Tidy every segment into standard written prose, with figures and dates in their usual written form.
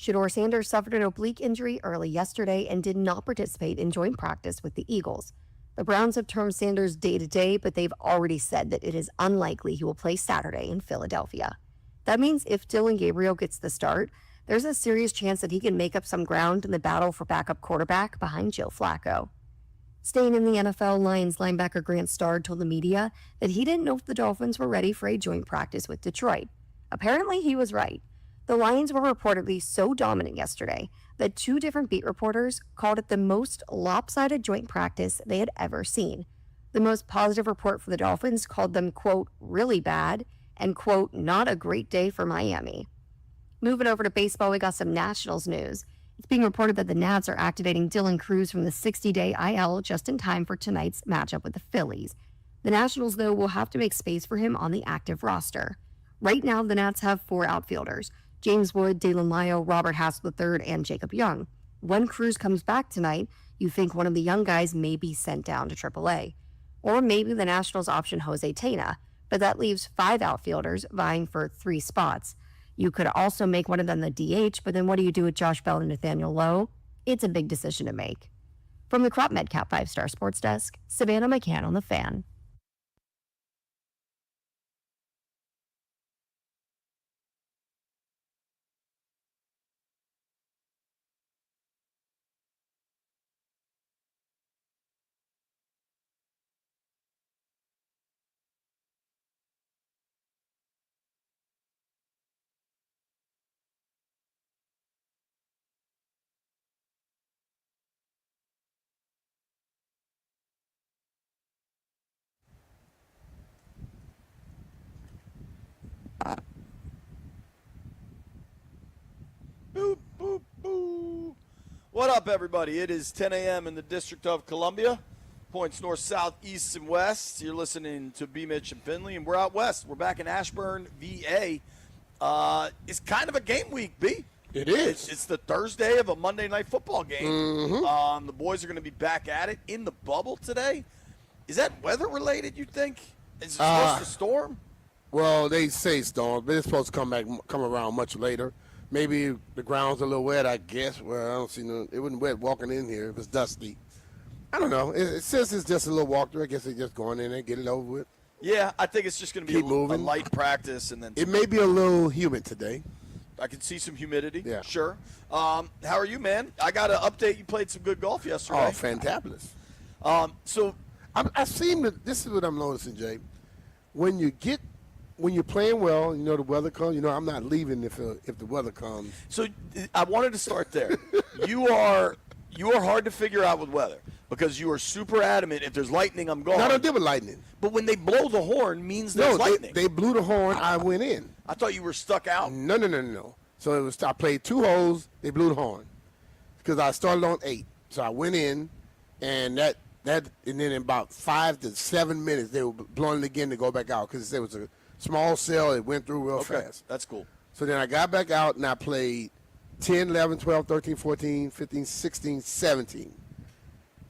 Shedeur Sanders suffered an oblique injury early yesterday and did not participate in joint practice with the Eagles. The Browns have termed Sanders day-to-day, but they've already said that it is unlikely he will play Saturday in Philadelphia. That means if Dillon Gabriel gets the start, there's a serious chance that he can make up some ground in the battle for backup quarterback behind Joe Flacco. Staying in the NFL, Lions linebacker Grant Starr told the media that he didn't know if the Dolphins were ready for a joint practice with Detroit. Apparently, he was right. The Lions were reportedly so dominant yesterday that 2 different beat reporters called it the most lopsided joint practice they had ever seen. The most positive report for the Dolphins called them, quote, really bad, and, quote, not a great day for Miami. Moving over to baseball, we got some Nationals news. It's being reported that the Nats are activating Dylan Cruz from the 60-day IL just in time for tonight's matchup with the Phillies. The Nationals, though, will have to make space for him on the active roster. Right now, the Nats have 4 outfielders: James Wood, Dalen Lyle, Robert Hassel III, and Jacob Young. When Cruz comes back tonight, you think one of the young guys may be sent down to AAA. Or maybe the Nationals option Jose Tena, but that leaves 5 outfielders vying for 3 spots. You could also make one of them the DH, but then what do you do with Josh Bell and Nathaniel Lowe? It's a big decision to make. From the Crop Medcap 5-Star Sports Desk, Savannah McCann on The Fan. Boop, boop, boo. What up, everybody? It is 10 a.m. in the District of Columbia. Points north, south, east, and west. You're listening to B. Mitch and Finley, and we're out west. We're back in Ashburn, VA. It's kind of a game week, B. It is. It's the Thursday of a Monday Night Football game. Mm-hmm. The boys are going to be back at it in the bubble today. Is that weather-related, you think? Is it supposed to storm? Well, they say storm, but it's supposed to come around much later. Maybe the ground's a little wet, I guess. Well, I don't see no. It wasn't wet walking in here. It was dusty. I don't know. It says it's just a little walkthrough. I guess they're just going in there, get it over with. Yeah, I think it's just going to be a light practice, and then it may be a little humid today. I can see some humidity. Yeah, sure. How are you, man? I got to update. You played some good golf yesterday. Oh, fantabulous. So I seem to. This is what I'm noticing, Jay. When you're playing well, you know the weather comes. You know I'm not leaving if the weather comes. So I wanted to start there. You are hard to figure out with weather because you are super adamant. If there's lightning, I'm gone. No, I don't deal with lightning. But when they blow the horn, means there's lightning. They blew the horn. I went in. I thought you were stuck out. No. So it was. I played 2 holes. They blew the horn because I started on 8. So I went in, and and then in about 5 to 7 minutes they were blowing it again to go back out because it was a small cell. It went through real fast. That's cool. So then I got back out and I played 10, 11, 12, 13, 14, 15, 16, 17.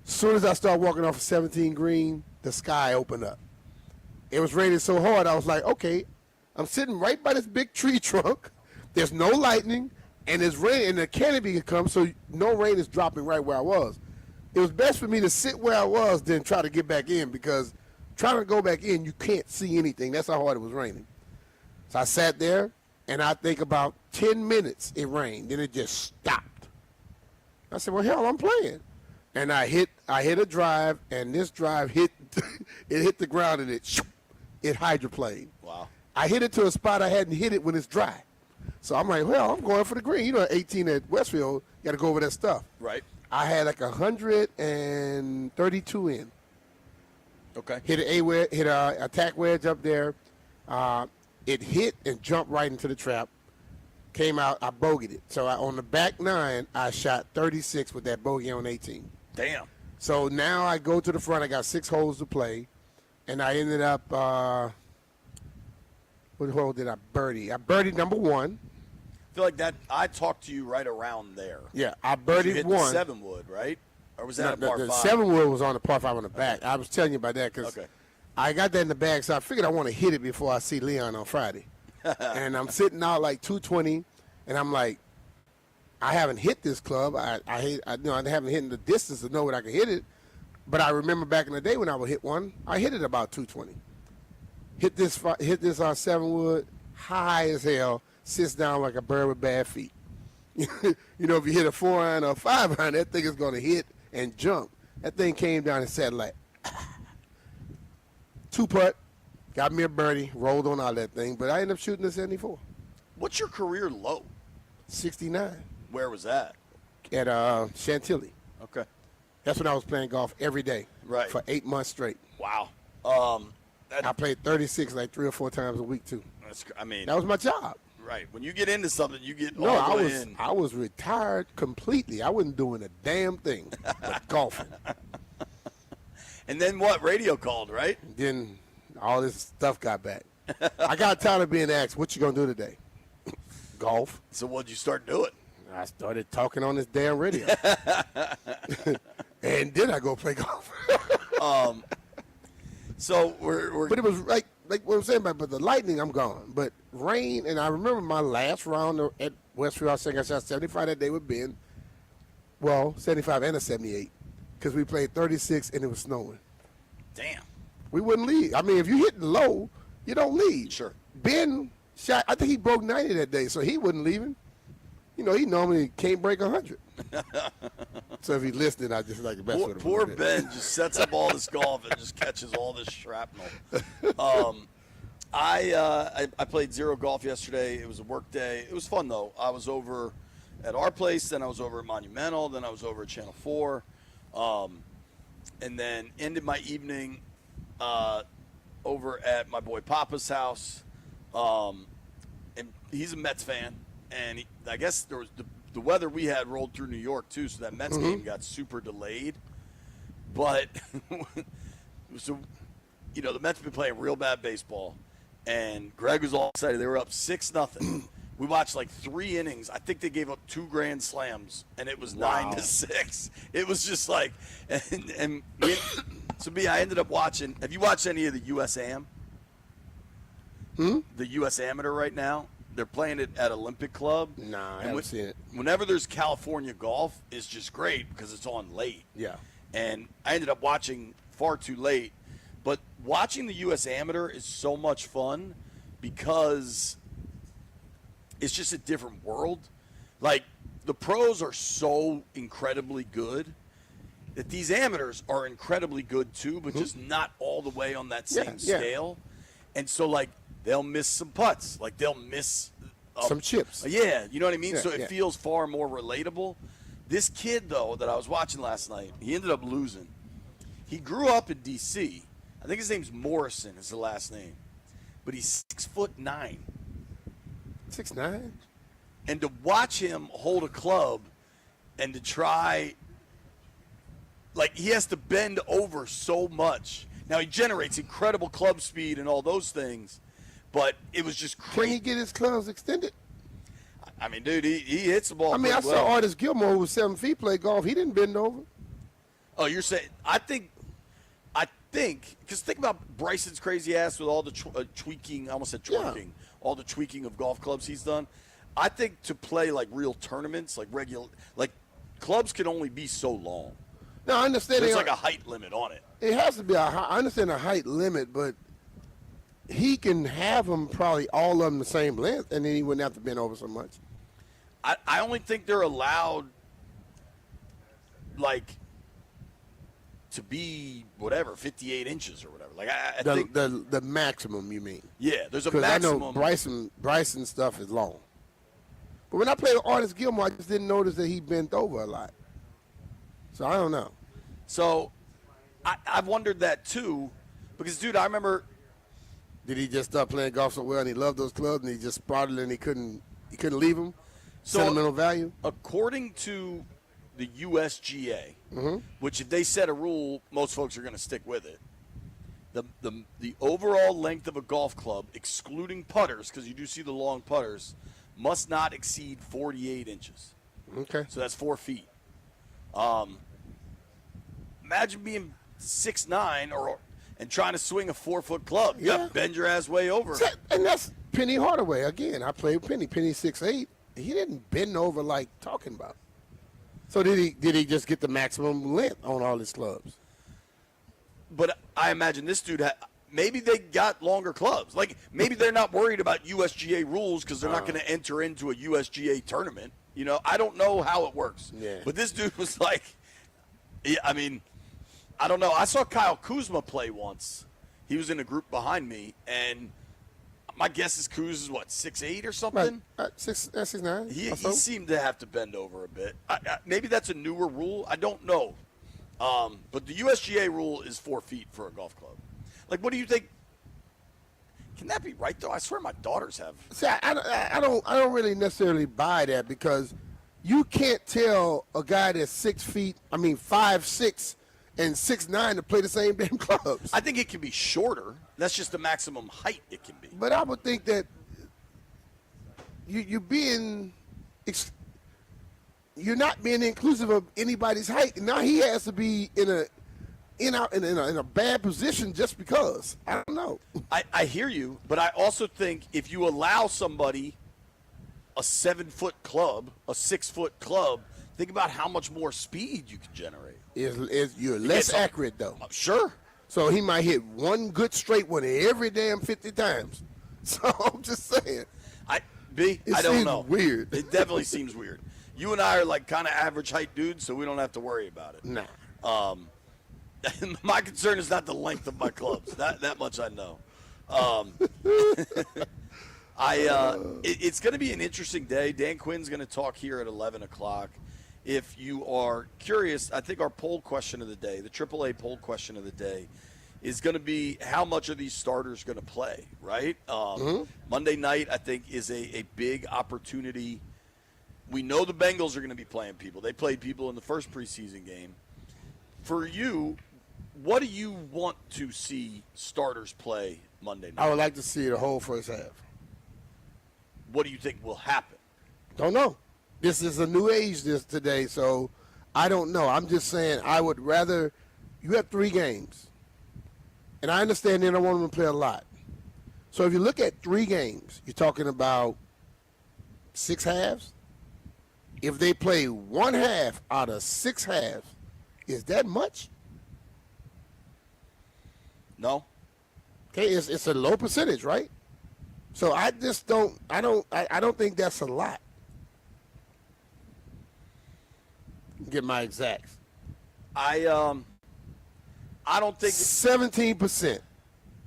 As soon as I started walking off of 17 green, the sky opened up. It was raining so hard, I was like, okay, I'm sitting right by this big tree trunk. There's no lightning, and it's rain, and the canopy can come, so no rain is dropping right where I was. It was best for me to sit where I was than try to get back in because trying to go back in, you can't see anything. That's how hard it was raining. So I sat there, and I think about 10 minutes it rained. Then it just stopped. I said, well, hell, I'm playing. And I hit a drive, and this drive hit the ground, and it hydroplaned. Wow. I hit it to a spot I hadn't hit it when it's dry. So I'm like, well, I'm going for the green. You know, 18 at Westfield, you got to go over that stuff. Right. I had like 132 in. Okay. Hit a attack wedge up there. It hit and jumped right into the trap. Came out, I bogeyed it. So on the back 9, I shot 36 with that bogey on 18. Damn. So now I go to the front. I got 6 holes to play, and I ended up. What hole did I birdie? I birdied number 1. I feel like that. I talked to you right around there. Yeah, I birdied you hit 1. The 7 wood, right? Or was that a par 5? The 7 wood was on the par 5 on the back. Okay. I was telling you about that because I got that in the bag, so I figured I want to hit it before I see Leon on Friday. And I'm sitting out like 220, and I'm like, I haven't hit this club. I haven't hit in the distance to know what I can hit it. But I remember back in the day when I would hit one, I hit it about 220. Hit this 7-wood, high as hell, sits down like a bird with bad feet. You know, if you hit a 4-iron or a 5-iron, that thing is going to hit and jump. That thing came down and sat like 2-putt, got me a birdie, rolled on out of that thing, but I ended up shooting a 74. What's your career low? 69. Where was that? At Chantilly. Okay. That's when I was playing golf every day. Right. For 8 months straight. Wow. I played 36 like 3 or 4 times a week too. That was my job. Right. When you get into something, you get No, all the way in. I was retired completely. I wasn't doing a damn thing but golfing. And then what? Radio called, right? Then all this stuff got back. I got tired of being asked, "What you gonna do today?" Golf. So what'd you start doing? I started talking on this damn radio. And then I go play golf. So we're But it was like what I'm saying, but the lightning, I'm gone. But rain, and I remember my last round at Westfield, I think I shot 75 that day with Ben. Well, 75 and a 78, because we played 36 and it was snowing. damn. We wouldn't leave. I mean, if you hitting low, you don't leave. Sure. Ben shot, I think he broke 90 that day, so he wasn't leaving. You know, he normally can't break 100. So if he's listening, I just like the best with him. Poor Ben just sets up all this golf and just catches all this shrapnel. I played 0 golf yesterday. It was a work day. It was fun, though. I was over at our place, then I was over at Monumental, then I was over at Channel 4, and then ended my evening over at my boy Papa's house. And he's a Mets fan, and I guess there was the weather we had rolled through New York, too, so that Mets game got super delayed. But, so, you know, the Mets have been playing real bad baseball, and Greg was all excited. They were up 6-0. We watched like 3 innings. I think they gave up 2 grand slams, and it was 9-6. It was just like, so I ended up watching. Have you watched any of the U.S. Am? The U.S. Amateur right now? They're playing it at Olympic Club. Nah, I haven't seen it. Whenever there's California golf, it's just great because it's on late. Yeah. And I ended up watching far too late. But watching the U.S. Amateur is so much fun because it's just a different world. Like, the pros are so incredibly good that these amateurs are incredibly good too, but just not all the way on that same scale. And so, like, they'll miss some putts. Like, they'll miss some chips. Yeah, you know what I mean? Yeah, So it feels far more relatable. This kid, though, that I was watching last night, he ended up losing. He grew up in D.C. I think his name's Morrison is the last name. But he's 6'9". 6'9"? And to watch him hold a club and to try, like, he has to bend over so much. Now, he generates incredible club speed and all those things, but it was just crazy. Can he get his clubs extended? I mean, dude, he hits the ball. I mean, I saw Artis Gilmore, who was 7 feet, play golf. He didn't bend over. Oh, you're saying? I think, because think about Bryson's crazy ass with all the tweaking. I almost said twerking. All the tweaking of golf clubs he's done. I think to play like real tournaments, like regular, like clubs can only be so long. No, I understand. There's like a height limit on it. It has to be I understand a height limit, but he can have them probably all of them the same length, and then he wouldn't have to bend over so much. I only think they're allowed, like, to be whatever 58 inches or whatever. Like I think the maximum, you mean? Yeah, there's a 'Cause maximum. I know Bryson stuff is long. But when I played with Artis Gilmore, I just didn't notice that he bent over a lot. So I don't know. So I've wondered that too, because dude, I remember. Did he just start playing golf so well and he loved those clubs and he just sprouted and he couldn't leave them? Sentimental value? According to the USGA, which if they set a rule, most folks are going to stick with it. The overall length of a golf club, excluding putters, because you do see the long putters, must not exceed 48 inches. Okay. So that's 4 feet. Imagine being 6'9" and trying to swing a 4-foot club. You got to bend your ass way over. And that's Penny Hardaway. Again, I played with Penny. Penny's 6'8". he didn't bend over like talking about. So did he just get the maximum length on all his clubs? But I imagine this dude maybe they got longer clubs. Like maybe they're not worried about USGA rules because they're not going to enter into a USGA tournament. You know, I don't know how it works. Yeah. But this dude was like, I mean, I don't know. I saw Kyle Kuzma play once. He was in a group behind me, and my guess is Cruz is, what, 6'8" or something? Right. 6'9". He seemed to have to bend over a bit. Maybe that's a newer rule. I don't know. But the USGA rule is 4 feet for a golf club. Like, what do you think? Can that be right, though? I swear my daughters have. See, I don't really necessarily buy that because you can't tell a guy that's 5'6" and 6'9" to play the same damn clubs. I think it can be shorter. That's just the maximum height it can be. But I would think that you're not being inclusive of anybody's height. Now he has to be in a bad position just because. I don't know. I hear you, but I also think if you allow somebody a 7-foot club, a 6-foot club, think about how much more speed you can generate. You're less accurate, though. Sure. So he might hit one good straight one every damn 50 times. So I'm just saying. I don't know. It seems weird. It definitely seems weird. You and I are like kind of average height dudes, so we don't have to worry about it. Nah. My concern is not the length of my clubs. That much I know. It's going to be an interesting day. Dan Quinn's going to talk here at 11 o'clock. If you are curious, I think our poll question of the day, the AAA poll question of the day, is going to be how much are these starters going to play, right? Monday night, I think, is a big opportunity. We know the Bengals are going to be playing people. They played people in the first preseason game. For you, what do you want to see starters play Monday night? I would like to see the whole first half. What do you think will happen? Don't know. This is a new age today, so I don't know. I'm just saying I would rather – you have 3 games. And I understand they don't want them to play a lot. So if you look at 3 games, you're talking about 6 halves. If they play 1 half out of 6 halves, is that much? No. Okay, it's a low percentage, right? So I just don't – I don't think that's a lot. Get my exacts. I don't think 17%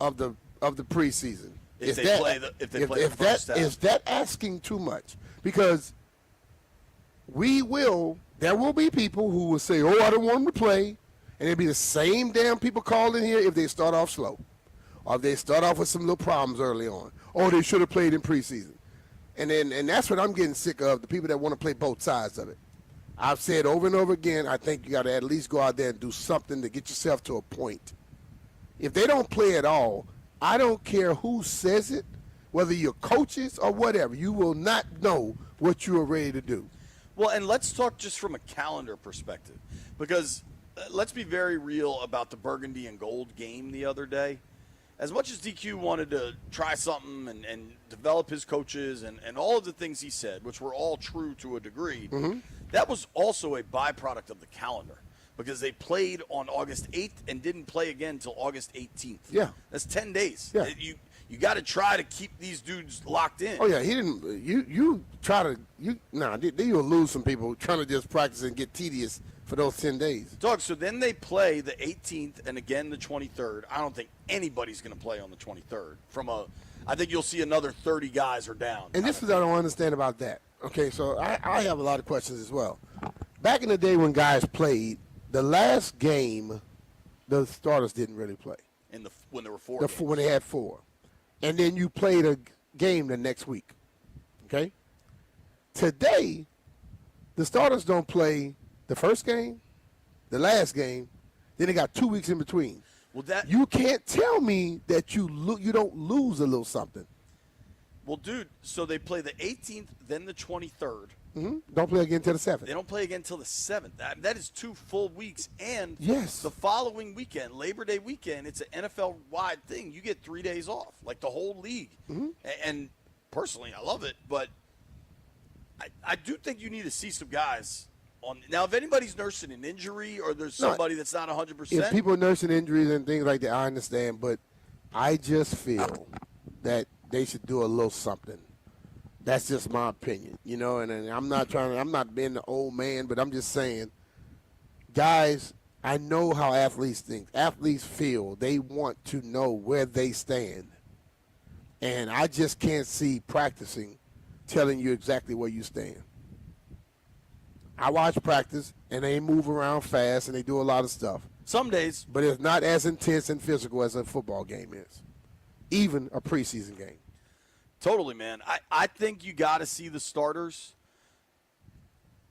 of the preseason. If they play the first half. Is that asking too much? Because there will be people who will say, "Oh, I don't want them to play," and it'll be the same damn people calling here if they start off slow, or if they start off with some little problems early on. Oh, they should have played in preseason, and that's what I'm getting sick of. The people that want to play both sides of it. I've said over and over again, I think you got to at least go out there and do something to get yourself to a point. If they don't play at all, I don't care who says it, whether you're coaches or whatever. You will not know what you are ready to do. Well, and let's talk just from a calendar perspective, because let's be very real about the burgundy and gold game the other day. As much as DQ wanted to try something and develop his coaches and all of the things he said, which were all true to a degree, that was also a byproduct of the calendar because they played on August 8th and didn't play again until August 18th. Yeah. That's 10 days. Yeah. You got to try to keep these dudes locked in. Oh, yeah, he didn't. You try to – you'll lose some people trying to just practice and get tedious for those 10 days. Doug, so then they play the 18th and again the 23rd. I don't think anybody's going to play on the 23rd. I think you'll see another 30 guys are down. And this is what I don't understand about that. Okay, so I have a lot of questions as well. Back in the day when guys played, the last game, the starters didn't really play. When there were 4 games. When they had 4. And then you played a game the next week. Okay? Today, the starters don't play the first game, the last game, then they got 2 weeks in between. Well, you can't tell me that you don't lose a little something. Well, dude, so they play the 18th, then the 23rd. Mm-hmm. Don't play again until the 7th. They don't play again until the 7th. That is 2 full weeks. And yes, the following weekend, Labor Day weekend, it's an NFL-wide thing. You get 3 days off, like the whole league. Mm-hmm. And personally, I love it, but I do think you need to see some guys on. Now, if anybody's nursing an injury or there's somebody that's not 100%. If people are nursing injuries and things like that, I understand. But I just feel that they should do a little something. That's just my opinion, you know. And I'm not being the old man, but I'm just saying, guys, I know how athletes think. Athletes feel. They want to know where they stand. And I just can't see practicing telling you exactly where you stand. I watch practice, and they move around fast, and they do a lot of stuff. Some days. But it's not as intense and physical as a football game is, even a preseason game. Totally, man. I think you got to see the starters.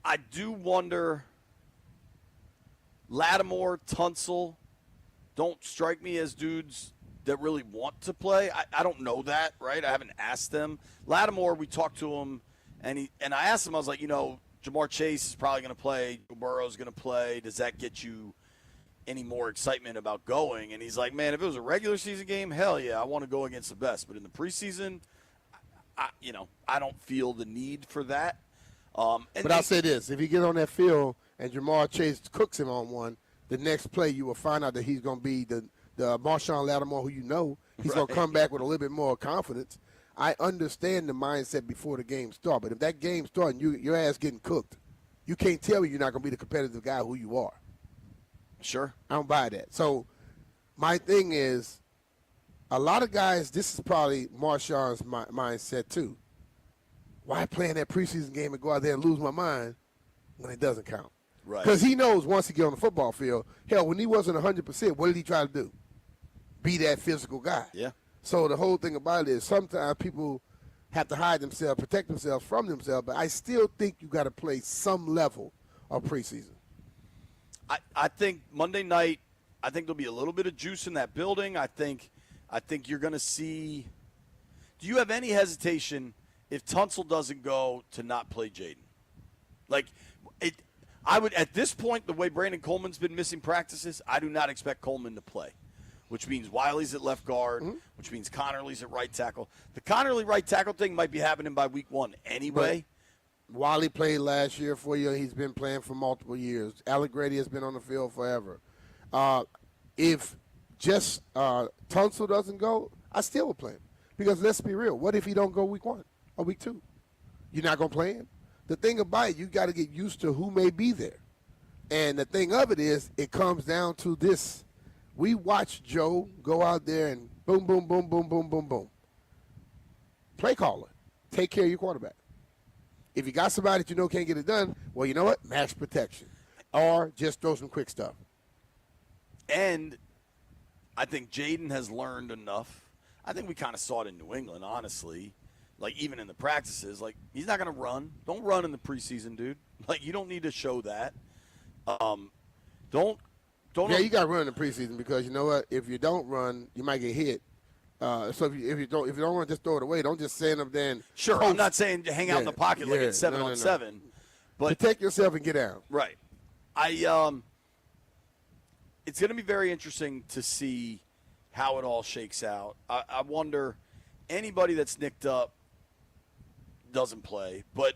I do wonder, Lattimore, Tunsil don't strike me as dudes that really want to play. I don't know that, right? I haven't asked them. Lattimore, we talked to him, and I asked him, I was like, Jamar Chase is probably going to play. Joe Burrow's going to play. Does that get you any more excitement about going? And he's like, man, if it was a regular season game, hell yeah, I want to go against the best. But in the preseason, I don't feel the need for that. But I'll say this. If you get on that field and Jamar Chase cooks him on one, the next play you will find out that he's going to be the Marshawn Lattimore who you know. He's going to come back with a little bit more confidence. I understand the mindset before the game starts, but if that game starts and your ass getting cooked, you can't tell me you're not going to be the competitive guy who you are. Sure. I don't buy that. So my thing is, a lot of guys, this is probably Marshawn's mindset too. Why playing that preseason game and go out there and lose my mind when it doesn't count? Right. Because he knows once he get on the football field, hell, when he wasn't 100%, what did he try to do? Be that physical guy. Yeah. So the whole thing about it is sometimes people have to hide themselves, protect themselves from themselves, but I still think you got to play some level of preseason. I think Monday night, I think there'll be a little bit of juice in that building. I think you're going to see – do you have any hesitation if Tunsil doesn't go to not play Jaden? Like, I would – at this point, the way Brandon Coleman's been missing practices, I do not expect Coleman to play, which means Wiley's at left guard, which means Connerly's at right tackle. The Connerly right tackle thing might be happening by week 1 anyway. But Wiley played last year for you. He's been playing for multiple years. Alec Grady has been on the field forever. If just Tunsil doesn't go, I still will play him. Because let's be real. What if he don't go week 1 or week 2? You're not going to play him? The thing about it, you got to get used to who may be there. And the thing of it is, it comes down to this. We watched Joe go out there and boom, boom, boom, boom, boom, boom, boom. Play caller. Take care of your quarterback. If you got somebody that you know can't get it done, well, you know what? Max protection. Or just throw some quick stuff. And I think Jaden has learned enough. I think we kind of saw it in New England, honestly. Like, even in the practices. Like, he's not going to run. Don't run in the preseason, dude. Like, you don't need to show that. Don't. Yeah, you got to run in the preseason because you know what? If you don't run, you might get hit. So if you don't run, just throw it away. Don't just stand up there and sure. post. I'm not saying to hang out in the pocket like it's 7-on-7, but protect yourself and get down. Right. It's going to be very interesting to see how it all shakes out. I wonder anybody that's nicked up doesn't play, but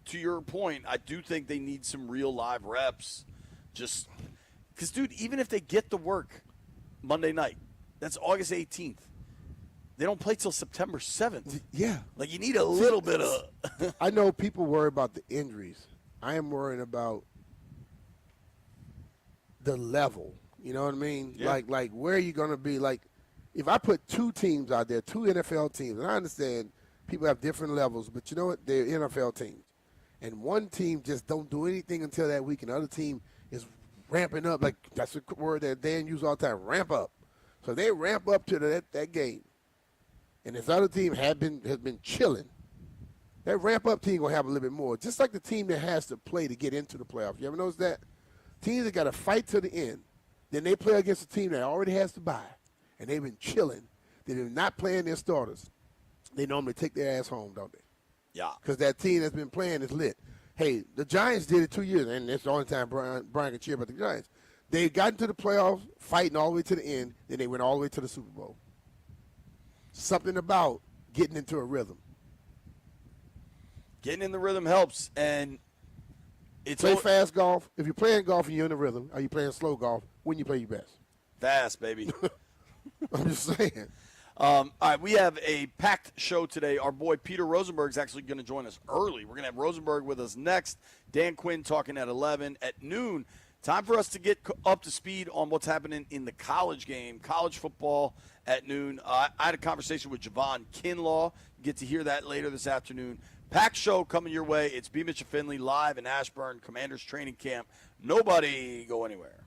to your point, I do think they need some real live reps. Just because, dude, even if they get the work Monday night, that's August 18th. They don't play till September 7th. Yeah. Like, you need a little bit of – I know people worry about the injuries. I am worrying about the level. You know what I mean? Yeah. Like where are you going to be? Like, if I put 2 teams out there, 2 NFL teams, and I understand people have different levels, but you know what? They're NFL teams. And one team just don't do anything until that week, and the other team is ramping up. Like, that's a word that Dan uses all the time, ramp up. So they ramp up to that game. And this other team has been chilling. That ramp-up team going to have a little bit more. Just like the team that has to play to get into the playoffs. You ever notice that? Teams that got to fight to the end. Then they play against a team that already has to bye. And they've been chilling. They've been not playing their starters. They normally take their ass home, don't they? Yeah. Because that team that's been playing is lit. Hey, the Giants did it 2 years, and it's the only time Brian can cheer about the Giants. They got into the playoffs, fighting all the way to the end, then they went all the way to the Super Bowl. Something about getting into a rhythm. Getting in the rhythm helps, and it's Play fast golf. If you're playing golf and you're in the rhythm, are you playing slow golf when you play your best? fast, baby. I'm just saying. All right, we have a packed show today. Our boy Peter Rosenberg is actually going to join us early. We're going to have Rosenberg with us next. Dan Quinn talking at 11. At noon, time for us to get up to speed on what's happening in the college game, college football at noon. I had a conversation with Javon Kinlaw. You get to hear that later this afternoon. Packed show coming your way. It's B. Mitch and Finley live in Ashburn, Commanders training camp. Nobody go anywhere.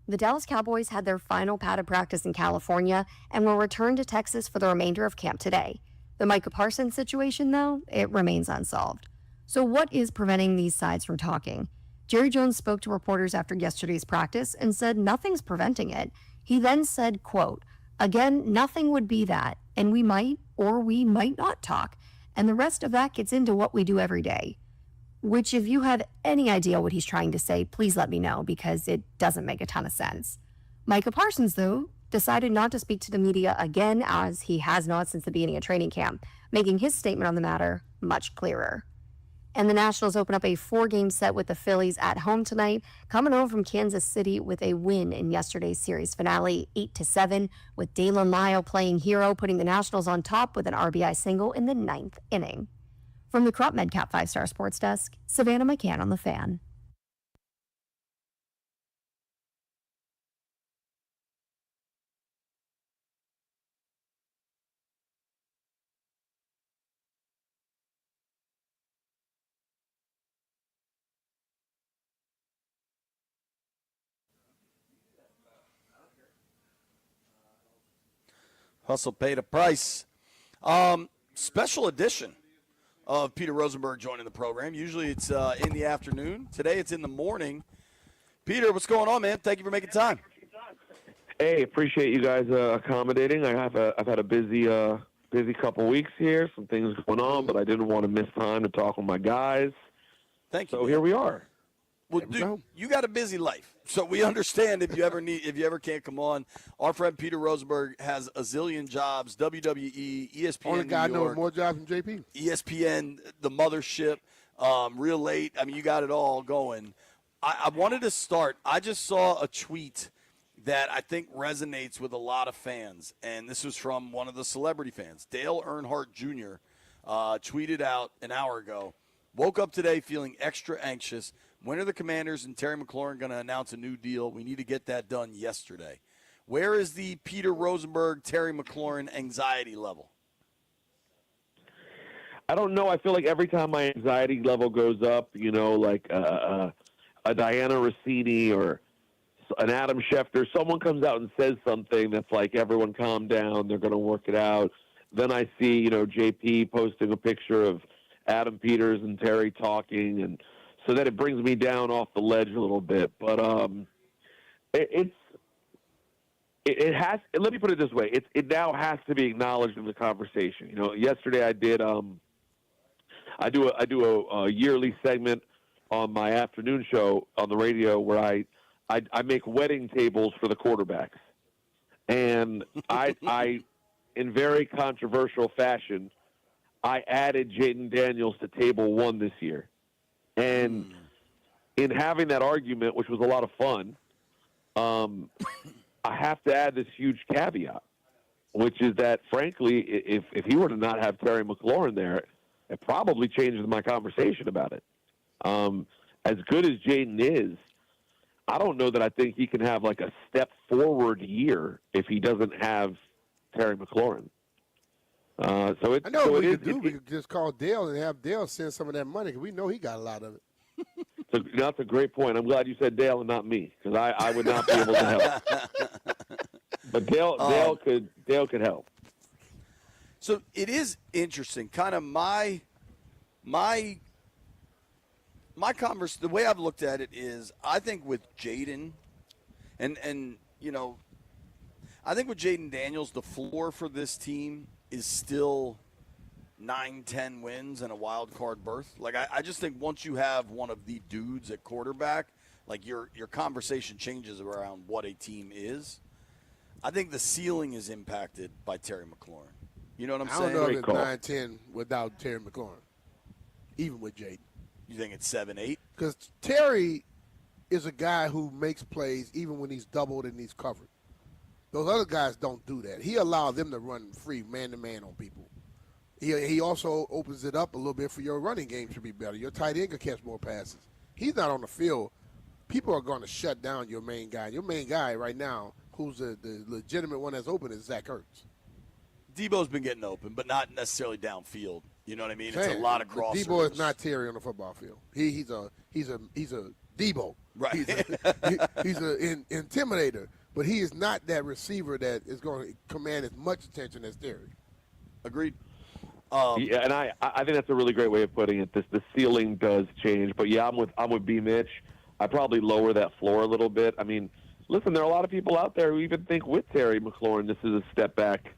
The Dallas Cowboys had their final padded practice in California and will return to Texas for the remainder of camp today. The Micah Parsons situation, though, it remains unsolved. So what is preventing these sides from talking? Jerry Jones spoke to reporters after yesterday's practice and said nothing's preventing it. He then said, quote, "Again, nothing would be that, and we might or we might not talk, and the rest of that gets into what we do every day." Which, if you have any idea what he's trying to say, please let me know, because it doesn't make a ton of sense. Micah Parsons, though, decided not to speak to the media again, as he has not since the beginning of training camp, making his statement on the matter much clearer. And the Nationals open up a 4-game set with the Phillies at home tonight, coming home from Kansas City with a win in yesterday's series finale, 8-7, with Dalen Lyle playing hero, putting the Nationals on top with an RBI single in the 9th inning. From the Crop MedCap 5-Star Sports Desk, Savannah McCann on The Fan. Hustle paid a price. Special edition of Peter Rosenberg joining the program. Usually it's in the afternoon. Today it's in the morning. Peter, what's going on, man? Thank you for making time. Hey, appreciate you guys accommodating. I've had a busy couple weeks here. Some things going on, but I didn't want to miss time to talk with my guys. Thank you. So here we are. Well, dude, you got a busy life, so we understand if you ever can't come on. Our friend Peter Rosenberg has a zillion jobs: WWE, ESPN, Only guy New York, knows more jobs than JP. ESPN, the mothership, Real Late. I mean, you got it all going. I wanted to start. I just saw a tweet that I think resonates with a lot of fans, and this was from one of the celebrity fans. Dale Earnhardt Jr. Tweeted out an hour ago, "Woke up today feeling extra anxious. When are the Commanders and Terry McLaurin going to announce a new deal? We need to get that done yesterday." Where is the Peter Rosenberg, Terry McLaurin anxiety level? I don't know. I feel like every time my anxiety level goes up, like a Diana Rossini or an Adam Schefter, someone comes out and says something that's like, everyone calm down, they're going to work it out. Then I see, JP posting a picture of Adam Peters and Terry talking, and so that it brings me down off the ledge a little bit. But it has. Let me put it this way: it now has to be acknowledged in the conversation. Yesterday I did. I do a yearly segment on my afternoon show on the radio where I make wedding tables for the quarterbacks, and I in very controversial fashion, I added Jaden Daniels to table 1 this year. And in having that argument, which was a lot of fun, I have to add this huge caveat, which is that, frankly, if he were to not have Terry McLaurin there, it probably changes my conversation about it. As good as Jaden is, I don't know that I think he can have like a step forward year if he doesn't have Terry McLaurin. I know what we could do. We could just call Dale and have Dale send some of that money, because we know he got a lot of it. So that's a great point. I'm glad you said Dale and not me, because I would not be able to help. But Dale could help. So it is interesting. Kind of my converse. The way I've looked at it is, I think with Jaden, and I think with Jaden Daniels, the floor for this team is still 9-10 wins and a wild card berth. Like I just think once you have one of the dudes at quarterback, like your conversation changes around what a team is. I think the ceiling is impacted by Terry McLaurin. You know what I'm saying? I don't know if it's 9-10 without Terry McLaurin, even with Jaden. You think it's 7-8? Because Terry is a guy who makes plays even when he's doubled and he's covered. Those other guys don't do that. He allows them to run free man-to-man on people. He also opens it up a little bit for your running game to be better. Your tight end can catch more passes. He's not on the field. People are going to shut down your main guy. Your main guy right now, who's the legitimate one that's open, is Zach Ertz. Debo's been getting open, but not necessarily downfield. You know what I mean? It's a lot of crossers. Debo is not Terry on the football field. He's a Debo. Right. He's an intimidator, but he is not that receiver that is going to command as much attention as Terry. Agreed. Yeah, and I think that's a really great way of putting it. The ceiling does change, but yeah, I'm with B. Mitch. I probably lower that floor a little bit. I mean, listen, there are a lot of people out there who even think with Terry McLaurin this is a step back,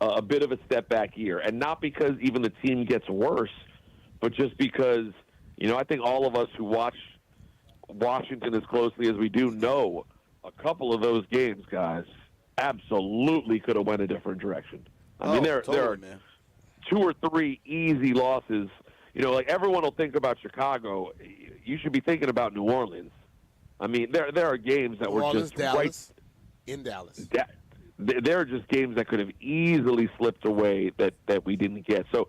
a bit of a step back year, and not because even the team gets worse, but just because I think all of us who watch Washington as closely as we do know a couple of those games, guys, absolutely could have went a different direction. I mean, there are man. 2 or 3 easy losses. Like everyone will think about Chicago. You should be thinking about New Orleans. I mean, there are games that New were Orleans, just Dallas, in Dallas. There are just games that could have easily slipped away that we didn't get. So,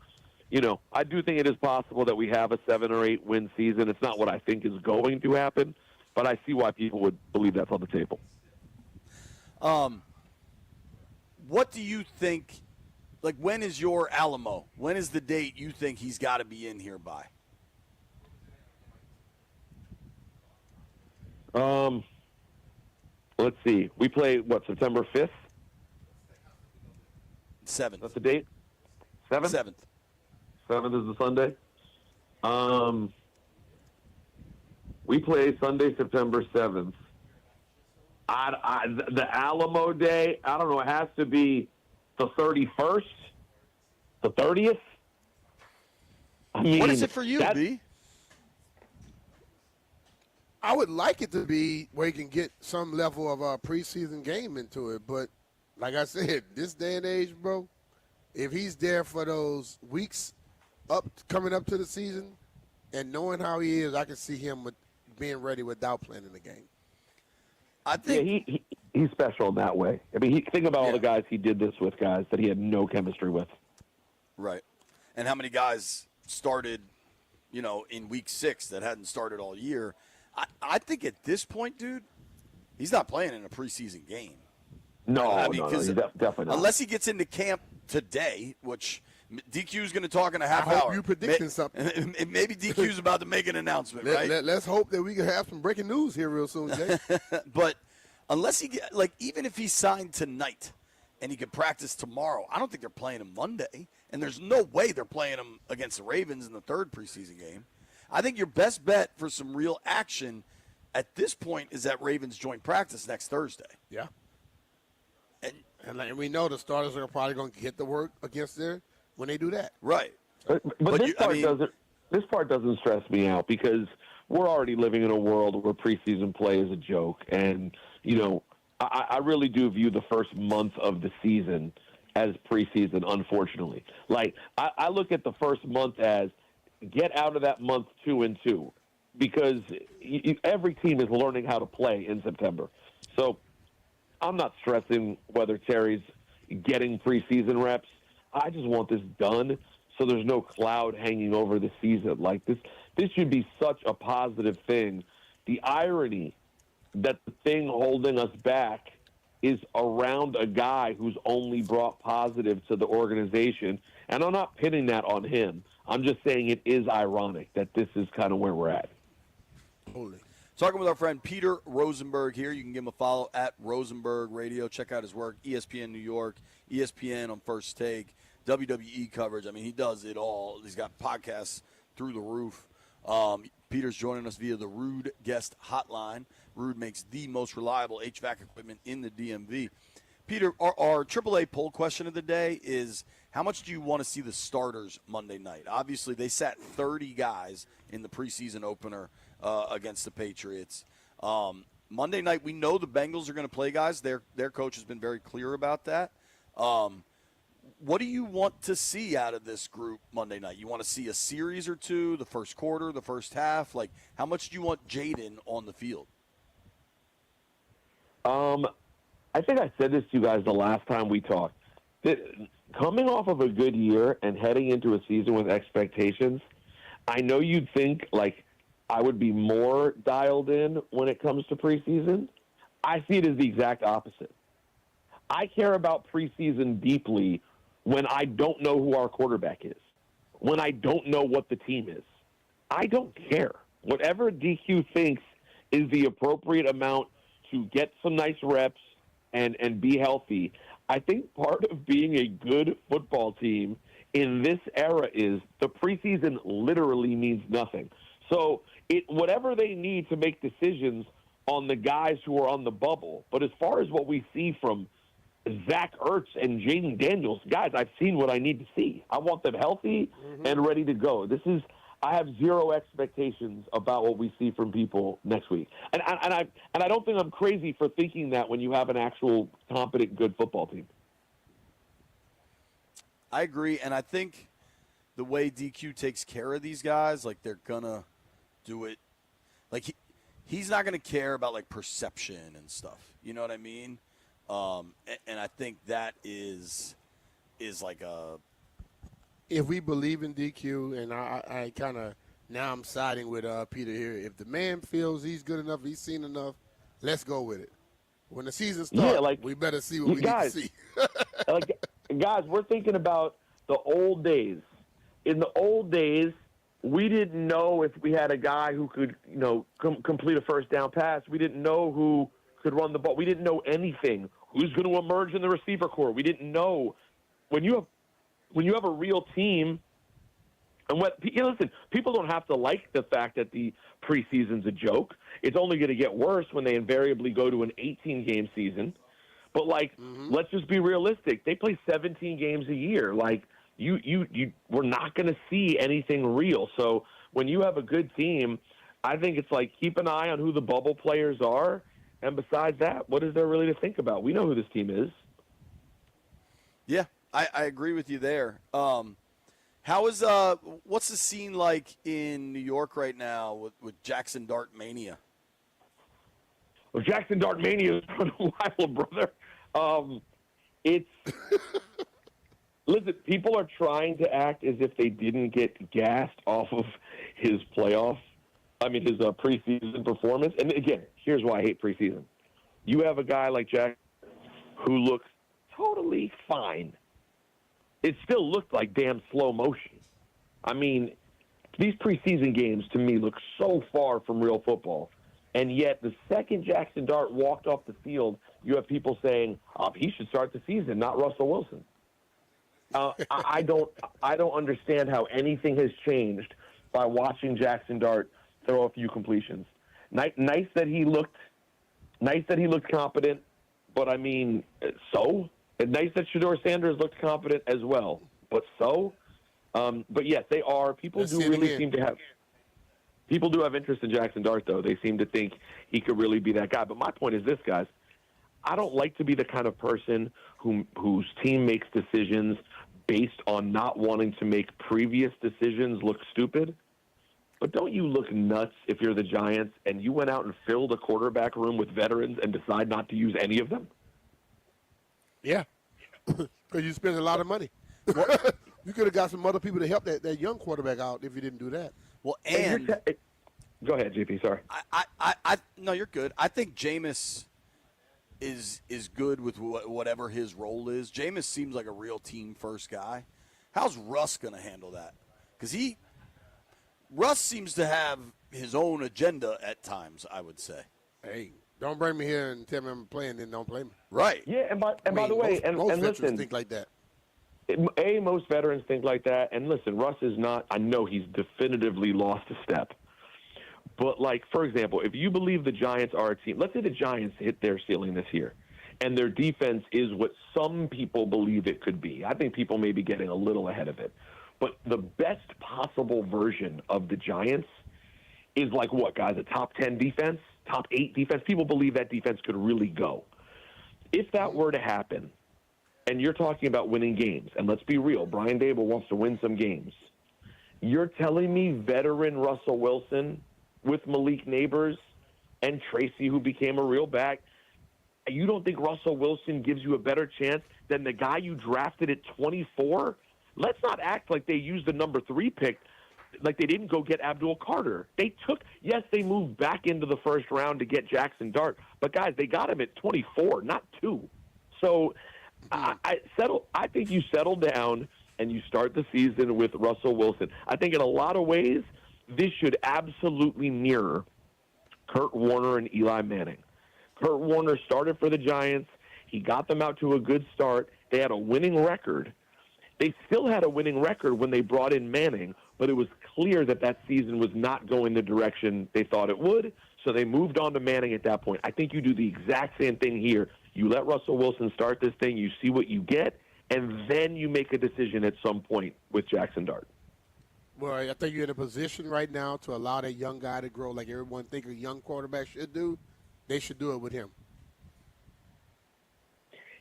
I do think it is possible that we have a 7 or 8 win season. It's not what I think is going to happen, but I see why people would believe that's on the table. What do you think? Like, when is your Alamo? When is the date you think he's got to be in here by? Let's see. We play, September 5th? 7th. That's the date? 7th? 7th. 7th is the Sunday. We play Sunday, September 7th. The Alamo Day, I don't know, it has to be the 31st, the 30th. I mean, What is it for you, B? I would like it to be where you can get some level of a preseason game into it, but like I said, this day and age, bro, if he's there for those weeks coming up to the season and knowing how he is, I can see him being ready without playing in the game. I think he's special in that way. I mean, think about all the guys he did this with, guys that he had no chemistry with. Right. And how many guys started, in week 6 that hadn't started all year. I think at this point, dude, he's not playing in a preseason game. No, definitely not. Unless he gets into camp today, which DQ is going to talk in a half hour. I hope you predicting something. Maybe DQ's about to make an announcement, right? Let's hope that we can have some breaking news here real soon, Jay. But unless even if he signed tonight and he could practice tomorrow, I don't think they're playing him Monday. And there's no way they're playing him against the Ravens in the 3rd preseason game. I think your best bet for some real action at this point is that Ravens joint practice next Thursday. Yeah. And we know the starters are probably going to get the work against there when they do that. Right. But this part doesn't stress me out because we're already living in a world where preseason play is a joke. And, I really do view the first month of the season as preseason, unfortunately. Like, I look at the first month as get out of that month 2-2 because every team is learning how to play in September. So I'm not stressing whether Terry's getting preseason reps. I just want this done so there's no cloud hanging over the season. Like this should be such a positive thing. The irony that the thing holding us back is around a guy who's only brought positive to the organization. And I'm not pinning that on him. I'm just saying it is ironic that this is kind of where we're at. Totally. Talking with our friend Peter Rosenberg here. You can give him a follow at Rosenberg Radio. Check out his work, ESPN New York, ESPN on First Take, WWE coverage. I mean, he does it all. He's got podcasts through the roof. Peter's joining us via the Rude Guest Hotline. Rude makes the most reliable HVAC equipment in the DMV. Peter, our AAA poll question of the day is, how much do you want to see the starters Monday night? Obviously, they sat 30 guys in the preseason opener against the Patriots. Monday night, we know the Bengals are going to play guys. Their coach has been very clear about that. What do you want to see out of this group Monday night? You want to see a series or two, the first quarter, the first half? Like, how much do you want Jaden on the field? I think I said this to you guys the last time we talked. Coming off of a good year and heading into a season with expectations, I know you'd think, like, I would be more dialed in when it comes to preseason. I see it as the exact opposite. I care about preseason deeply when I don't know who our quarterback is, when I don't know what the team is. I don't care. Whatever DQ thinks is the appropriate amount to get some nice reps and be healthy. I think part of being a good football team in this era is the preseason literally means nothing. So whatever they need to make decisions on the guys who are on the bubble. But as far as what we see from Zach Ertz and Jaden Daniels, guys, I've seen what I need to see. I want them healthy and ready to go. I have zero expectations about what we see from people next week. And I don't think I'm crazy for thinking that when you have an actual competent, good football team. I agree, and I think the way DQ takes care of these guys, like they're gonna do it. Like he's not gonna care about like perception and stuff. You know what I mean? And I think that is like a. If we believe in DQ, and I kind of now I'm siding with Peter here. If the man feels he's good enough, he's seen enough, let's go with it. When the season starts, we better see what we need to see. Guys, we're thinking about the old days. In the old days, we didn't know if we had a guy who could, complete a first down pass. We didn't know who could run the ball. We didn't know anything. Who's going to emerge in the receiver corps? We didn't know. When you have a real team, and listen, people don't have to like the fact that the preseason's a joke. It's only going to get worse when they invariably go to an 18-game season. But let's just be realistic. They play 17 games a year. We're not going to see anything real. So when you have a good team, I think it's like keep an eye on who the bubble players are, and besides that, what is there really to think about? We know who this team is. Yeah, I agree with you there. What's the scene like in New York right now with Jackson Dart Mania? Well, Jackson Dart Mania is running wild, brother. Listen, people are trying to act as if they didn't get gassed off of his preseason performance. And again, here's why I hate preseason. You have a guy like Jack who looks totally fine. It still looked like damn slow motion. I mean, these preseason games to me look so far from real football. And yet the second Jackson Dart walked off the field, you have people saying, he should start the season, not Russell Wilson. I don't understand how anything has changed by watching Jackson Dart throw a few completions. Nice that he looked competent, but I mean, so? And nice that Shedeur Sanders looked competent as well, but so? But yes, they are. People do have interest in Jackson Dart, though. They seem to think he could really be that guy. But my point is this, guys. I don't like to be the kind of person whose team makes decisions based on not wanting to make previous decisions look stupid. But don't you look nuts if you're the Giants and you went out and filled a quarterback room with veterans and decide not to use any of them? Yeah, because you spend a lot of money. You could have got some other people to help that young quarterback out if you didn't do that. Well, and go ahead, JP. Sorry. No, you're good. I think Jameis is good with whatever his role is. Jameis seems like a real team first guy. How's Russ going to handle that? Because Russ seems to have his own agenda at times, I would say. Hey, don't bring me here and tell me I'm playing, then don't play me. Right. Yeah, by the way, most veterans listen, think like that. Most veterans think like that. And listen, Russ is not – I know he's definitively lost a step. But, for example, if you believe the Giants are a team – let's say the Giants hit their ceiling this year, and their defense is what some people believe it could be. I think people may be getting a little ahead of it. But the best possible version of the Giants is what, guys? A top 10 defense, top 8 defense? People believe that defense could really go. If that were to happen, and you're talking about winning games, and let's be real, Brian Dable wants to win some games. You're telling me veteran Russell Wilson with Malik Neighbors and Tracy, who became a real back, you don't think Russell Wilson gives you a better chance than the guy you drafted at 24? Let's not act like they used the number 3 pick, like they didn't go get Abdul Carter. They moved back into the first round to get Jackson Dart, but guys, they got him at 24, not 2. So I think you settle down and you start the season with Russell Wilson. I think in a lot of ways, this should absolutely mirror Kurt Warner and Eli Manning. Kurt Warner started for the Giants. He got them out to a good start. They had a winning record. They still had a winning record when they brought in Manning, but it was clear that that season was not going the direction they thought it would, so they moved on to Manning at that point. I think you do the exact same thing here. You let Russell Wilson start this thing, you see what you get, and then you make a decision at some point with Jackson Dart. Well, I think you're in a position right now to allow that young guy to grow like everyone thinks a young quarterback should do. They should do it with him.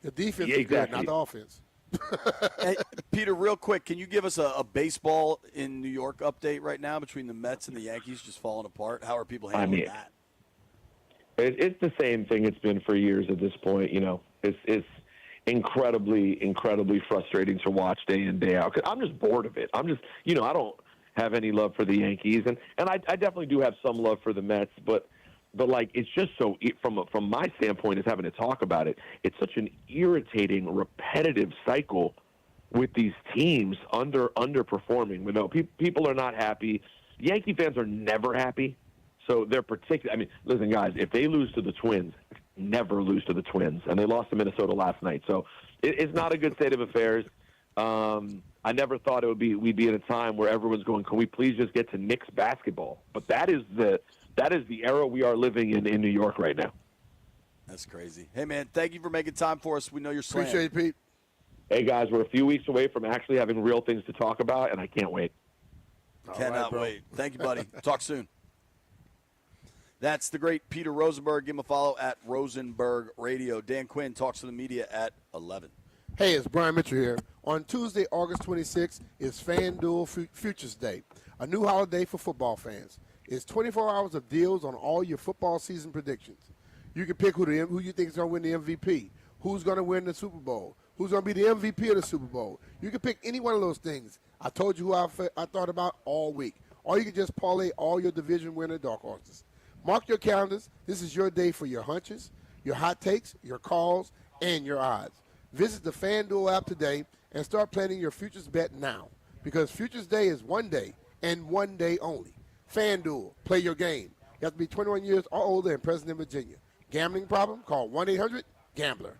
The defense is good, not the offense. Hey, Peter, real quick, can you give us a baseball in New York update right now between the Mets and the Yankees just falling apart? How are people handling that? It's the same thing it's been for years at this point. You know, it's incredibly, incredibly frustrating to watch day in, day out. 'Cause I'm just bored of it. I'm just, you know, I don't have any love for the Yankees, and I definitely do have some love for the Mets, but like, it's just so, from my standpoint, is having to talk about it. It's such an irritating, repetitive cycle with these teams underperforming. We know people are not happy. Yankee fans are never happy, so they're particular. I mean, listen, guys, if they lose to the Twins, never lose to the Twins, and they lost to Minnesota last night, so it's not a good state of affairs. I never thought we'd be in a time where everyone's going, can we please just get to Knicks basketball? But that is the era we are living in New York right now. That's crazy. Hey, man, thank you for making time for us. We know you're slammed. Appreciate it, Pete. Hey, guys, we're a few weeks away from actually having real things to talk about, and I can't wait. Cannot wait. Thank you, buddy. Talk soon. That's the great Peter Rosenberg. Give him a follow at Rosenberg Radio. Dan Quinn talks to the media at 11. Hey, it's Brian Mitchell here. On Tuesday, August 26th, is FanDuel Futures Day, a new holiday for football fans. It's 24 hours of deals on all your football season predictions. You can pick who you think is going to win the MVP, who's going to win the Super Bowl, who's going to be the MVP of the Super Bowl. You can pick any one of those things. I told you who I thought about all week. Or you can just parlay all your division winner dark horses. Mark your calendars. This is your day for your hunches, your hot takes, your calls, and your odds. Visit the FanDuel app today and start planning your futures bet now, because Futures Day is one day and one day only. FanDuel, play your game. You have to be 21 years or older and present in Virginia. Gambling problem? Call 1-800-GAMBLER.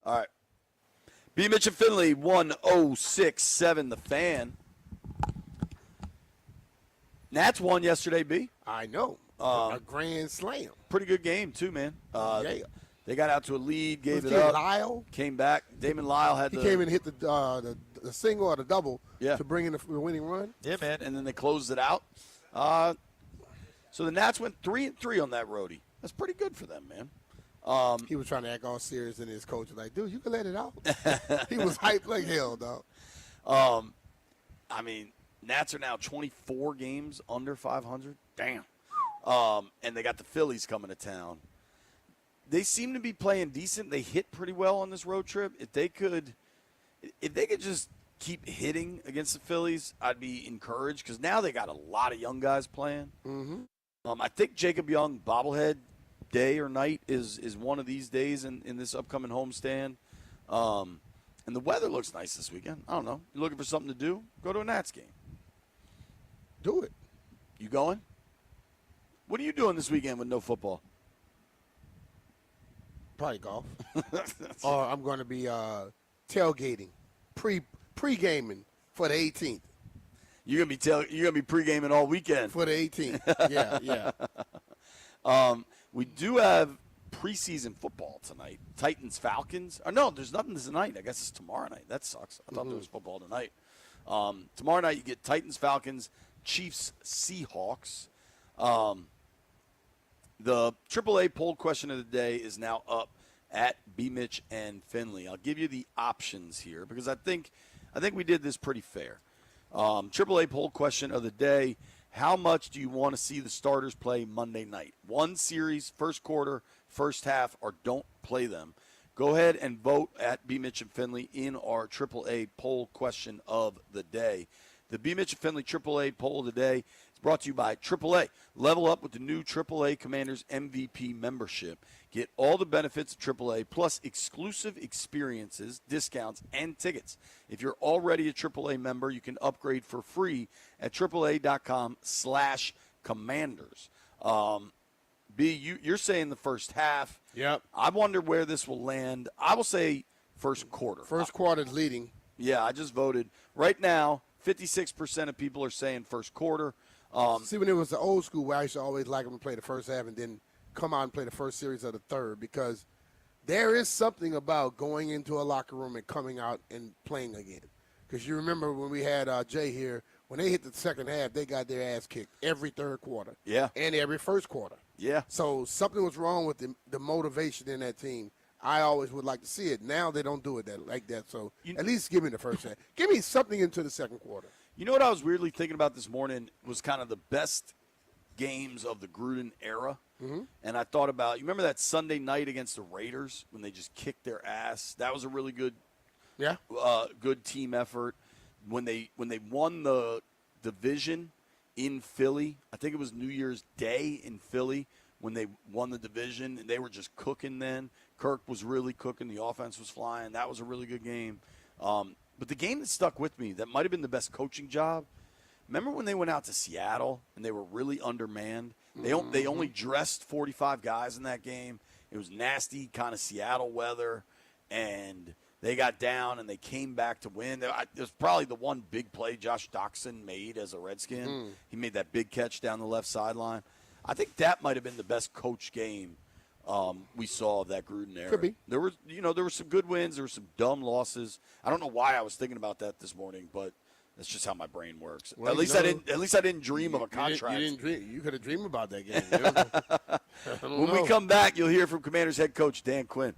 All right. B. Mitch and Finley, 1067 The Fan. Nats won yesterday, B. I know. A grand slam. Pretty good game, too, man. Yeah. They got out to a lead, gave Was it up. Lyle? Came back. Damon Lyle had He came and hit the single or the double to bring in the winning run. Yeah, man. And then they closed it out. So the Nats went 3-3 on that roadie. That's pretty good for them, man. He was trying to act all serious, and his coach was like, dude, you can let it out. He was hyped like hell, dog. I mean, Nats are now 24 games under 500. Damn. And they got the Phillies coming to town. They seem to be playing decent. They hit pretty well on this road trip. If they could just keep hitting against the Phillies, I'd be encouraged because now they got a lot of young guys playing. Mm-hmm. I think Jacob Young bobblehead day or night is one of these days in this upcoming homestand. And the weather looks nice this weekend. I don't know. You looking for something to do? Go to a Nats game. Do it. You going? What are you doing this weekend with no football? Probably golf. Or I'm going to be tailgating, pre-gaming for the 18th. You're gonna be pre-gaming all weekend for the 18th. Yeah. We do have preseason football tonight. Titans Falcons. No, there's nothing tonight. I guess it's tomorrow night. That sucks. I thought there was football tonight. Tomorrow night you get Titans Falcons, Chiefs Seahawks. The AAA poll question of the day is now up at B. Mitch and Finley. I'll give you the options here because I think we did this pretty fair. AAA poll question of the day: how much do you want to see the starters play Monday night? One series, first quarter, first half, or don't play them. Go ahead and vote at B. Mitch and Finley in our AAA poll question of the day. The B. Mitch and Finley AAA poll of the day is brought to you by AAA. Level up with the new AAA Commanders MVP membership. Get all the benefits of AAA plus exclusive experiences, discounts, and tickets. If you're already a AAA member, you can upgrade for free at AAA.com/Commanders. B, you're saying the first half. Yep. I wonder where this will land. I will say first quarter. First quarter's leading. Yeah, I just voted. Right now, 56% of people are saying first quarter. See, when it was the old school where I used to always like them to play the first half and then come out and play the first series of the third, because there is something about going into a locker room and coming out and playing again. Because you remember when we had Jay here, when they hit the second half, they got their ass kicked every third quarter. Yeah. And every first quarter. Yeah. So something was wrong with the motivation in that team. I always would like to see it. Now they don't do it like that. So at least give me the first half. Give me something into the second quarter. You know what I was weirdly thinking about this morning was kind of the best games of the Gruden era. Mm-hmm. And I thought about, you remember that Sunday night against the Raiders when they just kicked their ass? That was a really good good team effort. When they won the division in Philly, I think it was New Year's Day in Philly when they won the division, and they were just cooking then. Kirk was really cooking. The offense was flying. That was a really good game. But the game that stuck with me, that might have been the best coaching job, remember when they went out to Seattle and they were really undermanned? They only dressed 45 guys in that game. It was nasty kind of Seattle weather, and they got down and they came back to win. It was probably the one big play Josh Doxson made as a Redskin. He made that big catch down the left sideline. I think that might have been the best coach game we saw of that Gruden era. Could be. There were some good wins. There were some dumb losses. I don't know why I was thinking about that this morning, but that's just how my brain works. Well, at least I didn't dream of a contract. You didn't dream. You could have dreamed about that game. When we come back, you'll hear from Commanders head coach Dan Quinn.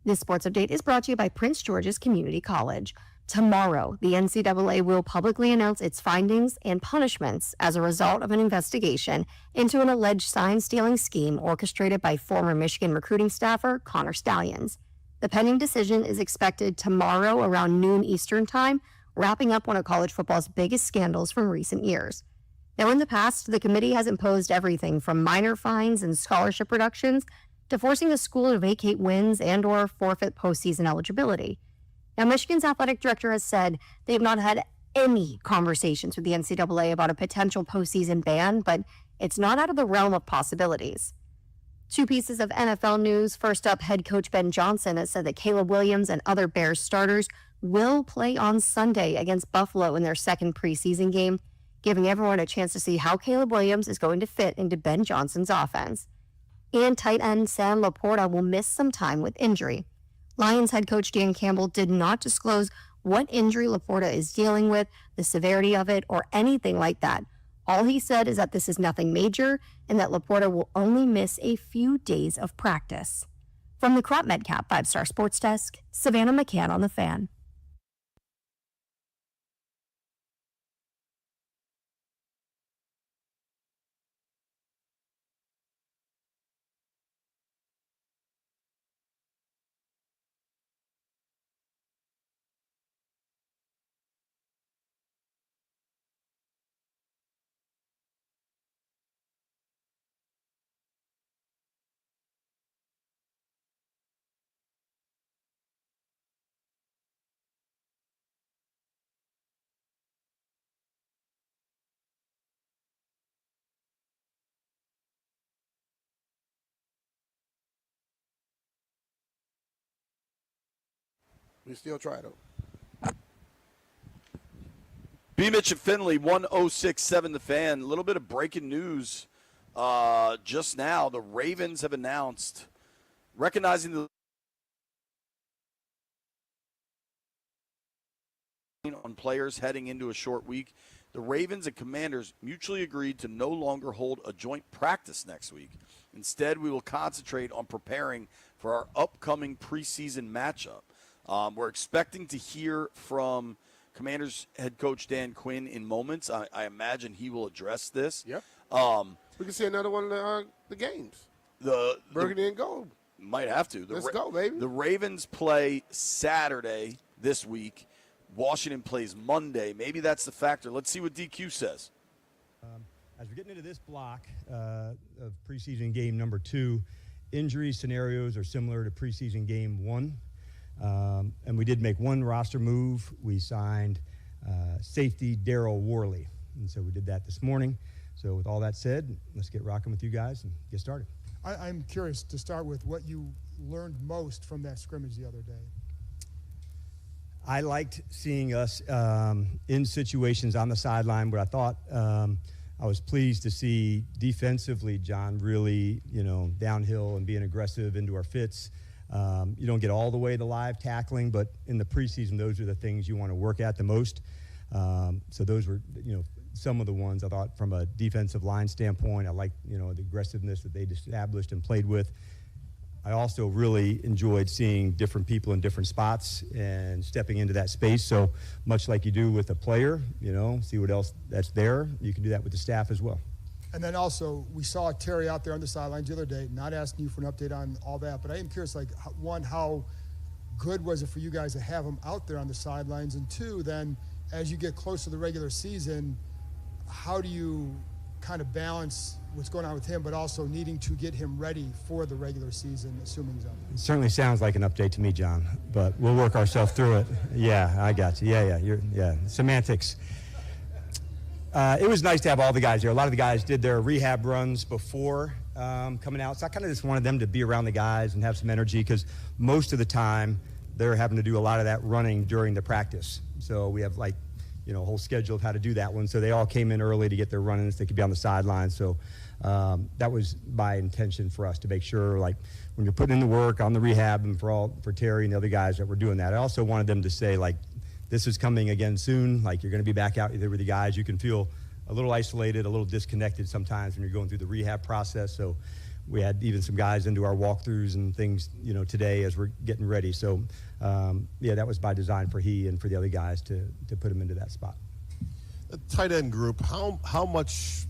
This sports update is brought to you by Prince George's Community College. Tomorrow, the NCAA will publicly announce its findings and punishments as a result of an investigation into an alleged sign-stealing scheme orchestrated by former Michigan recruiting staffer Connor Stallions. The pending decision is expected tomorrow around noon Eastern Time, wrapping up one of college football's biggest scandals from recent years. Now, in the past, the committee has imposed everything from minor fines and scholarship reductions to forcing the school to vacate wins and or forfeit postseason eligibility. Now, Michigan's athletic director has said they have not had any conversations with the NCAA about a potential postseason ban, but it's not out of the realm of possibilities. Two pieces of NFL news. First up, head coach Ben Johnson has said that Caleb Williams and other Bears starters will play on Sunday against Buffalo in their second preseason game, giving everyone a chance to see how Caleb Williams is going to fit into Ben Johnson's offense. And tight end Sam Laporta will miss some time with injury. Lions head coach Dan Campbell did not disclose what injury Laporta is dealing with, the severity of it, or anything like that. All he said is that this is nothing major and that Laporta will only miss a few days of practice. From the Crop Medcap 5-Star Sports Desk, Savannah McCann on The Fan. We still try, though. B. Mitch and Finley, 1067 The Fan. A little bit of breaking news just now. The Ravens have announced, recognizing the on players heading into a short week, the Ravens and Commanders mutually agreed to no longer hold a joint practice next week. Instead, we will concentrate on preparing for our upcoming preseason matchup. We're expecting to hear from Commanders head coach Dan Quinn in moments. I imagine he will address this. Yeah. We can see another one of the games. Burgundy and gold. Might have to. Let's go, baby. The Ravens play Saturday this week. Washington plays Monday. Maybe that's the factor. Let's see what DQ says. As we're getting into this block of preseason game number 2, injury scenarios are similar to preseason game 1. And we did make one roster move. We signed safety Darryl Worley. And so we did that this morning. So with all that said, let's get rocking with you guys and get started. I'm curious to start with what you learned most from that scrimmage the other day. I liked seeing us in situations on the sideline where I thought I was pleased to see defensively, John, really, downhill and being aggressive into our fits. You don't get all the way to live tackling, but in the preseason, those are the things you want to work at the most. So those were, some of the ones I thought from a defensive line standpoint. I liked, the aggressiveness that they established and played with. I also really enjoyed seeing different people in different spots and stepping into that space. So much like you do with a player, see what else that's there. You can do that with the staff as well. And then also, we saw Terry out there on the sidelines the other day, not asking you for an update on all that, but I am curious, one, how good was it for you guys to have him out there on the sidelines? And two, then, as you get close to the regular season, how do you kind of balance what's going on with him, but also needing to get him ready for the regular season, assuming he's out there? It certainly sounds like an update to me, John, but we'll work ourselves through it. Yeah, I got you. Yeah, semantics. It was nice to have all the guys there. A lot of the guys did their rehab runs before coming out, so I kind of just wanted them to be around the guys and have some energy because most of the time they're having to do a lot of that running during the practice. So we have a whole schedule of how to do that one. So they all came in early to get their run-ins. They could be on the sidelines. So that was my intention for us to make sure, when you're putting in the work on the rehab and for Terry and the other guys that were doing that. I also wanted them to say, this is coming again soon. You're going to be back out there with the guys. You can feel a little isolated, a little disconnected sometimes when you're going through the rehab process. So we had even some guys into our walkthroughs and things, today as we're getting ready. So, that was by design for he and for the other guys to put him into that spot. The tight end group, how much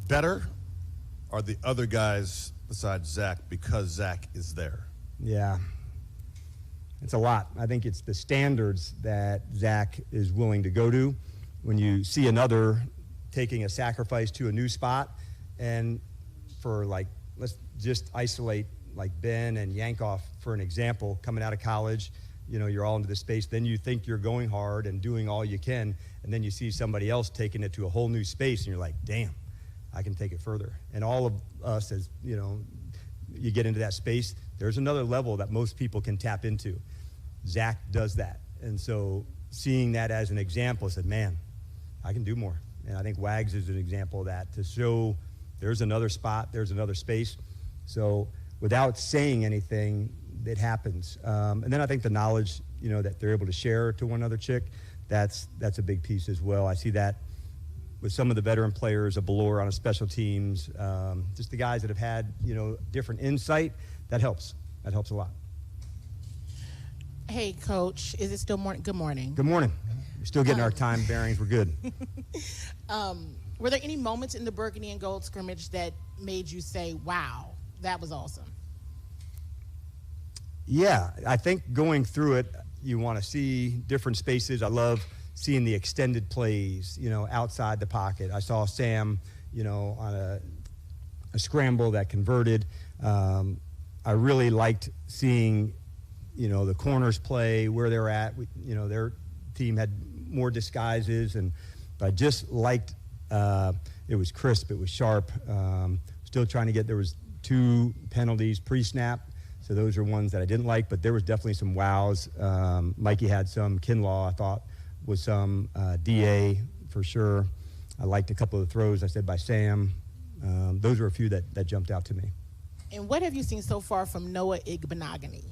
better are the other guys besides Zach because Zach is there? Yeah. It's a lot. I think it's the standards that Zach is willing to go to. When you see another taking a sacrifice to a new spot, and for let's just isolate Ben and Yankoff for an example, coming out of college, you're all into the space, then you think you're going hard and doing all you can, and then you see somebody else taking it to a whole new space, and you're like, damn, I can take it further. And all of us, as you get into that space, there's another level that most people can tap into. Zach does that. And so seeing that as an example, I said, man, I can do more. And I think Wags is an example of that, to show there's another spot, there's another space. So without saying anything, it happens. And then I think the knowledge, that they're able to share to one other chick, that's a big piece as well. I see that with some of the veteran players, a Ballore on a special teams, just the guys that have had, different insight, that helps. That helps a lot. Hey, Coach, is it still morning? Good morning. Good morning. We're still getting our time bearings. We're good. Were there any moments in the Burgundy and Gold scrimmage that made you say, wow, that was awesome? Yeah, I think going through it, you want to see different spaces. I love seeing the extended plays, outside the pocket. I saw Sam, on a scramble that converted. I really liked seeing the corners play where they're at. Their team had more disguises, but I just liked it was crisp, it was sharp. Still trying to there was 2 penalties pre-snap, so those are ones that I didn't like, but there was definitely some wows. Mikey had some, Kinlaw I thought was some, DA for sure. I liked a couple of the throws I said by Sam. Those were a few that jumped out to me. And what have you seen so far from Noah Igbenogany?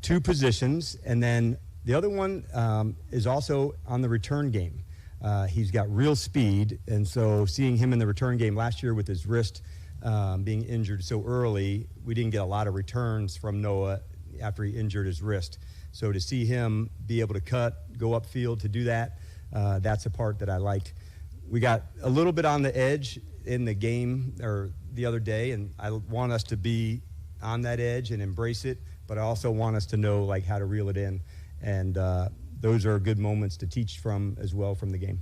2 positions, and then the other one is also on the return game. He's got real speed, and so seeing him in the return game last year with his wrist being injured so early, we didn't get a lot of returns from Noah after he injured his wrist. So to see him be able to cut, go upfield to do that, that's a part that I liked. We got a little bit on the edge in the game or the other day, and I want us to be on that edge and embrace it, but I also want us to know how to reel it in. And those are good moments to teach from as well from the game.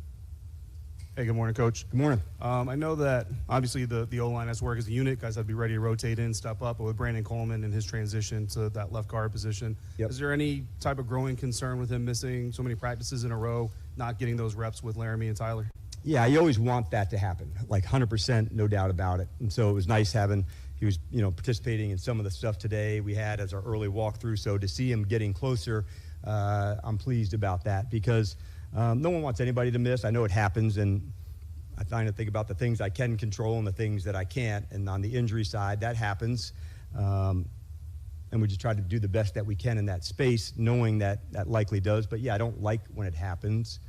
Hey, good morning, Coach. Good morning. I know that obviously the O-line has to work as a unit. Guys have to be ready to rotate in, step up. But with Brandon Coleman and his transition to that left guard position, Yep. Is there any type of growing concern with him missing so many practices in a row, not getting those reps with Laramie and Tyler? Yeah, you always want that to happen, 100%, no doubt about it. And so it was nice having, he was, participating in some of the stuff today we had as our early walkthrough. So to see him getting closer, I'm pleased about that because no one wants anybody to miss. I know it happens, and I try to think about the things I can control and the things that I can't. And on the injury side, that happens. And we just try to do the best that we can in that space, knowing that that likely does. But yeah, I don't like when it happens,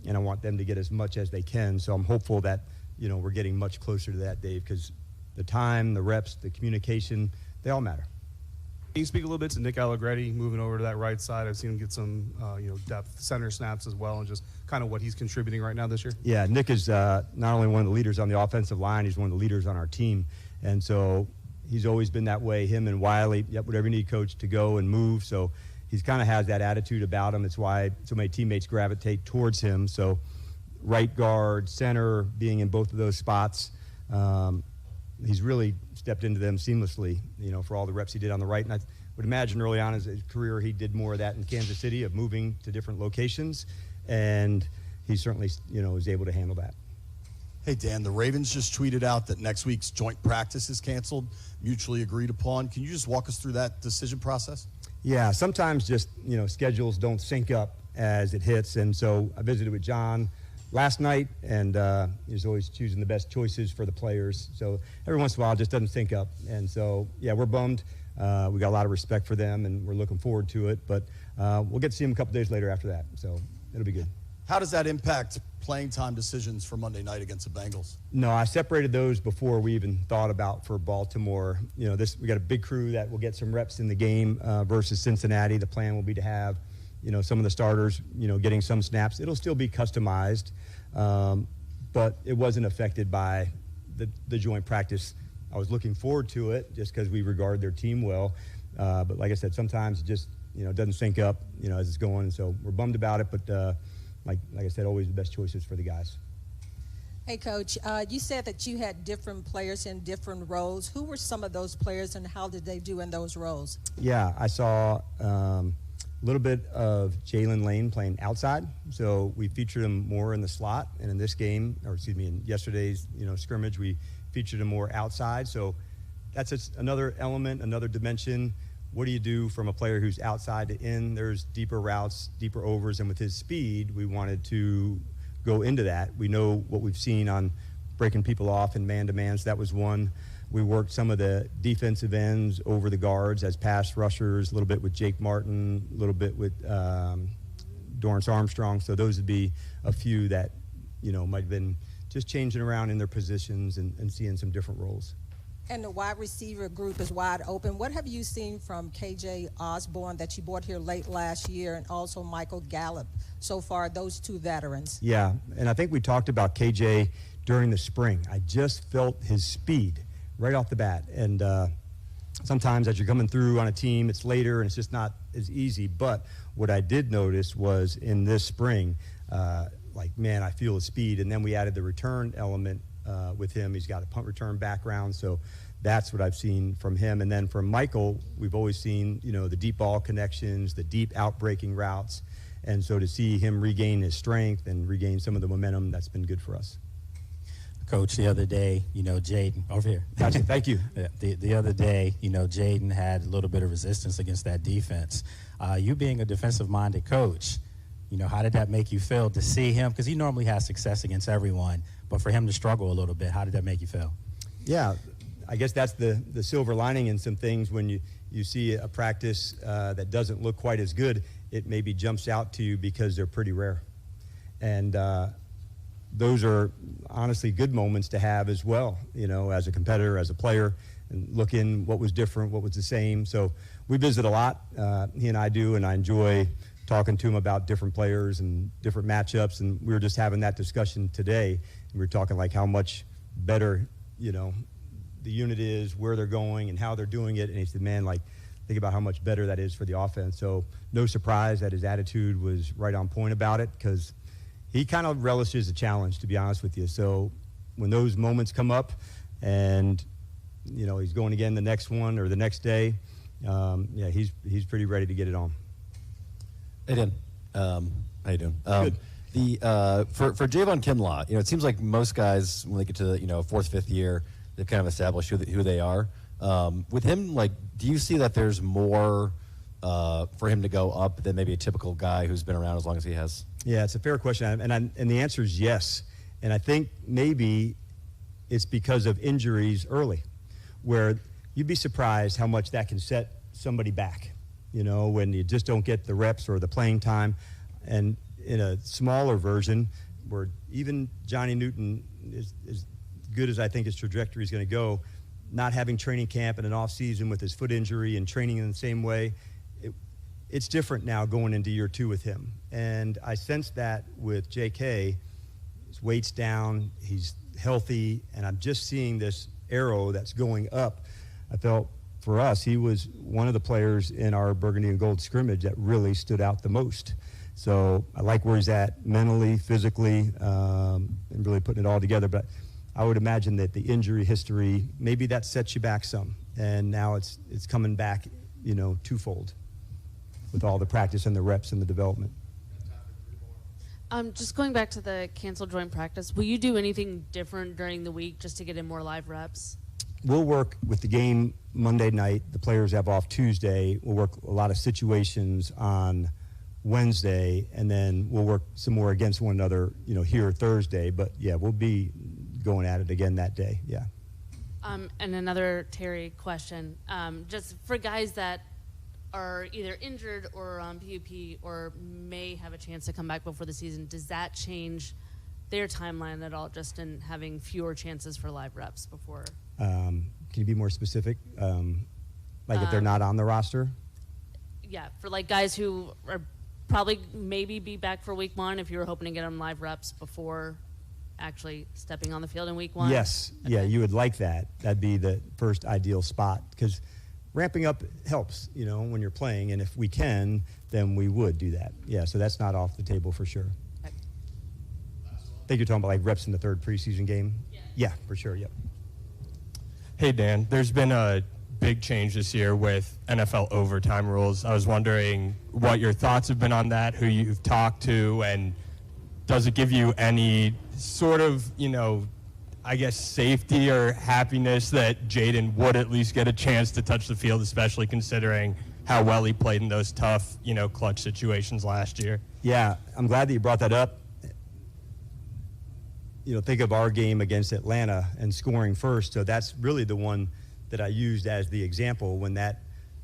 and I want them to get as much as they can. So I'm hopeful that, we're getting much closer to that, Dave, because the time, the reps, the communication, they all matter. Can you speak a little bit to Nick Allegretti moving over to that right side? I've seen him get some, depth center snaps as well, and just kind of what he's contributing right now this year. Yeah, Nick is not only one of the leaders on the offensive line, he's one of the leaders on our team. And so he's always been that way, him and Wiley, whatever you need, coach, to go and move. So he's kind of has that attitude about him. It's why so many teammates gravitate towards him. So right guard, center, being in both of those spots, he's really stepped into them seamlessly, for all the reps he did on the right. And I would imagine early on in his career he did more of that in Kansas City, of moving to different locations. And he certainly, is able to handle that. Hey, Dan, the Ravens just tweeted out that next week's joint practice is canceled, mutually agreed upon. Can you just walk us through that decision process? Yeah, sometimes just, schedules don't sync up as it hits. And so I visited with John last night, and he's always choosing the best choices for the players. So every once in a while it just doesn't sync up. And so, yeah, we're bummed. We got a lot of respect for them, and we're looking forward to it. But we'll get to see them a couple days later after that. So it'll be good. How does that impact playing time decisions for Monday night against the Bengals? No, I separated those before we even thought about for Baltimore. You know, we got a big crew that will get some reps in the game versus Cincinnati. The plan will be to have, you know, some of the starters, you know, getting some snaps. It'll still be customized, but it wasn't affected by the joint practice. I was looking forward to it just because we regard their team well. But like I said, sometimes it just, you know, doesn't sync up, you know, as it's going. So we're bummed about it, but like I said, always the best choices for the guys. Hey, Coach, you said that you had different players in different roles. Who were some of those players, and how did they do in those roles? Yeah, I saw a little bit of Jalen Lane playing outside. So we featured him more in the slot. And in this game, or excuse me, in yesterday's, you know, scrimmage, we featured him more outside. So that's another element, another dimension. What do you do from a player who's outside to in? There's deeper routes, deeper overs, and with his speed, we wanted to go into that. We know what we've seen on breaking people off in man-to-man, so that was one. We worked some of the defensive ends over the guards as pass rushers, a little bit with Jake Martin, a little bit with Dorrance Armstrong. So those would be a few that, you know, might have been just changing around in their positions and seeing some different roles. And the wide receiver group is wide open. What have you seen from KJ Osborne that you brought here late last year, and also Michael Gallup so far, those two veterans? Yeah, and I think we talked about KJ during the spring. I just felt his speed right off the bat. And sometimes as you're coming through on a team, it's later and it's just not as easy. But what I did notice was in this spring, like, man, I feel his speed. And then we added the return element with him. He's got a punt return background, so that's what I've seen from him. And then from Michael, we've always seen, you know, the deep ball connections, the deep out-breaking routes. And so to see him regain his strength and regain some of the momentum, that's been good for us. Coach, the other day, you know, Jaden, over here. Gotcha, thank you. The other day, you know, Jaden had a little bit of resistance against that defense. You being a defensive-minded coach, you know, how did that make you feel to see him? Because he normally has success against everyone, but for him to struggle a little bit, how did that make you feel? Yeah, I guess that's the silver lining in some things. When you see a practice that doesn't look quite as good, it maybe jumps out to you because they're pretty rare. And those are honestly good moments to have as well, you know, as a competitor, as a player, and look in what was different, what was the same. So we visit a lot, he and I do, and I enjoy talking to him about different players and different matchups. And we were just having that discussion today. And we were talking like how much better, you know, the unit is, where they're going and how they're doing it. And he said, man, like, think about how much better that is for the offense. So no surprise that his attitude was right on point about it, because he kind of relishes a challenge, to be honest with you. So when those moments come up and, you know, he's going again the next one or the next day, yeah, he's pretty ready to get it on. Hey, Dan. How you doing? Good. For Javon Kinlaw, you know, it seems like most guys, when they get to the, you know, fourth, fifth year, they've kind of established who they are. With him, like, do you see that there's more for him to go up than maybe a typical guy who's been around as long as he has? Yeah, it's a fair question, and the answer is yes. And I think maybe it's because of injuries early, where you'd be surprised how much that can set somebody back, you know, when you just don't get the reps or the playing time. And in a smaller version, where even Johnny Newton is good as I think his trajectory is going to go, not having training camp and an off season with his foot injury and training in the same way, it's different now going into year two with him. And I sense that with JK, his weight's down, he's healthy, and I'm just seeing this arrow that's going up. I felt for us, he was one of the players in our burgundy and gold scrimmage that really stood out the most. So I like where he's at mentally, physically, and really putting it all together. But I would imagine that the injury history, maybe that sets you back some. And now it's coming back, you know, twofold with all the practice and the reps and the development. Just going back to the canceled joint practice, will you do anything different during the week just to get in more live reps? We'll work with the game Monday night. The players have off Tuesday. We'll work a lot of situations on Wednesday, and then we'll work some more against one another, you know, here Thursday. But yeah, we'll be going at it again that day. Yeah. And another Terry question, just for guys that are either injured or on PUP or may have a chance to come back before the season, does that change their timeline at all, just in having fewer chances for live reps before? Can you be more specific? Like if they're not on the roster? Yeah, for like guys who are probably maybe be back for week 1, if you were hoping to get them live reps before actually stepping on the field in week 1. Yes. Okay. Yeah, you would like that. That'd be the first ideal spot because ramping up helps, when you're playing. And if we can, then we would do that. Yeah, so that's not off the table for sure. Okay. I think you're talking about like reps in the third preseason game? Yeah, for sure, yep. Hey, Dan, there's been a big change this year with NFL overtime rules. I was wondering what your thoughts have been on that, who you've talked to, and does it give you any sort of, I guess, safety or happiness that Jaden would at least get a chance to touch the field, especially considering how well he played in those tough, clutch situations last year? Yeah, I'm glad that you brought that up. Think of our game against Atlanta and scoring first. So that's really the one that I used as the example. When that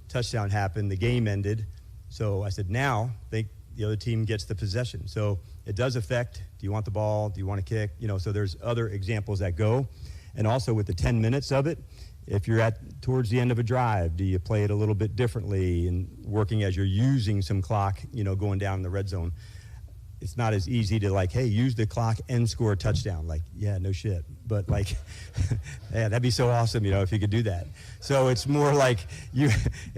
touchdown happened, the game ended. So I said, now think the other team gets the possession. So it does affect, do you want the ball? Do you want to kick? So there's other examples that go. And also with the 10 minutes of it, if you're towards the end of a drive, do you play it a little bit differently and working as you're using some clock, going down in the red zone? It's not as easy to hey, use the clock and score a touchdown. Yeah, no shit. But yeah, that'd be so awesome, if you could do that. So it's more you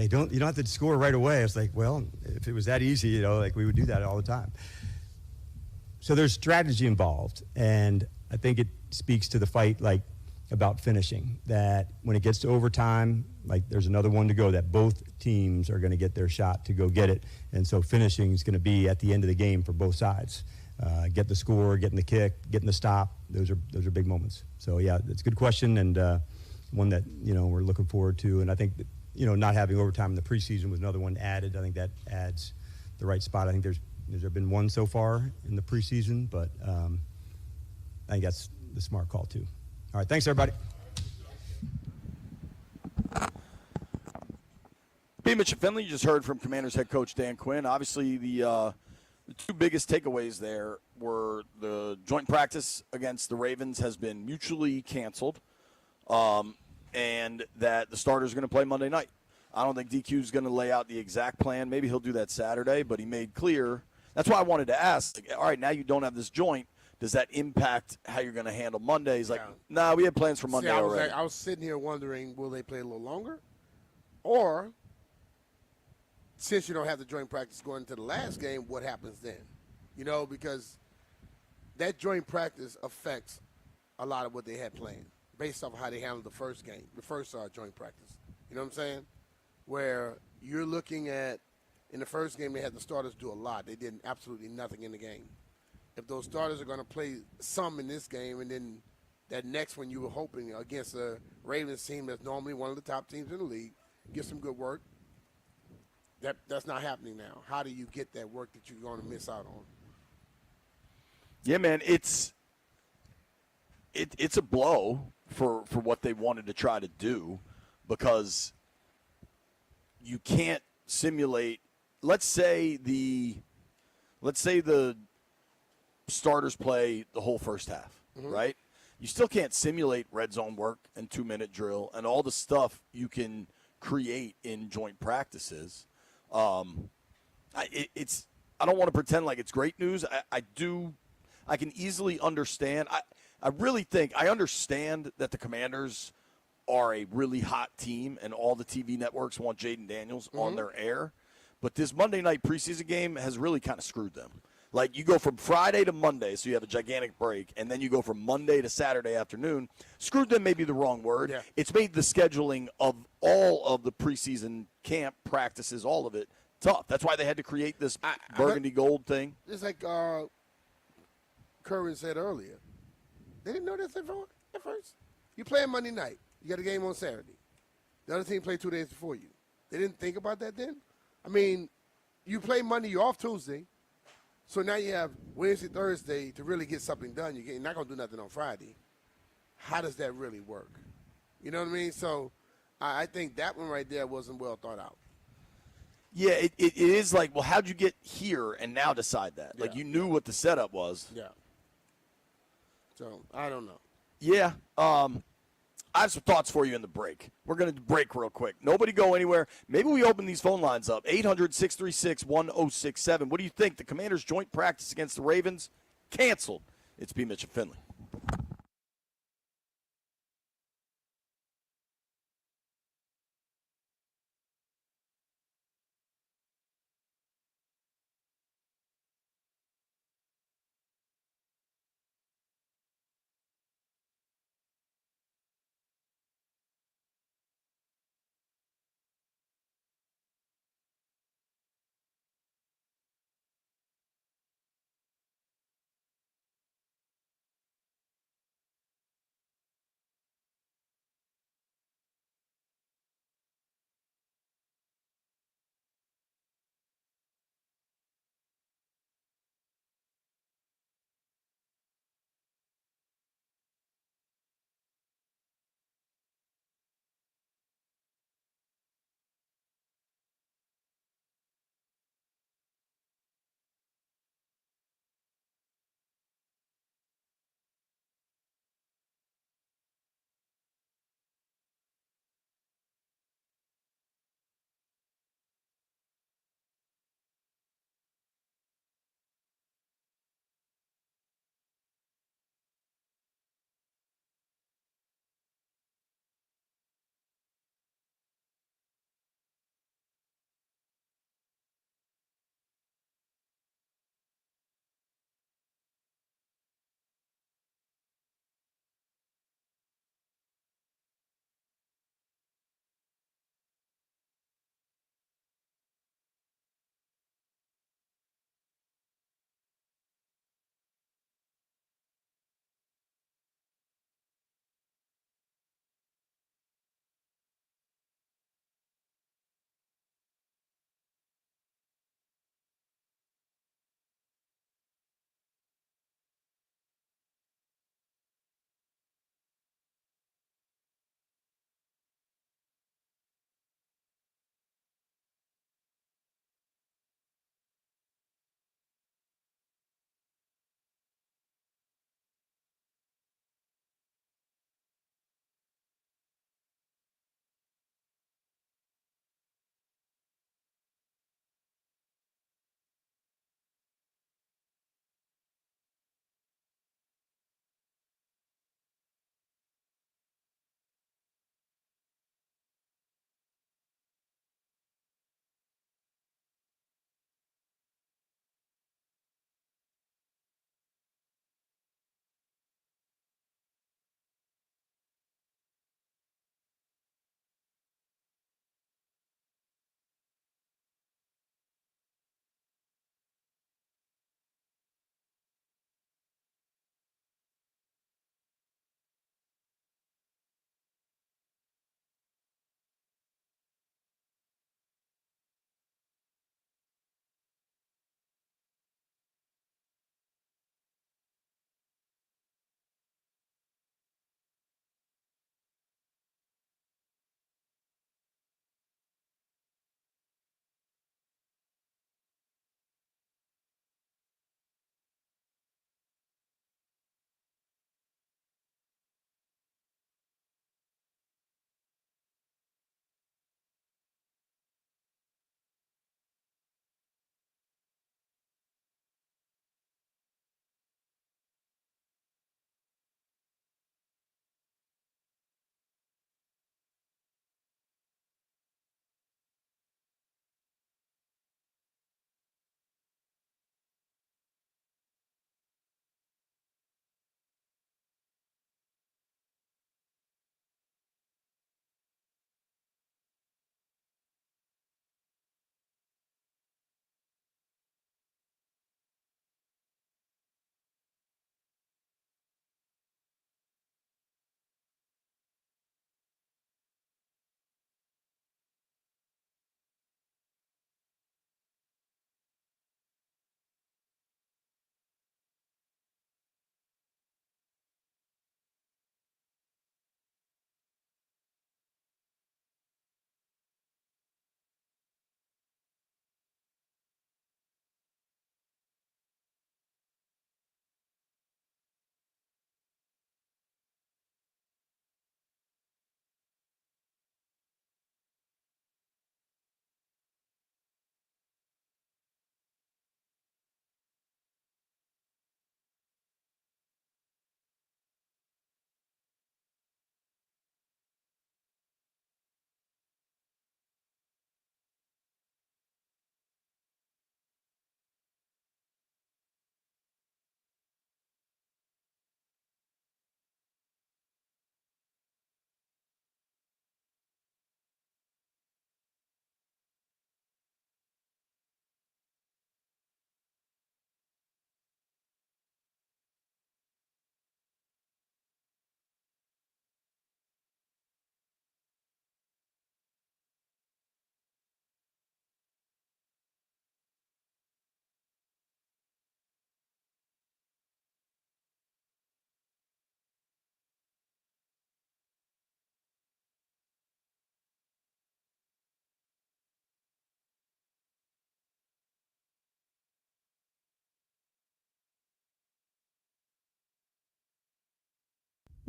don't have to score right away. It's well, if it was that easy, we would do that all the time. So there's strategy involved, and I think it speaks to the fight about finishing, that when it gets to overtime, there's another one to go, that both teams are going to get their shot to go get it. And so finishing is going to be at the end of the game for both sides. Get the score, getting the kick, getting the stop. Those are big moments. So yeah, it's a good question, and one that we're looking forward to. And I think that, not having overtime in the preseason was another one added. I think that adds the right spot. I think there's been one so far in the preseason, but I think that's the smart call too. All right, thanks everybody. B. Mitch and Finley, you just heard from Commanders head coach Dan Quinn. Obviously, the two biggest takeaways there were the joint practice against the Ravens has been mutually canceled, and that the starters are going to play Monday night. I don't think DQ is going to lay out the exact plan. Maybe he'll do that Saturday, but he made clear. That's why I wanted to ask, all right, now you don't have this joint. Does that impact how you're going to handle Monday? He's nah, we had plans for Monday already. I was sitting here wondering, will they play a little longer? Or, since you don't have the joint practice going into the last game, what happens then? Because that joint practice affects a lot of what they had planned based off of how they handled the first game, the first joint practice. You know what I'm saying? Where you're looking at, in the first game, they had the starters do a lot. They did absolutely nothing in the game. If those starters are going to play some in this game, and then that next one you were hoping against a Ravens team that's normally one of the top teams in the league, get some good work, that's not happening now. How do you get that work that you're going to miss out on? Yeah, man, it's a blow for what they wanted to try to do, because you can't simulate. Let's say the starters play the whole first half, right? You still can't simulate red zone work and 2-minute drill and all the stuff you can create in joint practices. I don't want to pretend like it's great news. I can easily understand. I really think I understand that the Commanders are a really hot team and all the TV networks want Jaden Daniels on their air. But this Monday night preseason game has really kind of screwed them. You go from Friday to Monday, so you have a gigantic break, and then you go from Monday to Saturday afternoon. Screwed them may be the wrong word. Yeah. It's made the scheduling of all of the preseason camp practices, all of it, tough. That's why they had to create this burgundy gold thing. It's like Curran said earlier. They didn't know this at first. You play Monday night. You got a game on Saturday. The other team played 2 days before you. They didn't think about that then? I mean, you play Monday, you're off Tuesday. So now you have Wednesday, Thursday to really get something done. You're not going to do nothing on Friday. How does that really work? You know what I mean? So I think that one right there wasn't well thought out. Yeah, it is well, how'd you get here and now decide that? Yeah. You knew what the setup was. Yeah. So I don't know. Yeah. I have some thoughts for you in the break. We're going to break real quick. Nobody go anywhere. Maybe we open these phone lines up. 800-636-1067. What do you think? The Commanders' joint practice against the Ravens canceled. It's B. Mitch and Finley.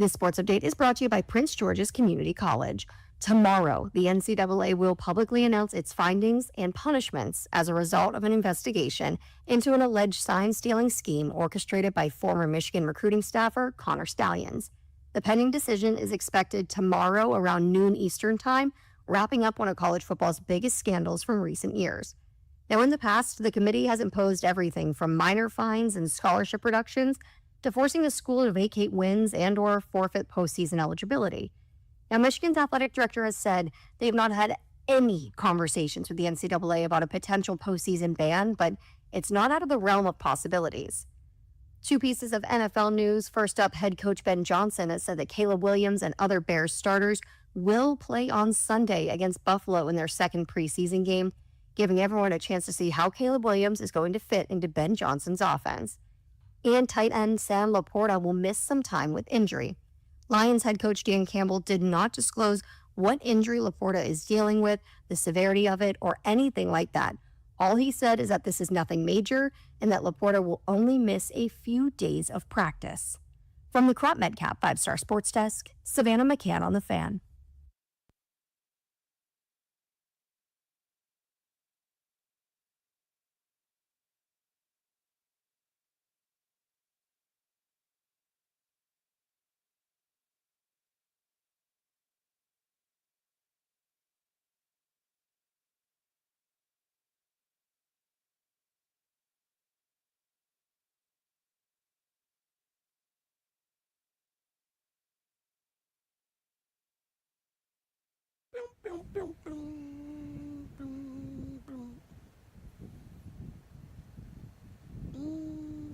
This sports update is brought to you by Prince George's Community College. Tomorrow, the NCAA will publicly announce its findings and punishments as a result of an investigation into an alleged sign-stealing scheme orchestrated by former Michigan recruiting staffer Connor Stallions. The pending decision is expected tomorrow around noon Eastern Time, wrapping up one of college football's biggest scandals from recent years. Now, in the past, the committee has imposed everything from minor fines and scholarship reductions to forcing the school to vacate wins and/or forfeit postseason eligibility. Now, Michigan's athletic director has said they have not had any conversations with the NCAA about a potential postseason ban, but it's not out of the realm of possibilities. Two pieces of NFL news. First up, head coach Ben Johnson has said that Caleb Williams and other Bears starters will play on Sunday against Buffalo in their second preseason game, giving everyone a chance to see how Caleb Williams is going to fit into Ben Johnson's offense. And tight end Sam Laporta will miss some time with injury. Lions head coach Dan Campbell did not disclose what injury Laporta is dealing with, the severity of it, or anything like that. All he said is that this is nothing major and that Laporta will only miss a few days of practice. From the Crop Medcap 5-Star Sports Desk, Savannah McCann on The Fan.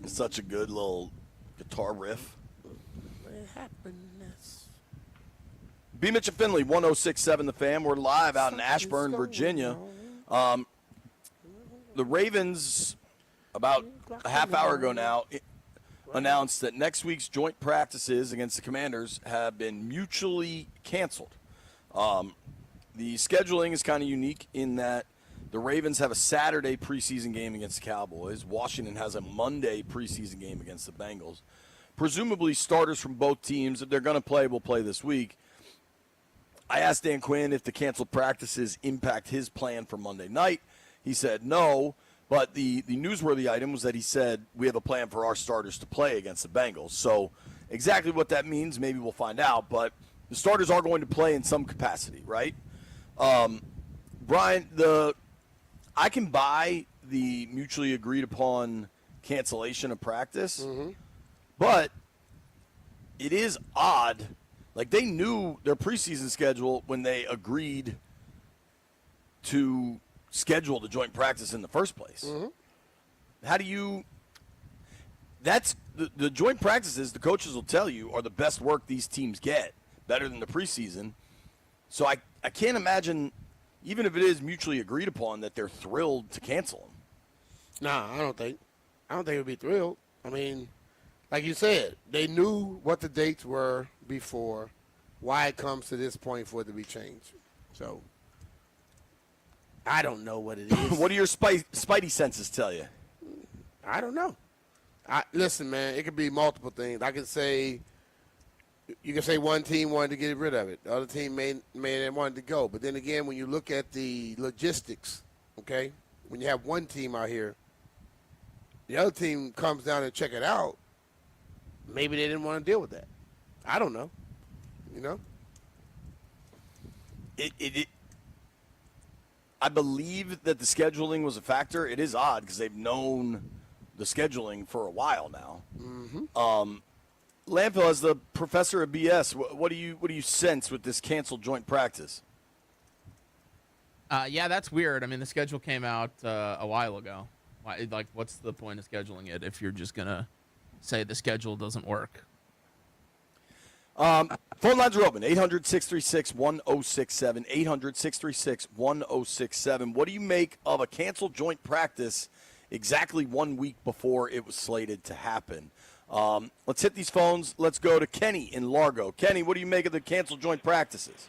It's such a good little guitar riff. B. Mitch and Finley, 106.7 The Fan. We're live out in Ashburn, Virginia. The Ravens, about a half hour ago now, announced that next week's joint practices against the Commanders have been mutually canceled. The scheduling is kind of unique in that the Ravens have a Saturday preseason game against the Cowboys. Washington has a Monday preseason game against the Bengals. Presumably starters from both teams, if they're going to play, will play this week. I asked Dan Quinn if the canceled practices impact his plan for Monday night. He said no, but the newsworthy item was that he said we have a plan for our starters to play against the Bengals. So exactly what that means, maybe we'll find out, but the starters are going to play in some capacity, right? Brian, I can buy the mutually agreed upon cancellation of practice, but it is odd. Like, they knew their preseason schedule when they agreed to schedule the joint practice in the first place. How do you – that's the joint practices, the coaches will tell you, are the best work these teams get, better than the preseason. So I can't imagine, even if it is mutually agreed upon, that they're thrilled to cancel them. Nah, I don't think it would be thrilled. I mean, like you said, they knew what the dates were before, why it comes to this point for it to be changed. So, I don't know what it is. What do your spidey senses tell you? I don't know. Listen, man, it could be multiple things. You can say one team wanted to get rid of it. The other team may have wanted to go. But then again, when you look at the logistics, okay, when you have one team out here, the other team comes down and check it out, maybe they didn't want to deal with that. I don't know. You know? I believe that the scheduling was a factor. It is odd because they've known the scheduling for a while now. Landfill, as the professor of BS, what do you sense with this canceled joint practice? Yeah, that's weird. I mean, the schedule came out a while ago. Like, what's the point of scheduling it if you're just gonna say the schedule doesn't work? Phone lines are open, 800-636-1067, 800-636-1067. What do you make of a canceled joint practice exactly 1 week before it was slated to happen? Let's hit these phones. Let's go to Kenny in Largo. Kenny, what do you make of the canceled joint practices?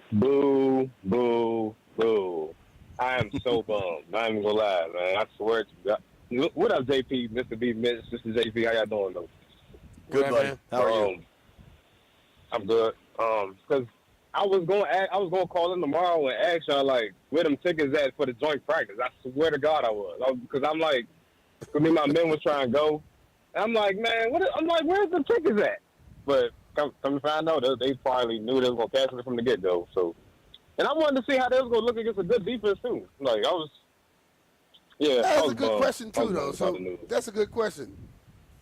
Boo, boo, boo. I am so bummed. Not even gonna lie, man. I swear to God. What up, JP, Mr. B. Mitch? This is JP. How y'all doing, though? Good, buddy. How are you? I'm good. Because I was going to call in tomorrow and ask y'all, like, where them tickets at for the joint practice. I swear to God I was. Because I'm like, me and my men was trying to go. And I'm like, man, where's the tickets at? But come to find out, they probably knew they was going to cancel it from the get-go. So, and I wanted to see how they was going to look against a good defense, too. Like, That's a good question, too, though. So that's a good question.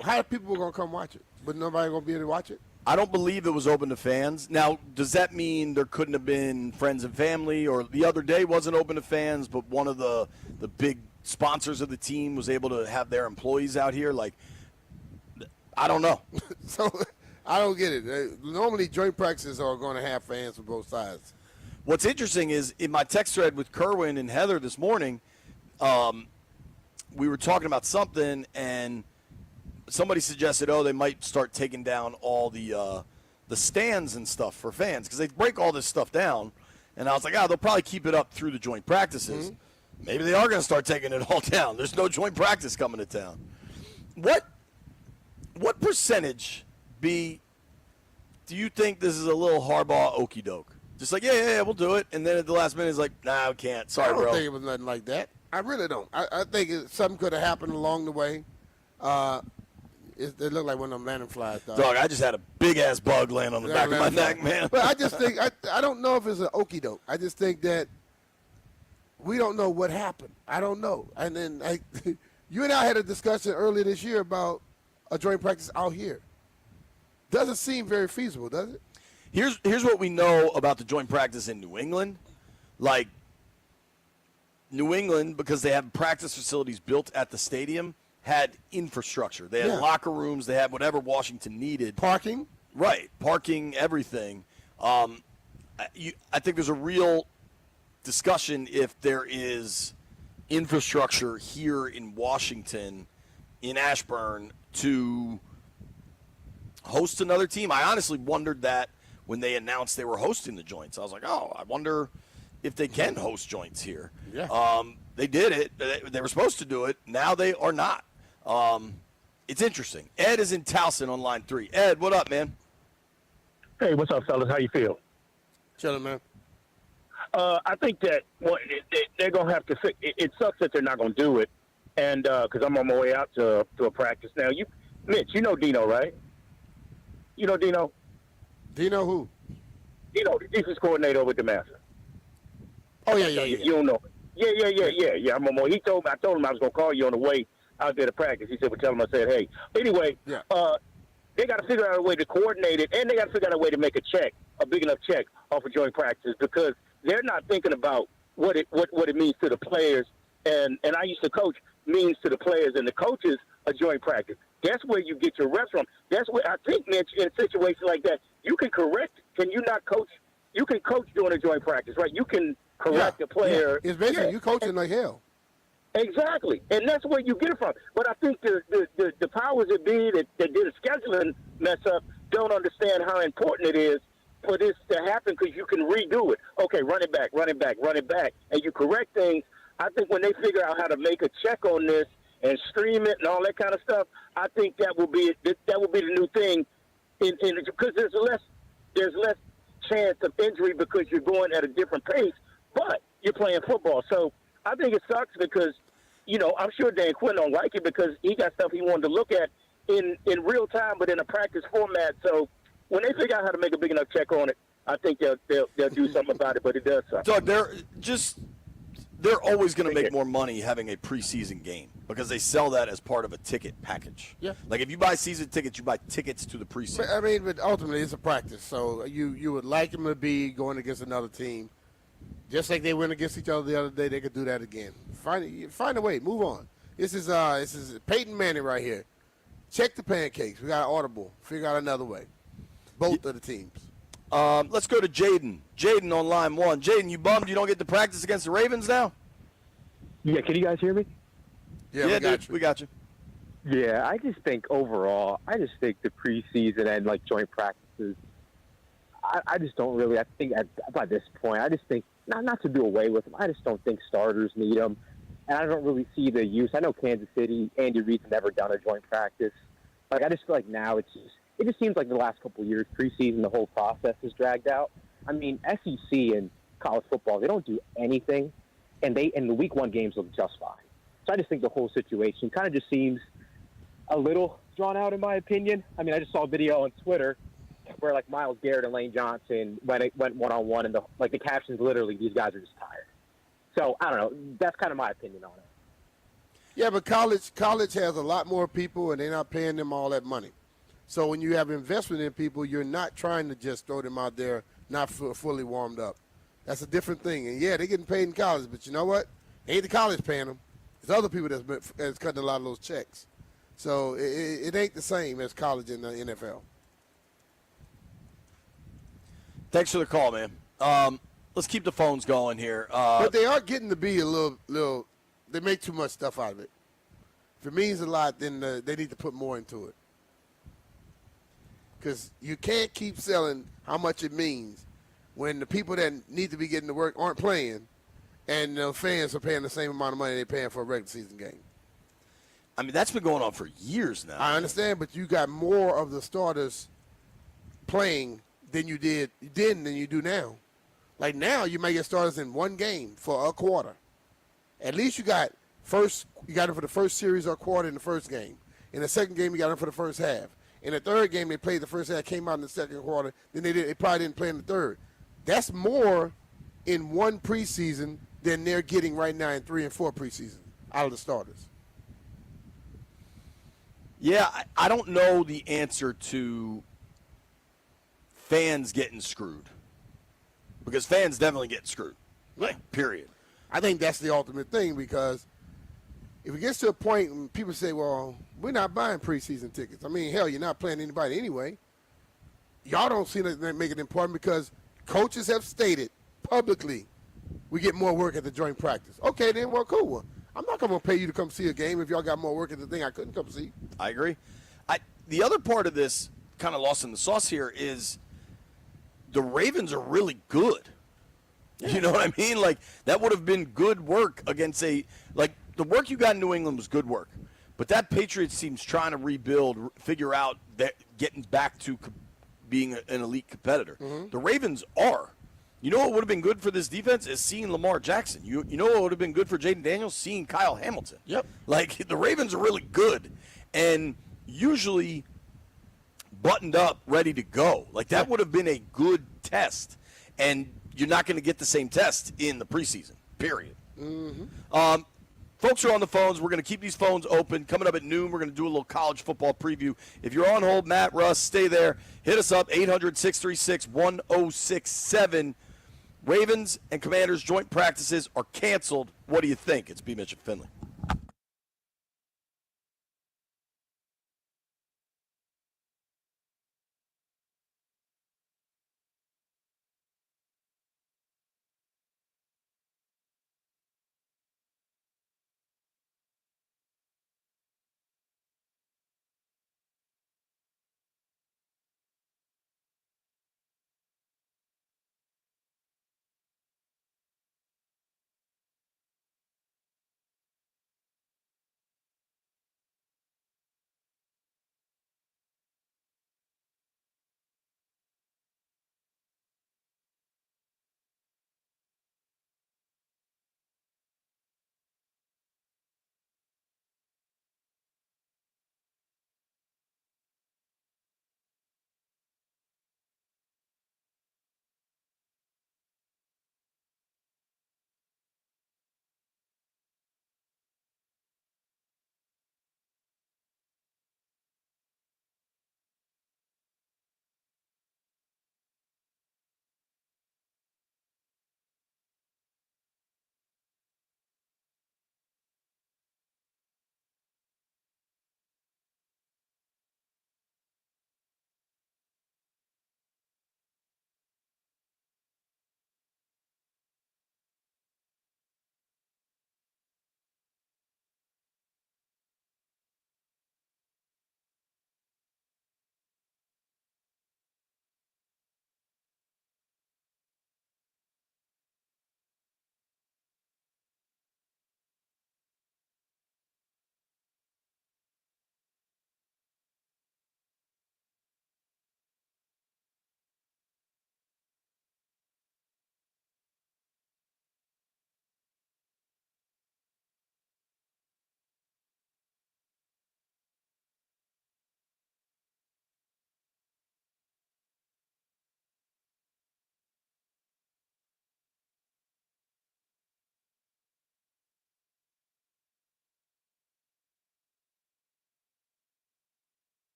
How are people going to come watch it? But nobody going to be able to watch it? I don't believe it was open to fans. Now, does that mean there couldn't have been friends and family, or the other day wasn't open to fans, but one of the big sponsors of the team was able to have their employees out here? Like, I don't know. So I don't get it. Normally, joint practices are going to have fans from both sides. What's interesting is in my text thread with Kerwin and Heather this morning, we were talking about something, and somebody suggested, they might start taking down all the stands and stuff for fans because they break all this stuff down. And I was like, they'll probably keep it up through the joint practices. Mm-hmm. Maybe they are going to start taking it all down. There's no joint practice coming to town. What percentage, B, do you think this is a little Harbaugh okey doke? Just like, yeah, we'll do it. And then at the last minute, it's like, nah, we can't. Sorry, bro. I don't think it was nothing like that. I really don't. I think something could have happened along the way. It looked like one of them landing flies. Dog, I just had a big-ass bug land on the back of my neck, man. But I just think, I don't know if it's an okey doke. I just think that we don't know what happened. I don't know. And then you and I had a discussion earlier this year about a joint practice out here. Doesn't seem very feasible, does it? Here's what we know about the joint practice in New England. Like, New England, because they have practice facilities built at the stadium, had infrastructure. They had locker rooms. They had whatever Washington needed. Parking? Right. Parking, everything. I think there's a real discussion if there is infrastructure here in Washington, in Ashburn, to host another team. I honestly wondered that when they announced they were hosting the joints. I was like, I wonder if they can host joints here. Yeah. They did it. They were supposed to do it. Now they are not. It's interesting. Ed is in Towson on line 3. Ed, what up, man? Hey, what's up, fellas? How you feel? Chilling, man. I think that they're going to have to – it sucks that they're not going to do it, and because I'm on my way out to a practice. Now, Mitch, you know Dino, right? You know Dino? Dino who? Dino, the defense coordinator with the Master. Oh, yeah. You don't know. Yeah. I'm on my, I told him I was going to call you on the way out there to practice. He said, tell him I said, hey. Anyway, they got to figure out a way to coordinate it, and they got to figure out a way to make a big enough check off of joint practice, because they're not thinking about what it means to the players. And I used to coach means to the players and the coaches a joint practice. That's where you get your reps from. That's where I think, Mitch, in situations like that, you can correct. Can you not coach? You can coach during a joint practice, right? You can correct the player. Yeah. It's basically you coaching like hell. Exactly, and that's where you get it from. But I think the powers that be that did a scheduling mess up don't understand how important it is for this to happen, because you can redo it. Okay, run it back, and you correct things. I think when they figure out how to make a check on this and stream it and all that kind of stuff, I think that will be the new thing. Because there's less chance of injury because you're going at a different pace, but you're playing football. So I think it sucks because, I'm sure Dan Quinn don't like it because he got stuff he wanted to look at in real time, but in a practice format. So when they figure out how to make a big enough check on it, I think they'll do something about it, but it does suck. Doug, they're always going to make more money having a preseason game because they sell that as part of a ticket package. Yeah. Like if you buy season tickets, you buy tickets to the preseason. But ultimately it's a practice, so you would like them to be going against another team. Just like they went against each other the other day, they could do that again. Find a way. Move on. This is Peyton Manning right here. Check the pancakes. We got an audible. Figure out another way. Both of the teams. Let's go to Jaden. Jaden on line 1. Jaden, you bummed you don't get to practice against the Ravens now? Yeah, can you guys hear me? Yeah, we got you. Yeah, I just think overall, the preseason and joint practices, I just don't really. I think by this point, I just think not to do away with them. I just don't think starters need them, and I don't really see the use. I know Kansas City, Andy Reid's never done a joint practice. Like I just feel like now it just seems like the last couple of years preseason the whole process is dragged out. I mean SEC and college football they don't do anything, and the week 1 games look just fine. So I just think the whole situation kind of just seems a little drawn out in my opinion. I mean I just saw a video on Twitter where like Myles Garrett and Lane Johnson went one-on-one, and the captions literally these guys are just tired. So I don't know. That's kind of my opinion on it. Yeah, but college has a lot more people, and they're not paying them all that money. So when you have investment in people, you're not trying to just throw them out there not fully warmed up. That's a different thing. And, yeah, they're getting paid in college, but you know what? Ain't the college paying them. It's other people that's cutting a lot of those checks. So it ain't the same as college in the NFL. Thanks for the call, man. Let's keep the phones going here. But they are getting to be a little – they make too much stuff out of it. If it means a lot, then they need to put more into it. Because you can't keep selling how much it means when the people that need to be getting to work aren't playing and the fans are paying the same amount of money they're paying for a regular season game. I mean, that's been going on for years now. I understand, but you got more of the starters playing than you did than you do now. Like now, you may get starters in one game for a quarter. At least you got them for the first series or quarter in the first game. In the second game, you got them for the first half. In the third game, they played the first half, came out in the second quarter. Then they probably didn't play in the third. That's more in one preseason than they're getting right now in 3 and 4 preseason out of the starters. Yeah, I don't know the answer to fans getting screwed. Because fans definitely get screwed. Like, period. I think that's the ultimate thing because if it gets to a point when people say, well, we're not buying preseason tickets. I mean, hell, you're not playing anybody anyway. Y'all don't seem to make it important because coaches have stated publicly we get more work at the joint practice. Okay, then, well, cool. Well, I'm not going to pay you to come see a game if y'all got more work at the thing I couldn't come see. I agree. The other part of this kind of lost in the sauce here is the Ravens are really good. Yeah. You know what I mean? Like, that would have been good work against the work you got in New England was good work. But that Patriots team's trying to rebuild, figure out that getting back to being an elite competitor. Mm-hmm. The Ravens are. You know what would have been good for this defense is seeing Lamar Jackson. You know what would have been good for Jaden Daniels? Seeing Kyle Hamilton. Yep. Like, the Ravens are really good and usually buttoned up, ready to go. Like, that would have been a good test. And you're not going to get the same test in the preseason, period. Mm-hmm. Folks are on the phones. We're going to keep these phones open. Coming up at noon, we're going to do a little college football preview. If you're on hold, Matt, Russ, stay there. Hit us up, 800-636-1067. Ravens and Commanders joint practices are canceled. What do you think? It's B. Mitch and Finley.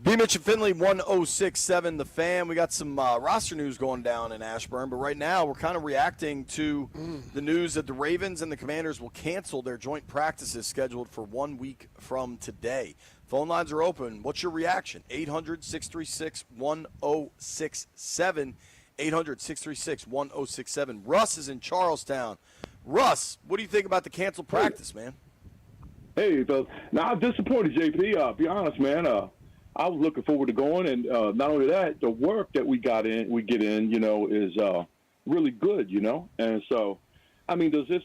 B. Mitch and Finley, 1067 The Fan. We got some roster news going down in Ashburn, but right now we're kind of reacting to the news that the Ravens and the Commanders will cancel their joint practices scheduled for 1 week from today. Phone lines are open. What's your reaction? 800-636-1067. 800-636-1067. Russ is in Charlestown. Russ, what do you think about the canceled practice, man? Hey, now I'm disappointed, JP. I'll be honest, man. I was looking forward to going, and not only that, the work that we get in, is really good, And so, I mean, does this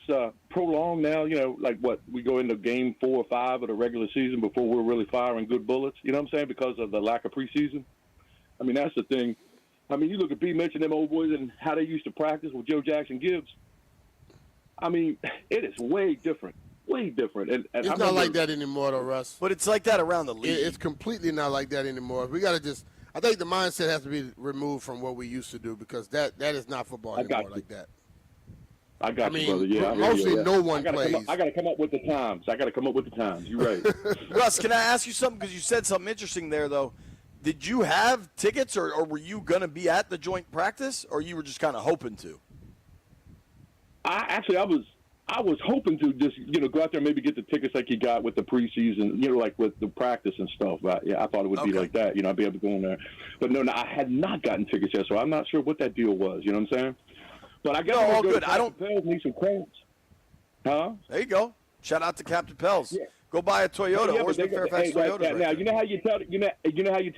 prolong now? Like what we go into game 4 or 5 of the regular season before we're really firing good bullets. You know what I'm saying? Because of the lack of preseason. I mean, that's the thing. I mean, you look at B. Mitch and them old boys and how they used to practice with Joe Jackson Gibbs. I mean, it is way different. Way different. And it's not like that anymore, though, Russ. But it's like that around the league. It's completely not like that anymore. We got to I think the mindset has to be removed from what we used to do because that is not football anymore like that. I got you, brother. Yeah, mostly no one plays. I got to come up with the times. You're right. Russ, can I ask you something? Because you said something interesting there, though. Did you have tickets or were you going to be at the joint practice or you were just kind of hoping to? I was hoping to just, go out there and maybe get the tickets like you got with the preseason, like with the practice and stuff. But, yeah, I thought it would be like that. I'd be able to go in there. But, no, I had not gotten tickets yet, so I'm not sure what that deal was. You know what I'm saying? But I guess all good. I don't need some crowds. Huh? There you go. Shout out to Captain Pels. Yeah. Go buy a Toyota. Horseman Fairfax Toyota. Now, you know how you tell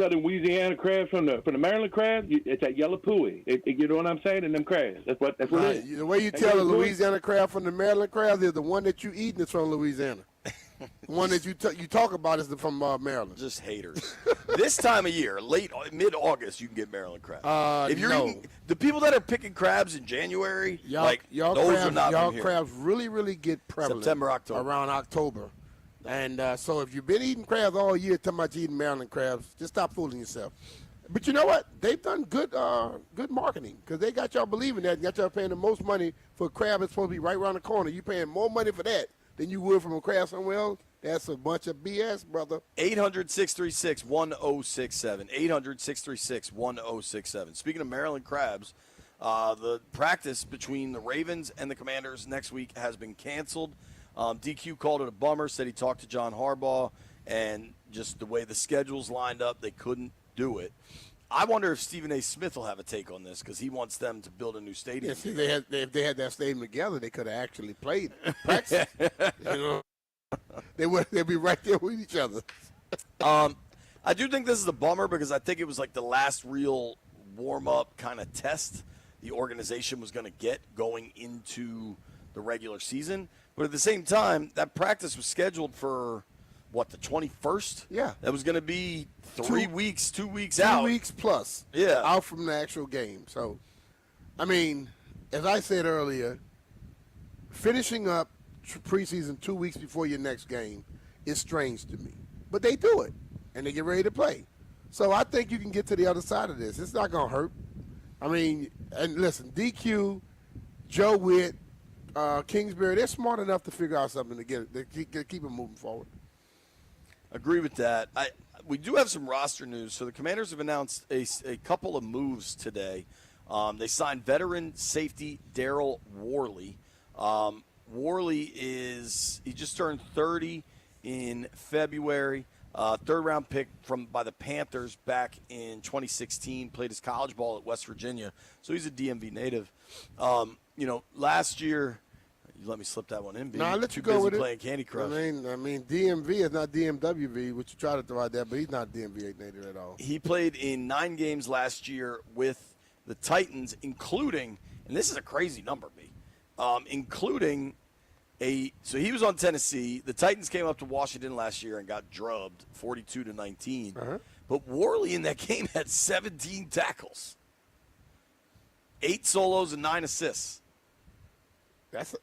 the Louisiana crabs from the Maryland crabs? It's that yellow pooey. You know what I'm saying? And them crabs. That's what it is. The way you tell the Louisiana crab from the Maryland crab is the one that you eating is from Louisiana. The one that you talk about is from Maryland. Just haters. This time of year, mid-August, you can get Maryland crab. If you're eating, the people that are picking crabs in January, those are not from here. Crabs really, really get prevalent September, October. Around October. And so if you've been eating crabs all year, talking about you eating Maryland crabs, just stop fooling yourself. But you know what? They've done good marketing because they got y'all believing that and got y'all paying the most money for a crab that's supposed to be right around the corner. You paying more money for that than you would from a crab somewhere else. That's a bunch of BS, brother. 800-636-1067. 800-636-1067. Speaking of Maryland crabs, the practice between the Ravens and the Commanders next week has been canceled. DQ called it a bummer, said he talked to John Harbaugh, and just the way the schedules lined up, they couldn't do it. I wonder if Stephen A. Smith will have a take on this because he wants them to build a new stadium. Yeah, see, if they had that stadium together, they could have actually played practice. They'd be right there with each other. I do think this is a bummer because I think it was like the last real warm-up kind of test the organization was going to get going into the regular season. But at the same time, that practice was scheduled for, the 21st? Yeah. That was going to be 2 weeks2 out. weeks plus. Yeah. Out from the actual game. So, I mean, as I said earlier, finishing up preseason 2 weeks before your next game is strange to me. But they do it, and they get ready to play. So I think you can get to the other side of this. It's not going to hurt. I mean, and listen, DQ, Joe Witt, Kingsbury, they're smart enough to figure out something to keep them moving forward. Agree with that. We do have some roster news. So the Commanders have announced a couple of moves today. They signed veteran safety Daryl Worley. Worley he just turned 30 in February. Third-round pick by the Panthers back in 2016. Played his college ball at West Virginia. So he's a DMV native. Last year, you let me slip that one in. No, I let you go with it. Playing Candy Crush. I mean, DMV is not DMWV, which you try to throw out there, but he's not DMV native at all. He played in 9 games last year with the Titans, including, and this is a crazy number, including so he was on Tennessee. The Titans came up to Washington last year and got drubbed 42-19. Uh-huh. But Worley in that game had 17 tackles, 8 solos, and 9 assists. He was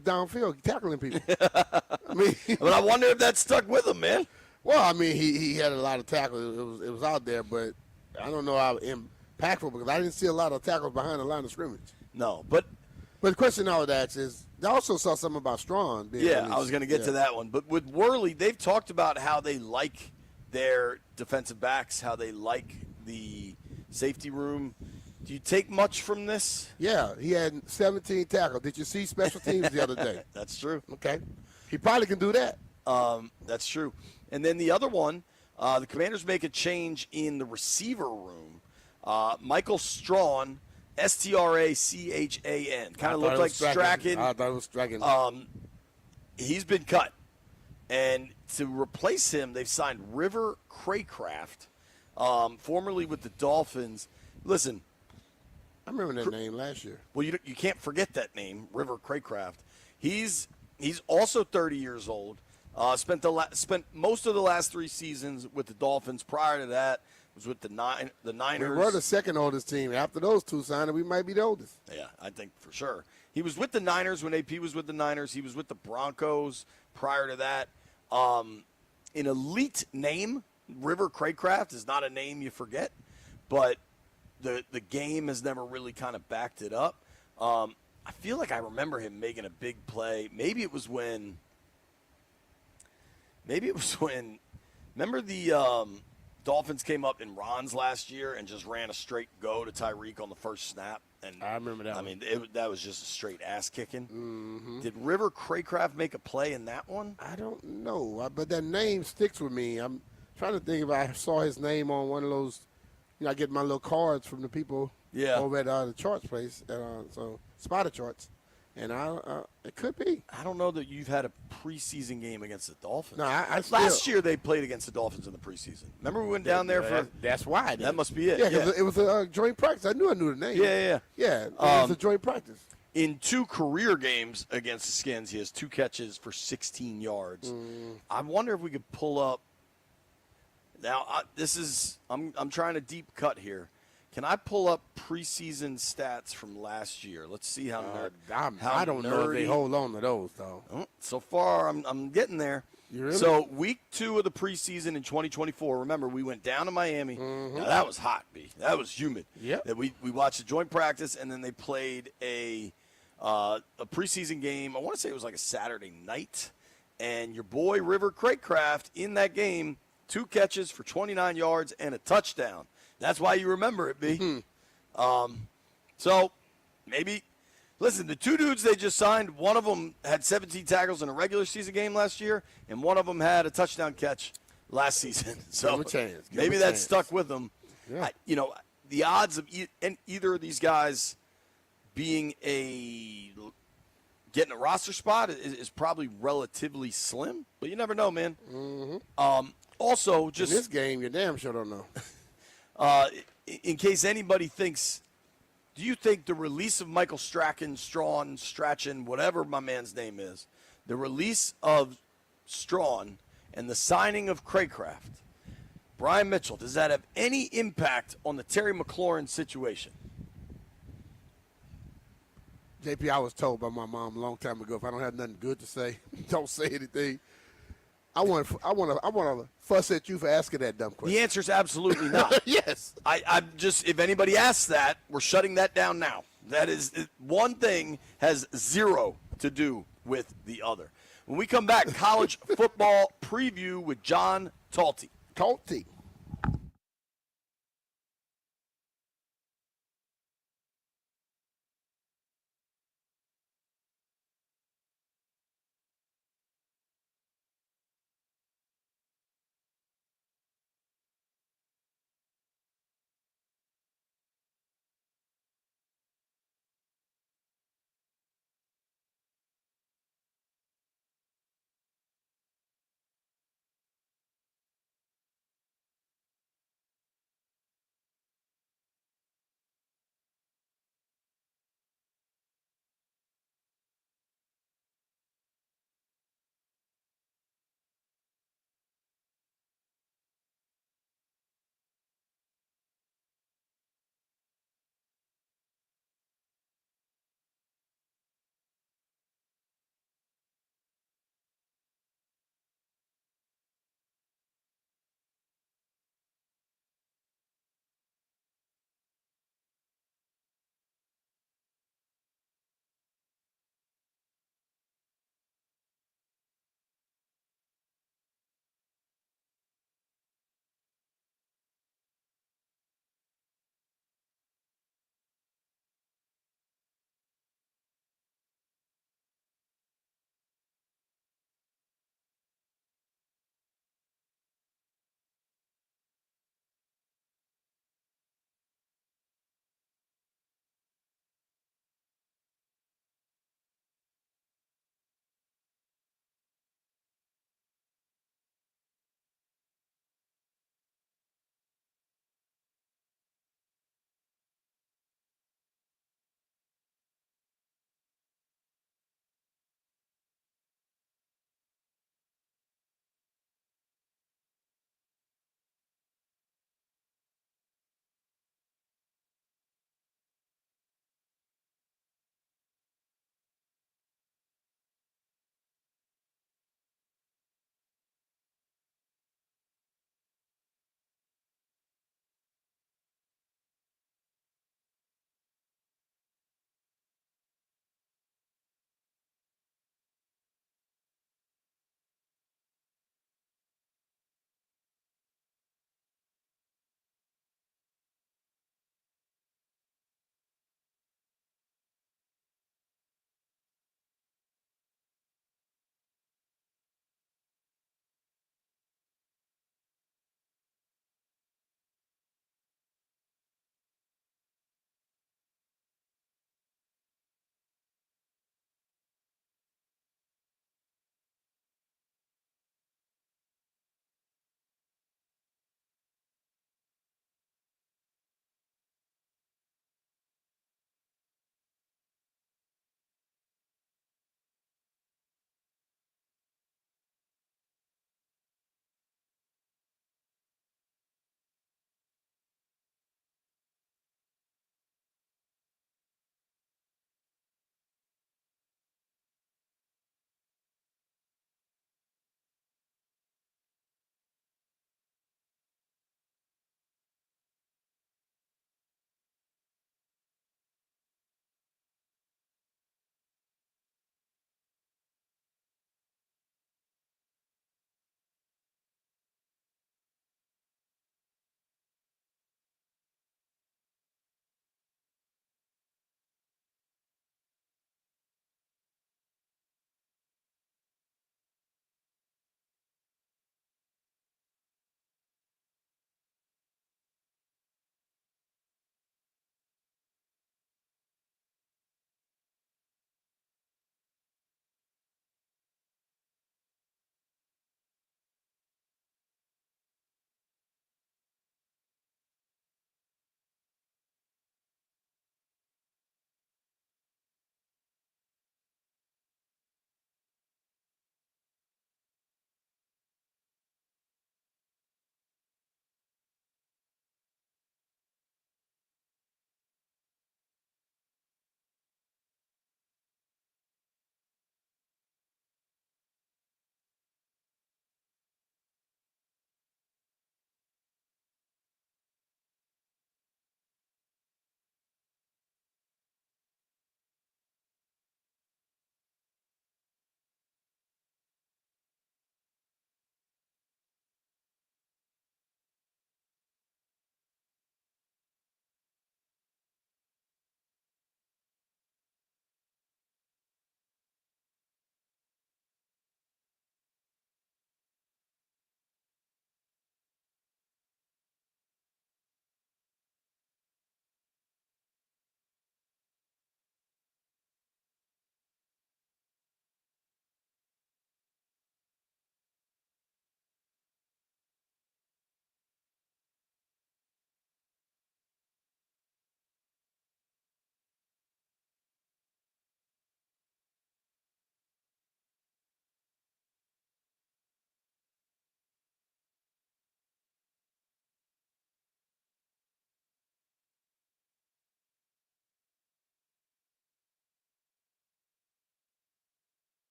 downfield tackling people. But I wonder if that stuck with him, man. Well, I mean, he had a lot of tackles. It was out there, but I don't know how impactful because I didn't see a lot of tackles behind the line of scrimmage. No, but the question I would ask is, I also saw something about Strawn. I was going to get to that one. But with Worley, they've talked about how they like their defensive backs, how they like the safety room. Do you take much from this? Yeah, he had 17 tackles. Did you see special teams the other day? That's true. Okay. He probably can do that. That's true. And then the other one, the Commanders make a change in the receiver room. Michael Strawn, Strachan, kind of looked like Strachan. I thought it was Strachan. He's been cut. And to replace him, they've signed River Craycraft, formerly with the Dolphins. Listen. I remember that name last year. Well, you can't forget that name, River Craycraft. He's also 30 years old. Spent most of the last 3 seasons with the Dolphins. Prior to that, was with the Niners. We were the second oldest team. After those two signed, we might be the oldest. Yeah, I think for sure. He was with the Niners when AP was with the Niners. He was with the Broncos prior to that. An elite name, River Craycraft, is not a name you forget, but the game has never really kind of backed it up. I feel like I remember him making a big play. Maybe it was when remember the Dolphins came up in Ron's last year and just ran a straight go to Tyreek on the first snap. And I remember that. I mean, that was just a straight ass kicking. Mm-hmm. Did River Craycraft make a play in that one? I don't know, but that name sticks with me. I'm trying to think if I saw his name on one of those. I get my little cards from the people over at the charts place, so Spotter Charts, and it could be. I don't know that you've had a preseason game against the Dolphins. No, last year they played against the Dolphins in the preseason. Remember we went down there for? That's why. That must be it. Yeah, because it was a joint practice. I knew the name. Yeah. It was a joint practice. In 2 career games against the Skins, he has 2 catches for 16 yards. I wonder if we could pull up. Now, I'm trying to deep cut here. Can I pull up preseason stats from last year? Let's see how I don't know if they hold on to those, though. So far, I'm getting there. Really? So, week 2 of the preseason in 2024, remember, we went down to Miami. Now, that was hot, B. That was humid. Yep. We watched a joint practice, and then they played a preseason game. I want to say it was like a Saturday night. And your boy, River Craycraft, in that game, 2 catches for 29 yards and a touchdown. That's why you remember it, B. So maybe, listen, the 2 dudes they just signed, one of them had 17 tackles in a regular season game last year, and one of them had a touchdown catch last season. So maybe that stuck with them. Yeah. The odds of either of these guys getting a roster spot is probably relatively slim, but you never know, man. Also, just in this game, you damn sure don't know. In case anybody thinks, do you think the release of Michael Strachan, whatever my man's name is, the release of Strawn and the signing of Craycraft, Brian Mitchell, does that have any impact on the Terry McLaurin situation? JP, I was told by my mom a long time ago, if I don't have nothing good to say, don't say anything. I want to fuss at you for asking that dumb question. The answer is absolutely not. Yes. I'm just, if anybody asks that, we're shutting that down now. That is, one thing has 0 to do with the other. When we come back, college football preview with John Talty.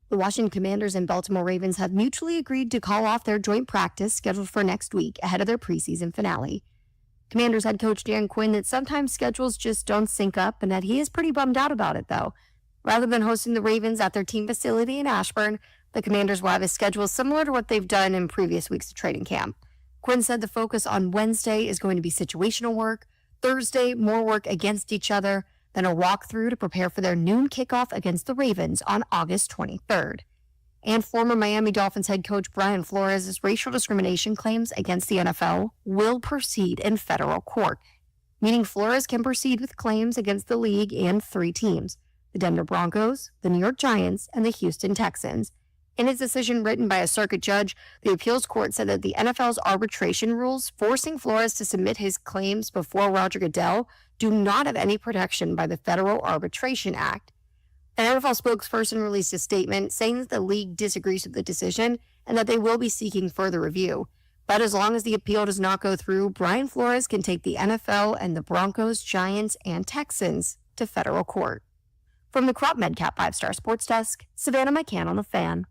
The Washington Commanders and Baltimore Ravens have mutually agreed to call off their joint practice scheduled for next week ahead of their preseason finale. Commanders head coach Dan Quinn that sometimes schedules just don't sync up and that he is pretty bummed out about it, though. Rather than hosting the Ravens at their team facility in Ashburn, the Commanders will have a schedule similar to what they've done in previous weeks of training camp. Quinn said the focus on Wednesday is going to be situational work, Thursday, more work against each other, then a walkthrough to prepare for their noon kickoff against the Ravens on August 23rd. And former Miami Dolphins head coach Brian Flores' racial discrimination claims against the NFL will proceed in federal court, meaning Flores can proceed with claims against the league and 3 teams, the Denver Broncos, the New York Giants, and the Houston Texans. In his decision written by a circuit judge, the appeals court said that the NFL's arbitration rules forcing Flores to submit his claims before Roger Goodell do not have any protection by the Federal Arbitration Act. An NFL spokesperson released a statement saying that the league disagrees with the decision and that they will be seeking further review. But as long as the appeal does not go through, Brian Flores can take the NFL and the Broncos, Giants, and Texans to federal court. From the Crop MedCap 5-Star Sports Desk, Savannah McCann on The Fan.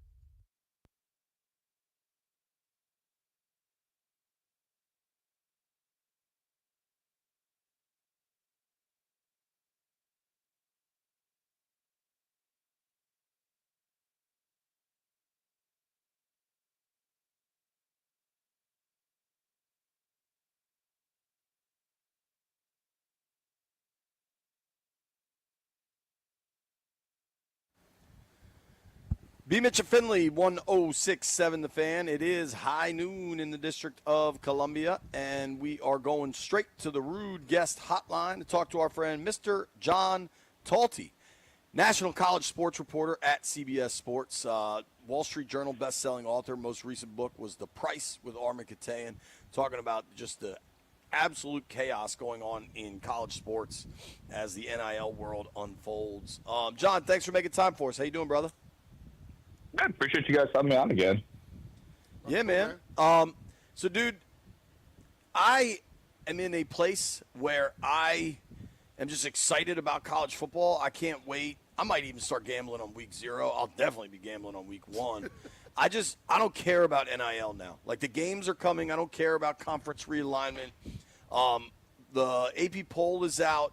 B. Mitch and Finley, 1067 The Fan. It is high noon in the District of Columbia, and we are going straight to the Rude Guest Hotline to talk to our friend, Mr. John Talty, national college sports reporter at CBS Sports, Wall Street Journal best-selling author. Most recent book was The Price with Armagetayan, talking about just the absolute chaos going on in college sports as the NIL world unfolds. John, thanks for making time for us. How you doing, brother? I appreciate you guys having me on again. Yeah, man. So, dude, I am in a place where I am just excited about college football. I can't wait. I might even start gambling on week 0. I'll definitely be gambling on week 1. I don't care about NIL now. Like, the games are coming. I don't care about conference realignment. The AP poll is out.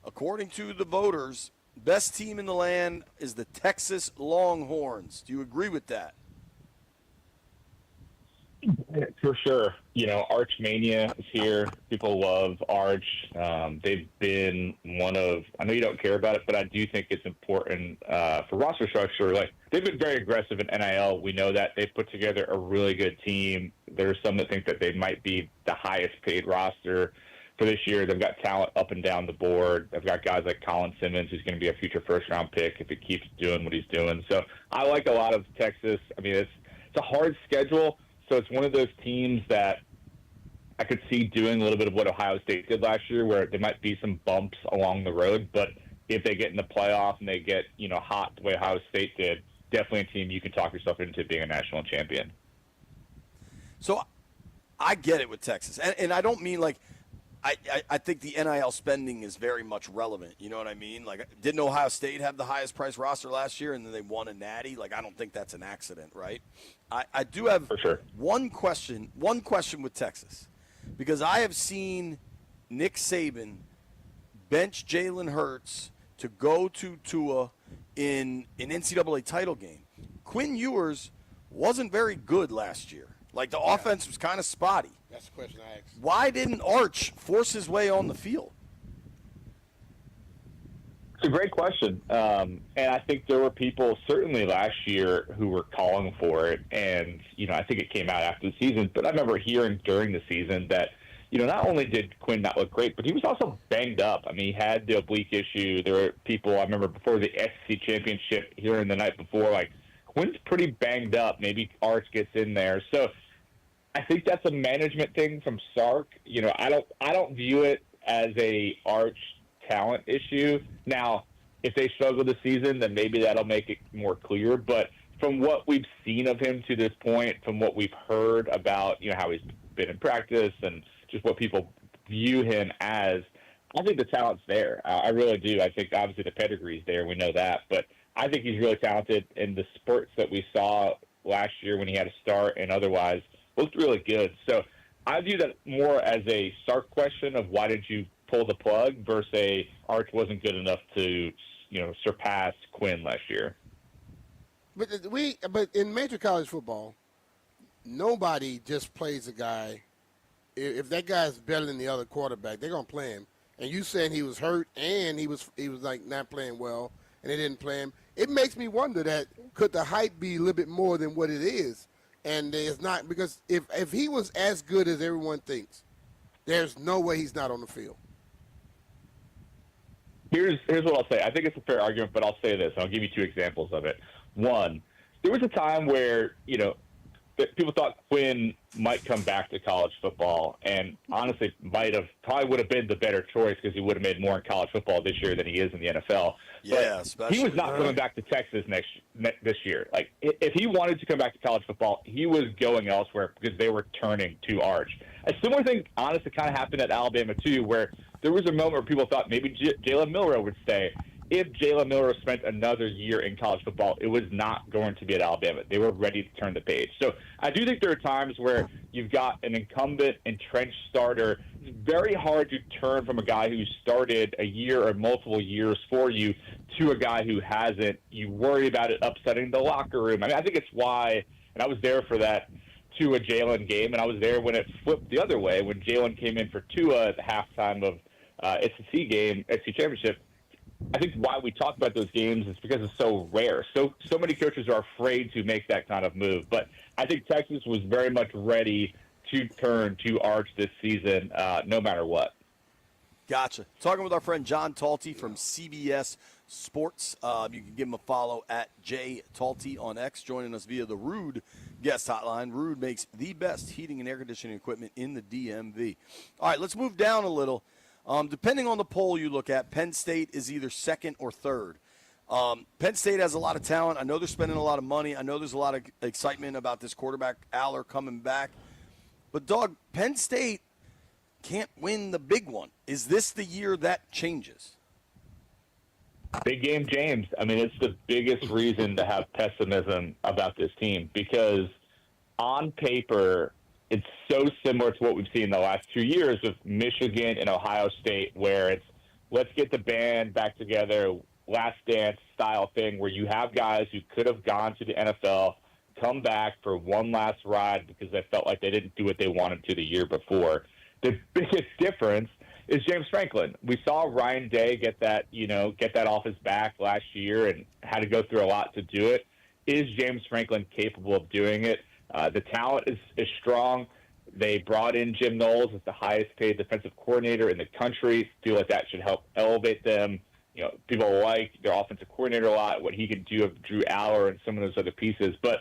According to the voters, best team in the land is the Texas Longhorns. Do you agree with that? For sure. You know, Arch Mania is here. People love Arch. They've been one of, I know you don't care about it, but I do think it's important for roster structure. Like, they've been very aggressive in NIL. We know that. They've put together a really good team. There's some that think that they might be the highest paid roster for this year. They've got talent up and down the board. They've got guys like Colin Simmons, who's going to be a future first-round pick if he keeps doing what he's doing. So I like a lot of Texas. I mean, it's a hard schedule. So it's one of those teams that I could see doing a little bit of what Ohio State did last year, where there might be some bumps along the road. But if they get in the playoff and they get, hot the way Ohio State did, definitely a team you can talk yourself into being a national champion. So I get it with Texas. And I don't mean like I think the NIL spending is very much relevant. You know what I mean? Like, didn't Ohio State have the highest price roster last year and then they won a natty? Like, I don't think that's an accident, right? I do have for sure one question with Texas, because I have seen Nick Saban bench Jalen Hurts to go to Tua in an NCAA title game. Quinn Ewers wasn't very good last year. Like, the offense was kind of spotty. That's the question I asked. Why didn't Arch force his way on the field? It's a great question. And I think there were people certainly last year who were calling for it. And, I think it came out after the season. But I remember hearing during the season that, not only did Quinn not look great, but he was also banged up. I mean, he had the oblique issue. There were people, I remember before the SEC championship, hearing the night before, like, Quinn's pretty banged up. Maybe Arch gets in there. So I think that's a management thing from Sark. I don't view it as a Arch talent issue. Now, if they struggle this season, then maybe that'll make it more clear. But from what we've seen of him to this point, from what we've heard about, how he's been in practice and just what people view him as, I think the talent's there. I really do. I think obviously the pedigree's there. We know that. But I think he's really talented, and the spurts that we saw last year when he had a start and otherwise looked really good. So I view that more as a Sark question of why did you pull the plug versus a Arch wasn't good enough to, surpass Quinn last year. But in major college football, nobody just plays a guy. If that guy's better than the other quarterback, they're gonna play him. And you saying he was hurt and he was like not playing well, and they didn't play him. It makes me wonder that could the hype be a little bit more than what it is, and it's not, because if he was as good as everyone thinks, there's no way he's not on the field. Here's what I'll say. I think it's a fair argument, but I'll say this. I'll give you two examples of it. One, there was a time where, people thought Quinn might come back to college football, and honestly probably would have been the better choice because he would have made more in college football this year than he is in the NFL. Yeah, but especially. he was not coming back to Texas this year. Like, if he wanted to come back to college football, he was going elsewhere because they were turning to Arch. A similar thing, honestly, kind of happened at Alabama too, where there was a moment where people thought maybe Jalen Milroe would stay. If Jalen Milroe spent another year in college football, it was not going to be at Alabama. They were ready to turn the page. So I do think there are times where you've got an incumbent entrenched starter. It's very hard to turn from a guy who started a year or multiple years for you to a guy who hasn't. You worry about it upsetting the locker room. I mean, I think it's why, and I was there for that Tua Jalen game, and I was there when it flipped the other way, when Jalen came in for Tua at the halftime of SEC Championship. I think why we talk about those games is because it's so rare. So many coaches are afraid to make that kind of move. But I think Texas was very much ready to turn to Arch this season, no matter what. Gotcha. Talking with our friend John Talty from CBS Sports. You can give him a follow at JTalty on X, joining us via the Rude guest hotline. Rude makes the best heating and air conditioning equipment in the DMV. All right, let's move down a little. Depending on the poll you look at, Penn State is either second or third. Penn State has a lot of talent. I know they're spending a lot of money. I know there's a lot of excitement about this quarterback, Aller, coming back. But, Dog, Penn State can't win the big one. Is this the year that changes? Big game, James. I mean, it's the biggest reason to have pessimism about this team because on paper – it's so similar to what we've seen in the last 2 years of Michigan and Ohio State, where it's let's get the band back together, last dance style thing, where you have guys who could have gone to the NFL, come back for one last ride because they felt like they didn't do what they wanted to the year before. The biggest difference is James Franklin. We saw Ryan Day get that off his back last year and had to go through a lot to do it. Is James Franklin capable of doing it? The talent is strong. They brought in Jim Knowles as the highest paid defensive coordinator in the country. Feel like that should help elevate them. People like their offensive coordinator a lot, what he can do of Drew Aller and some of those other pieces. But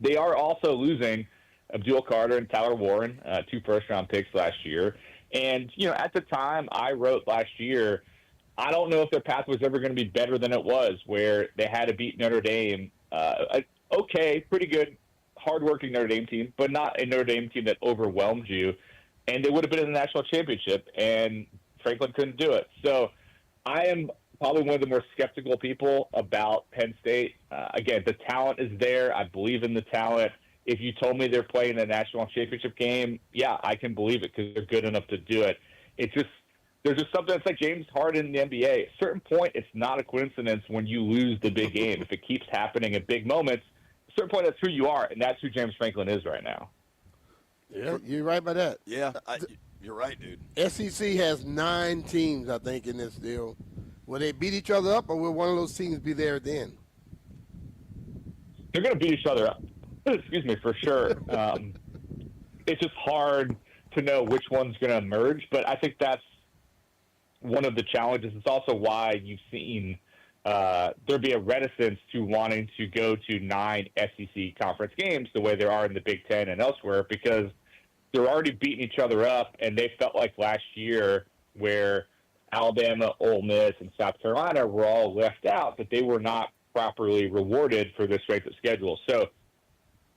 they are also losing Abdul Carter and Tyler Warren, 2 first-round picks last year. And, at the time I wrote last year, I don't know if their path was ever going to be better than it was, where they had to beat Notre Dame. Pretty good, hardworking Notre Dame team, but not a Notre Dame team that overwhelmed you. And they would have been in the national championship, and Franklin couldn't do it. So I am probably one of the more skeptical people about Penn State. Again, the talent is there. I believe in the talent. If you told me they're playing a national championship game, yeah, I can believe it because they're good enough to do it. There's just something that's like James Harden in the NBA. At a certain point, it's not a coincidence when you lose the big game. If it keeps happening at big moments, at a certain point, that's who you are, and that's who James Franklin is right now. Yeah, you're right about that. Yeah, you're right, dude. SEC has 9 teams, I think, in this deal. Will they beat each other up, or will one of those teams be there at the end? They're going to beat each other up. Excuse me, for sure. It's just hard to know which one's going to emerge, but I think that's one of the challenges. It's also why you've seen there be a reticence to wanting to go to 9 SEC conference games the way there are in the Big Ten and elsewhere, because they're already beating each other up, and they felt like last year where Alabama, Ole Miss, and South Carolina were all left out, that they were not properly rewarded for their strength of schedule. So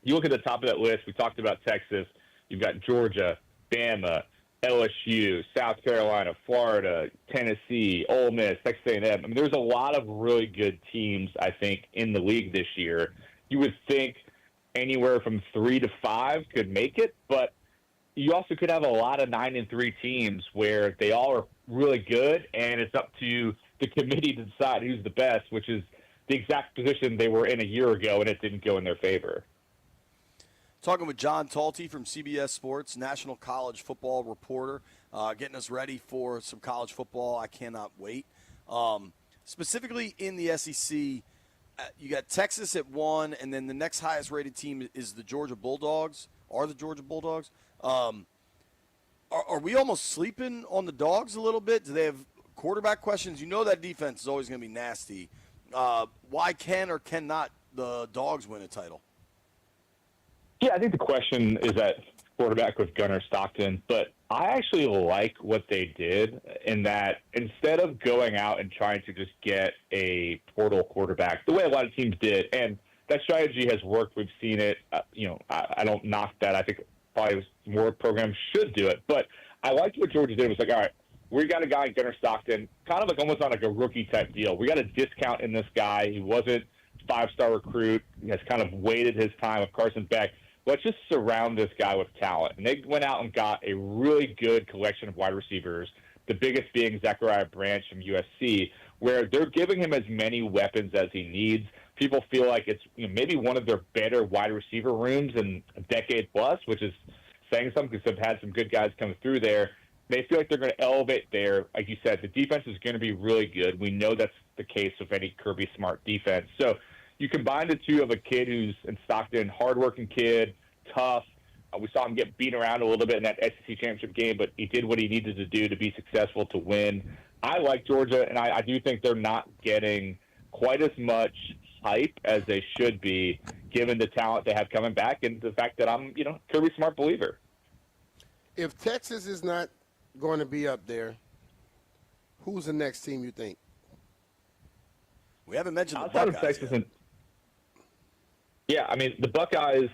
you look at the top of that list, we talked about Texas, you've got Georgia, Bama, LSU, South Carolina, Florida, Tennessee, Ole Miss, Texas A&M. I mean, there's a lot of really good teams, I think, in the league this year. You would think anywhere from 3 to 5 could make it, but you also could have a lot of 9-3 teams where they all are really good, and it's up to the committee to decide who's the best, which is the exact position they were in a year ago, and it didn't go in their favor. Talking with John Talty from CBS Sports, national college football reporter, getting us ready for some college football. I cannot wait. Specifically in the SEC, you got Texas at 1, and then the next highest rated team is the Georgia Bulldogs. Are the Georgia Bulldogs? Are we almost sleeping on the Dogs a little bit? Do they have quarterback questions? You know that defense is always going to be nasty. Why can or cannot the Dogs win a title? Yeah, I think the question is at quarterback with Gunnar Stockton, but I actually like what they did in that instead of going out and trying to just get a portal quarterback, the way a lot of teams did, and that strategy has worked. We've seen it. I don't knock that. I think probably more programs should do it, but I liked what Georgia did. It was like, all right, we got a guy, Gunnar Stockton, kind of like almost on like a rookie type deal. We got a discount in this guy. He wasn't a 5-star recruit. He has kind of waited his time with Carson Beck. Let's just surround this guy with talent. And they went out and got a really good collection of wide receivers, the biggest being Zachariah Branch from USC, where they're giving him as many weapons as he needs. People feel like it's maybe one of their better wide receiver rooms in a decade plus, which is saying something because they've had some good guys coming through there. They feel like they're going to elevate there. Like you said, the defense is going to be really good. We know that's the case with any Kirby Smart defense. So you combine the two of a kid who's in Stockton, hardworking kid, tough. We saw him get beat around a little bit in that SEC championship game, but he did what he needed to do to be successful to win. I like Georgia, and I do think they're not getting quite as much hype as they should be, given the talent they have coming back and the fact that I'm, Kirby Smart believer. If Texas is not going to be up there, who's the next team you think? We haven't mentioned the Outside Buckeyes of Texas yet. Yeah, I mean, the Buckeyes,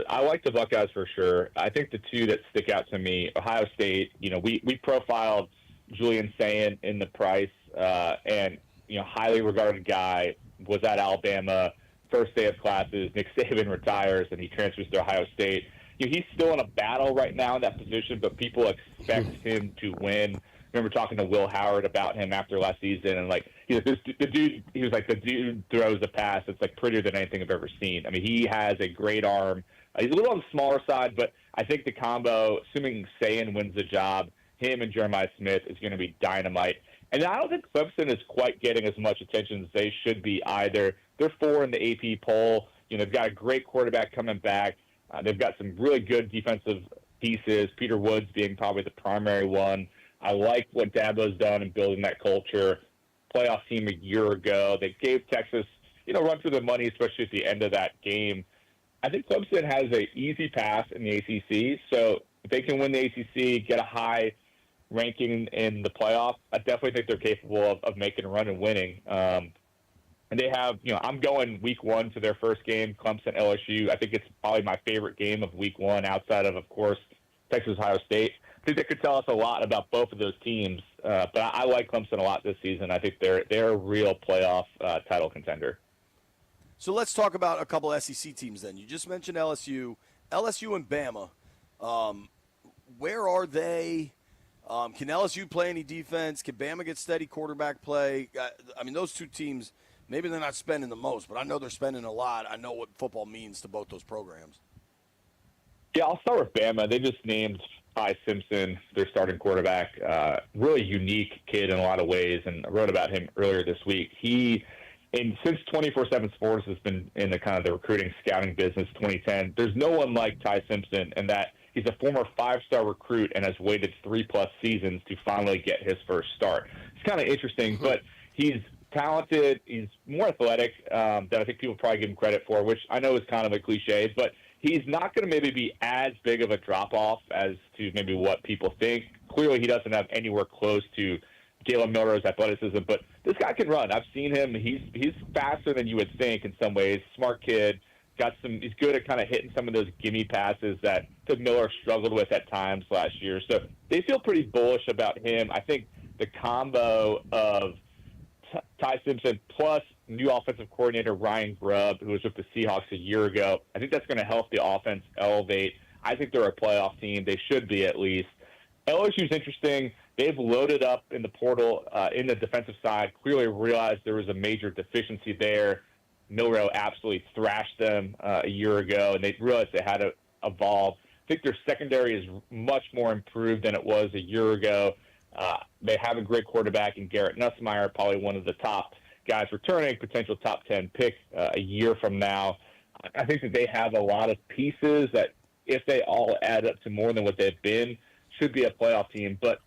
I like the Buckeyes for sure. I think the two that stick out to me, Ohio State, we profiled Julian Sayin in the Price, and, highly regarded guy, was at Alabama, first day of classes, Nick Saban retires, and he transfers to Ohio State. He's still in a battle right now in that position, but people expect him to win. I remember talking to Will Howard about him after last season, and he was like, the dude throws a pass that's like prettier than anything I've ever seen. I mean, he has a great arm. He's a little on the smaller side, but I think the combo, assuming Sayin wins the job, him and Jeremiah Smith is going to be dynamite. And I don't think Clemson is quite getting as much attention as they should be either. They're 4 in the AP poll. They've got a great quarterback coming back. They've got some really good defensive pieces, Peter Woods being probably the primary one. I like what Dabo's done in building that culture. Playoff team a year ago. They gave Texas, run through the money, especially at the end of that game. I think Clemson has an easy path in the ACC. So if they can win the ACC, get a high ranking in the playoff, I definitely think they're capable of making a run and winning. And they have, I'm going week 1 to their first game, Clemson LSU. I think it's probably my favorite game of week 1 outside of course, Texas Ohio State. I think that could tell us a lot about both of those teams. But I like Clemson a lot this season. I think they're a real playoff title contender. So let's talk about a couple SEC teams then. You just mentioned LSU and Bama. Where are they? Can LSU play any defense? Can Bama get steady quarterback play? I mean, those two teams, maybe they're not spending the most, but I know they're spending a lot. I know what football means to both those programs. Yeah, I'll start with Bama. They just named Ty Simpson their starting quarterback. Really unique kid in a lot of ways, and I wrote about him earlier this week. Since 24/7 Sports has been in the kind of the recruiting scouting business, 2010, there's no one like Ty Simpson, and that he's a former 5-star recruit and has waited 3+ seasons to finally get his first start. It's kind of interesting, but he's talented. He's more athletic than I think people probably give him credit for, which I know is kind of a cliche, but he's not going to maybe be as big of a drop-off as to maybe what people think. Clearly, he doesn't have anywhere close to Jalen Milroe's athleticism, but this guy can run. I've seen him. He's faster than you would think in some ways. Smart kid, He's good at kind of hitting some of those gimme passes that Miller struggled with at times last year. So they feel pretty bullish about him. I think the combo of Ty Simpson plus new offensive coordinator Ryan Grubb, who was with the Seahawks a year ago, I think that's going to help the offense elevate. I think they're a playoff team. They should be, at least. LSU's interesting. They've loaded up in the portal in the defensive side, clearly realized there was a major deficiency there. Milroe absolutely thrashed them a year ago, and they realized they had to evolve. I think their secondary is much more improved than it was a year ago. They have a great quarterback in Garrett Nussmeier, probably one of the top guys returning, potential top 10 pick a year from now. I think that they have a lot of pieces that, if they all add up to more than what they've been, should be a playoff team. But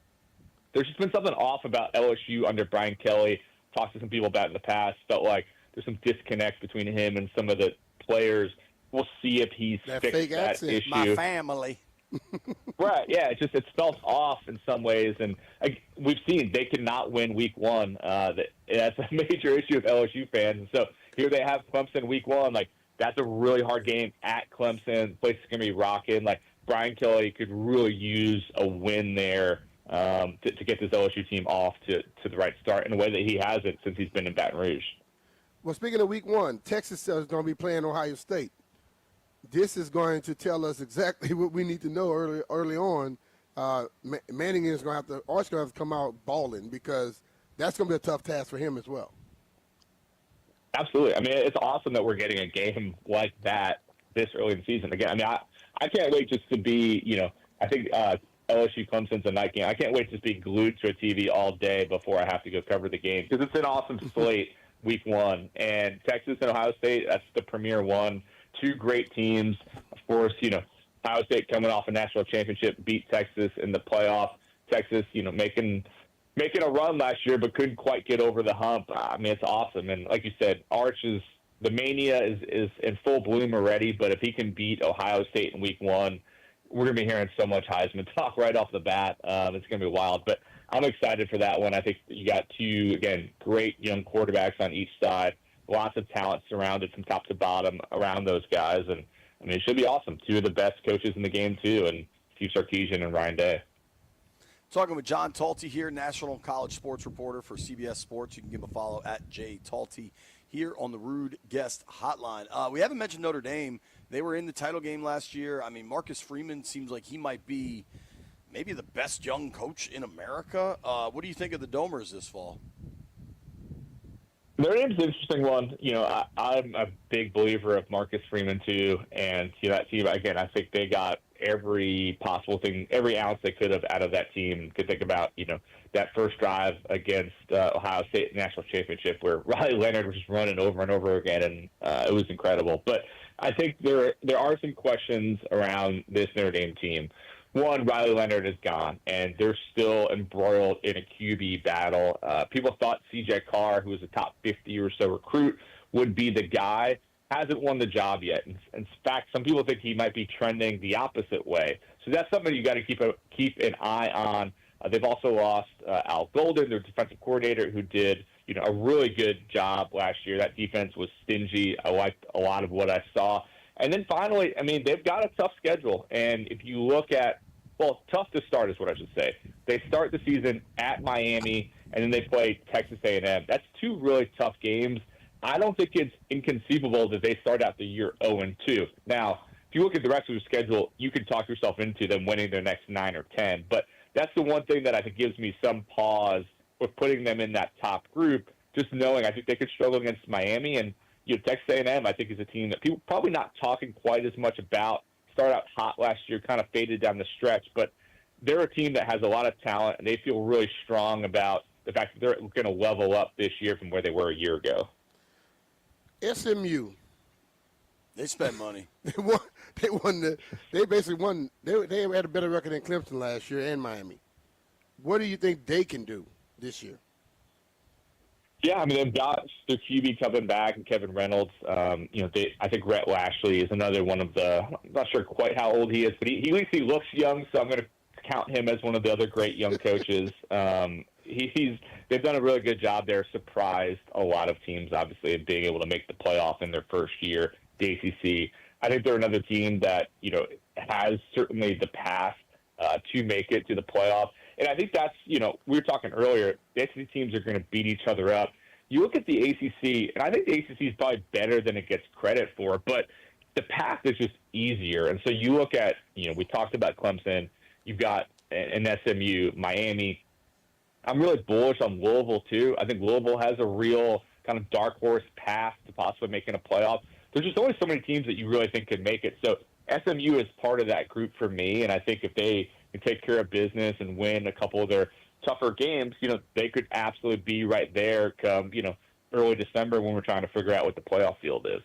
there's just been something off about LSU under Brian Kelly. Talked to some people about it in the past. Felt like there's some disconnect between him and some of the players. We'll see if he's fixed that issue. My family. Right, yeah, it felt off in some ways, and we've seen they cannot win week one. That's a major issue with LSU fans. And so here they have Clemson week one. Like, that's a really hard game at Clemson. The place is going to be rocking. Like, Brian Kelly could really use a win there to get this LSU team off to the right start in a way that he hasn't since he's been in Baton Rouge. Well, speaking of week one, Texas is going to be playing Ohio State. This is going to tell us exactly what we need to know early on. Manning is going to have to come out balling, because that's going to be a tough task for him as well. Absolutely. I mean, it's awesome that we're getting a game like that this early in the season. Again, I mean, I can't wait just to be, I think LSU Clemson's a night game. I can't wait to be glued to a TV all day before I have to go cover the game, because it's an awesome slate week one. And Texas and Ohio State, that's the premier one. Two great teams. Of course, Ohio State coming off a national championship, beat Texas in the playoff. Texas, making a run last year, but couldn't quite get over the hump. I mean, it's awesome. And like you said, the mania is in full bloom already, but if he can beat Ohio State in week one, we're going to be hearing so much Heisman talk right off the bat. It's going to be wild. But I'm excited for that one. I think you got two, again, great young quarterbacks on each side. Lots of talent surrounded from top to bottom around those guys. And, I mean, it should be awesome. Two of the best coaches in the game, too, and Steve Sarkisian and Ryan Day. Talking with John Talty here, national college sports reporter for CBS Sports. You can give him a follow at JTalty here on the Rude Guest Hotline. We haven't mentioned Notre Dame. They were in the title game last year. I mean, Marcus Freeman seems like he might be maybe the best young coach in America. What do you think of the Domers this fall? Notre Dame's an interesting one. I'm a big believer of Marcus Freeman, too. And that team, again, I think they got every possible thing, every ounce they could have out of that team. Could think about, that first drive against Ohio State national championship where Riley Leonard was just running over and over again, and it was incredible. But I think there are some questions around this Notre Dame team. One, Riley Leonard is gone, and they're still embroiled in a QB battle. People thought C.J. Carr, who was a top 50 or so recruit, would be the guy. Hasn't won the job yet. In fact, some people think he might be trending the opposite way. So that's something you got to keep an eye on. They've also lost Al Golden, their defensive coordinator, who did a really good job last year. That defense was stingy. I liked a lot of what I saw. And then finally, I mean, they've got a tough schedule. And if you look at, tough to start is what I should say. They start the season at Miami, and then they play Texas A&M. That's two really tough games. I don't think it's inconceivable that they start out the year 0-2. Now, if you look at the rest of the schedule, you can talk yourself into them winning their next 9 or 10. But that's the one thing that I think gives me some pause with putting them in that top group, just knowing I think they could struggle against Miami. And Texas A&M, I think, is a team that people probably not talking quite as much about. Started out hot last year, kind of faded down the stretch. But they're a team that has a lot of talent, and they feel really strong about the fact that they're going to level up this year from where they were a year ago. SMU. They spent money. They basically won. They had a better record than Clemson last year and Miami. What do you think they can do this year? Yeah, I mean, they've got their QB coming back, and Kevin Reynolds. I think Rhett Lashley is another one of the. I'm not sure quite how old he is, but at least he looks young, so I'm going to count him as one of the other great young coaches. They've done a really good job there. Surprised a lot of teams, obviously, of being able to make the playoff in their first year. the ACC. I think they're another team that, has certainly the path to make it to the playoff. And I think that's, we were talking earlier, the ACC teams are going to beat each other up. You look at the ACC, and I think the ACC is probably better than it gets credit for, but the path is just easier. And so you look at, we talked about Clemson, you've got an SMU, Miami. I'm really bullish on Louisville, too. I think Louisville has a real kind of dark horse path to possibly making a playoff. There's just only so many teams that you really think could make it. So SMU is part of that group for me, and I think if they can take care of business and win a couple of their tougher games, they could absolutely be right there come, early December when we're trying to figure out what the playoff field is.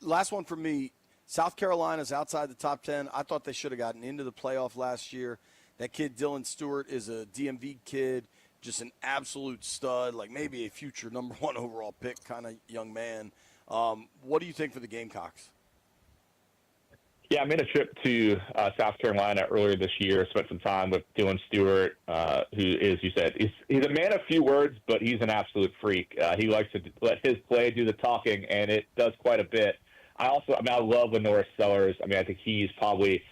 Last one for me. South Carolina's outside the top 10. I thought they should have gotten into the playoff last year. That kid, Dylan Stewart, is a DMV kid, just an absolute stud, like maybe a future number 1 overall pick kind of young man. What do you think for the Gamecocks? Yeah, I made a trip to South Carolina earlier this year, spent some time with Dylan Stewart, who is, you said, he's a man of few words, but he's an absolute freak. He likes to let his play do the talking, and it does quite a bit. I love Lenora Sellers. I think he's probably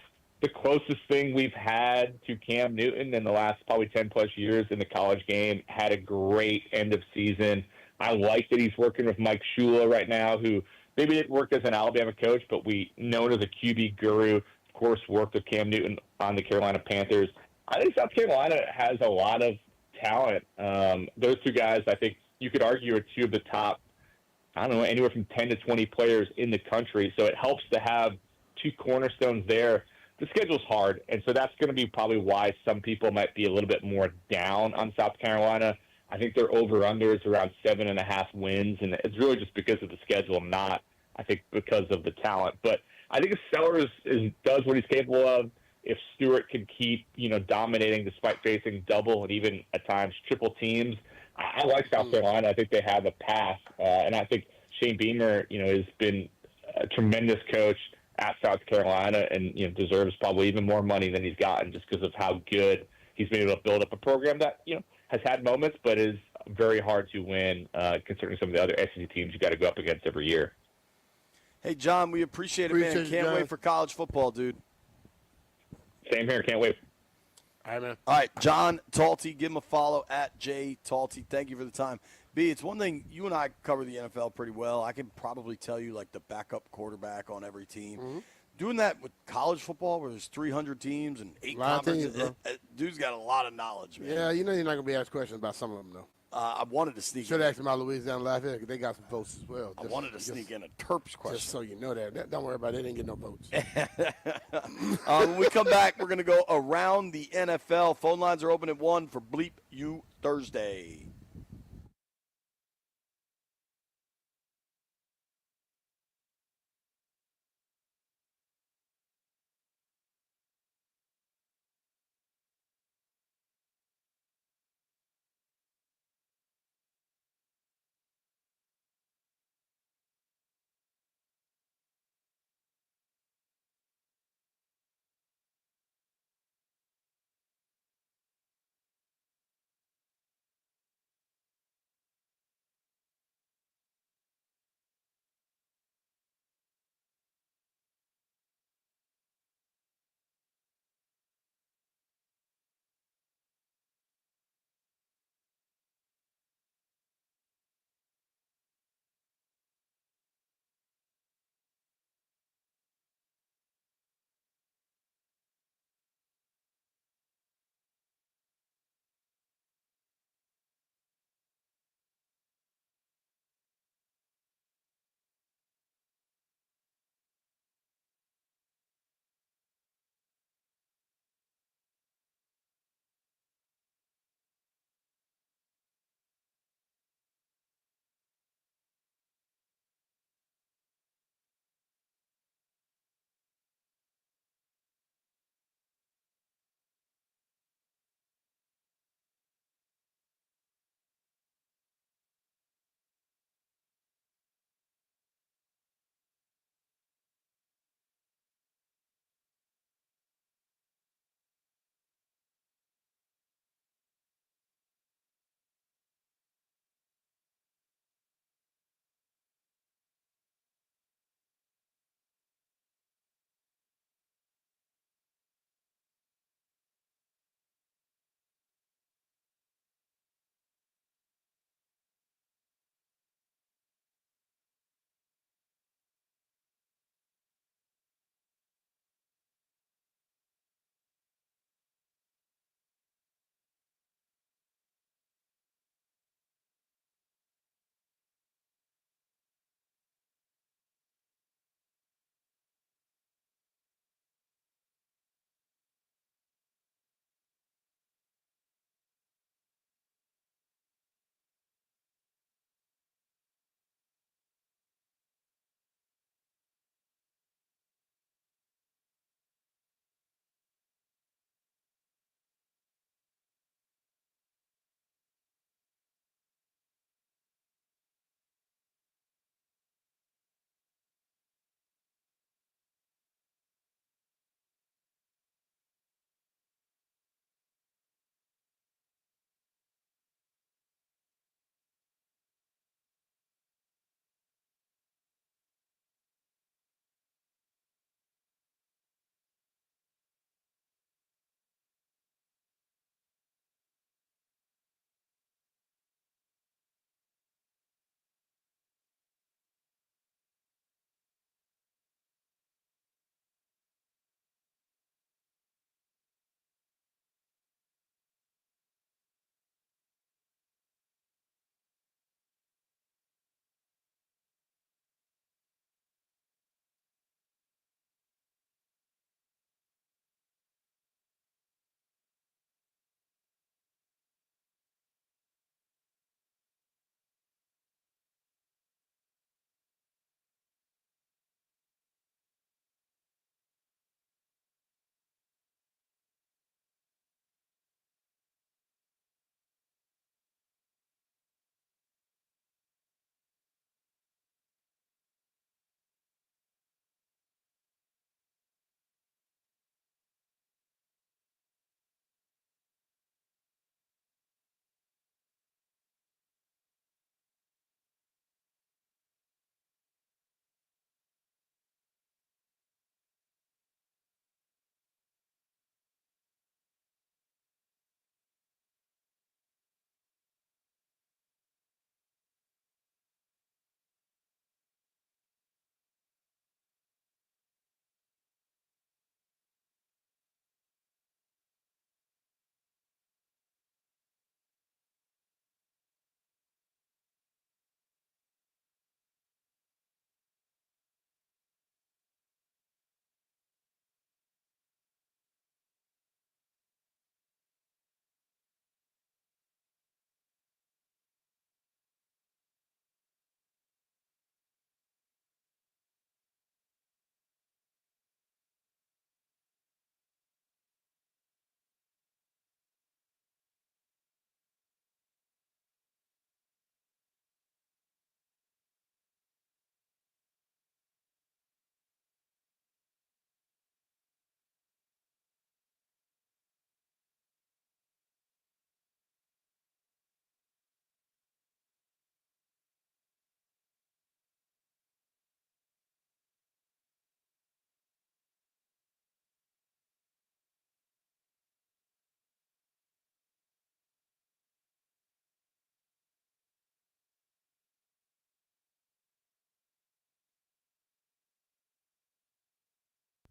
the closest thing we've had to Cam Newton in the last probably 10-plus years in the college game. Had a great end of season. I like that he's working with Mike Shula right now, who maybe didn't work as an Alabama coach, but known as a QB guru, of course, worked with Cam Newton on the Carolina Panthers. I think South Carolina has a lot of talent. Those two guys, I think you could argue, are two of the top, anywhere from 10 to 20 players in the country. So it helps to have two cornerstones there. The schedule's hard, and so that's going to be probably why some people might be a little bit more down on South Carolina. I think their over-under is around 7.5 wins, and it's really just because of the schedule, not, I think, because of the talent. But I think if Sellers does what he's capable of, if Stewart can keep, dominating despite facing double and even at times triple teams, I like South Carolina. I think they have a path, and I think Shane Beamer, has been a tremendous coach at South Carolina, and deserves probably even more money than he's gotten just because of how good he's been able to build up a program that has had moments, but is very hard to win, considering some of the other SEC teams you got to go up against every year. Hey, John, we appreciate it, man. Can't wait for college football, dude. Same here. Can't wait. All right, man. All right, John Talty, give him a follow at JTalty. Thank you for the time. B, it's one thing, you and I cover the NFL pretty well. I can probably tell you, like, the backup quarterback on every team. Mm-hmm. Doing that with college football where there's 300 teams and 8 conferences, dude's got a lot of knowledge, man. Yeah, you're not going to be asked questions about some of them, though. I wanted to sneak Should have asked about Louisiana Lafayette because they got some votes as well. I wanted to sneak in a Terps question. Just so you know that. Don't worry about it. They didn't get no votes. When we come back, we're going to go around the NFL. Phone lines are open at 1 for Bleep You Thursday.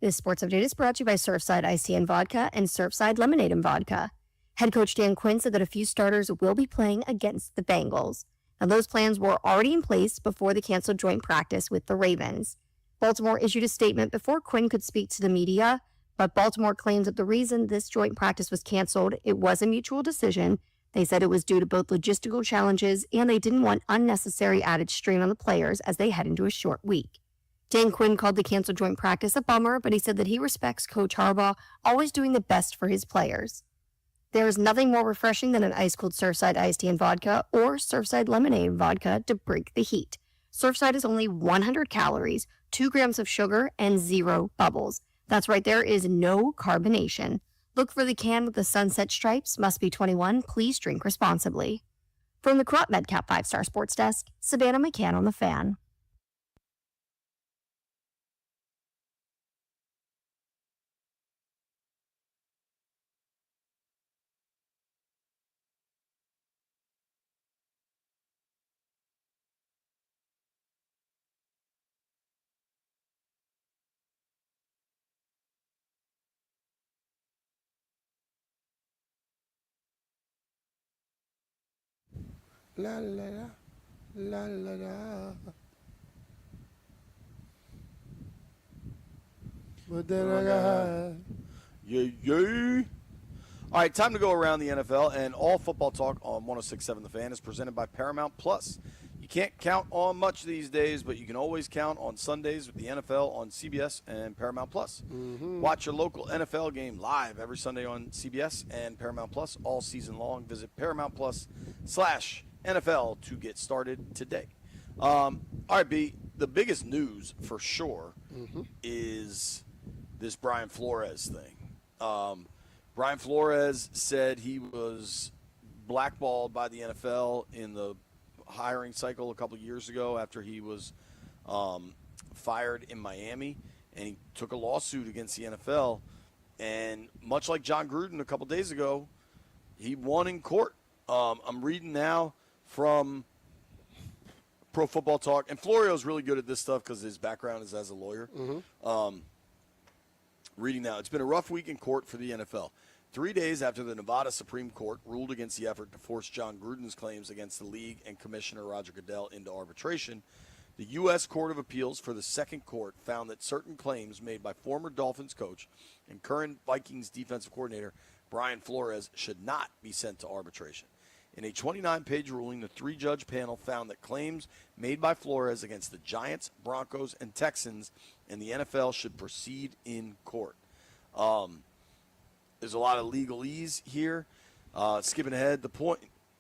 This sports update is brought to you by Surfside Iced Tea and Vodka and Surfside Lemonade and Vodka. Head coach Dan Quinn said that a few starters will be playing against the Bengals. Now, those plans were already in place before the canceled joint practice with the Ravens. Baltimore issued a statement before Quinn could speak to the media, but Baltimore claims that the reason this joint practice was canceled, it was a mutual decision. They said it was due to both logistical challenges and they didn't want unnecessary added strain on the players as they head into a short week. Dan Quinn called the canceled joint practice a bummer, but he said that he respects Coach Harbaugh always doing the best for his players. There is nothing more refreshing than an ice-cold Surfside iced tea and vodka or Surfside lemonade and vodka to break the heat. Surfside is only 100 calories, 2 grams of sugar, and 0 bubbles. That's right, there is no carbonation. Look for the can with the sunset stripes, must be 21. Please drink responsibly. From the Crop Medcap 5-Star Sports Desk, Savannah McCann on the Fan. La la la, la la la. But then I got Yeah. All right, time to go around the NFL, and all football talk on 106.7 The Fan is presented by Paramount Plus. You can't count on much these days, but you can always count on Sundays with the NFL on CBS and Paramount Plus. Watch your local NFL game live every Sunday on CBS and Paramount Plus all season long. Visit Paramount Plus/NFL to get started today. All right, B, the biggest news for sure is this Brian Flores thing. Brian Flores said he was blackballed by the NFL in the hiring cycle a couple years ago after he was fired in Miami, and he took a lawsuit against the NFL. And much like John Gruden a couple days ago, he won in court. I'm reading now from Pro Football Talk, and Florio's really good at this stuff because his background is as a lawyer. Reading now, it's been a rough week in court for the NFL. 3 days after the Nevada Supreme Court ruled against the effort to force John Gruden's claims against the league and Commissioner Roger Goodell into arbitration, the U.S. Court of Appeals for the Second Court found that certain claims made by former Dolphins coach and current Vikings defensive coordinator Brian Flores should not be sent to arbitration. In a 29-page ruling, the 3-judge panel found that claims made by Flores against the Giants, Broncos, and Texans and the NFL should proceed in court. There's a lot of legalese here. Skipping ahead,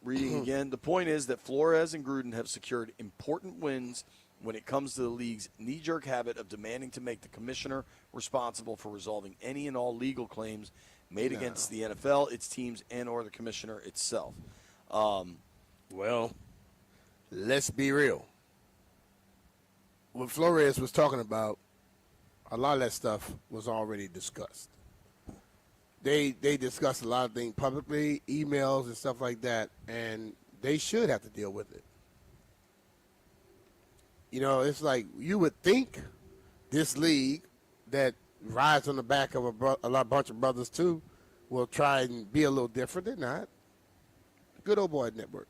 reading again, the point is that Flores and Gruden have secured important wins when it comes to the league's knee-jerk habit of demanding to make the commissioner responsible for resolving any and all legal claims made against the NFL, its teams, and or the commissioner itself. Well, let's be real. What Flores was talking about, a lot of that stuff was already discussed. They discussed a lot of things publicly, emails and stuff like that, and they should have to deal with it. You know, it's like you would think this league that rides on the back of a bunch of brothers too will try and be a little different. They're not. Good old boy network.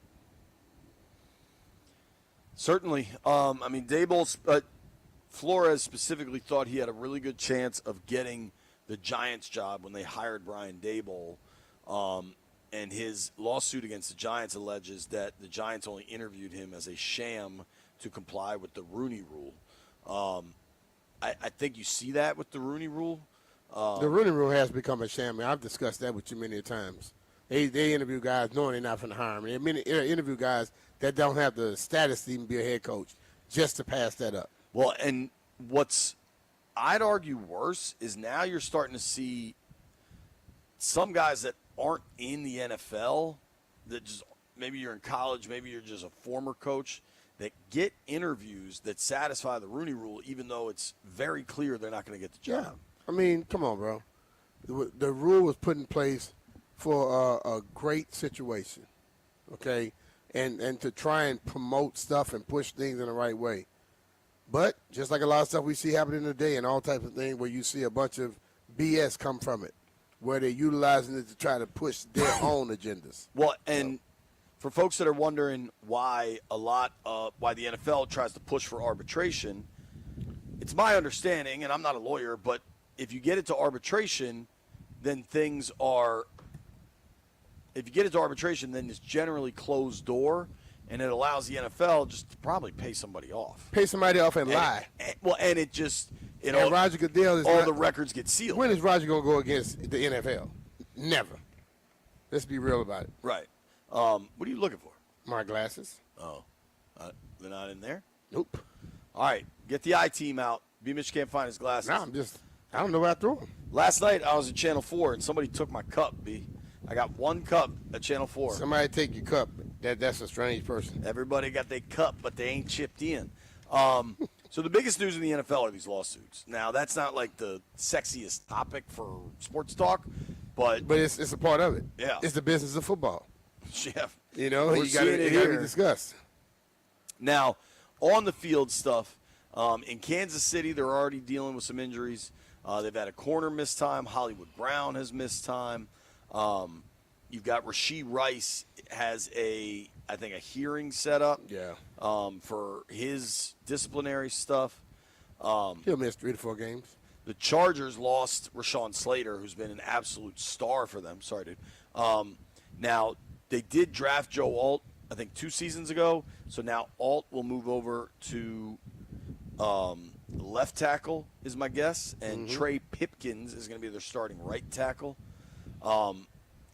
Certainly. Flores specifically thought he had a really good chance of getting the Giants job when they hired Brian Daboll. And his lawsuit against the Giants alleges that the Giants only interviewed him as a sham to comply with the Rooney Rule. I think you see that with the Rooney Rule. The Rooney Rule has become a sham. I've discussed that with you many times. They interview guys knowing they're not going to hire them. They interview guys that don't have the status to even be a head coach just to pass that up. Well, and what's I'd argue worse is now you're starting to see some guys that aren't in the NFL, that just maybe you're in college, maybe you're just a former coach, that get interviews that satisfy the Rooney Rule, even though it's very clear they're not going to get the job. Yeah. I mean, come on, bro. The rule was put in place for a great situation, okay, and to try and promote stuff and push things in the right way. But just like a lot of stuff we see happening today and all types of things where you see a bunch of BS come from it, where they're utilizing it to try to push their own agendas. Well, and for folks that are wondering why why the NFL tries to push for arbitration, it's my understanding, and I'm not a lawyer, but if you get it to arbitration, then it's generally closed door, and it allows the NFL just to probably pay somebody off. Pay somebody off and lie. And it just And Roger Goodell is all the records get sealed. When is Roger going to go against the NFL? Never. Let's be real about it. Right. What are you looking for? My glasses. Oh. They're not in there? Nope. All right. Get the I-team out. B-Mitch can't find his glasses. No, I don't know where I threw them. Last night, I was at Channel 4, and somebody took my cup, B. I got one cup at Channel 4. Somebody take your cup. That's a strange person. Everybody got their cup, but they ain't chipped in. So the biggest news in the NFL are these lawsuits. Now, that's not like the sexiest topic for sports talk, but it's a part of it. Yeah. It's the business of football. Yeah. You know, We're you got to be discussed. Now, on the field stuff, in Kansas City, they're already dealing with some injuries. They've had a corner miss time. Hollywood Brown has missed time. You've got Rashee Rice has I think a hearing set up. Yeah. For his disciplinary stuff. He'll miss 3 to 4 games. The Chargers lost Rashawn Slater, who's been an absolute star for them. Sorry, dude. Now, they did draft Joe Alt, I think, 2 seasons ago. So now Alt will move over to left tackle, is my guess. And Trey Pipkins is going to be their starting right tackle.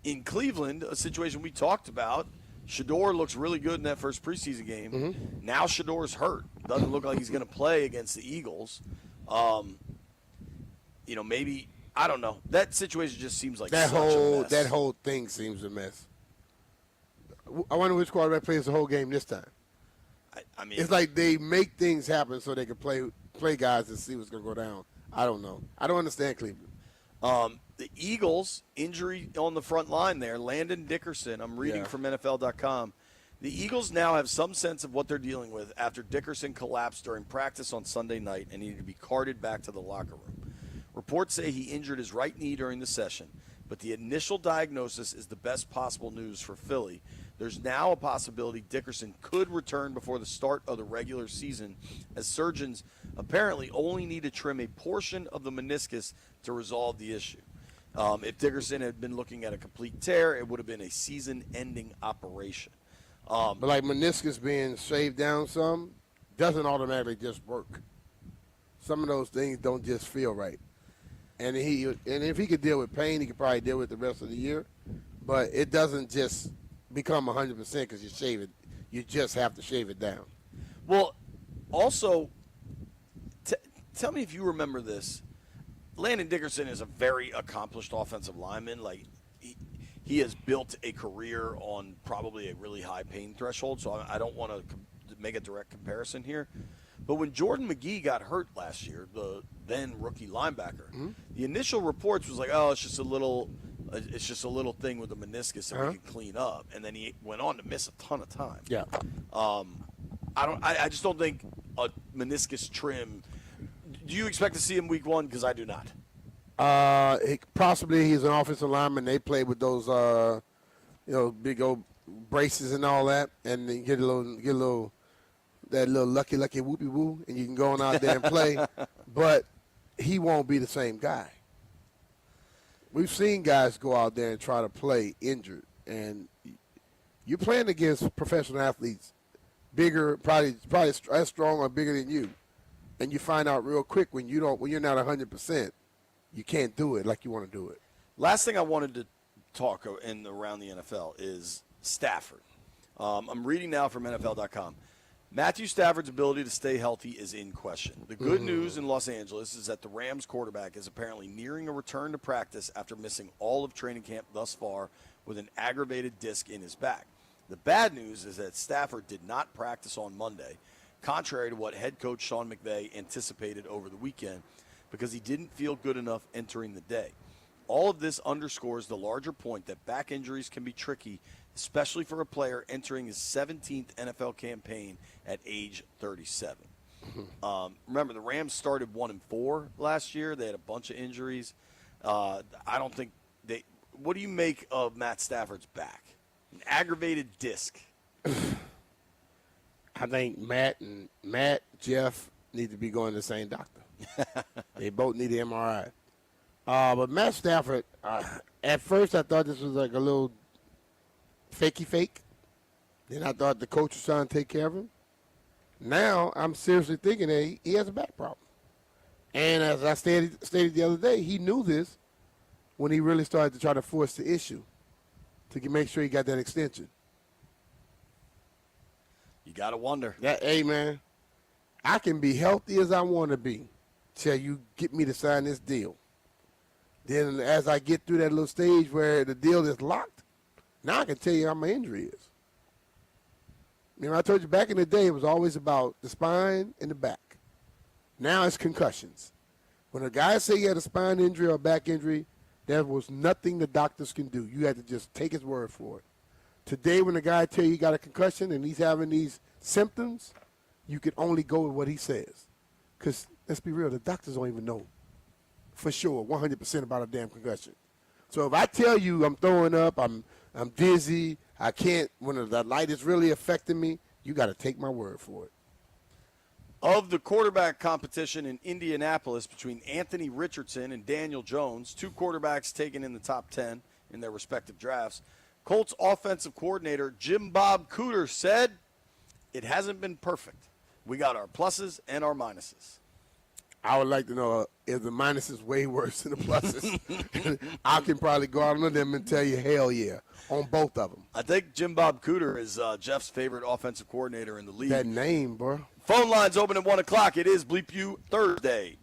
In Cleveland, a situation we talked about, Shador looks really good in that first preseason game. Now Shador's hurt. Doesn't look like he's going to play against the Eagles. Maybe, I don't know. That situation just seems like such a mess. That whole thing seems a mess. I wonder which quarterback plays the whole game this time. I mean, it's like they make things happen so they can play guys and see what's going to go down. I don't know. I don't understand Cleveland. The Eagles, injury on the front line there, Landon Dickerson, I'm reading from NFL.com. The Eagles now have some sense of what they're dealing with after Dickerson collapsed during practice on Sunday night and needed to be carted back to the locker room. Reports say he injured his right knee during the session, but the initial diagnosis is the best possible news for Philly. There's now a possibility Dickerson could return before the start of the regular season, as surgeons apparently only need to trim a portion of the meniscus to resolve the issue. If Dickerson had been looking at a complete tear, it would have been a season-ending operation. But like meniscus being shaved down some doesn't automatically just work. Some of those things don't just feel right. And if he could deal with pain, he could probably deal with it the rest of the year. But it doesn't just become 100% because you shave it. You just have to shave it down. Well, also, tell me if you remember this. Landon Dickerson is a very accomplished offensive lineman. Like, he has built a career on probably a really high pain threshold, so I don't want to make a direct comparison here. But when Jordan McGee got hurt last year, the then rookie linebacker, the initial reports was like, oh, it's just a little thing with the meniscus that we can clean up, and then he went on to miss a ton of time. Yeah. I just don't think a meniscus trim. Do you expect to see him week 1? Because I do not. Possibly he's an offensive lineman. They play with those, big old braces and all that, and then get a little lucky whoopie woo, and you can go on out there and play. But he won't be the same guy. We've seen guys go out there and try to play injured, and you're playing against professional athletes, bigger, probably as strong or bigger than you, and you find out real quick when you're not 100%, you can't do it like you want to do it. Last thing I wanted to talk around the NFL is Stafford. I'm reading now from NFL.com. Matthew Stafford's ability to stay healthy is in question. The good news in Los Angeles is that the Rams quarterback is apparently nearing a return to practice after missing all of training camp thus far with an aggravated disc in his back. The bad news is that Stafford did not practice on Monday, contrary to what head coach Sean McVay anticipated over the weekend, because he didn't feel good enough entering the day. All of this underscores the larger point that back injuries can be tricky, especially for a player entering his 17th NFL campaign at age 37. Remember, the Rams started 1-4 last year. They had a bunch of injuries. I don't think they. What do you make of Matt Stafford's back? An aggravated disc. I think Matt, Jeff need to be going to the same doctor. They both need an MRI. But Matt Stafford, at first I thought this was like a little fakey fake. Then I thought the coach was trying to take care of him. Now I'm seriously thinking that he has a back problem. And as I stated the other day, he knew this when he really started to try to force the issue to make sure he got that extension. You got to wonder. Hey, man, I can be healthy as I want to be till you get me to sign this deal. Then as I get through that little stage where the deal is locked, now I can tell you how my injury is. You know, I told you back in the day it was always about the spine and the back. Now it's concussions. When a guy say he had a spine injury or a back injury, there was nothing the doctors can do. You had to just take his word for it. Today, when the guy tell you he got a concussion and he's having these symptoms, you can only go with what he says. Because let's be real, the doctors don't even know for sure 100% about a damn concussion. So if I tell you I'm throwing up, I'm dizzy, I can't, when the light is really affecting me, you got to take my word for it. Of the quarterback competition in Indianapolis between Anthony Richardson and Daniel Jones, two quarterbacks taken in the top 10 in their respective drafts, Colts offensive coordinator Jim Bob Cooter said, "It hasn't been perfect. We got our pluses and our minuses." I would like to know if the minuses way worse than the pluses. I can probably go out on them and tell you, hell yeah, on both of them. I think Jim Bob Cooter is Jeff's favorite offensive coordinator in the league. That name, bro. Phone lines open at 1 o'clock. It is Bleep You Thursday.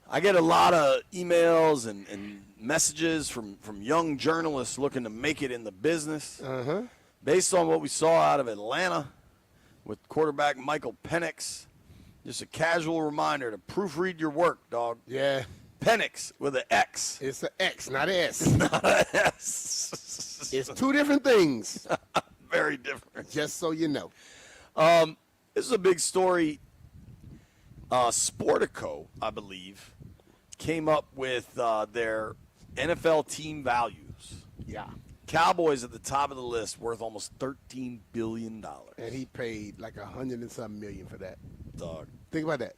I get a lot of emails and messages from young journalists looking to make it in the business. Based on what we saw out of Atlanta with quarterback Michael Penix, just a casual reminder to proofread your work, dog. Yeah. Penix with an X. It's an X, not an S. Not an S. It's two different things. Very different. Just so you know. This is a big story. Sportico, I believe, came up with their NFL team values. Yeah. Cowboys at the top of the list, worth almost $13 billion. And he paid like $100 and something million for that. Dog. Think about that.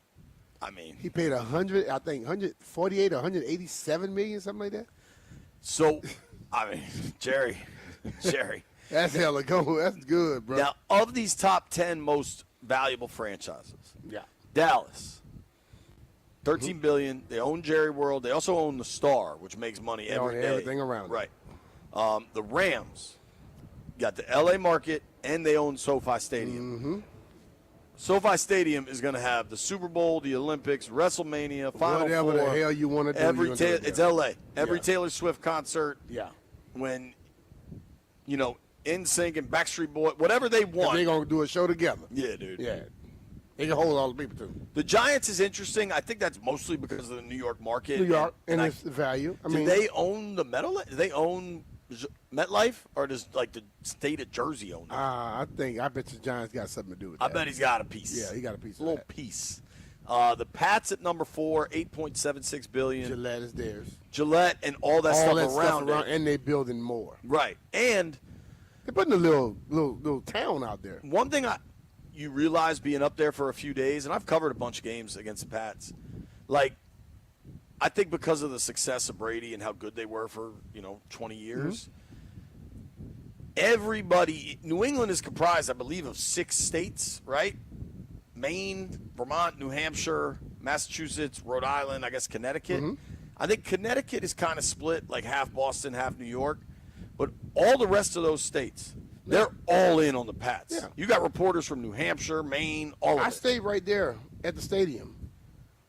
I mean, he paid 148 or 187 million, something like that. So, I mean, Jerry. That's hella go. That's good, bro. Now, of these top 10 most valuable franchises, yeah, Dallas, $13 billion. They own Jerry World. They also own the Star, which makes money They every own day. everything around it. Right. The Rams got the L.A. market, and they own SoFi Stadium. SoFi Stadium is going to have the Super Bowl, the Olympics, WrestleMania, Final Whatever Four. the hell you want to do. It's L.A. Every Yeah. Taylor Swift concert. Yeah. When, NSYNC and Backstreet Boy, whatever they want. They're going to do a show together. Yeah, dude. Yeah. They can hold all the people too. The Giants is interesting. I think that's mostly because of the New York market. New York and its value. Do they own the Do they own MetLife, or does like the state of Jersey own it? I bet the Giants got something to do with I that. bet he's got a piece. Yeah, he got a piece. A little piece. The Pats at number 4, $8.76 billion. Gillette is theirs. Gillette and all that stuff around it. And they're building more. Right, and they're putting a little town out there. One thing you realize being up there for a few days, and I've covered a bunch of games against the Pats, like, I think because of the success of Brady and how good they were for 20 years, everybody, New England is comprised, I believe, of 6 states, right? Maine, Vermont, New Hampshire, Massachusetts, Rhode Island, I guess Connecticut. I think Connecticut is kind of split, like half Boston, half New York. But all the rest of those states, they're all in on the Pats. Yeah. You got reporters from New Hampshire, Maine, all of I it. stayed right there at the stadium.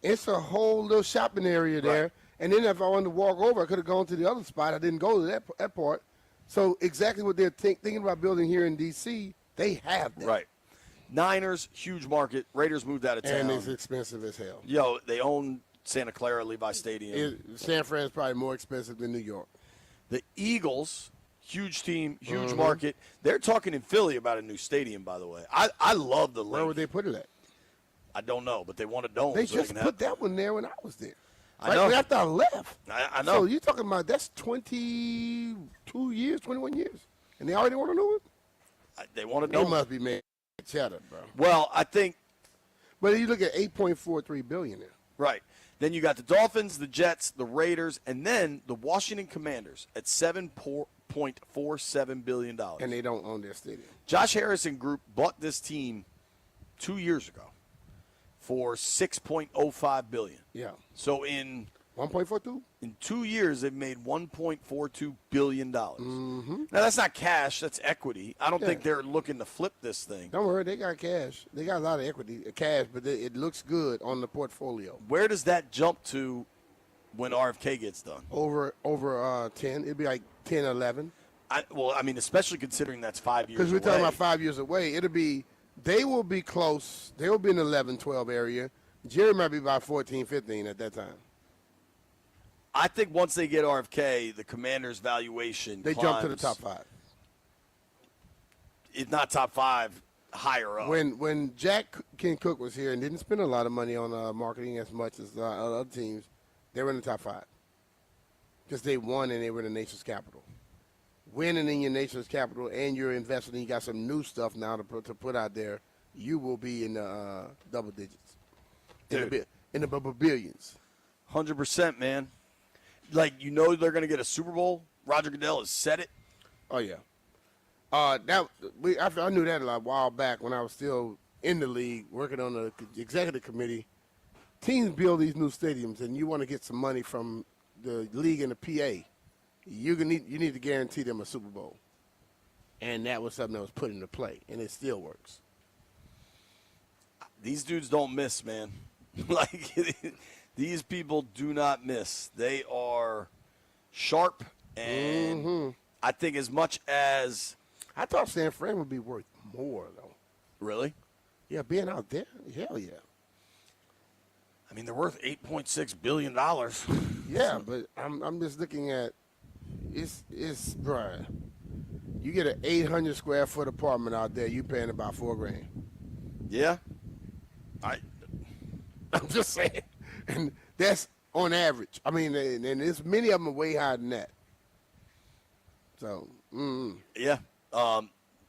It's a whole little shopping area there. Right. And then if I wanted to walk over, I could have gone to the other spot. I didn't go to that part. So exactly what they're thinking about building here in D.C., they have that. Right. Niners, huge market. Raiders moved out of town. And it's expensive as hell. Yo, they own Santa Clara, Levi Stadium. San Fran's probably more expensive than New York. The Eagles, huge team, huge market. They're talking in Philly about a new stadium, by the way. I love the link. Where would they put it at? I don't know, but they want a dome. They so just they can put that one there when I was there. I know. Right after I left. I know. So you're talking about that's 22 years, 21 years. And they already want a new one? They want a They dome. must be made cheddar, bro. Well, I think. But you look at $8.43 billion there. Right. Then you got the Dolphins, the Jets, the Raiders, and then the Washington Commanders at $7.47 billion. And they don't own their stadium. Josh Harrison Group bought this team 2 years ago for $6.05 billion. Yeah. So in 1.42? In 2 years, they've made $1.42 billion. Now, that's not cash. That's equity. I don't think they're looking to flip this thing. Don't worry. They got cash. They got a lot of equity, cash, but it looks good on the portfolio. Where does that jump to when RFK gets done? Over 10. It'd be like 10, 11. Especially considering that's 5 years away. Because we're talking about 5 years away. They will be close. They will be in the 11, 12 area. Jerry might be about 14, 15 at that time. I think once they get RFK, the Commanders' valuation They climbs, jump to the top 5. If not top 5, higher up. When Jack Ken Cook was here and didn't spend a lot of money on marketing as much as other teams, they were in the top 5. Because they won and they were in the nation's capital. Winning in your nation's capital and you're investing and you got some new stuff now to put out there, you will be in the double digits. Dude. In the billions. 100%, man. Like, they're going to get a Super Bowl. Roger Goodell has said it. Oh, yeah. I knew that a while back when I was still in the league, working on the executive committee. Teams build these new stadiums, and you want to get some money from the league and the PA. You need to guarantee them a Super Bowl. And that was something that was put into play, and it still works. These dudes don't miss, man. Like, These people do not miss. They are sharp, and I think as much as I thought San Fran would be worth more, though. Really? Yeah, being out there, hell yeah. I mean, they're worth $8.6 billion. Yeah, but I'm just looking at it's Brian. You get an 800 square foot apartment out there, you paying about $4,000. Yeah. I'm just saying, and that's on average. I mean, and there's many of them are way higher than that. So, yeah.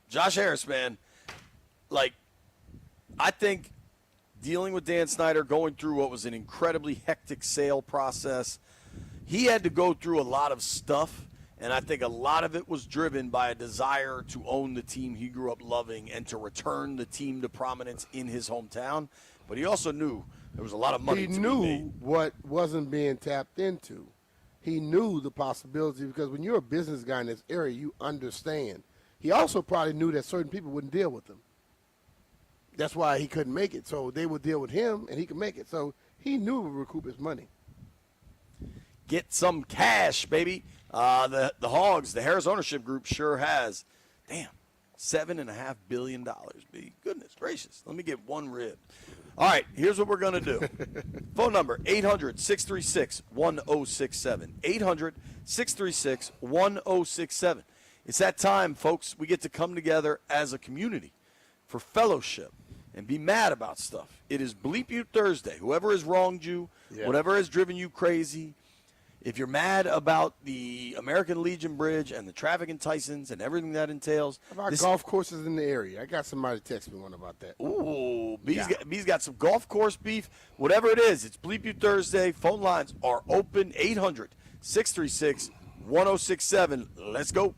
Josh Harris, man, like, I think dealing with Dan Snyder, going through what was an incredibly hectic sale process, he had to go through a lot of stuff, and I think a lot of it was driven by a desire to own the team he grew up loving and to return the team to prominence in his hometown. But he also knew there was a lot of money to be made. He knew what wasn't being tapped into. He knew the possibility, because when you're a business guy in this area, you understand. He also probably knew that certain people wouldn't deal with him. That's why he couldn't make it. So they would deal with him, and he could make it. So he knew it would recoup his money. Get some cash, baby. The Hogs, the Harris ownership group sure has. Damn, $7.5 billion, B. Goodness gracious. Let me get one rib. All right, here's what we're going to do. Phone number, 800-636-1067. 800-636-1067. It's that time, folks. We get to come together as a community for fellowship and be mad about stuff. It is Bleep You Thursday. Whoever has wronged you, whatever has driven you crazy, if you're mad about the American Legion Bridge and the traffic in Tysons and everything that entails. How about golf courses in the area? I got somebody text me one about that. Ooh, B's got some golf course beef. Whatever it is, it's Bleep You Thursday. Phone lines are open, 800-636-1067. Let's go.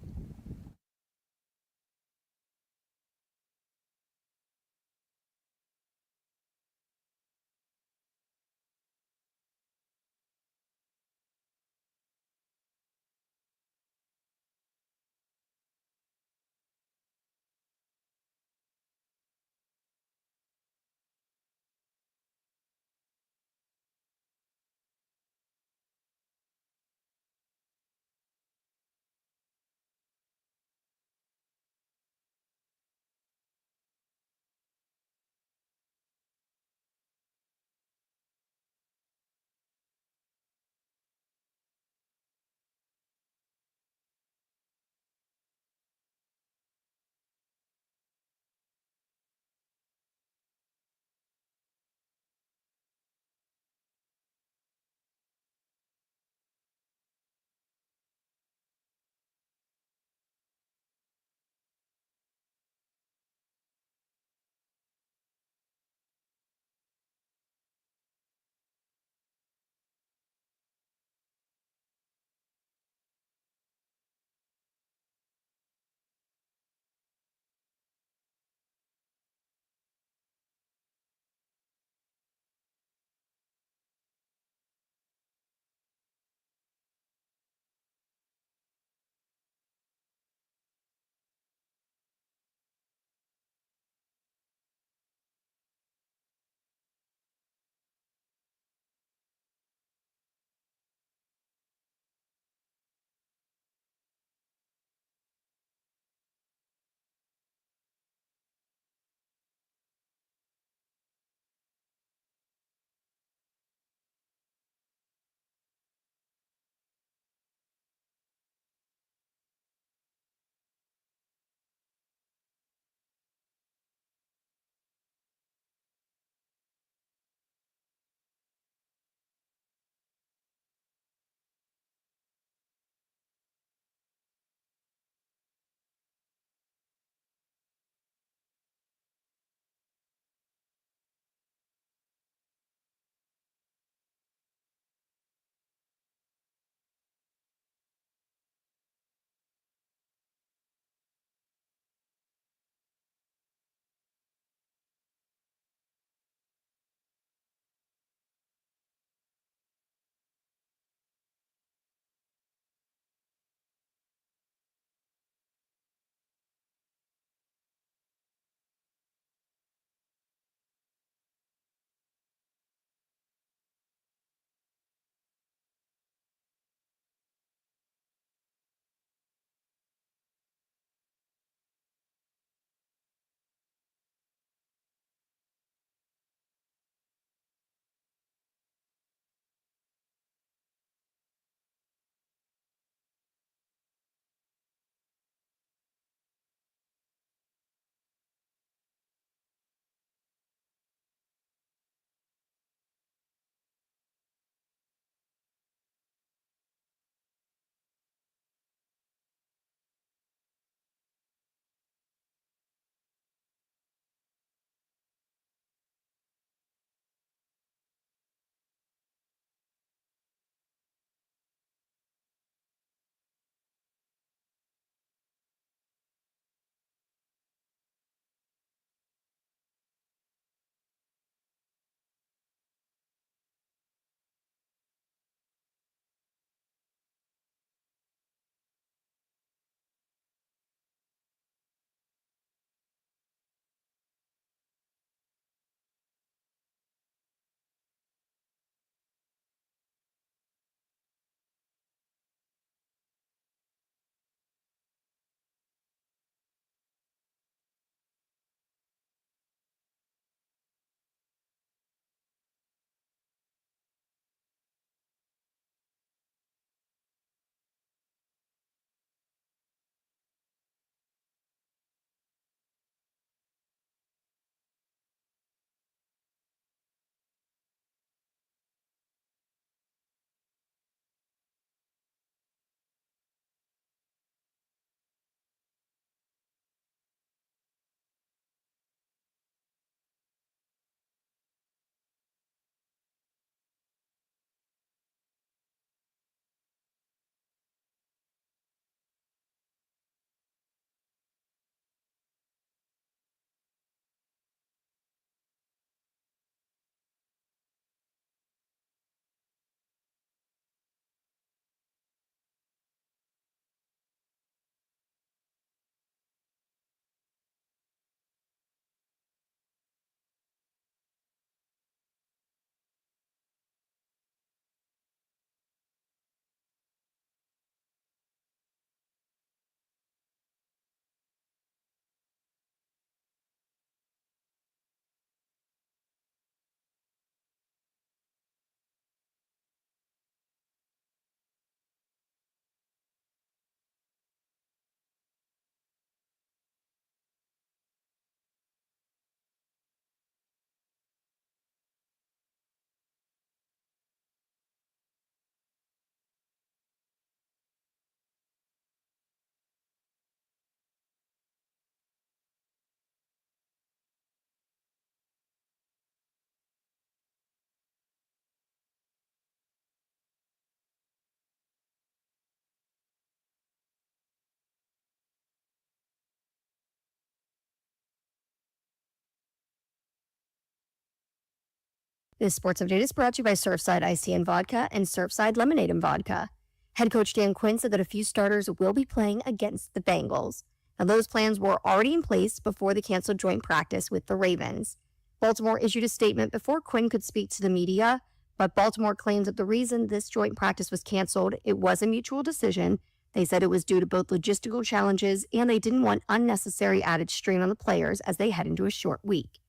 This sports update is brought to you by Surfside Iced Tea and Vodka and Surfside Lemonade and Vodka. Head coach Dan Quinn said that a few starters will be playing against the Bengals. Now, those plans were already in place before the canceled joint practice with the Ravens. Baltimore issued a statement before Quinn could speak to the media, but Baltimore claims that the reason this joint practice was canceled, it was a mutual decision. They said it was due to both logistical challenges and they didn't want unnecessary added strain on the players as they head into a short week.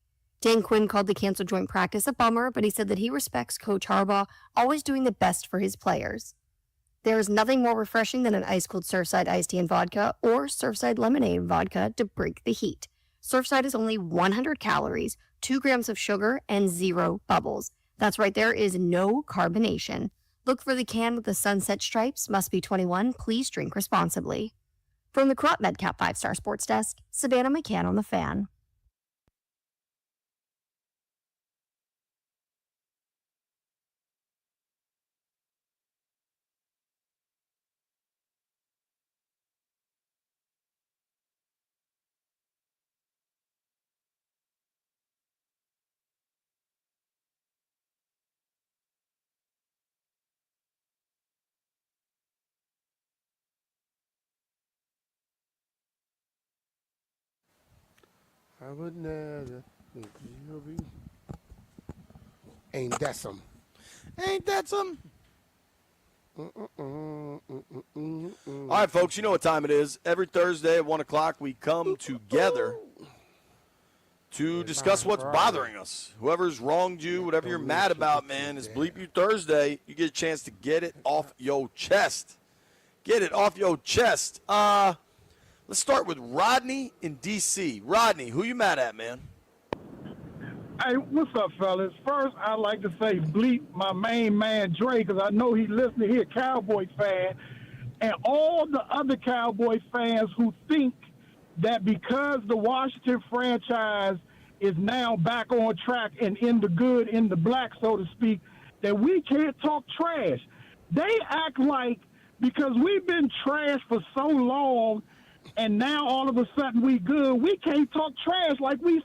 Dan Quinn called the canceled joint practice a bummer, but he said that he respects Coach Harbaugh always doing the best for his players. There is nothing more refreshing than an ice-cold Surfside Iced Tea and Vodka or Surfside Lemonade and Vodka to break the heat. Surfside is only 100 calories, 2 grams of sugar, and 0 bubbles. That's right, there is no carbonation. Look for the can with the sunset stripes, must be 21. Please drink responsibly. From the Crop Medcap 5-Star Sports Desk, Savannah McCann on the Fan. I would never think you'll be. Ain't that some? Ain't that some? All right, folks, you know what time it is. Every Thursday at 1 o'clock, we come together to discuss what's bothering us. Whoever's wronged you, whatever you're mad about, man, is Bleep You Thursday. You get a chance to get it off your chest. Get it off your chest. Let's start with Rodney in D.C. Rodney, who you mad at, man? Hey, what's up, fellas? First, I'd like to say bleep my main man, Dre, because I know he's listening here, Cowboy fan, and all the other Cowboy fans who think that because the Washington franchise is now back on track and in the good, in the black, so to speak, that we can't talk trash. They act like because we've been trash for so long and now all of a sudden we good, we can't talk trash like we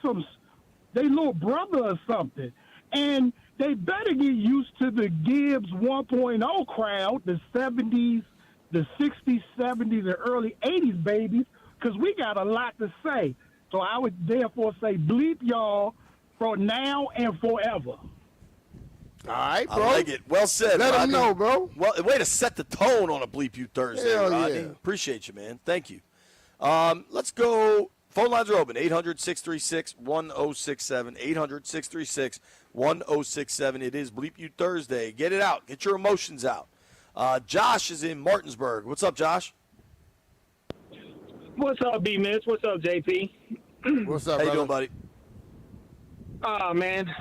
they little brother or something. And they better get used to the Gibbs 1.0 crowd, the 70s, the 60s, 70s, and early 80s babies, because we got a lot to say. So I would therefore say bleep y'all for now and forever. All right, bro. I like it. Well said, Let Rodney. them know, bro. Well, way to set the tone on a Bleep You Thursday, Hell Rodney. yeah. Appreciate you, man. Thank you. Let's go. Phone lines are open. 800-636-1067. 800-636-1067. It is Bleep You Thursday. Get it out. Get your emotions out. Josh is in Martinsburg. What's up, Josh? What's up, B-Mitch? What's up, JP? What's up, How you brother? doing, buddy? Man,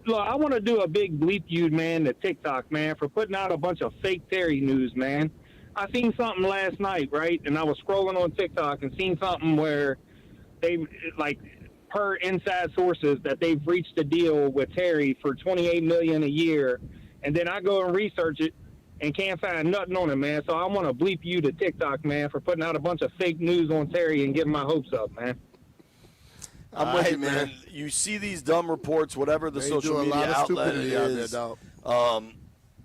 look, I want to do a big bleep you, man, to TikTok, man, for putting out a bunch of fake Terry news, man. I seen something last night, right? And I was scrolling on TikTok and seen something where they, like, per inside sources, that they've reached a deal with Terry for $28 million a year. And then I go and research it and can't find nothing on it, man. So I want to bleep you to TikTok, man, for putting out a bunch of fake news on Terry and getting my hopes up, man. I'm with you, man. You see these dumb reports, whatever the social media outlet is.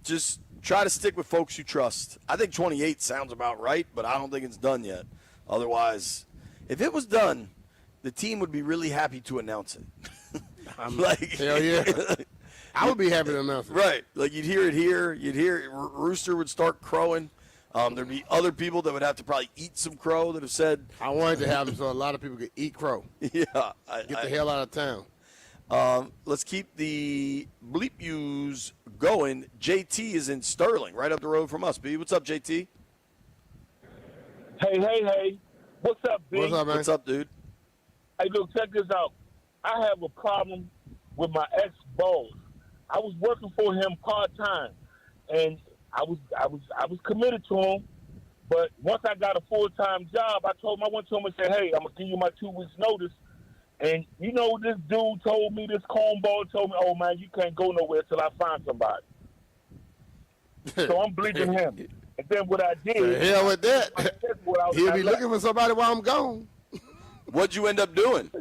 Just try to stick with folks you trust. I think 28 sounds about right, but I don't think it's done yet. Otherwise, if it was done, the team would be really happy to announce it. Hell yeah. I would be happy to announce it. Right. Like, you'd hear it here. You'd hear it. Rooster would start crowing. There'd be other people that would have to probably eat some crow that have said. I wanted to have them so a lot of people could eat crow. Yeah. Get the hell out of town. Let's keep the bleep yous going. JT is in Sterling, right up the road from us. B, what's up, JT? Hey. What's up, B? What's up, man? What's up, dude? Hey, look, check this out. I have a problem with my ex-boss. I was working for him part-time, and I was committed to him. But once I got a full-time job, I went to him and said, hey, I'm going to give you my 2 weeks notice. And you know what this dude told me, this cornball told me, oh, man, you can't go nowhere till I find somebody. So I'm bleeping him. And then what I did. The hell with that. He'll be looking for somebody while I'm gone. What'd you end up doing?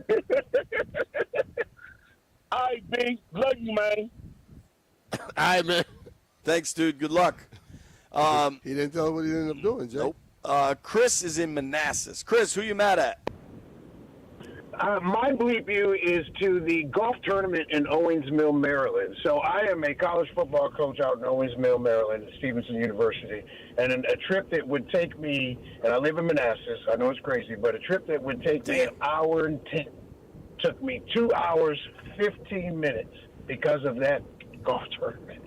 All right, B. Love you, man. right, man. Thanks, dude. Good luck. He didn't tell what he ended up doing, Jay. Nope. Chris is in Manassas. Chris, who you mad at? My bleep you is to the golf tournament in Owings Mill, Maryland. So I am a college football coach out in Owings Mill, Maryland at Stevenson University. And a trip that would take me, and I live in Manassas, I know it's crazy, but a trip that would take me an hour and 10 took me 2 hours, 15 minutes because of that golf tournament.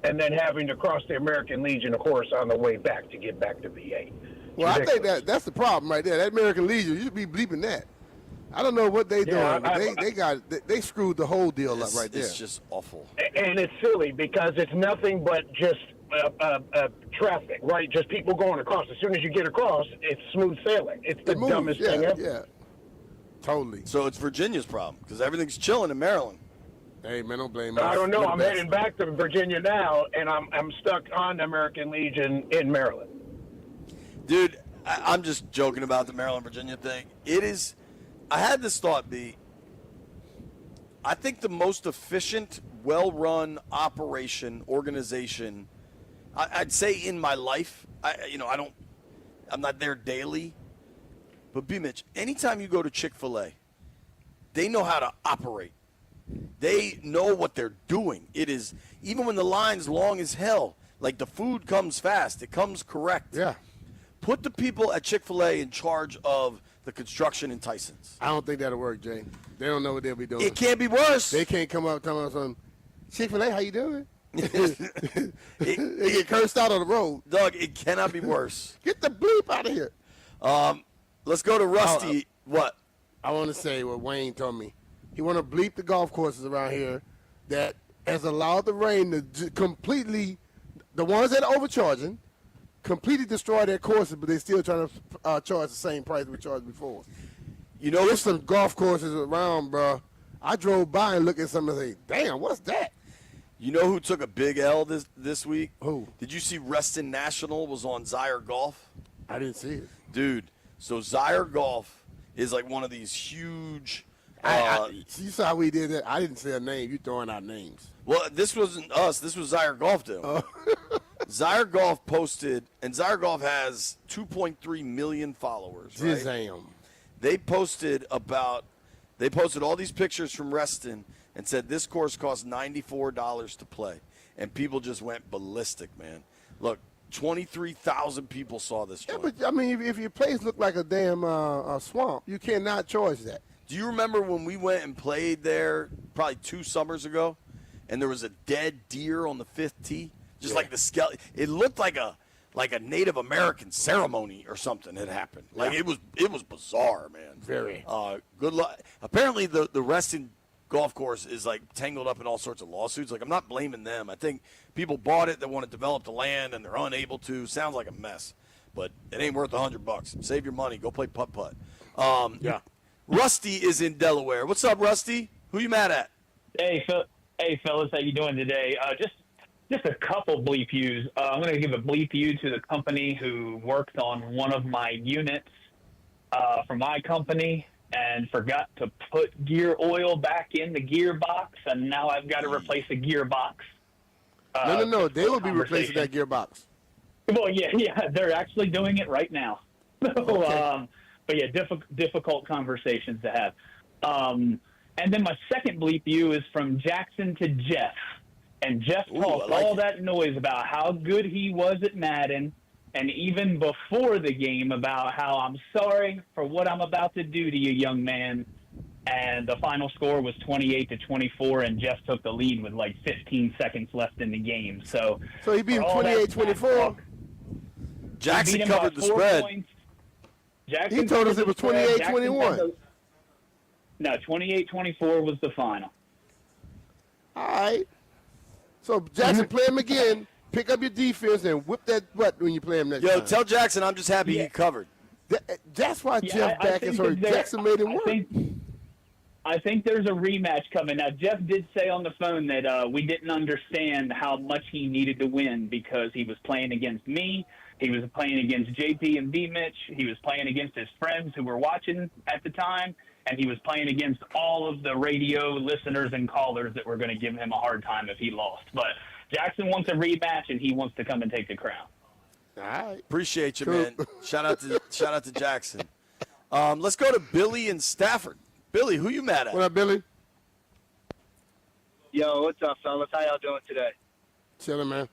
And then having to cross the American Legion, of course, on the way back to get back to VA. Well, I think that's the problem right there. That American Legion, you should be bleeping that. I don't know what they doing. But they screwed the whole deal up right there. It's just awful. And it's silly because it's nothing but just traffic, right? Just people going across. As soon as you get across, it's smooth sailing. It's the dumbest thing ever. Yeah, totally. So it's Virginia's problem because everything's chilling in Maryland. Hey, man, don't blame us. I don't know. I'm heading back to Virginia now, and I'm stuck on the American Legion in Maryland. Dude, I'm just joking about the Maryland-Virginia thing. It is... I had this thought, B. I think the most efficient, well-run operation, organization, I'd say in my life, I'm not there daily, but B. Mitch, anytime you go to Chick-fil-A, they know how to operate. They know what they're doing. It is, even when the line's long as hell, like the food comes fast, it comes correct. Yeah. Put the people at Chick-fil-A in charge of the construction in Tyson's. I don't think that'll work, Jay. They don't know what they'll be doing. It can't be worse. They can't come up telling us something. Chick-fil-A, how you doing? They get cursed out on the road. Doug, it cannot be worse. Get the bleep out of here. Let's go to Rusty. What? I want to say what Wayne told me. He want to bleep the golf courses around here that has allowed the rain to completely, the ones that are overcharging, completely destroy their courses, but they're still trying to charge the same price we charged before. You know, there's some golf courses around, bro. I drove by and looked at some and say, damn, what's that? You know who took a big L this week? Who? Did you see Reston National was on Zyre Golf? I didn't see it. Dude, so Zyre Golf is like one of these huge... you saw how we did that? I didn't say a name. You throwing out names. Well, this wasn't us. This was Zyre Golf doing. Zyre Golf posted, and Zyre Golf has 2.3 million followers, right? Damn. They posted all these pictures from Reston and said this course costs $94 to play. And people just went ballistic, man. Look, 23,000 people saw this joint. Yeah, but, I mean, if your place looked like a damn swamp, you cannot charge that. Do you remember when we went and played there probably 2 summers ago, and there was a dead deer on the 5th tee? Just like the skeleton. It looked like a Native American ceremony or something had happened. Like it was bizarre, man. Very. Good luck. Apparently the Reston golf course is like tangled up in all sorts of lawsuits. Like I'm not blaming them. I think people bought it, they want to develop the land, and they're unable to. Sounds like a mess, but it ain't worth $100. Save your money. Go play putt-putt. Yeah. Rusty is in Delaware. What's up, Rusty? Who you mad at? Hey, fellas, how you doing today? Just a couple bleep yous. I'm going to give a bleep you to the company who worked on one of my units for my company and forgot to put gear oil back in the gearbox, and now I've got to replace the gearbox. No. They will be replacing that gearbox. Well, yeah, they're actually doing it right now. So, but yeah, difficult conversations to have. And then my second bleep you is from Jackson to Jeff. And Jeff talked all that noise about how good he was at Madden, and even before the game about how I'm sorry for what I'm about to do to you, young man. And the final score was 28-24, and Jeff took the lead with like 15 seconds left in the game. So he beat him 28-24. Jackson covered the spread. He told us it was 28-21. No, 28-24 was the final. All right. So, Jackson, play him again, pick up your defense, and whip that butt when you play him next time. Yo, tell Jackson I'm just happy he covered. That's why Jeff back is hurt. Jackson made him work. I think there's a rematch coming. Now, Jeff did say on the phone that we didn't understand how much he needed to win because he was playing against me. He was playing against JP and B. Mitch. He was playing against his friends who were watching at the time. and he was playing against all of the radio listeners and callers that were going to give him a hard time if he lost. But Jackson wants a rematch, and he wants to come and take the crown. All right. Appreciate you, man. Shout out to Jackson. Let's go to Billy in Stafford. Billy, who you mad at? What up, Billy? Yo, what's up, fellas? How y'all doing today? Chilling, man.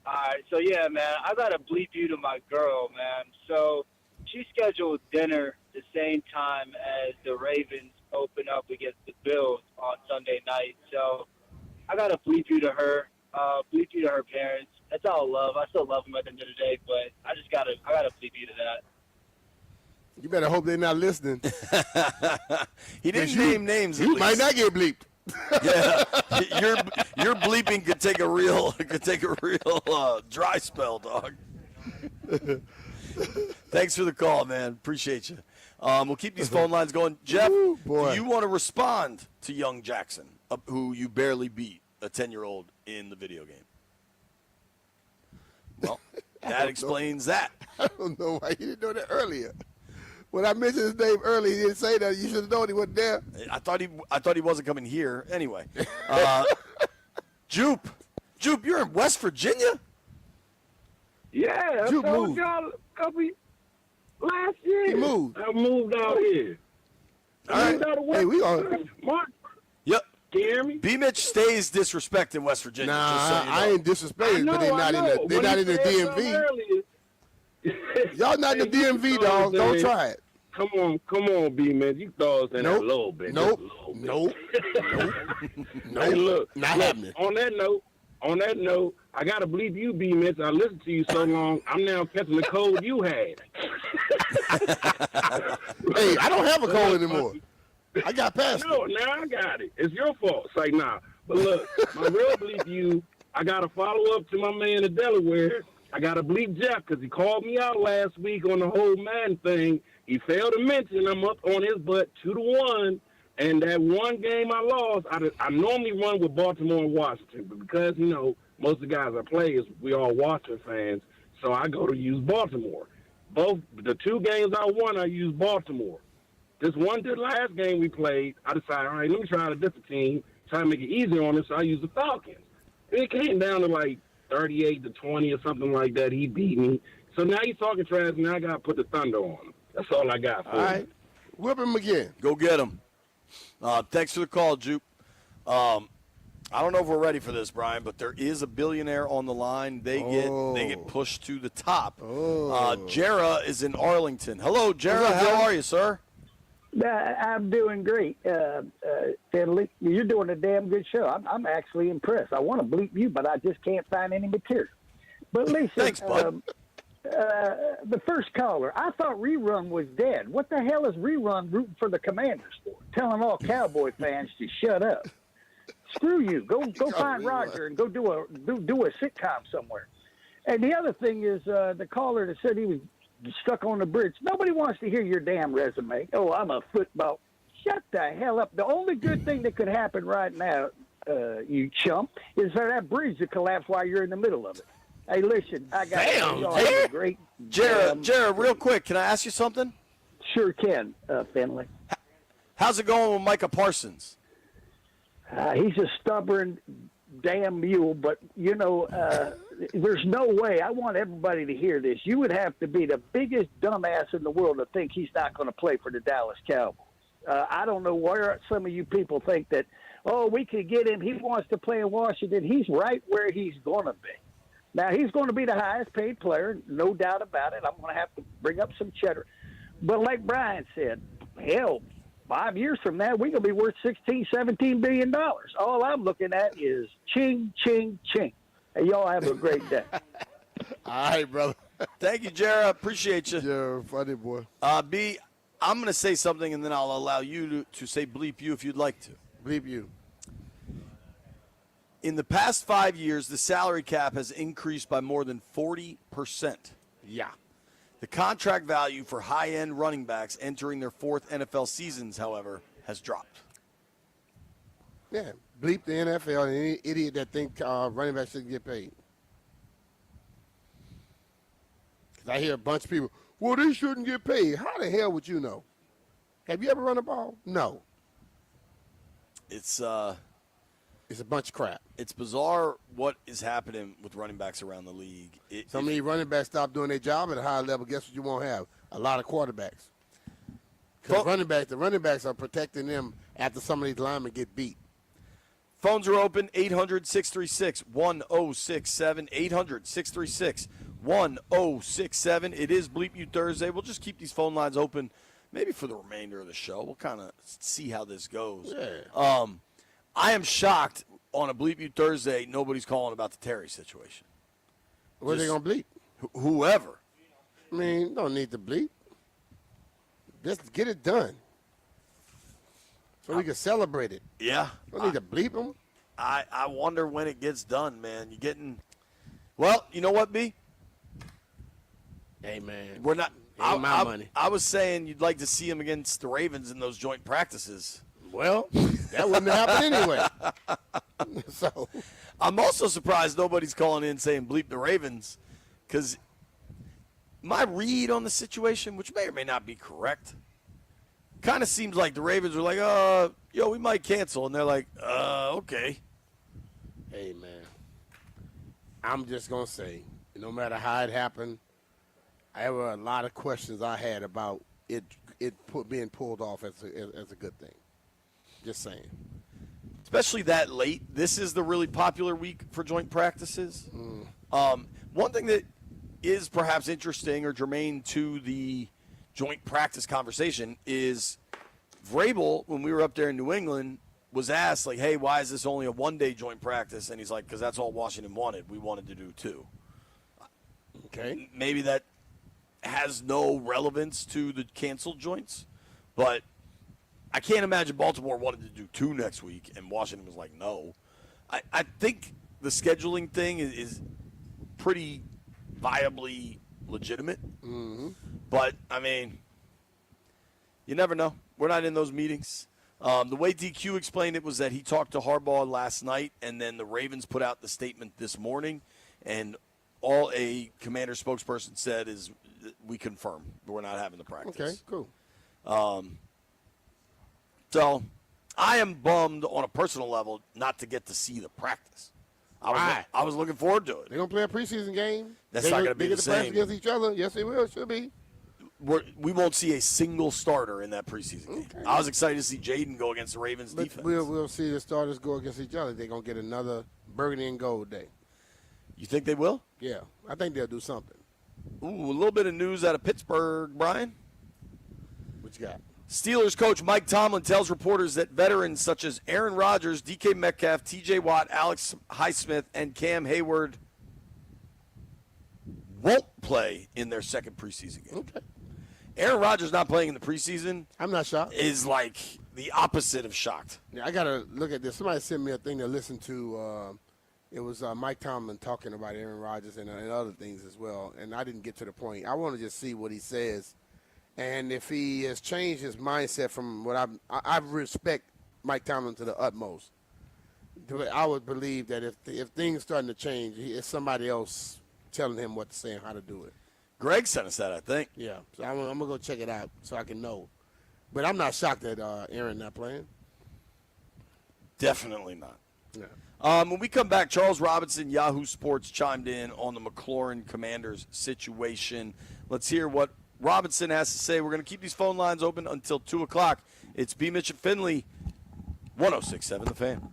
All right, so yeah, man, I got to bleep you to my girl, man. So she scheduled dinner the same time as the Ravens open up against the Bills on Sunday night. So I got to bleep you to her, bleep you to her parents. That's all love. I still love them at the end of the day, but I gotta bleep you to that. You better hope they're not listening. He didn't name names. You might not get bleeped. Yeah, your bleeping could take a real dry spell, dog. Thanks for the call, man. Appreciate you. We'll keep these phone lines going. Jeff, do you want to respond to young Jackson, who you barely beat, a 10-year-old in the video game? Well, that explains that. I don't know why you didn't know that earlier. When I mentioned his name earlier, he didn't say that. You should have known he wasn't there. I thought he wasn't coming here. Anyway, Jupe, you're in West Virginia? Yeah, I Jupe told moved. y'all a couple last year. He moved. I moved out here. All right. Hey, we on. Mark, Yep. can you hear me? B-Mitch stays disrespecting West Virginia. Nah, just so you know. I ain't disrespecting, but they're not in the DMV. Y'all not in the DMV, dog. Don't try it. Come on, B man. You throw us in a little bit. Nope. Hey, look, Not happening. On that note, I gotta believe you, B Mitch. I listened to you so long. I'm now catching the cold you had. Hey, I don't have a cold anymore. I got past No, now I got it. It's your fault. Say nah. But look, my real bleep you, I got to follow up to my man in Delaware. I got to bleep Jeff because he called me out last week on the whole man thing. He failed to mention I'm up on his butt 2-1. And that one game I lost, I normally run with Baltimore and Washington. But because, most of the guys I play is we all Washington fans, so I go to use Baltimore. Both the two games I won, I used Baltimore. This last game we played, I decided, all right, let me try a different team, try to make it easier on us, so I used the Falcons. And it came down to like 38-20 or something like that. He beat me. So now he's talking trash, and now I got to put the Thunder on him. That's all I got for All right. Whip him again. Go get him. Thanks for the call, Jupe. I don't know if we're ready for this, Brian, but there is a billionaire on the line. They get pushed to the top. Jera is in Arlington. Hello, Jera. How are you, sir? I'm doing great, Finley. You're doing a damn good show. I'm actually impressed. I want to bleep you, but I just can't find any material. But listen, thanks, bud. The first caller, I thought Rerun was dead. What the hell is Rerun rooting for the Commanders for? Telling all Cowboy fans to shut up. Screw you. Go find Roger and go do a sitcom somewhere. And the other thing is the caller that said he was stuck on the bridge. Nobody wants to hear your damn resume. Oh, I'm a football. Shut the hell up. The only good thing that could happen right now, you chump, is for that bridge to collapse while you're in the middle of it. Hey, listen, I got great. Jared, real quick, can I ask you something? Sure can, Finley. How's it going with Micah Parsons? He's a stubborn damn mule, but, there's no way. I want everybody to hear this. You would have to be the biggest dumbass in the world to think he's not going to play for the Dallas Cowboys. I don't know where some of you people think that, we could get him. He wants to play in Washington. He's right where he's going to be. Now, he's going to be the highest paid player, no doubt about it. I'm going to have to bring up some cheddar. But like Brian said, hell, 5 years from now, we're going to be worth $16, $17 billion. All I'm looking at is ching, ching, ching. Hey, y'all have a great day. All right, brother. Thank you, Jared. Appreciate you. You're funny, boy. B, I'm going to say something, and then I'll allow you to say bleep you if you'd like to. Bleep you. In the past 5 years, the salary cap has increased by more than 40%. Yeah. The contract value for high-end running backs entering their fourth NFL seasons, however, has dropped. Yeah, bleep the NFL and any idiot that think running backs shouldn't get paid. Because I hear a bunch of people, well, they shouldn't get paid. How the hell would you know? Have you ever run a ball? No. It's a bunch of crap. It's bizarre what is happening with running backs around the league. Some of these running backs stop doing their job at a high level. Guess what you won't have? A lot of quarterbacks. Because the running backs are protecting them after some of these linemen get beat. Phones are open, 800-636-1067, 800-636-1067. It is Bleep You Thursday. We'll just keep these phone lines open maybe for the remainder of the show. We'll kind of see how this goes. Yeah. I am shocked on a Bleep You Thursday nobody's calling about the Terry situation. What are they going to bleep? Whoever. I mean, don't need to bleep. Just get it done. So we can celebrate it. Yeah. Don't need to bleep them. I wonder when it gets done, man. You're getting – well, you know what, B? Hey, man. We're not – Ain't my money. I was saying you'd like to see him against the Ravens in those joint practices. Well, that wouldn't happen anyway. So I'm also surprised nobody's calling in saying bleep the Ravens, because my read on the situation, which may or may not be correct, kind of seems like the Ravens were like, we might cancel. And they're like, okay. Hey, man. I'm just going to say, no matter how it happened, there were a lot of questions I had about it being pulled off as a good thing. Just saying. Especially that late. This is the really popular week for joint practices. One thing that is perhaps interesting or germane to the joint practice conversation is Vrabel, when we were up there in New England, was asked, like, hey, why is this only a one-day joint practice? And he's like, because that's all Washington wanted. We wanted to do two. Okay. Maybe that has no relevance to the canceled joints, but I can't imagine Baltimore wanted to do two next week, and Washington was like, no. I think the scheduling thing is pretty viably legitimate. Mm-hmm. But, I mean, you never know. We're not in those meetings. The way DQ explained it was that he talked to Harbaugh last night, and then the Ravens put out the statement this morning, and all a Commander spokesperson said is we confirm we're not having the practice. Okay, cool. So I am bummed on a personal level not to get to see the practice. I was looking forward to it. They're going to play a preseason game. That's not going to be the same. same. Against each other. Yes, they will. Should be. We won't see a single starter in that preseason game. I was excited to see Jaden go against the Ravens defense. We'll see the starters go against each other. They're going to get another burgundy and gold day. You think they will? Yeah. I think they'll do something. Ooh, a little bit of news out of Pittsburgh, Brian. What you got? Steelers coach Mike Tomlin tells reporters that veterans such as Aaron Rodgers, DK Metcalf, TJ Watt, Alex Highsmith, and Cam Hayward won't play in their second preseason game. Okay. Aaron Rodgers not playing in the preseason, I'm not shocked. is like the opposite of shocked. Yeah, I got to look at this. Somebody sent me a thing to listen to. It was Mike Tomlin talking about Aaron Rodgers and other things as well, and I didn't get to the point. I want to just see what he says. And if he has changed his mindset from what I respect Mike Tomlin to the utmost. I would believe that if things starting to change, it's somebody else telling him what to say and how to do it. Greg sent us that, I think. Yeah, so I'm going to go check it out so I can know. But I'm not shocked that Aaron not playing. Definitely not. Yeah. When we come back, Charles Robinson, Yahoo Sports, chimed in on the McLaurin Commanders situation. Let's hear what Robinson has to say. We're going to keep these phone lines open until 2 o'clock. It's B. Mitch and Finley, 106.7 The Fan.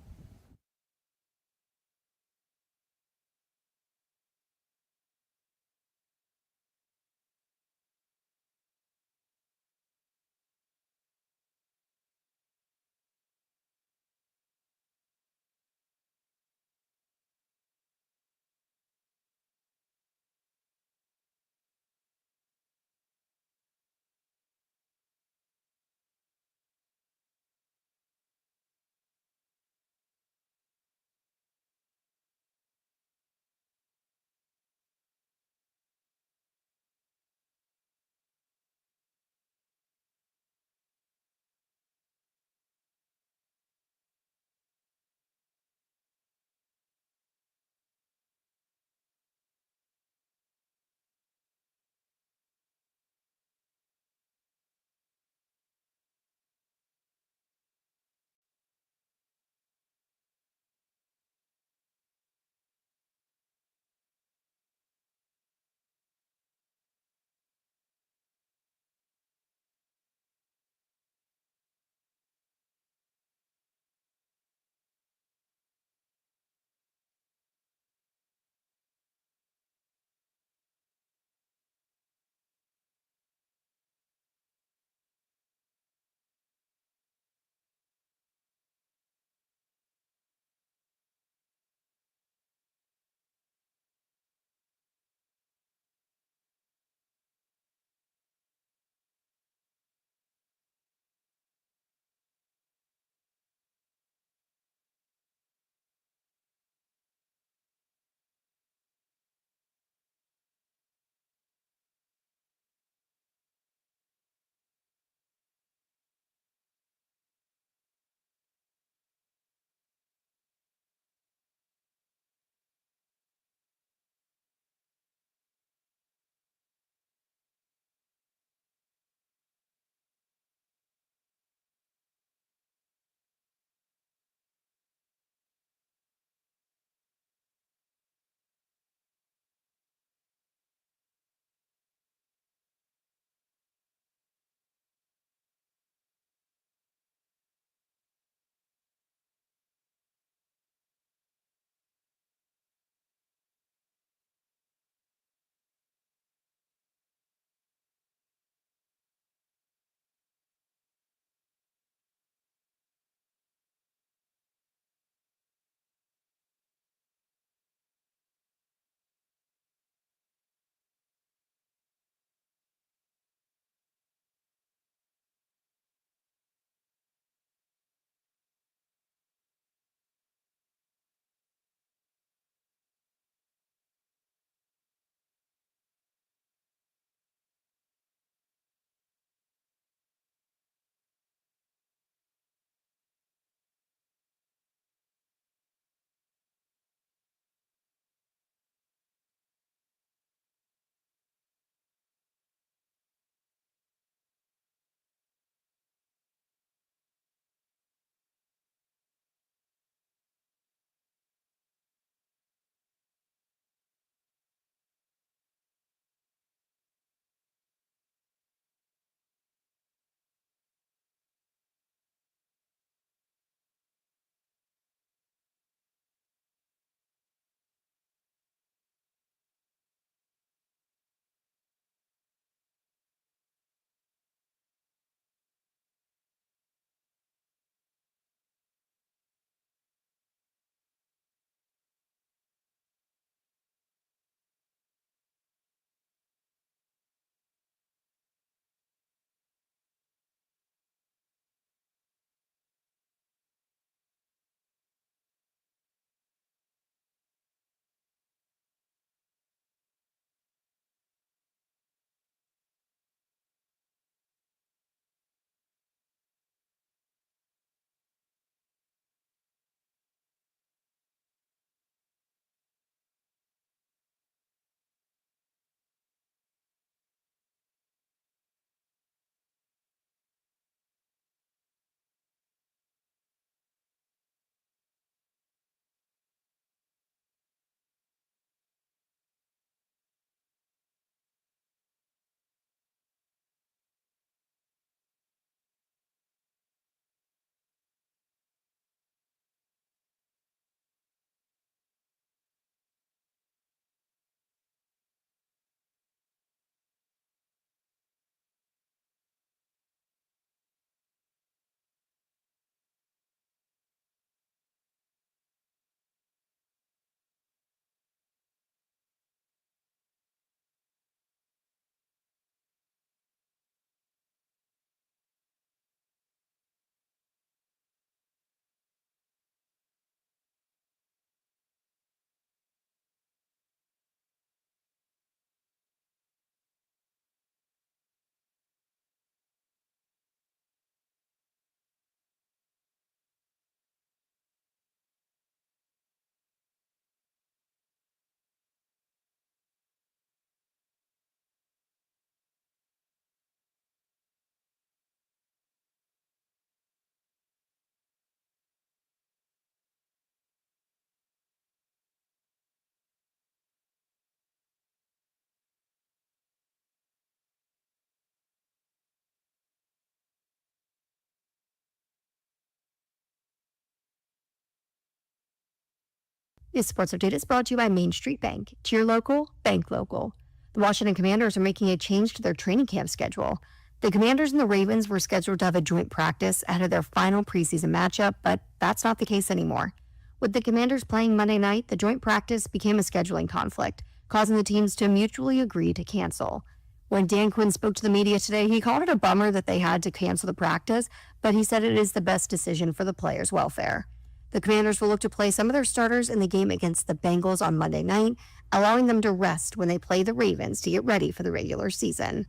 This sports update is brought to you by Main Street Bank. Cheer local, bank local. The Washington Commanders are making a change to their training camp schedule. The Commanders and the Ravens were scheduled to have a joint practice ahead of their final preseason matchup, but that's not the case anymore. With the Commanders playing Monday night, the joint practice became a scheduling conflict, causing the teams to mutually agree to cancel. When Dan Quinn spoke to the media today, he called it a bummer that they had to cancel the practice, but he said it is the best decision for the players' welfare. The Commanders will look to play some of their starters in the game against the Bengals on Monday night, allowing them to rest when they play the Ravens to get ready for the regular season.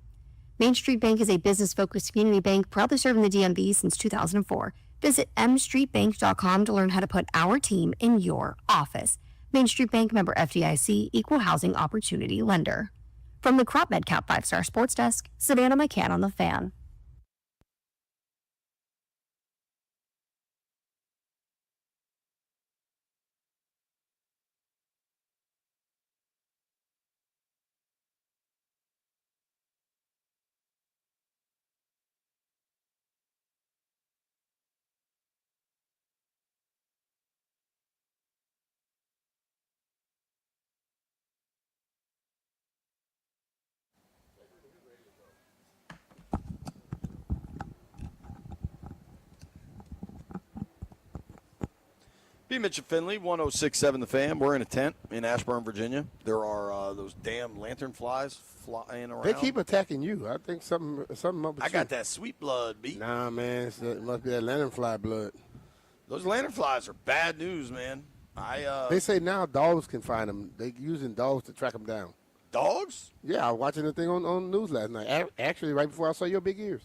Main Street Bank is a business-focused community bank proudly serving the DMV since 2004. Visit mstreetbank.com to learn how to put our team in your office. Main Street Bank, member FDIC, equal housing opportunity lender. From the Crop MedCap 5-Star Sports Desk, Savannah McCann on the Fan. B. Mitch and Finley, 106.7 The Fan. We're in a tent in Ashburn, Virginia. There are those damn lantern flies flying around. They keep attacking you. I think something up with I got that sweet blood, B. Nah, man. It must be that lanternfly blood. Those lanternflies are bad news, man. They say now dogs can find them. They're using dogs to track them down. Dogs? Yeah, I was watching the thing on the news last night. Actually, right before I saw your big ears.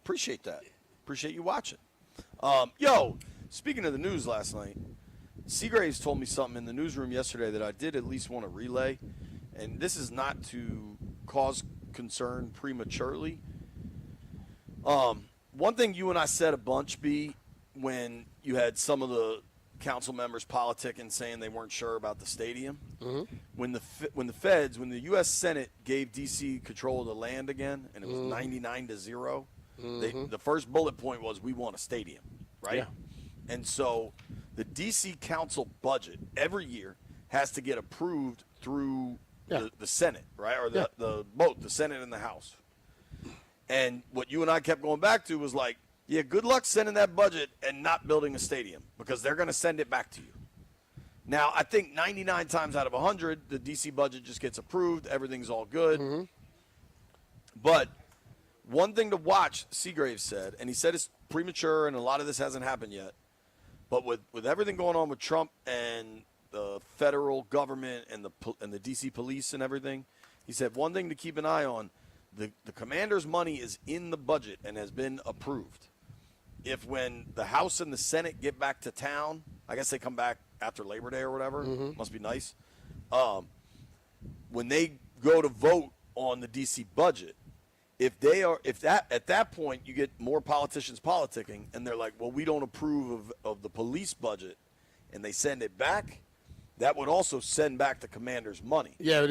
Appreciate that. Appreciate you watching. Yo, speaking of the news last night, Seagraves told me something in the newsroom yesterday that I did at least want to relay, and this is not to cause concern prematurely. One thing you and I said a bunch, B, when you had some of the council members politicking saying they weren't sure about the stadium. Mm-hmm. When the U.S. Senate gave D.C. control of the land again, and it was 99-0, the first bullet point was we want a stadium, right? Yeah. And so the D.C. Council budget every year has to get approved through the Senate, right? Or both the Senate and the House. And what you and I kept going back to was like, yeah, good luck sending that budget and not building a stadium because they're going to send it back to you. Now, I think 99 times out of 100, the D.C. budget just gets approved. Everything's all good. Mm-hmm. But one thing to watch, Seagraves said, and he said it's premature and a lot of this hasn't happened yet, but with everything going on with Trump and the federal government and the D.C. police and everything, he said one thing to keep an eye on, the commander's money is in the budget and has been approved. If when the House and the Senate get back to town, I guess they come back after Labor Day or whatever, must be nice, when they go to vote on the D.C. budget, at that point you get more politicians politicking and they're like, well, we don't approve of the police budget, and they send it back, that would also send back the commander's money. Yeah,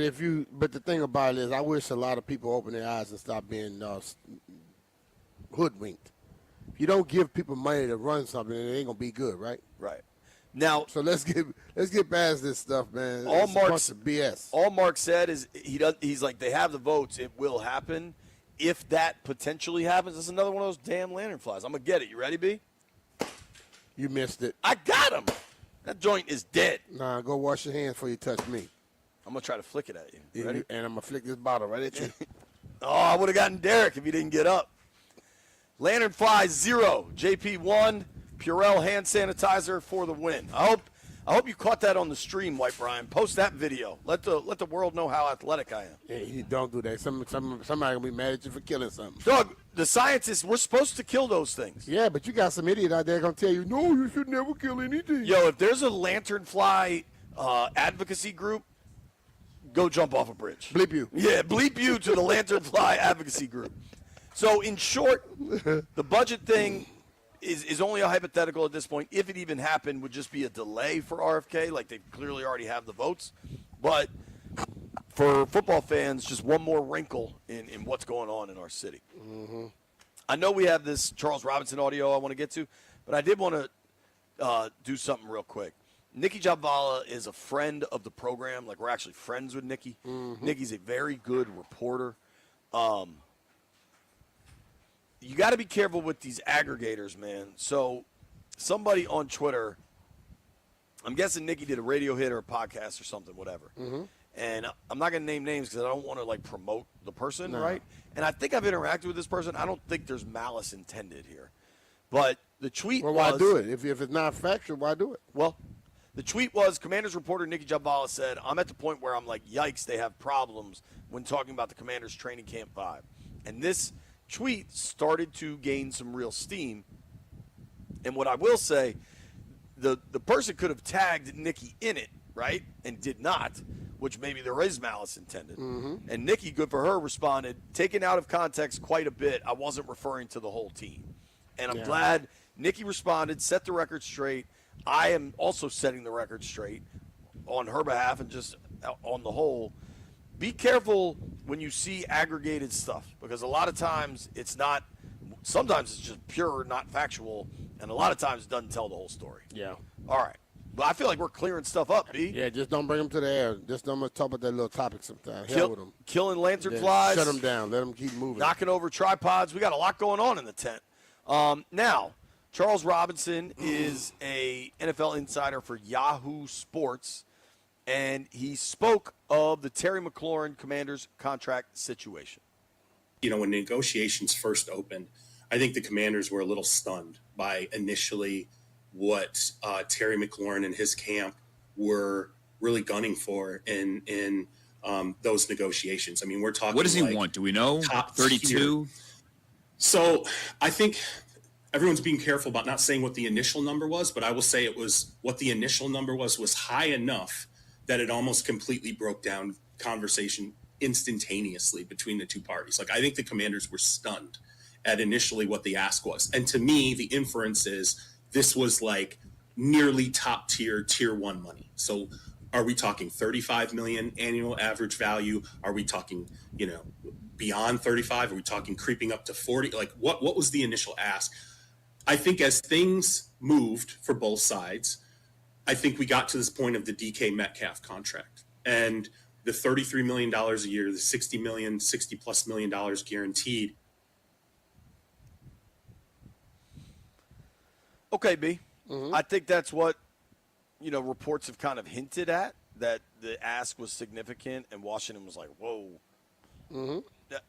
but the thing about it is I wish a lot of people open their eyes and stop being hoodwinked. If you don't give people money to run something, it ain't gonna be good, right? Right. Now, so let's get past this stuff, man. All it's a bunch of BS. All Mark said is he's like, they have the votes, it will happen. If that potentially happens, it's another one of those damn lanternflies. I'm gonna get it. You ready, B? You missed it. I got him. That joint is dead. Nah, go wash your hands before you touch me. I'm gonna try to flick it at you. Ready? And I'm gonna flick this bottle right at you. Oh, I would have gotten Derek if he didn't get up. Lanternfly 0, JP 1, Purell hand sanitizer for the win. I hope you caught that on the stream, White Brian. Post that video. Let the world know how athletic I am. Hey, don't do that. Somebody gonna be mad at you for killing something. Doug, the scientists, we're supposed to kill those things. Yeah, but you got some idiot out there gonna tell you, no, you should never kill anything. Yo, if there's a lanternfly advocacy group, go jump off a bridge. Bleep you. Yeah, bleep you to the lanternfly advocacy group. So, in short, the budget thing is only a hypothetical at this point. If it even happened, would just be a delay for RFK. Like, they clearly already have the votes. But for football fans, just one more wrinkle in what's going on in our city. Mm-hmm. I know we have this Charles Robinson audio I want to get to, but I did want to do something real quick. Nikki Jabvala is a friend of the program. Like, we're actually friends with Nikki. Mm-hmm. Nikki's a very good reporter. You got to be careful with these aggregators, man. So somebody on Twitter, I'm guessing Nikki did a radio hit or a podcast or something, whatever. Mm-hmm. And I'm not going to name names because I don't want to, like, promote the person, No. right? And I think I've interacted with this person. I don't think there's malice intended here. But the tweet Well, was... why do it? If it's not factual, why do it? Well, the tweet was, Commanders reporter Nikki Jabvala said, I'm at the point where I'm like, yikes, they have problems when talking about the Commanders training camp vibe. And this tweet started to gain some real steam. And what I will say, the person could have tagged Nikki in it, right? And did not, which maybe there is malice intended. Mm-hmm. And Nikki, good for her, responded, taken out of context quite a bit, I wasn't referring to the whole team. And I'm glad Nikki responded, set the record straight. I am also setting the record straight on her behalf and just on the whole. Be careful when you see aggregated stuff, because a lot of times it's not – sometimes it's just pure, not factual, and a lot of times it doesn't tell the whole story. Yeah. All right. But I feel like we're clearing stuff up, B. Yeah, just don't bring them to the air. Just don't talk about that little topic sometimes. Hell with them. Killing lantern Yeah, flies. Shut them down. Let them keep moving. Knocking over tripods. We got a lot going on in the tent. Now, Charles Robinson is a NFL insider for Yahoo Sports, and he spoke of the Terry McLaurin Commanders contract situation. You know, when negotiations first opened, I think the Commanders were a little stunned by initially what Terry McLaurin and his camp were really gunning for in those negotiations. I mean, we're talking. What does he want? Do we know? 32? So I think everyone's being careful about not saying what the initial number was, but I will say it was what the initial number was high enough that it almost completely broke down conversation instantaneously between the two parties. Like, I think the Commanders were stunned at initially what the ask was. And to me, the inference is this was like nearly top tier 1 money. So are we talking 35 million annual average value? Are we talking, you know, beyond 35? Are we talking creeping up to 40? Like, what was the initial ask? I think as things moved for both sides, I think we got to this point of the DK Metcalf contract and the $33 million a year, the $60 plus million guaranteed. Okay, B. I think that's what, you know, reports have kind of hinted at, that the ask was significant and Washington was like, whoa.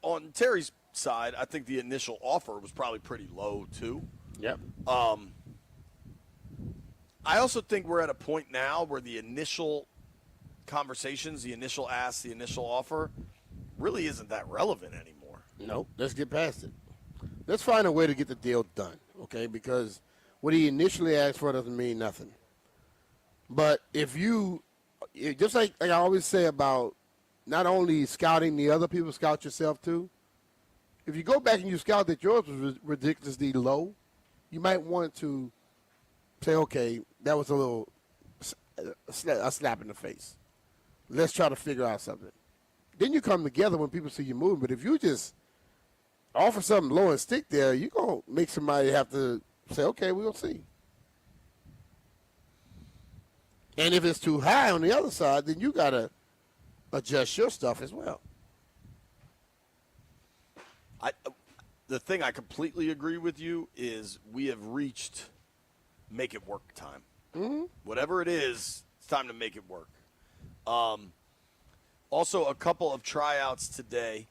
On Terry's side, I think the initial offer was probably pretty low too. Yep. I also think we're at a point now where the initial conversations, the initial ask, the initial offer really isn't that relevant anymore. Nope. Let's get past it. Let's find a way to get the deal done, okay? Because what he initially asked for doesn't mean nothing. But if you, just like I always say about not only scouting the other people, scout yourself too. If you go back and you scout that yours was ridiculously low, you might want to say, okay, that was a little a slap in the face. Let's try to figure out something. Then you come together when people see you moving. But if you just offer something low and stick there, you're going to make somebody have to say, okay, we'll see. And if it's too high on the other side, then you got to adjust your stuff as well. The thing I completely agree with you is we have reached make it work time. Mm-hmm. Whatever it is, it's time to make it work. Also, a couple of tryouts today.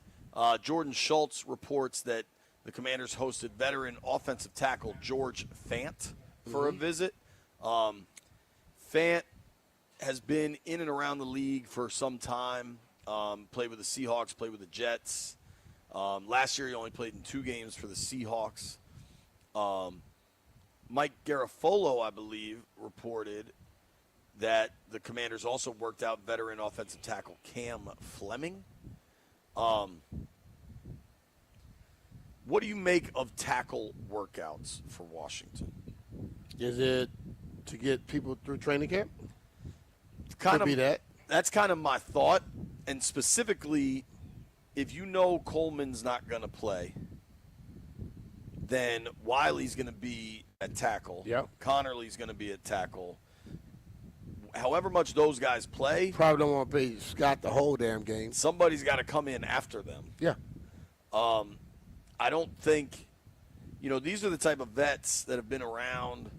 Jordan Schultz reports that the Commanders hosted veteran offensive tackle George Fant for a visit. Fant has been in and around the league for some time. Played with the Seahawks, played with the Jets. Last year he only played in 2 games for the Seahawks. Mike Garafolo, I believe, reported that the Commanders also worked out veteran offensive tackle Cam Fleming. What do you make of tackle workouts for Washington? Is it to get people through training camp? Could be that. That's kind of my thought. And specifically, if you know Coleman's not going to play, then Wiley's going to be at tackle. Yep. Connerly's going to be at tackle. however much those guys play, Probably don't want to pay Scott the whole damn game. somebody's got to come in after them. Yeah. I don't think, these are the type of vets that have been around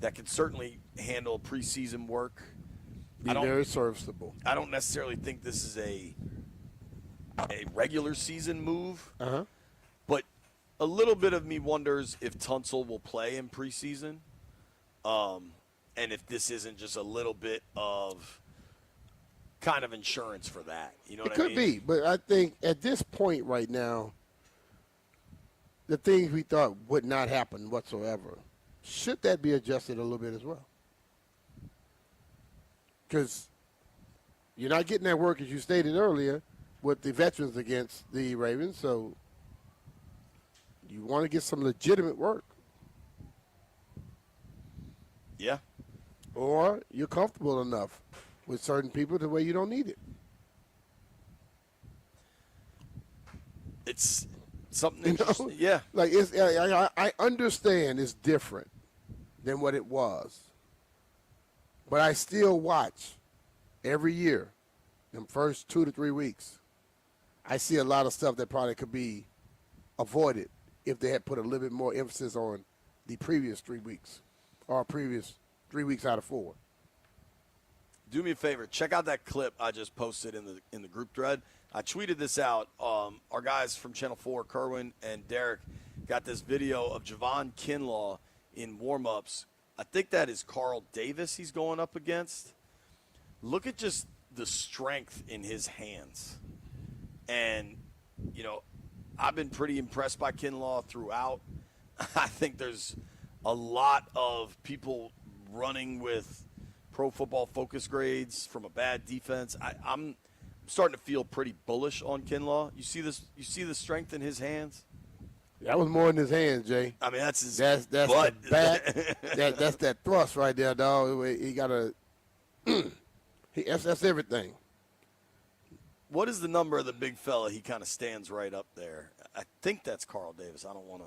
that can certainly handle preseason work. Be very serviceable. I don't necessarily think this is a regular season move. Uh-huh. But a little bit of me wonders if Tunsil will play in preseason, and if this isn't just a little bit of kind of insurance for that. You know what I mean? It could be, but I think at this point right now, the things we thought would not happen whatsoever, should that be adjusted a little bit as well? Because you're not getting that work, as you stated earlier, with the veterans against the Ravens, so you want to get some legitimate work. Yeah. Or you're comfortable enough with certain people to where you don't need it. It's something interesting. Yeah. Like I understand it's different than what it was. But I still watch every year, in the first 2 to 3 weeks. I see a lot of stuff that probably could be avoided if they had put a little bit more emphasis on the previous 3 weeks or previous 3 weeks out of 4. Do me a favor. Check out that clip I just posted in the group thread. I tweeted this out. Our guys from Channel 4, Kerwin and Derek, got this video of Javon Kinlaw in warm-ups. I think that is Carl Davis he's going up against. Look at just the strength in his hands. And, I've been pretty impressed by Kinlaw throughout. I think there's a lot of people running with Pro Football Focus grades from a bad defense. I'm starting to feel pretty bullish on Kinlaw. You see this? You see the strength in his hands? That was more in his hands, Jay. I mean, that's his that's butt. the back. that's that thrust right there, dog. He got a that's everything. What is the number of the big fella? He kind of stands right up there. I think that's Carl Davis. I don't want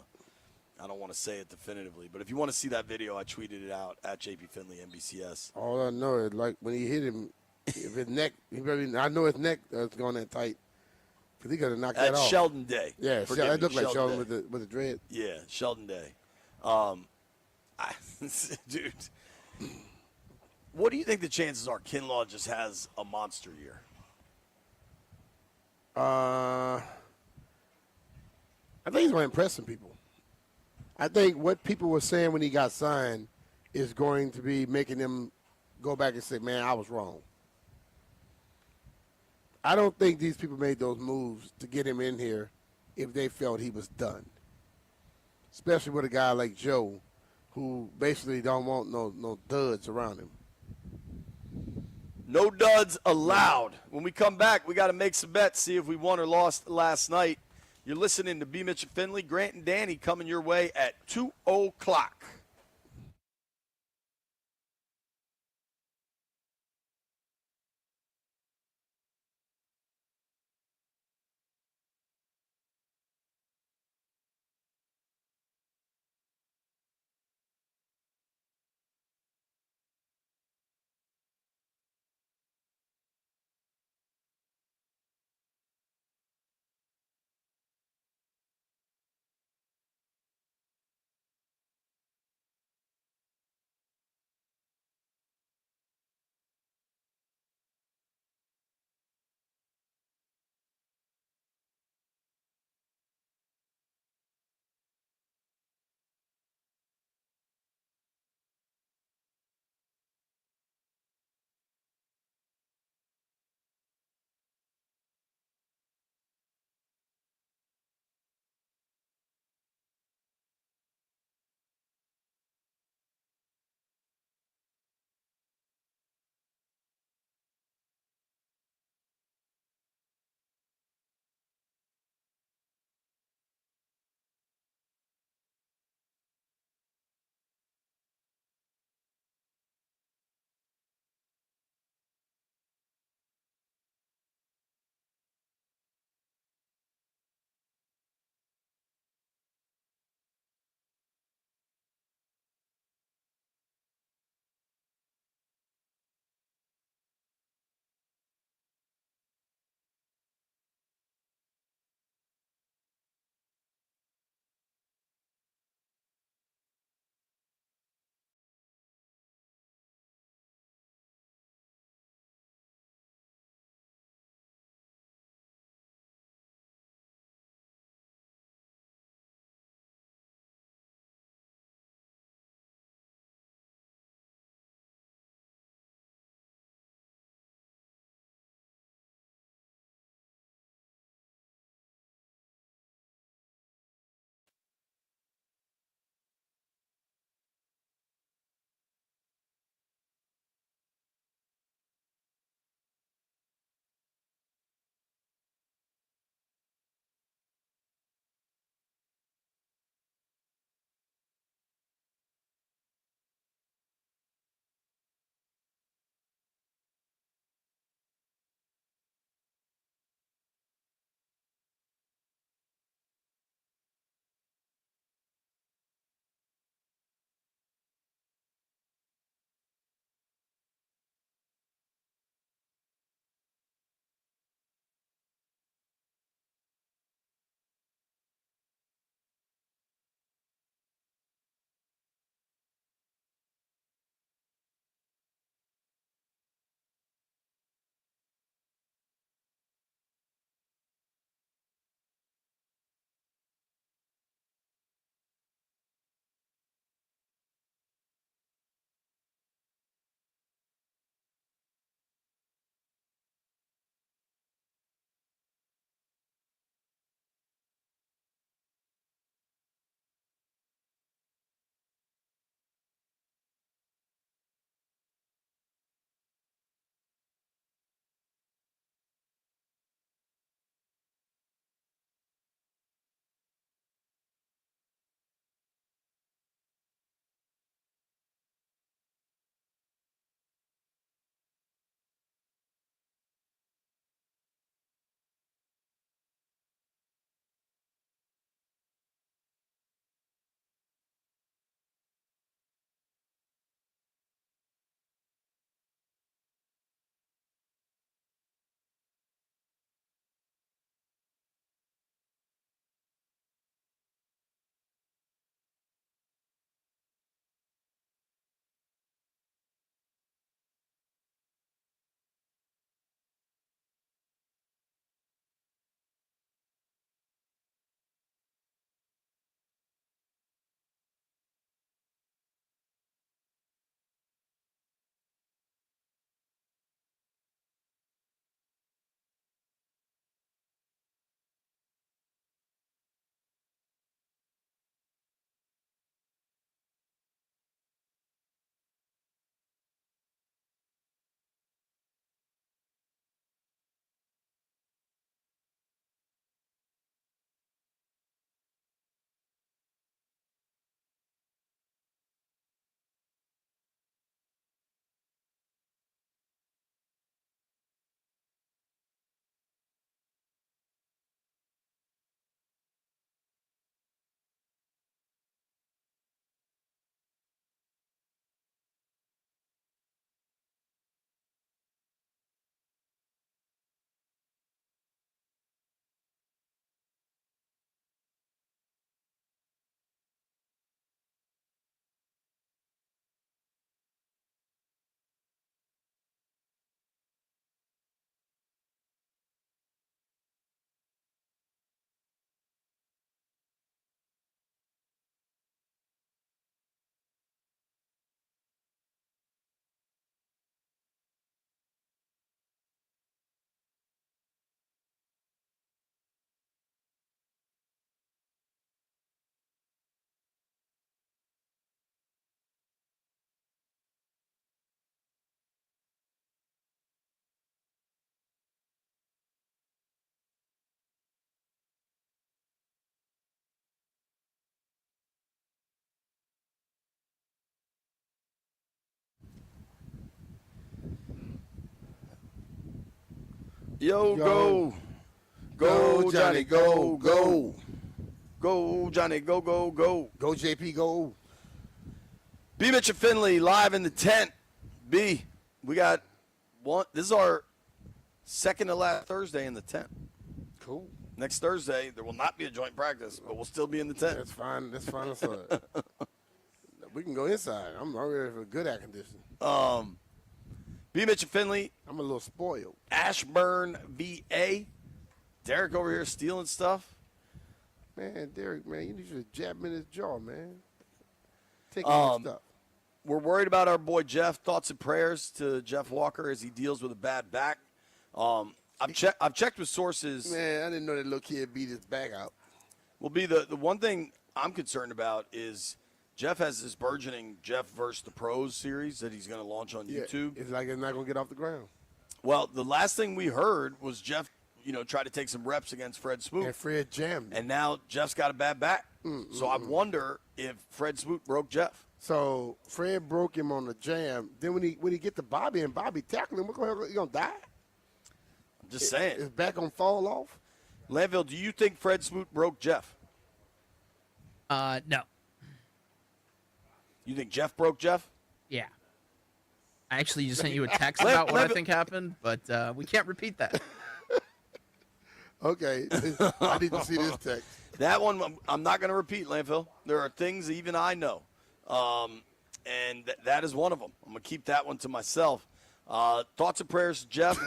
to say it definitively, but if you want to see that video, I tweeted it out at JP Finley NBCS. All I know is like when he hit him, if his neck, I know his neck is going that tight. Because he could have knocked that off. Sheldon Day. Yeah, it looked like Sheldon with the dread. Yeah, Sheldon Day. Dude, what do you think the chances are Kinlaw just has a monster year? I think he's going to impress some people. I think what people were saying when he got signed is going to be making them go back and say, man, I was wrong. I don't think these people made those moves to get him in here if they felt he was done. Especially with a guy like Joe, who basically don't want no duds around him. No duds allowed. When we come back, we got to make some bets, see if we won or lost last night. You're listening to B. Mitch and Finley. Grant and Danny coming your way at 2 o'clock. Yo, go. Go, Johnny, go, go. Go, Johnny, go, go, go. Go, JP, go. B. Mitch and Finley live in the tent. B, we got one. This is our second to last Thursday in the tent. Cool. Next Thursday, there will not be a joint practice, but we'll still be in the tent. That's fine. That's fine. We can go inside. I'm ready for good air conditioning. B. Mitch and Finley. I'm a little spoiled. Ashburn, VA. Derek over here stealing stuff. Man, Derek, man, you need to jab him in his jaw, man. Take his stuff. We're worried about our boy Jeff. Thoughts and prayers to Jeff Walker as he deals with a bad back. I've checked with sources. Man, I didn't know that little kid beat his back out. Will be the one thing I'm concerned about is Jeff has this burgeoning Jeff versus the Pros series that he's going to launch on YouTube. It's like it's not going to get off the ground. Well, the last thing we heard was Jeff, try to take some reps against Fred Smoot. And Fred jammed. And now Jeff's got a bad back. So I wonder if Fred Smoot broke Jeff. So Fred broke him on the jam. Then when he get to Bobby and Bobby tackling him, he going to die? I'm just saying. His back going to fall off? Landville, do you think Fred Smoot broke Jeff? No. You think Jeff broke Jeff? Yeah. I actually just sent you a text about what I think happened, but we can't repeat that. Okay. I need to see this text. That one I'm not going to repeat, Landville. There are things even I know. And that is one of them. I'm going to keep that one to myself. Thoughts and prayers to Jeff.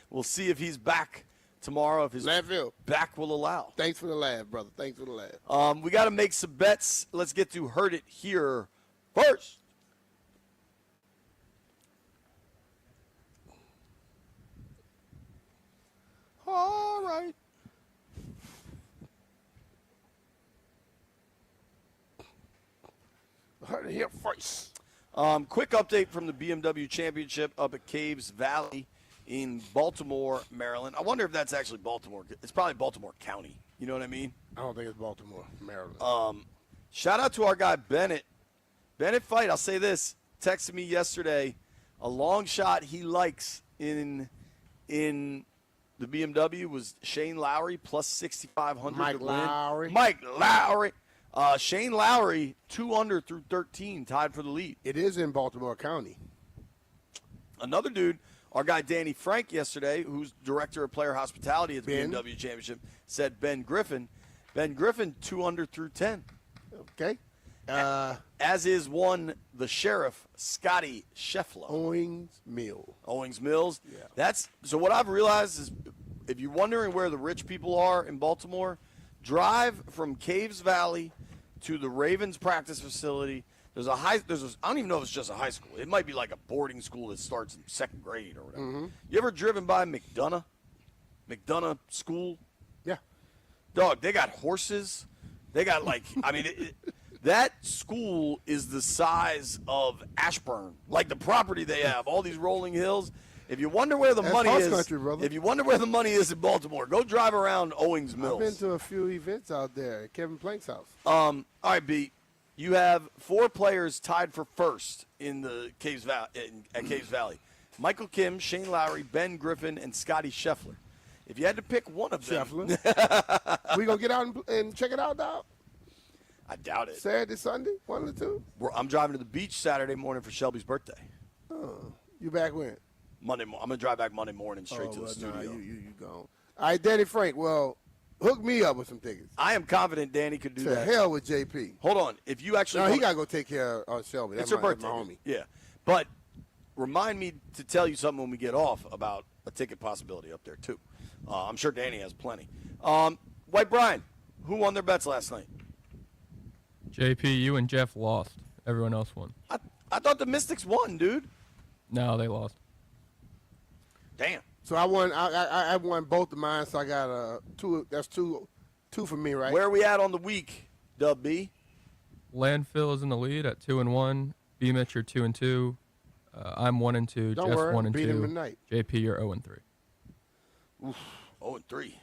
We'll see if he's back tomorrow, if his back will allow. Thanks for the laugh, brother. Thanks for the laugh. We got to make some bets. Let's get to Heard It Here first. All right. Heard It Here first. Quick update from the BMW Championship up at Caves Valley in Baltimore, Maryland. I wonder if that's actually Baltimore. It's probably Baltimore County. You know what I mean? I don't think it's Baltimore, Maryland. Shout out to our guy Bennett. Bennett Fight, I'll say this, texted me yesterday, a long shot he likes in the BMW was Shane Lowry plus 6,500 Mike to win. Lowry. Mike Lowry. Shane Lowry, 2 under through 13, tied for the lead. It is in Baltimore County. Another dude, our guy Danny Frank yesterday, who's director of player hospitality at the Ben. BMW Championship, said Ben Griffin. Ben Griffin, 2 under through 10. Okay. As is one, the sheriff, Scotty Scheffler. Owings Mills. Yeah. So what I've realized is if you're wondering where the rich people are in Baltimore, drive from Caves Valley to the Ravens practice facility. I don't even know if it's just a high school. It might be like a boarding school that starts in 2nd grade or whatever. Mm-hmm. You ever driven by McDonough School? Yeah. Dog, they got horses. They got that school is the size of Ashburn. Like the property they have, all these rolling hills. If you wonder where the money is, if you wonder where the money is in Baltimore, go drive around Owings Mills. I've been to a few events out there at Kevin Plank's house. All right, B. You have 4 players tied for first in the Caves Valley at Caves Valley. Michael Kim, Shane Lowry, Ben Griffin, and Scotty Scheffler. If you had to pick one of them, we gonna get out and check it out, dog? I doubt it. Saturday, Sunday, 1 or 2. I'm driving to the beach Saturday morning for Shelby's birthday. Oh, you back when? Monday. I'm gonna drive back Monday morning straight to the studio. Nah, you gone. All right, Danny Frank. Well, hook me up with some tickets. I am confident Danny could do to that. To hell with JP. Hold on. If you actually, no, he gotta go take care of Shelby. It's her birthday, my homie. Yeah, but remind me to tell you something when we get off about a ticket possibility up there too. I'm sure Danny has plenty. White Brian, who won their bets last night? JP, you and Jeff lost. Everyone else won. I thought the Mystics won, dude. No, they lost. Damn. So I won. I won both of mine. So I got 2. That's two for me, right? Where are we at on the week, Dub B? Landfill is in the lead at 2-1. B Mitch, you're 2-2. I'm 1-2. Don't Jeff's worry, 1-2. beat him tonight. JP, you're 0-3. Oof, 0-3.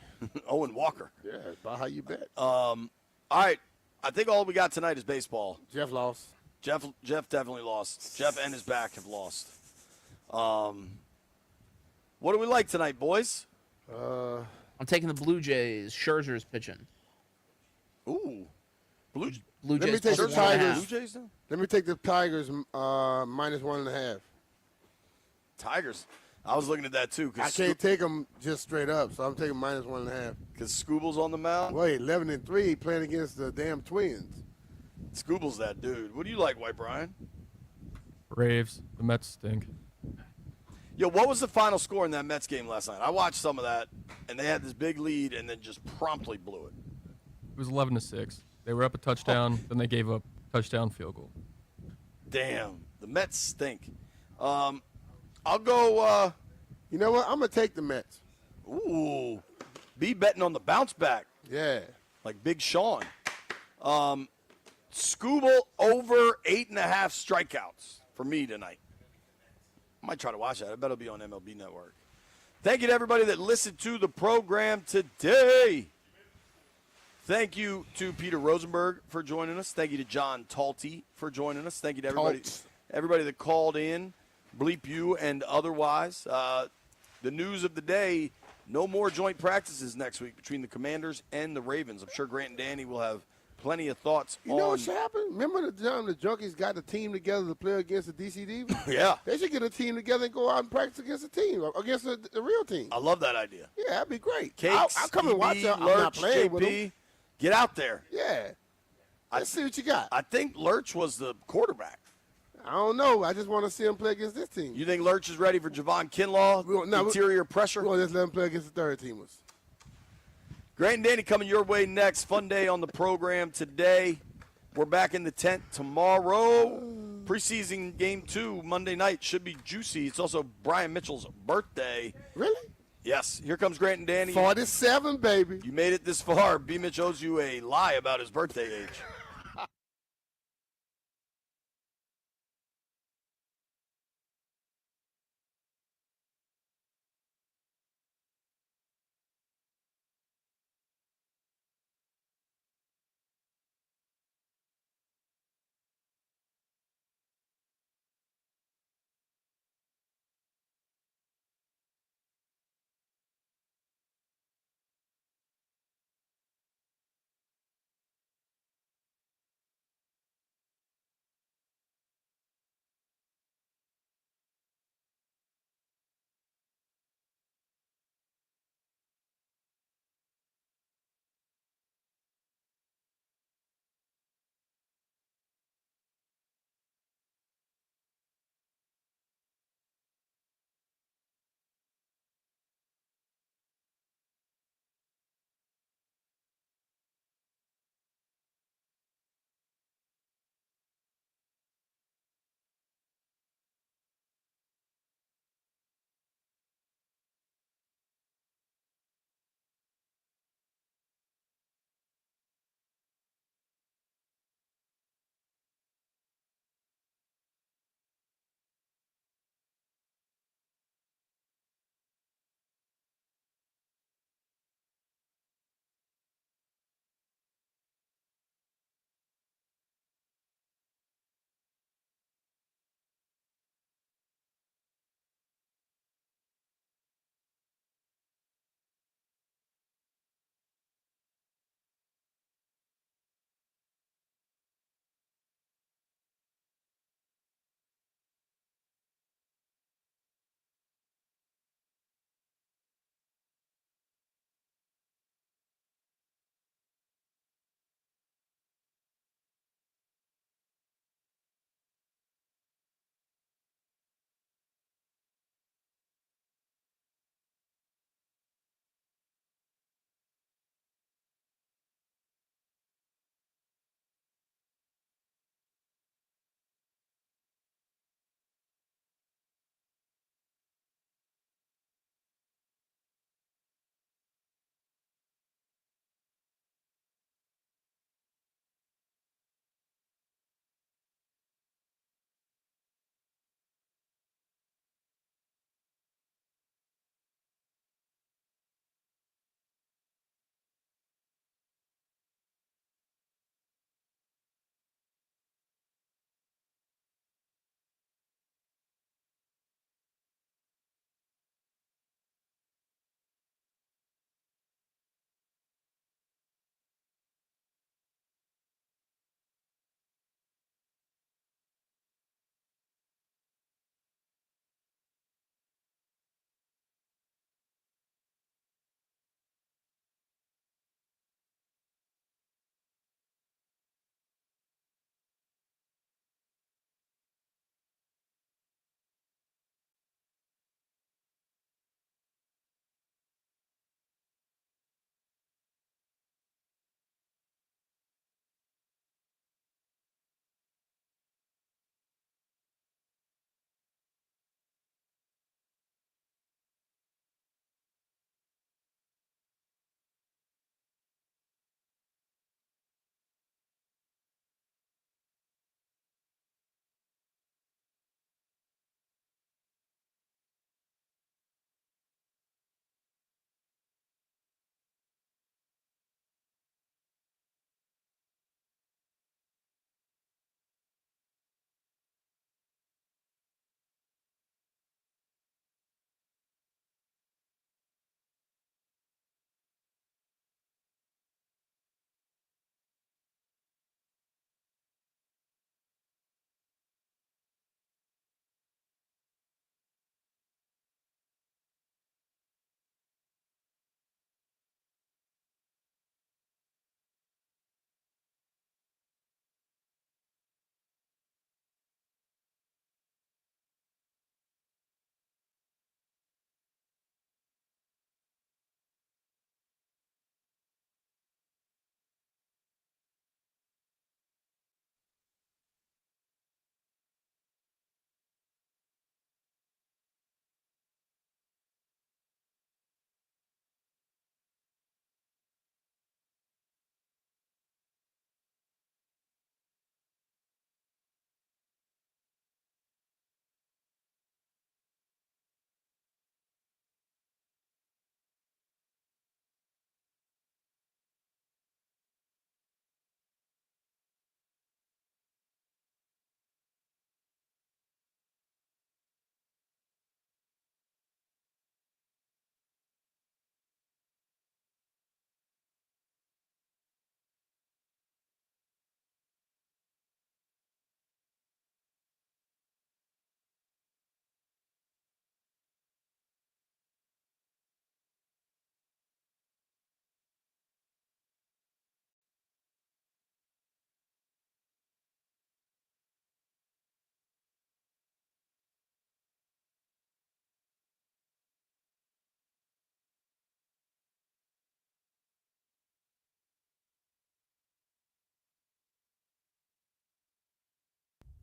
Owen Walker. Yeah, that's about how you bet. All right. I think all we got tonight is baseball. Jeff lost. Jeff definitely lost. Jeff and his back have lost. What do we like tonight, boys? I'm taking the Blue Jays. Scherzer's pitching. Ooh. Blue Jays. Let me take the Blue Tigers. Jays, though? Let me take the Tigers -1.5. Tigers. I was looking at that, too. I can't take them just straight up, so I'm taking -1.5. Because Scooble's on the mound? Wait, 11-3 playing against the damn Twins. Scooble's that dude. What do you like, White Brian? Braves. The Mets stink. Yo, what was the final score in that Mets game last night? I watched some of that, and they had this big lead and then just promptly blew it. It was 11-6. They were up a touchdown, then they gave up touchdown field goal. Damn, the Mets stink. I'll go. You know what? I'm gonna take the Mets. Ooh, be betting on the bounce back. Yeah, like Big Sean. Scooble over 8.5 strikeouts for me tonight. I might try to watch that. I bet it'll be on MLB Network. Thank you to everybody that listened to the program today. Thank you to Peter Rosenberg for joining us. Thank you to John Talty for joining us. Thank you to everybody that called in, Bleep you and otherwise. The news of the day, no more joint practices next week between the Commanders and the Ravens. I'm sure Grant and Danny will have plenty of thoughts You know what should happen? Remember the time the Junkies got the team together to play against the DC Divas? Yeah. They should get a team together and go out and practice against a team, against the real team. I love that idea. Yeah, that'd be great. Cakes, I'll come and watch EB, them. I'm not Lurch, playing with JP, them. get out there. Yeah. Let's see what you got. I think Lurch was the quarterback. I don't know. I just want to see him play against this team. You think Lurch is ready for Javon Kinlaw? Interior pressure? We'll just let him play against the third teamers. Grant and Danny coming your way next. Fun day on the program today. We're back in the tent tomorrow. Preseason game 2, Monday night, should be juicy. It's also Brian Mitchell's birthday. Really? Yes. Here comes Grant and Danny. 47, baby. You made it this far. B. Mitch owes you a lie about his birthday age.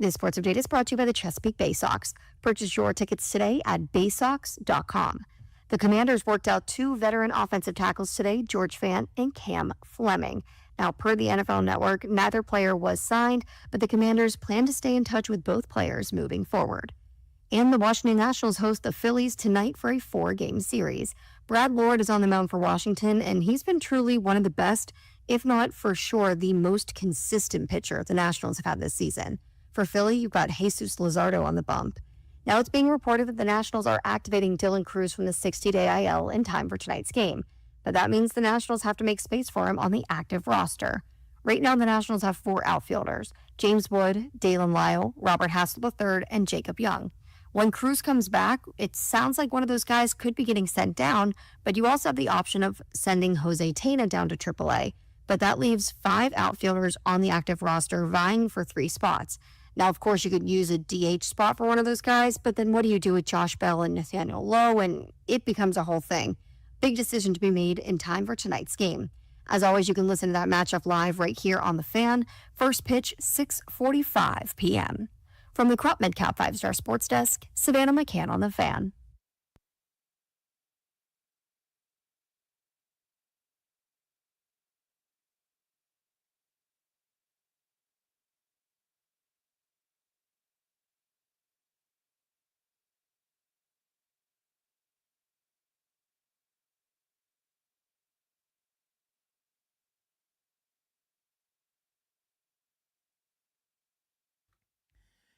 This sports update is brought to you by the Chesapeake Bay Sox. Purchase your tickets today at baysox.com. The Commanders worked out 2 veteran offensive tackles today, George Fant and Cam Fleming. Now, per the NFL Network, neither player was signed, but the Commanders plan to stay in touch with both players moving forward. And the Washington Nationals host the Phillies tonight for a 4-game series. Brad Lord is on the mound for Washington, and he's been truly one of the best, if not for sure the most consistent pitcher the Nationals have had this season. For Philly, you've got Jesus Luzardo on the bump. Now it's being reported that the Nationals are activating Dylan Cruz from the 60-day IL in time for tonight's game. But that means the Nationals have to make space for him on the active roster. Right now, the Nationals have 4 outfielders: James Wood, Dalen Lyle, Robert Hassel III, and Jacob Young. When Cruz comes back, it sounds like one of those guys could be getting sent down, but you also have the option of sending Jose Tena down to AAA. But that leaves 5 outfielders on the active roster vying for 3 spots. Now, of course, you could use a DH spot for one of those guys, but then what do you do with Josh Bell and Nathaniel Lowe? And it becomes a whole thing. Big decision to be made in time for tonight's game. As always, you can listen to that matchup live right here on The Fan. First pitch, 6:45 p.m. From the Crop MedCap 5-Star Sports Desk, Savannah McCann on The Fan.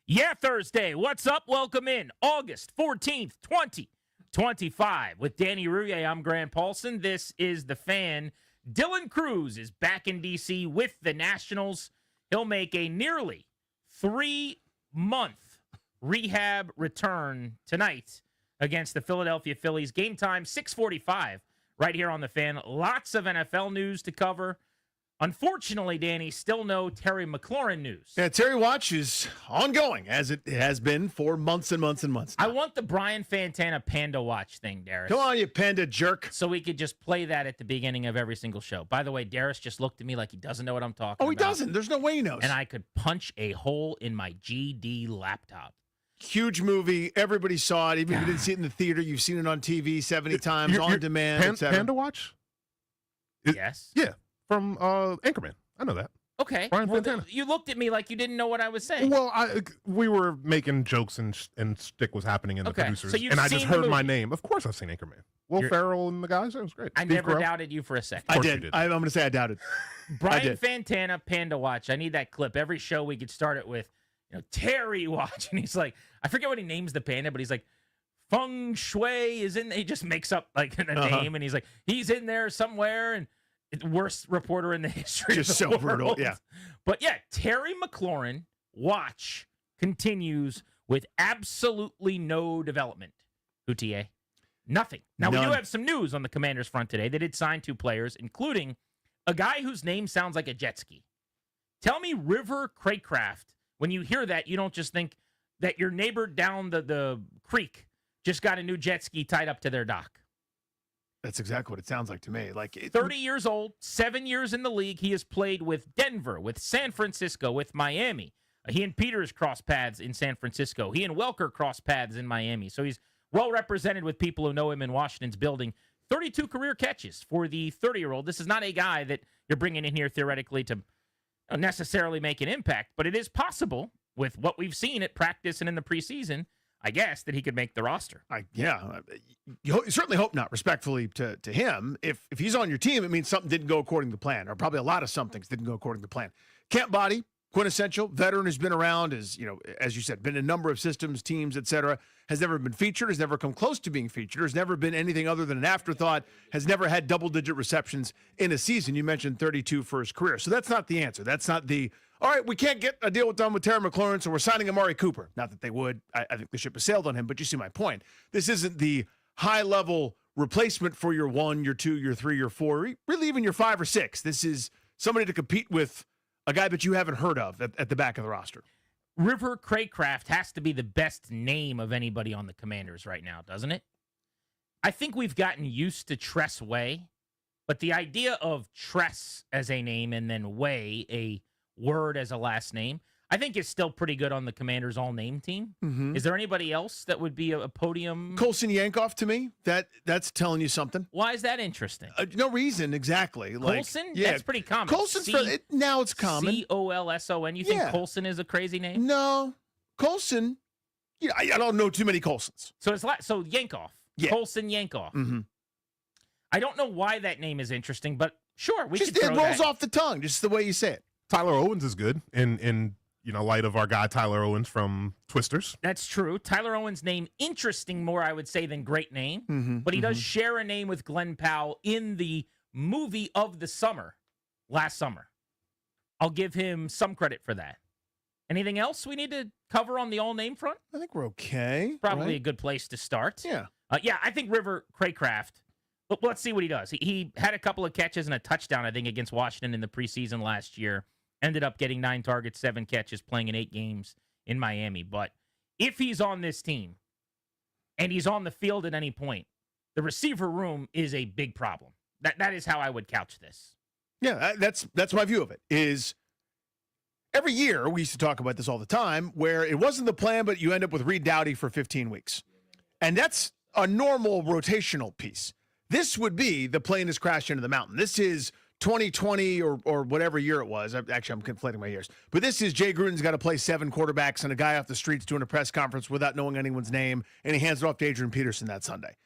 Yeah, Thursday. What's up? Welcome in. August 14th, 2025. With Danny Rouillet, I'm Grant Paulson. This is The Fan. Dylan Cruz is back in D.C. with the Nationals. He'll make a nearly 3-month rehab return tonight against the Philadelphia Phillies. Game time, 6:45, right here on The Fan. Lots of NFL news to cover. Unfortunately, Danny, still no Terry McLaurin news. Yeah, Terry Watch is ongoing, as it has been for months and months and months now. I want the Brian Fantana Panda Watch thing, Darius. Come on, you panda jerk. So we could just play that at the beginning of every single show. By the way, Darius just looked at me like he doesn't know what I'm talking about. Oh, he doesn't. There's no way he knows. And I could punch a hole in my GD laptop. Huge movie. Everybody saw it. Even if you didn't see it in the theater, you've seen it on TV 70 times, on demand, etc. Panda Watch? Yes. Yeah. From Anchorman. I know that. Okay. Brian Well, Fantana. you looked at me like you didn't know what I was saying. Well, we were making jokes and stick was happening in the producers. So you've and I just seen the heard my movie. name. Of course I've seen Anchorman. Will You're- Ferrell and the guys. It was great. I Steve never Carell. doubted you for a second. I did. I'm going to say I doubted. Brian Fantana Panda Watch. I need that clip. Every show we could start it with, Terry Watch. And he's like, I forget what he names the panda, but he's like, Feng Shui is in. He just makes up like a name. And he's like, he's in there somewhere. And worst reporter in the history Just of the so world. brutal, yeah. But yeah, Terry McLaurin Watch continues with absolutely no development. Gutier, nothing. Now, we do None. have some news on the Commanders front today. They did sign 2 players, including a guy whose name sounds like a jet ski. Tell me River Craycraft. When you hear that, you don't just think that your neighbor down the creek just got a new jet ski tied up to their dock. That's exactly what it sounds like to me. 30 years old, 7 years in the league. He has played with Denver, with San Francisco, with Miami. He and Peters cross paths in San Francisco. He and Welker cross paths in Miami. So he's well represented with people who know him in Washington's building. 32 career catches for the 30-year-old. This is not a guy that you're bringing in here theoretically to necessarily make an impact, but it is possible with what we've seen at practice and in the preseason, I guess, that he could make the roster. You certainly hope not, respectfully to him. If he's on your team, it means something didn't go according to plan, or probably a lot of some things didn't go according to plan. Camp body, quintessential, veteran who's been around, as you said, been in a number of systems, teams, etc. Has never been featured, has never come close to being featured, has never been anything other than an afterthought, has never had double-digit receptions in a season. You mentioned 32 for his career. So that's not the answer. That's not the, all right, we can't get a deal done with Terry McLaurin, so we're signing Amari Cooper. Not that they would. I think the ship has sailed on him, but you see my point. This isn't the high-level replacement for your 1, your 2, your 3, your 4, really even your 5 or 6. This is somebody to compete with a guy that you haven't heard of at the back of the roster. River Craycraft has to be the best name of anybody on the Commanders right now, doesn't it? I think we've gotten used to Tress Way, but the idea of Tress as a name and then Way, a word as a last name, I think is still pretty good on the Commanders all-name team. Mm-hmm. Is there anybody else that would be a podium? Colson Yankoff, to me, that's telling you something. Why is that interesting? No reason exactly. Colson? Yeah, That's pretty common. Colson's now it's common. Colson. You think Colson is a crazy name? No, Colson. Yeah, I don't know too many Colsons. So it's so Yankoff. Yeah. Colson Yankoff. Mm-hmm. I don't know why that name is interesting, but sure, we just could it throw rolls that. off the tongue, just the way you say it. Tyler Owens is good in light of our guy Tyler Owens from Twisters. That's true. Tyler Owens' name interesting more, I would say, than great name. Mm-hmm. But he does share a name with Glenn Powell in the movie of the summer, last summer. I'll give him some credit for that. Anything else we need to cover on the all-name front? I think we're okay. Probably right? a good place to start. Yeah. I think River Craycraft, let's see what he does. He had a couple of catches and a touchdown, I think, against Washington in the preseason last year. Ended up getting 9 targets, 7 catches, playing in 8 games in Miami. But if he's on this team and he's on the field at any point, the receiver room is a big problem. That is how I would couch this. Yeah, that's my view of it. Is every year we used to talk about this all the time, where it wasn't the plan, but you end up with Reed Dowdy for 15 weeks, and that's a normal rotational piece. This would be the plane has crashed into the mountain. This is 2020 or whatever year it was. Actually, I'm conflating my years. But this is Jay Gruden's got to play 7 quarterbacks and a guy off the streets doing a press conference without knowing anyone's name, and he hands it off to Adrian Peterson that Sunday.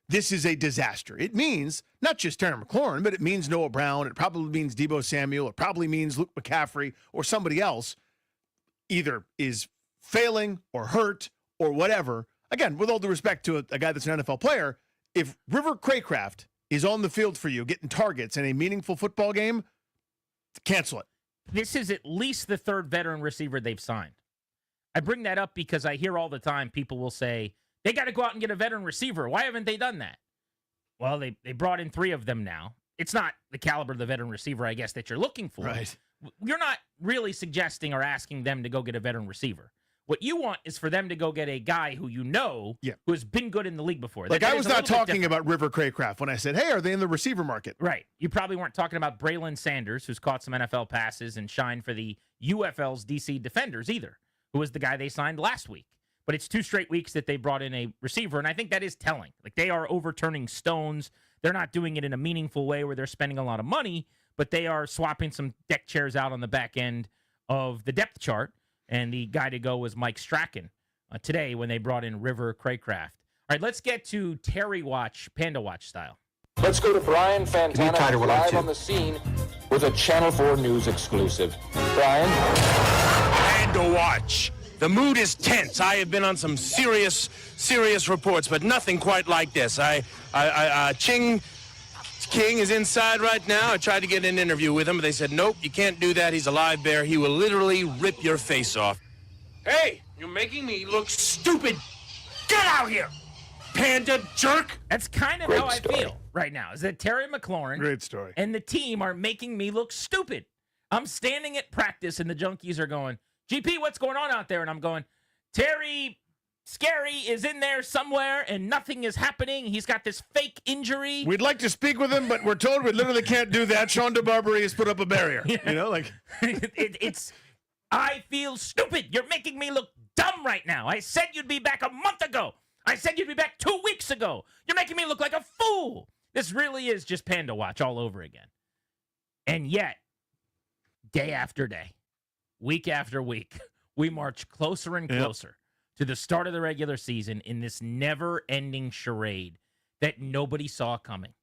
This is a disaster. It means not just Terry McLaurin, but it means Noah Brown. It probably means Deebo Samuel. It probably means Luke McCaffrey or somebody else either is failing or hurt or whatever. Again, with all due respect to a guy that's an NFL player, if River Craycraft is on the field for you, getting targets in a meaningful football game, cancel it. This is at least the 3rd veteran receiver they've signed. I bring that up because I hear all the time people will say, they got to go out and get a veteran receiver. Why haven't they done that? Well, they brought in 3 of them now. It's not the caliber of the veteran receiver, I guess, that you're looking for. Right. You're not really suggesting or asking them to go get a veteran receiver. What you want is for them to go get a guy who you know who has been good in the league before. Like, I was not talking about River Craycraft when I said, hey, are they in the receiver market? Right. You probably weren't talking about Braylon Sanders, who's caught some NFL passes and shined for the UFL's DC Defenders either, who was the guy they signed last week. But it's 2 straight weeks that they brought in a receiver, and I think that is telling. Like, they are overturning stones. They're not doing it in a meaningful way where they're spending a lot of money, but they are swapping some deck chairs out on the back end of the depth chart. And the guy to go was Mike Strachan today when they brought in River Craycraft. All right, let's get to Terry Watch, Panda Watch style. Let's go to Brian Fantana live on the scene with a Channel 4 News exclusive. Brian? Panda Watch. The mood is tense. I have been on some serious reports, but nothing quite like this. Ching King is inside right now. I tried to get an interview with him, but they said, nope, you can't do that. He's a live bear. He will literally rip your face off. Hey, you're making me look stupid. Get out here, panda jerk. That's kind of how I feel right now, is that Terry McLaurin Great story. and the team are making me look stupid. I'm standing at practice, and the junkies are going, GP, what's going on out there? And I'm going, Terry Scary is in there somewhere, and nothing is happening. He's got this fake injury. We'd like to speak with him, but we're told we literally can't do that. Sean DeBarbery has put up a barrier. You know, like I feel stupid. You're making me look dumb right now. I said you'd be back a month ago. I said you'd be back 2 weeks ago. You're making me look like a fool. This really is just Panda Watch all over again. And yet, day after day, week after week, we march closer and closer to the start of the regular season in this never-ending charade that nobody saw coming.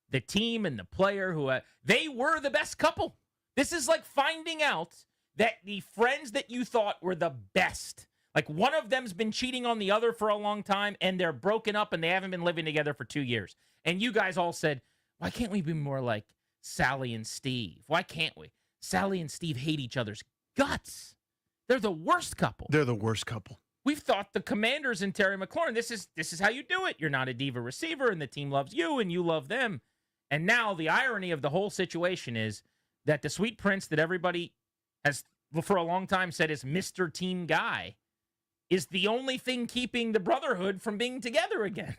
The team and the player they were the best couple. This is like finding out that the friends that you thought were the best, like one of them's been cheating on the other for a long time, and they're broken up and they haven't been living together for 2 years. And you guys all said, why can't we be more like Sally and Steve? Why can't we? Sally and Steve hate each other's guts. They're the worst couple. They're the worst couple. We've thought the Commanders and Terry McLaurin, this is how you do it. You're not a diva receiver, and the team loves you, and you love them. And now the irony of the whole situation is that the sweet prince that everybody has for a long time said is Mr. Team Guy is the only thing keeping the brotherhood from being together again.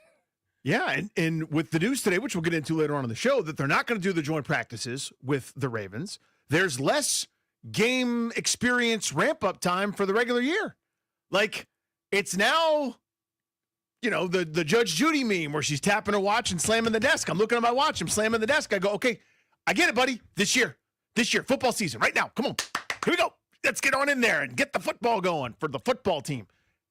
Yeah, and with the news today, which we'll get into later on in the show, that they're not going to do the joint practices with the Ravens, there's less game experience ramp-up time for the regular year. Like, it's now, the Judge Judy meme where she's tapping her watch and slamming the desk. I'm looking at my watch. I'm slamming the desk. I go, okay, I get it, buddy. This year, football season, right now. Come on. Here we go. Let's get on in there and get the football going for the football team.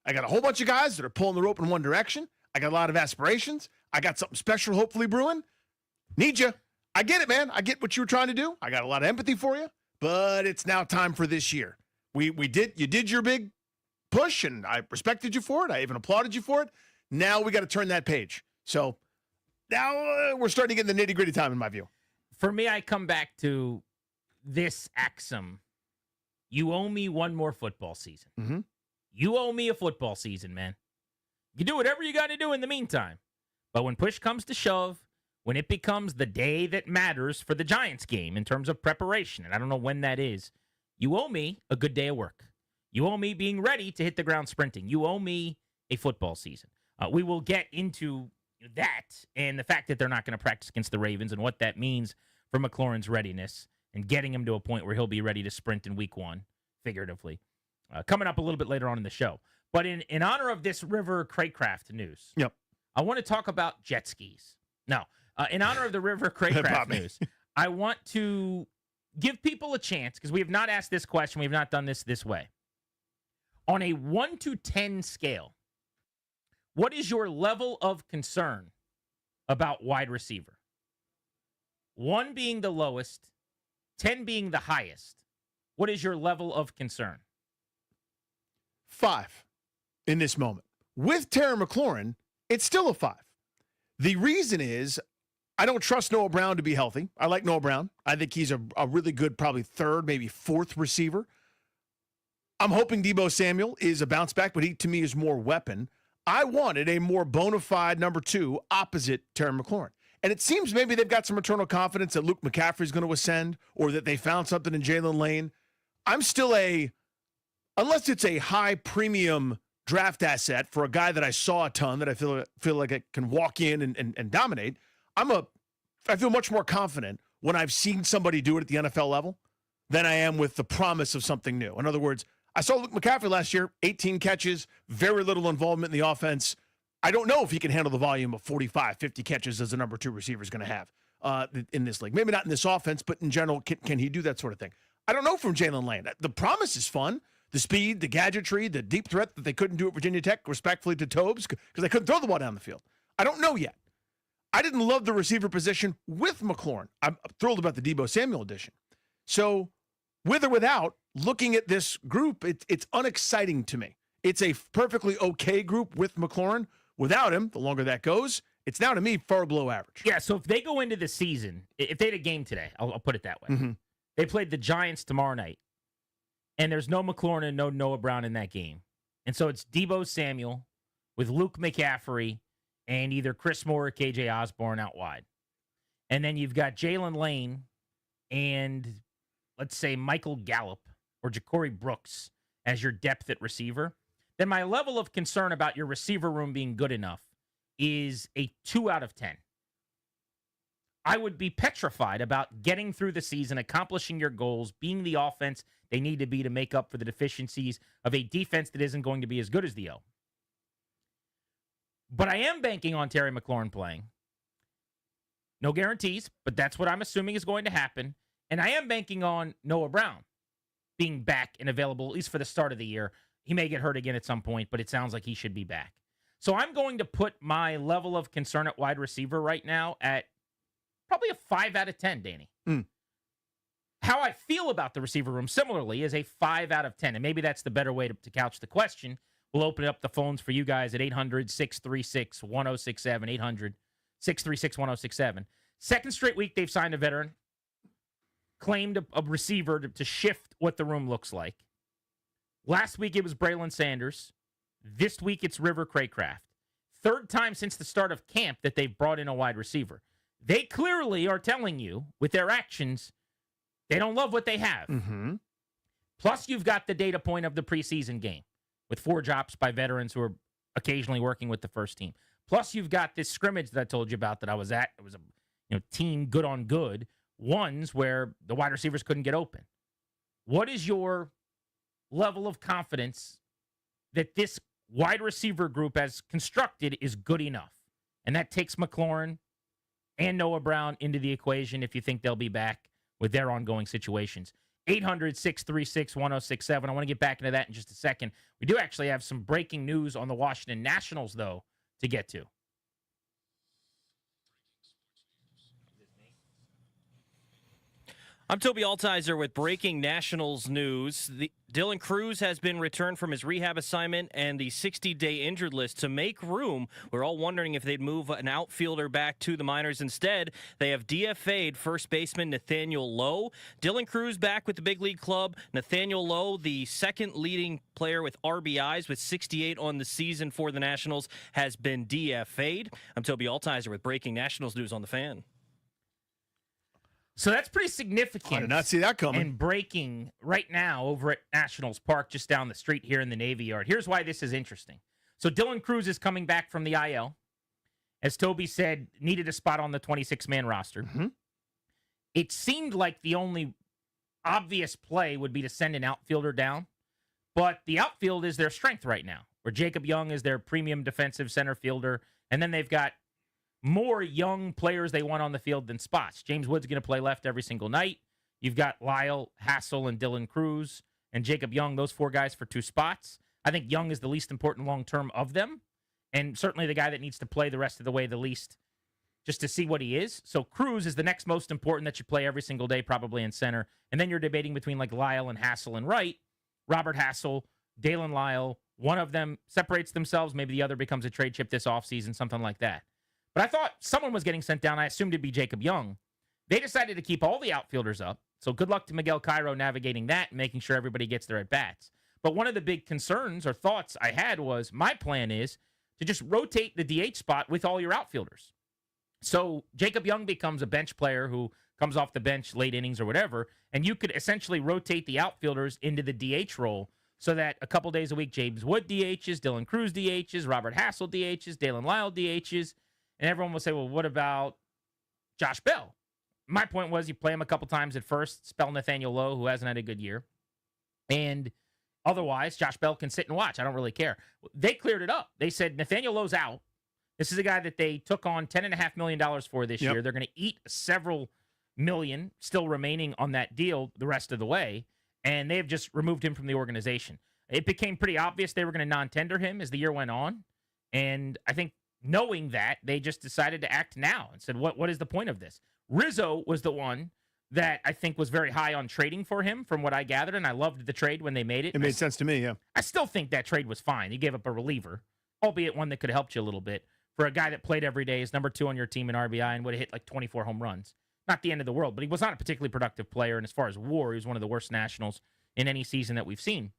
I got a whole bunch of guys that are pulling the rope in one direction. I got a lot of aspirations. I got something special hopefully brewing. Need you. I get it, man. I get what you were trying to do. I got a lot of empathy for you, but it's now time for this year. You did your big push, and I respected you for it. I even applauded you for it. Now we got to turn that page. So now we're starting to get in the nitty-gritty time, in my view. For me, I come back to this axiom. You owe me one more football season. Mm-hmm. You owe me a football season, man. You do whatever you got to do in the meantime. But when push comes to shove, when it becomes the day that matters for the Giants game in terms of preparation, and I don't know when that is, you owe me a good day of work. You owe me being ready to hit the ground sprinting. You owe me a football season. We will get into that and the fact that they're not going to practice against the Ravens and what that means for McLaurin's readiness and getting him to a point where he'll be ready to sprint in week one, figuratively. Coming up a little bit later on in the show. But in honor of this River Craycraft news, yep, I want to talk about jet skis. No, in honor of the River Craycraft news, I want to give people a chance, because we have not asked this question. We have not done this way. On a 1 to 10 scale, what is your level of concern about wide receiver? 1 being the lowest, 10 being the highest. What is your level of concern? 5 in this moment. With Terry McLaurin, it's still a 5. The reason is I don't trust Noah Brown to be healthy. I like Noah Brown. I think he's a really good, probably 3rd, maybe 4th receiver. I'm hoping Deebo Samuel is a bounce back, but he, to me, is more weapon. I wanted a more bona fide number 2 opposite Terry McLaurin. And it seems maybe they've got some eternal confidence that Luke McCaffrey is going to ascend or that they found something in Jalen Lane. I'm still unless it's a high premium draft asset for a guy that I saw a ton that I feel like I can walk in and dominate, I feel much more confident when I've seen somebody do it at the NFL level than I am with the promise of something new. In other words, I saw Luke McCaffrey last year, 18 catches, very little involvement in the offense. I don't know if he can handle the volume of 45, 50 catches as a number 2 receiver is going to have in this league. Maybe not in this offense, but in general, can he do that sort of thing? I don't know from Jalen Lane. The promise is fun. The speed, the gadgetry, the deep threat that they couldn't do at Virginia Tech, respectfully to Tobes, because they couldn't throw the ball down the field. I don't know yet. I didn't love the receiver position with McLaurin. I'm thrilled about the Deebo Samuel addition. So with or without, looking at this group, it's unexciting to me. It's a perfectly okay group with McLaurin. Without him, the longer that goes, it's now to me far below average. Yeah, so if they go into the season, if they had a game today, I'll put it that way. Mm-hmm. They played the Giants tomorrow night, and there's no McLaurin and no Noah Brown in that game. And so it's Deebo Samuel with Luke McCaffrey and either Chris Moore or KJ Osborne out wide. And then you've got Jalen Lane and, let's say, Michael Gallup or Ja'Cory Brooks as your depth at receiver. Then my level of concern about your receiver room being good enough is a 2 out of 10. I would be petrified about getting through the season, accomplishing your goals, being the offense they need to be to make up for the deficiencies of a defense that isn't going to be as good as the O. But I am banking on Terry McLaurin playing. No guarantees, but that's what I'm assuming is going to happen. And I am banking on Noah Brown being back and available, at least for the start of the year. He may get hurt again at some point, but it sounds like he should be back. So I'm going to put my level of concern at wide receiver right now at probably a 5 out of 10, Danny. How I feel about the receiver room, similarly, is a 5 out of 10. And maybe that's the better way to couch the question. We'll open up the phones for you guys at 800-636-1067, 800-636-1067. Second straight week they've signed a veteran, claimed a receiver to shift what the room looks like. Last week it was Braylon Sanders. This week it's River Craycraft. Third time since the start of camp that they've brought in a wide receiver. They clearly are telling you with their actions they don't love what they have. Mm-hmm. Plus, you've got the data point of the preseason game with 4 drops by veterans who are occasionally working with the first team. Plus, you've got this scrimmage that I told you about that I was at. It was a team good on good ones where the wide receivers couldn't get open. what is your level of confidence that this wide receiver group as constructed is good enough? And that takes McLaurin and Noah Brown into the equation if you think they'll be back with their ongoing situations. 800-636-1067. I want to get back into that in just a second. We do actually have some breaking news on the Washington Nationals, though, to get to. I'm Toby Altizer with breaking Nationals news. Dylan Cruz has been returned from his rehab assignment and the 60-day injured list to make room. We're all wondering if they'd move an outfielder back to the minors. Instead, they have DFA'd first baseman Nathaniel Lowe. Dylan Cruz back with the big league club. Nathaniel Lowe, the second leading player with RBIs with 68 on the season for the Nationals, has been DFA'd. I'm Toby Altizer with breaking Nationals news on The Fan. So that's pretty significant. I did not see that coming. And breaking right now over at Nationals Park, just down the street here in the Navy Yard. Here's why this is interesting. So Dylan Cruz is coming back from the IL. As Toby said, needed a spot on the 26-man roster. Mm-hmm. It seemed like the only obvious play would be to send an outfielder down. But the outfield is their strength right now, where Jacob Young is their premium defensive center fielder. And then they've got more young players they want on the field than spots. James Wood's going to play left every single night. You've got Lyle, Hassel, and Dylan Cruz, and Jacob Young, those four guys for 2 spots. I think Young is the least important long-term of them, and certainly the guy that needs to play the rest of the way the least just to see what he is. So Cruz is the next most important that you play every single day, probably in center. And then you're debating between like Lyle and Hassel and right. Robert Hassel, Dalen Lyle, one of them separates themselves. Maybe the other becomes a trade chip this offseason, something like that. But I thought someone was getting sent down. I assumed it'd be Jacob Young. They decided to keep all the outfielders up. So good luck to Miguel Cairo navigating that and making sure everybody gets their at-bats. But one of the big concerns or thoughts I had was my plan is to just rotate the DH spot with all your outfielders. So Jacob Young becomes a bench player who comes off the bench late innings or whatever, and you could essentially rotate the outfielders into the DH role so that a couple days a week, James Wood DHs, Dylan Cruz DHs, Robert Hassel DHs, Dalen Lyle DHs, and everyone will say, well, what about Josh Bell? My point was you play him a couple times at first, spell Nathaniel Lowe, who hasn't had a good year. And otherwise, Josh Bell can sit and watch. I don't really care. They cleared it up. They said Nathaniel Lowe's out. This is a guy that they took on $10.5 million for this year. They're going to eat several million still remaining on that deal the rest of the way. And they have just removed him from the organization. It became pretty obvious they were going to non-tender him as the year went on. And I think knowing that, they just decided to act now and said, what is the point of this? Rizzo was the one that I think was very high on trading for him, from what I gathered, and I loved the trade when they made it. It made sense to me, yeah. I still think that trade was fine. You gave up a reliever, albeit one that could have helped you a little bit, for a guy that played every day, is number 2 on your team in RBI, and would have hit like 24 home runs. Not the end of the world, but he was not a particularly productive player, and as far as WAR, he was one of the worst Nationals in any season that we've seen.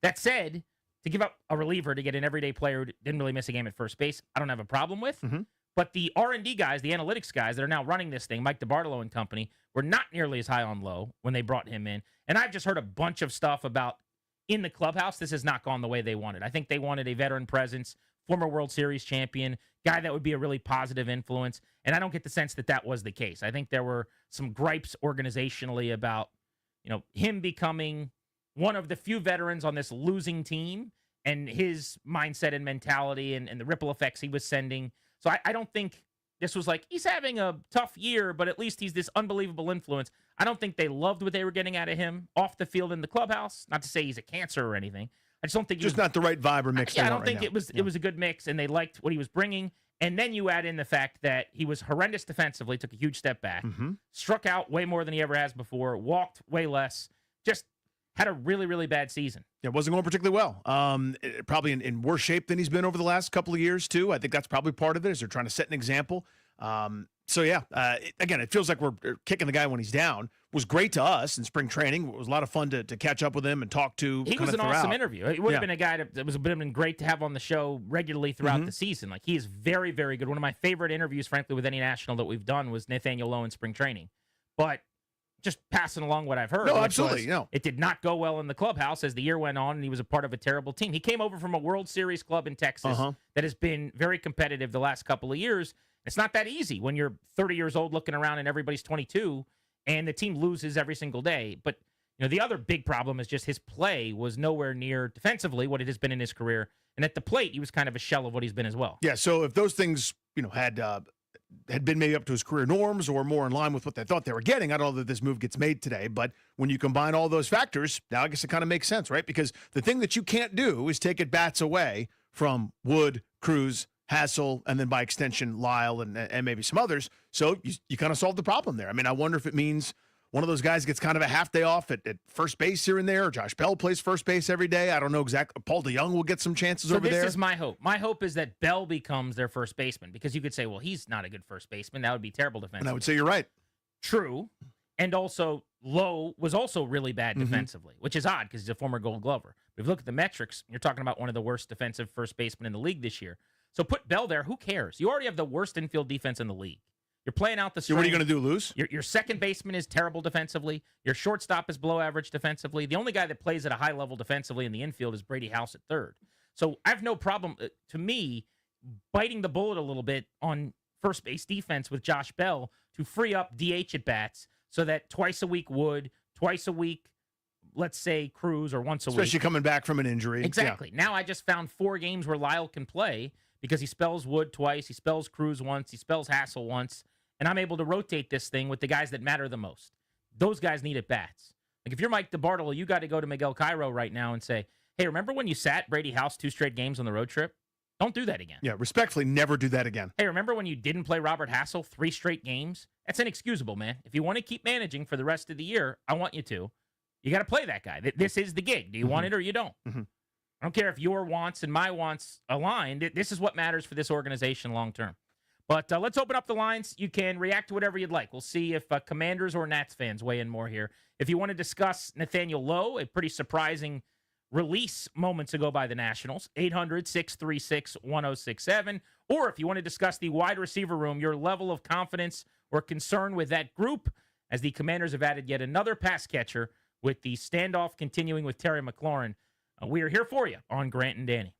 That said, to give up a reliever to get an everyday player who didn't really miss a game at first base, I don't have a problem with. Mm-hmm. But the R&D guys, the analytics guys that are now running this thing, Mike DiBartolo and company, were not nearly as high on Lowe when they brought him in. And I've just heard a bunch of stuff about in the clubhouse, this has not gone the way they wanted. I think they wanted a veteran presence, former World Series champion, guy that would be a really positive influence. And I don't get the sense that that was the case. I think there were some gripes organizationally about, him becoming one of the few veterans on this losing team and his mindset and mentality and the ripple effects he was sending. So I don't think this was like, he's having a tough year, but at least he's this unbelievable influence. I don't think they loved what they were getting out of him off the field in the clubhouse. Not to say he's a cancer or anything. I just don't think not the right vibe or mix. I don't think it was a good mix, and they liked what he was bringing. And then you add in the fact that he was horrendous defensively, took a huge step back, struck out way more than he ever has before, walked way less, just had a really, really bad season. Yeah, it wasn't going particularly well. Probably in worse shape than he's been over the last couple of years, too. I think that's probably part of it, is they're trying to set an example. Again, it feels like we're kicking the guy when he's down. It was great to us in spring training. It was a lot of fun to catch up with him and talk to. He was an awesome interview. It would have been a guy that would have been great to have on the show regularly throughout the season. Like, he is very, very good. One of my favorite interviews, frankly, with any National that we've done was Nathaniel Lowe in spring training. But just passing along what I've heard. No, absolutely. It did not go well in the clubhouse as the year went on, and he was a part of a terrible team. He came over from a World Series club in Texas that has been very competitive the last couple of years. It's not that easy when you're 30 years old looking around and everybody's 22 and the team loses every single day. But The other big problem is just his play was nowhere near defensively what it has been in his career. And at the plate, he was kind of a shell of what he's been as well. Yeah, so if those things, had been maybe up to his career norms or more in line with what they thought they were getting, I don't know that this move gets made today. But when you combine all those factors, now I guess it kind of makes sense, right? Because the thing that you can't do is take at-bats away from Wood, Cruz, Hassel, and then by extension, Lyle and maybe some others. So you kind of solve the problem there. I mean, I wonder if it means one of those guys gets kind of a half day off at first base here and there, or Josh Bell plays first base every day. I don't know exactly. Paul DeYoung will get some chances over there. So this is my hope. My hope is that Bell becomes their first baseman, because you could say, well, he's not a good first baseman. That would be terrible defensively. And I would say you're right. True. And also, Lowe was also really bad defensively, which is odd because he's a former Gold Glover. But if you look at the metrics, you're talking about one of the worst defensive first basemen in the league this year. So put Bell there. Who cares? You already have the worst infield defense in the league. You're playing out the string. So what are you going to do, lose? Your second baseman is terrible defensively. Your shortstop is below average defensively. The only guy that plays at a high level defensively in the infield is Brady House at third. So I have no problem, to me, biting the bullet a little bit on first base defense with Josh Bell to free up DH at bats so that twice a week Wood, twice a week, let's say Cruz, or once a week. Especially coming back from an injury. Exactly. Yeah. Now I just found 4 games where Lyle can play because he spells Wood twice, he spells Cruz once, he spells Hassel once, and I'm able to rotate this thing with the guys that matter the most. Those guys need at bats. Like if you're Mike DeBartolo, you got to go to Miguel Cairo right now and say, hey, remember when you sat Brady House 2 straight games on the road trip? Don't do that again. Yeah, respectfully, never do that again. Hey, remember when you didn't play Robert Hassel 3 straight games? That's inexcusable, man. If you want to keep managing for the rest of the year, I want you to. You got to play that guy. This is the gig. Do you want it or you don't? I don't care if your wants and my wants align. This is what matters for this organization long term. But let's open up the lines. You can react to whatever you'd like. We'll see if Commanders or Nats fans weigh in more here. If you want to discuss Nathaniel Lowe, a pretty surprising release moments ago by the Nationals, 800-636-1067. Or if you want to discuss the wide receiver room, your level of confidence or concern with that group, as the Commanders have added yet another pass catcher with the standoff continuing with Terry McLaurin. We are here for you on Grant and Danny.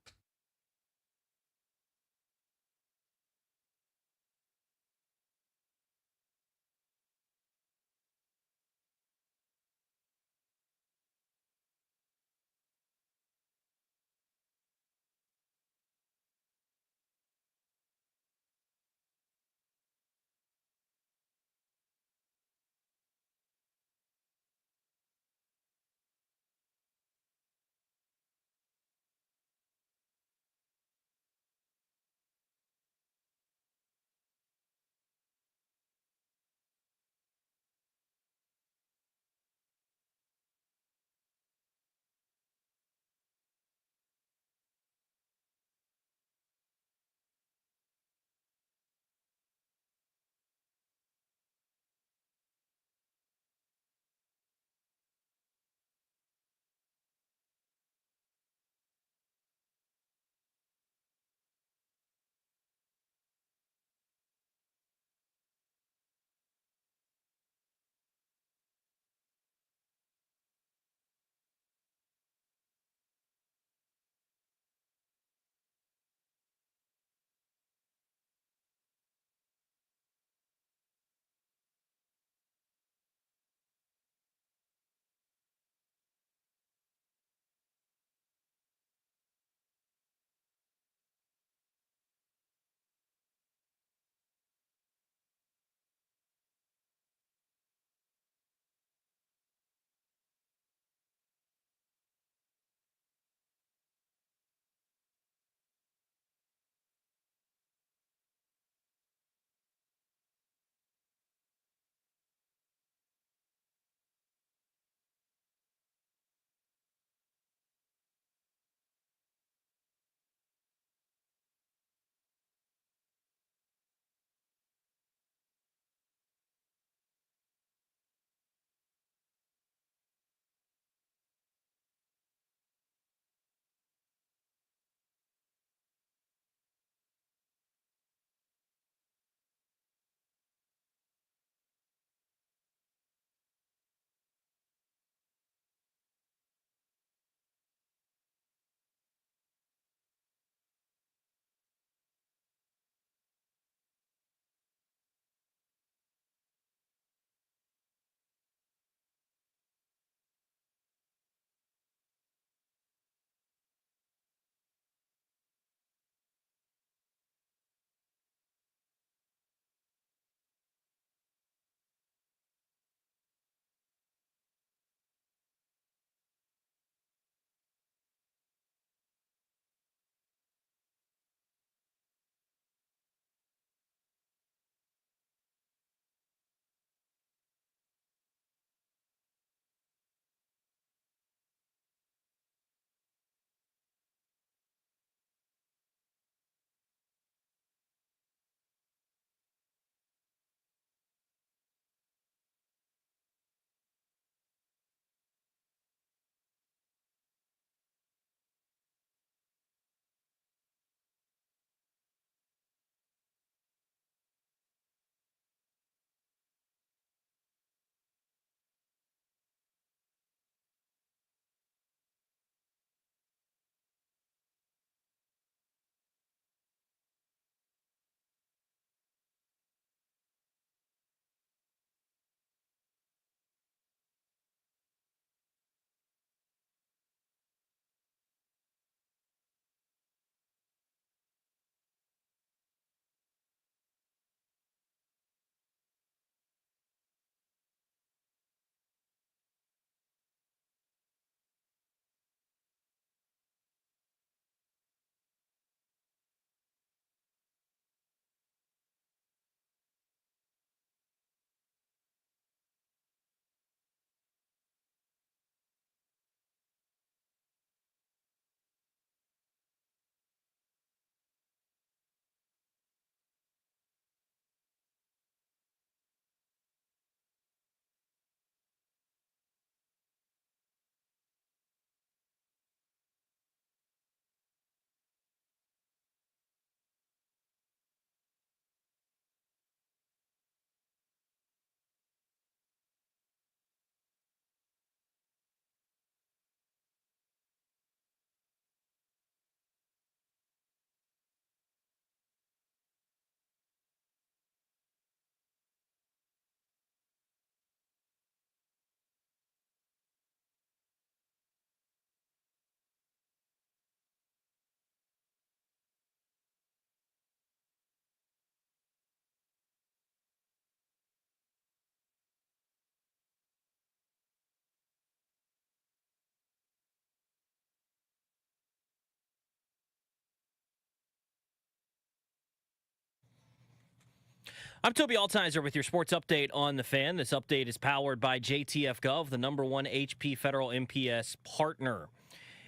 I'm Toby Altizer with your sports update on The Fan. This update is powered by JTF Gov, the #1 HP Federal MPS partner.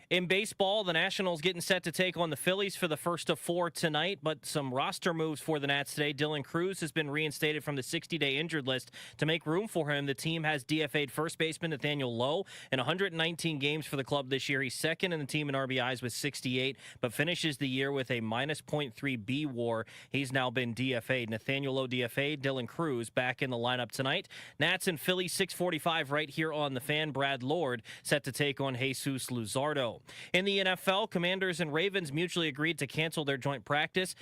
In baseball, the Nationals getting set to take on the Phillies for the first of 4 tonight, but some roster moves for the Nats today. Dylan Cruz has been reinstated from the 60-day injured list. To make room for him, the team has DFA'd first baseman Nathaniel Lowe. In 119 games for the club this year, he's second in the team in RBIs with 68, but finishes the year with a -.3 B WAR. He's now been DFA'd. Nathaniel Lowe DFA, Dylan Cruz back in the lineup tonight. Nats and Phillies 6:45 right here on The Fan. Brad Lord set to take on Jesus Luzardo. In the NFL, Commanders and Ravens mutually agreed to cancel their joint practice.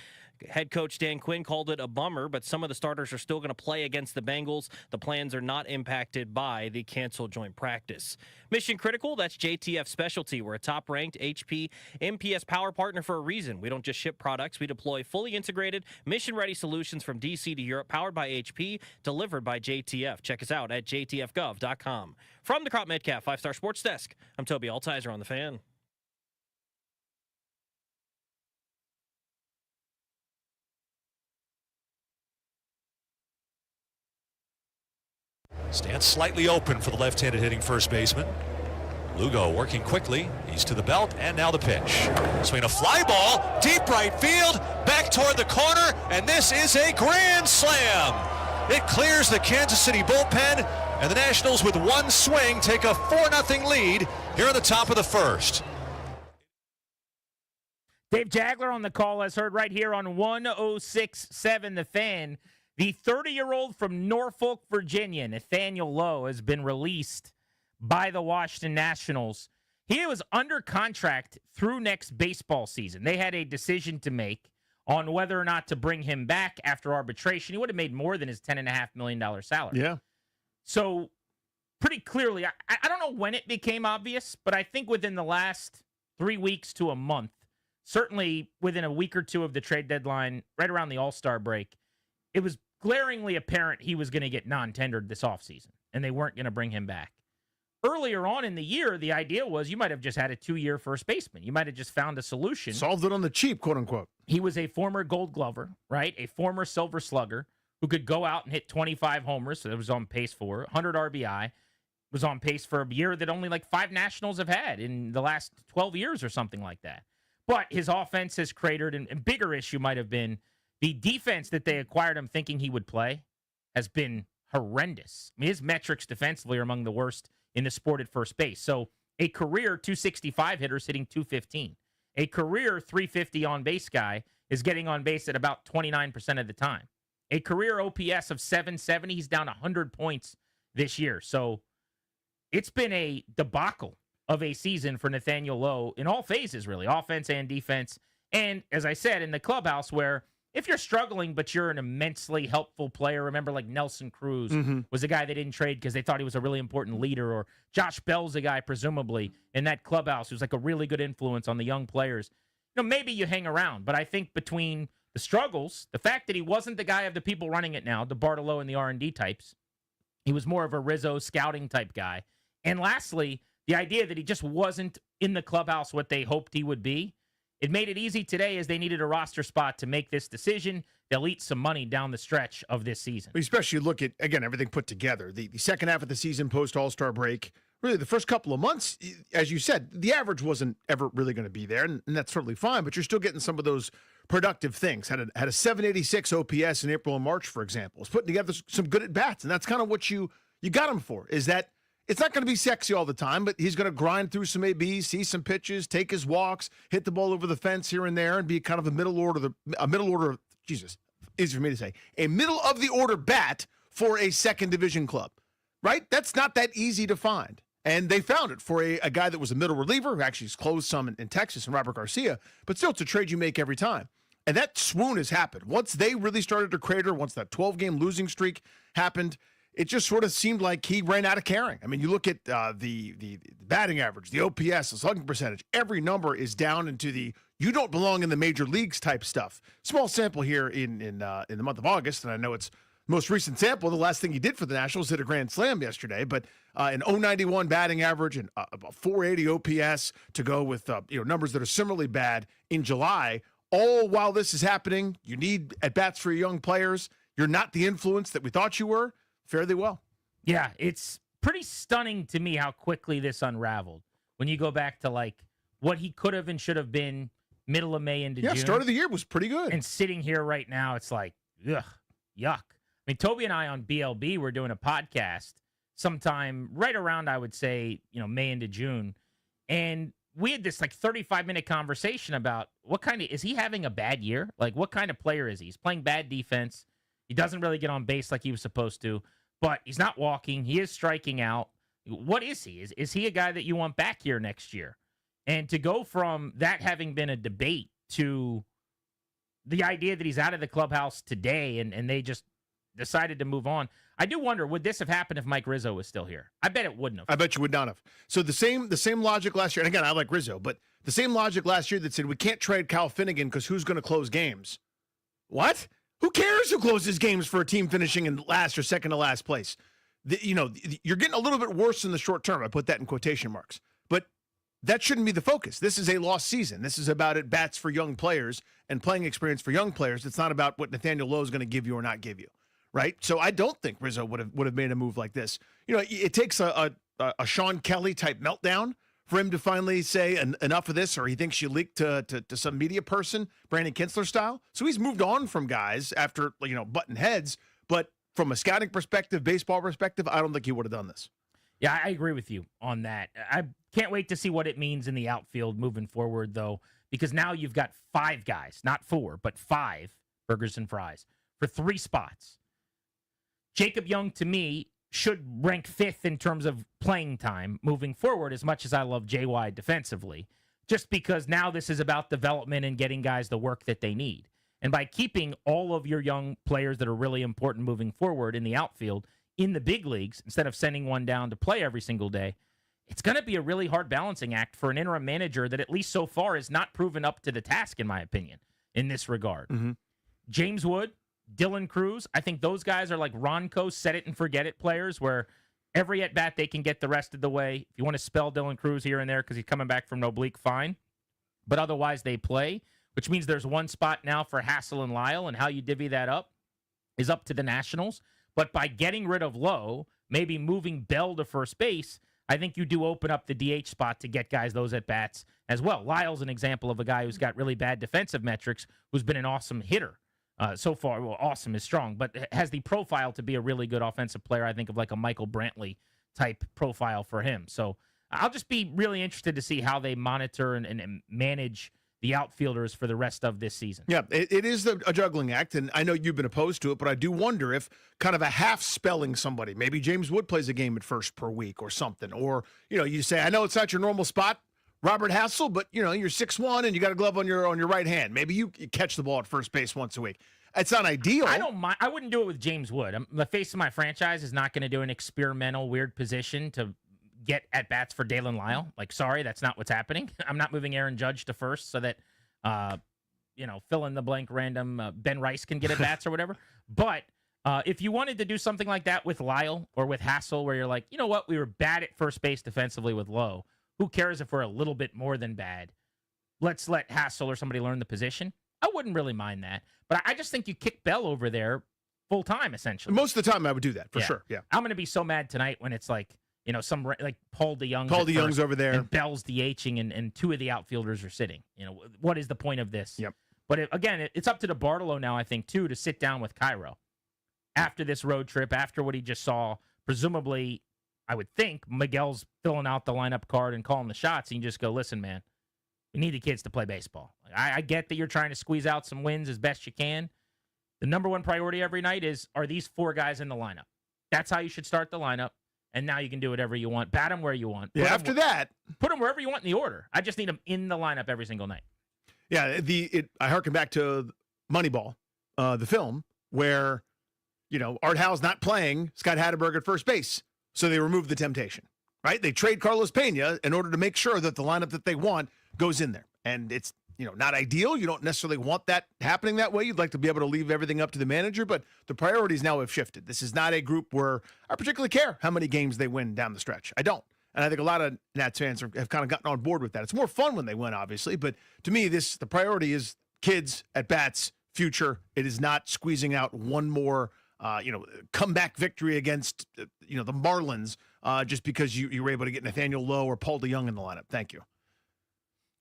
Head coach Dan Quinn called it a bummer, but some of the starters are still going to play against the Bengals. The plans are not impacted by the canceled joint practice. Mission Critical, that's JTF Specialty. We're a top-ranked HP MPS power partner for a reason. We don't just ship products. We deploy fully integrated, mission-ready solutions from DC to Europe, powered by HP, delivered by JTF. Check us out at jtfgov.com. From the Crop Metcalf 5-Star Sports Desk, I'm Toby Altizer on The Fan. Stands slightly open for the left-handed hitting first baseman. Lugo working quickly. He's to the belt, and now the pitch. Swing a fly ball, deep right field, back toward the corner, and this is a grand slam. It clears the Kansas City bullpen, and the Nationals with one swing take a 4-0 lead here in the top of the first. Dave Jagler on the call, as heard right here on 106.7 The Fan. The 30-year-old from Norfolk, Virginia, Nathaniel Lowe, has been released by the Washington Nationals. He was under contract through next baseball season. They had a decision to make on whether or not to bring him back after arbitration. He would have made more than his $10.5 million salary. Yeah. So pretty clearly, I don't know when it became obvious, but I think within the last 3 weeks to a month, certainly within a week or two of the trade deadline, right around the All-Star break, it was glaringly apparent he was going to get non-tendered this offseason, and they weren't going to bring him back. Earlier on in the year, the idea was you might have just had a 2-year first baseman. You might have just found a solution. Solved it on the cheap, quote unquote. He was a former Gold Glover, right? A former Silver Slugger who could go out and hit 25 homers, so it was on pace for 100 RBI. Was on pace for a year that only like 5 Nationals have had in the last 12 years or something like that. But his offense has cratered, and bigger issue might have been the defense that they acquired him thinking he would play has been horrendous. I mean, his metrics defensively are among the worst in the sport at first base. So a career 265 hitter is hitting 215. A career 350 on-base guy is getting on base at about 29% of the time. A career OPS of 770, he's down 100 points this year. So it's been a debacle of a season for Nathaniel Lowe in all phases, really, offense and defense. And as I said, in the clubhouse where if you're struggling, but you're an immensely helpful player, remember like Nelson Cruz was a guy they didn't trade because they thought he was a really important leader, or Josh Bell's a guy, presumably, in that clubhouse who's like a really good influence on the young players. You know, maybe you hang around, but I think between the struggles, the fact that he wasn't the guy of the people running it now, the Bartolo and the R&D types, he was more of a Rizzo scouting type guy. And lastly, the idea that he just wasn't in the clubhouse what they hoped he would be, it made it easy today as they needed a roster spot to make this decision. They'll eat some money down the stretch of this season. Especially look at, again, everything put together. The second half of the season post-All-Star break, really the first couple of months, as you said, the average wasn't ever really going to be there, and that's certainly fine, but you're still getting some of those productive things. Had a 786 OPS in April and March, for example. Was putting together some good at-bats, and that's kind of what you got him for, is that it's not going to be sexy all the time, but he's going to grind through some ABs, see some pitches, take his walks, hit the ball over the fence here and there, and be kind of a middle order, easy for me to say, a middle of the order bat for a second division club, right? That's not that easy to find. And they found it for a guy that was a middle reliever who actually has closed some in Texas, and Robert Garcia, but still it's a trade you make every time. And that swoon has happened. Once they really started to crater, once that 12-game losing streak happened, it just sort of seemed like he ran out of caring. I mean, you look at the batting average, the OPS, the slugging percentage, every number is down into the you don't belong in the major leagues type stuff. Small sample here in the month of August, and I know it's most recent sample. The last thing he did for the Nationals hit a grand slam yesterday, but an 091 batting average and about 480 OPS to go with numbers that are similarly bad in July. All while this is happening, you need at bats for your young players. you're not the influence that we thought you were, fare thee well. Yeah, it's pretty stunning to me how quickly this unraveled. When you go back to like what he could have and should have been middle of May into June. Start of the year was pretty good. And sitting here right now, it's like, ugh, yuck. I mean, Toby and I on BLB were doing a podcast sometime right around, I would say, May into June. And we had this like 35-minute conversation about is he having a bad year? Like, what kind of player is he? He's playing bad defense. He doesn't really get on base like he was supposed to, but he's not walking. He is striking out. What is he? Is he a guy that you want back here next year? And to go from that having been a debate to the idea that he's out of the clubhouse today and they just decided to move on. I do wonder, would this have happened if Mike Rizzo was still here? I bet it wouldn't have. I bet you would not have. So the same logic last year, and again, I like Rizzo, but the same logic last year that said we can't trade Kyle Finnegan because who's going to close games? What? Who cares who closes games for a team finishing in last or second to last place? You're getting a little bit worse in the short term. I put that in quotation marks. But that shouldn't be the focus. This is a lost season. This is about at-bats for young players and playing experience for young players. It's not about what Nathaniel Lowe is going to give you or not give you, right? So I don't think Rizzo would have made a move like this. It takes a Sean Kelly-type meltdown for him to finally say enough of this, or he thinks you leaked to some media person, Brandon Kinsler style. So he's moved on from guys after, button heads. But from a scouting perspective, baseball perspective, I don't think he would have done this. Yeah, I agree with you on that. I can't wait to see what it means in the outfield moving forward, though, because now you've got 5 guys, not 4, but 5 burgers and fries for 3 spots. Jacob Young, to me, should rank 5th in terms of playing time moving forward, as much as I love JY defensively, just because now this is about development and getting guys the work that they need. And by keeping all of your young players that are really important moving forward in the outfield in the big leagues, instead of sending one down to play every single day, it's going to be a really hard balancing act for an interim manager that at least so far has not proven up to the task, in my opinion, in this regard. Mm-hmm. James Wood, Dylan Cruz, I think those guys are like Ronco set it and forget it players where every at-bat they can get the rest of the way. If you want to spell Dylan Cruz here and there because he's coming back from an oblique, fine. But otherwise they play, which means there's one spot now for Hassel and Lyle, and how you divvy that up is up to the Nationals. But by getting rid of Lowe, maybe moving Bell to first base, I think you do open up the DH spot to get guys those at-bats as well. Lyle's an example of a guy who's got really bad defensive metrics, who's been an awesome hitter so far. Well, awesome is strong, but has the profile to be a really good offensive player, I think, of like a Michael Brantley type profile for him. So I'll just be really interested to see how they monitor and manage the outfielders for the rest of this season. Yeah, it is a juggling act, and I know you've been opposed to it, but I do wonder if kind of a half-spelling somebody, maybe James Wood plays a game at first per week or something, or, you say, I know it's not your normal spot, Robert Hassel, but, you're 6'1", and you got a glove on your right hand. Maybe you catch the ball at first base once a week. It's not ideal. I don't mind. I wouldn't do it with James Wood. The face of my franchise is not going to do an experimental weird position to get at-bats for Dalen Lyle. Like, sorry, that's not what's happening. I'm not moving Aaron Judge to first so that, fill in the blank random Ben Rice can get at-bats or whatever. But if you wanted to do something like that with Lyle or with Hassel, where you're like, you know what, we were bad at first base defensively with Lowe. Who cares if we're a little bit more than bad? Let's let Hassel or somebody learn the position. I wouldn't really mind that. But I just think you kick Bell over there full-time, essentially. Most of the time I would do that, for sure, yeah. I'm going to be so mad tonight when it's like, some like Paul DeYoung. Paul DeYoung's over there. And Bell's DHing, and 2 of the outfielders are sitting. What is the point of this? Yep. But again, it's up to DeBartolo now, I think, too, to sit down with Cairo after this road trip, after what he just saw. Presumably, I would think Miguel's filling out the lineup card and calling the shots, and you just go, listen, man, we need the kids to play baseball. I get that you're trying to squeeze out some wins as best you can. The number one priority every night are these 4 guys in the lineup. That's how you should start the lineup. And now you can do whatever you want. Bat them where you want. Yeah, after that, put them wherever you want in the order. I just need them in the lineup every single night. Yeah, I harken back to Moneyball, the film, where, Art Howe's not playing Scott Hatterberg at first base. So they remove the temptation, right? They trade Carlos Pena in order to make sure that the lineup that they want goes in there. And it's, not ideal. You don't necessarily want that happening that way. You'd like to be able to leave everything up to the manager, but the priorities now have shifted. This is not a group where I particularly care how many games they win down the stretch. I don't. And I think a lot of Nats fans have kind of gotten on board with that. It's more fun when they win, obviously, but to me, the priority is kids at bats future. It is not squeezing out one more, comeback victory against, the Marlins just because you were able to get Nathaniel Lowe or Paul DeYoung in the lineup. Thank you.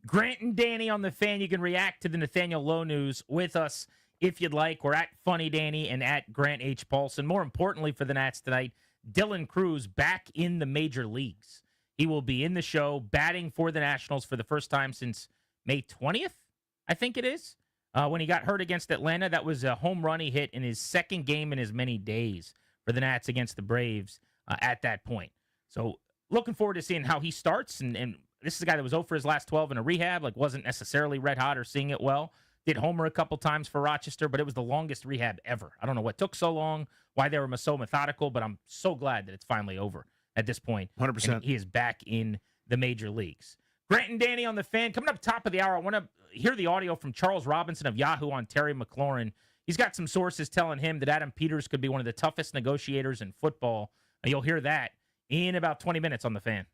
Grant and Danny on the Fan. You can react to the Nathaniel Lowe news with us if you'd like. We're at Funny Danny and at Grant H. Paulson. More importantly for the Nats tonight, Dylan Cruz back in the major leagues. He will be in the show batting for the Nationals for the first time since May 20th, I think it is. When he got hurt against Atlanta, that was a home run he hit in his second game in as many days for the Nats against the Braves at that point. So looking forward to seeing how he starts. And this is a guy that was 0 for his last 12 in a rehab, wasn't necessarily red hot or seeing it well. Did homer a couple times for Rochester, but it was the longest rehab ever. I don't know what took so long, why they were so methodical, but I'm so glad that it's finally over at this point. 100%. And he is back in the major leagues. Grant and Danny on the Fan. Coming up top of the hour, I want to hear the audio from Charles Robinson of Yahoo on Terry McLaurin. He's got some sources telling him that Adam Peters could be one of the toughest negotiators in football. You'll hear that in about 20 minutes on the Fan.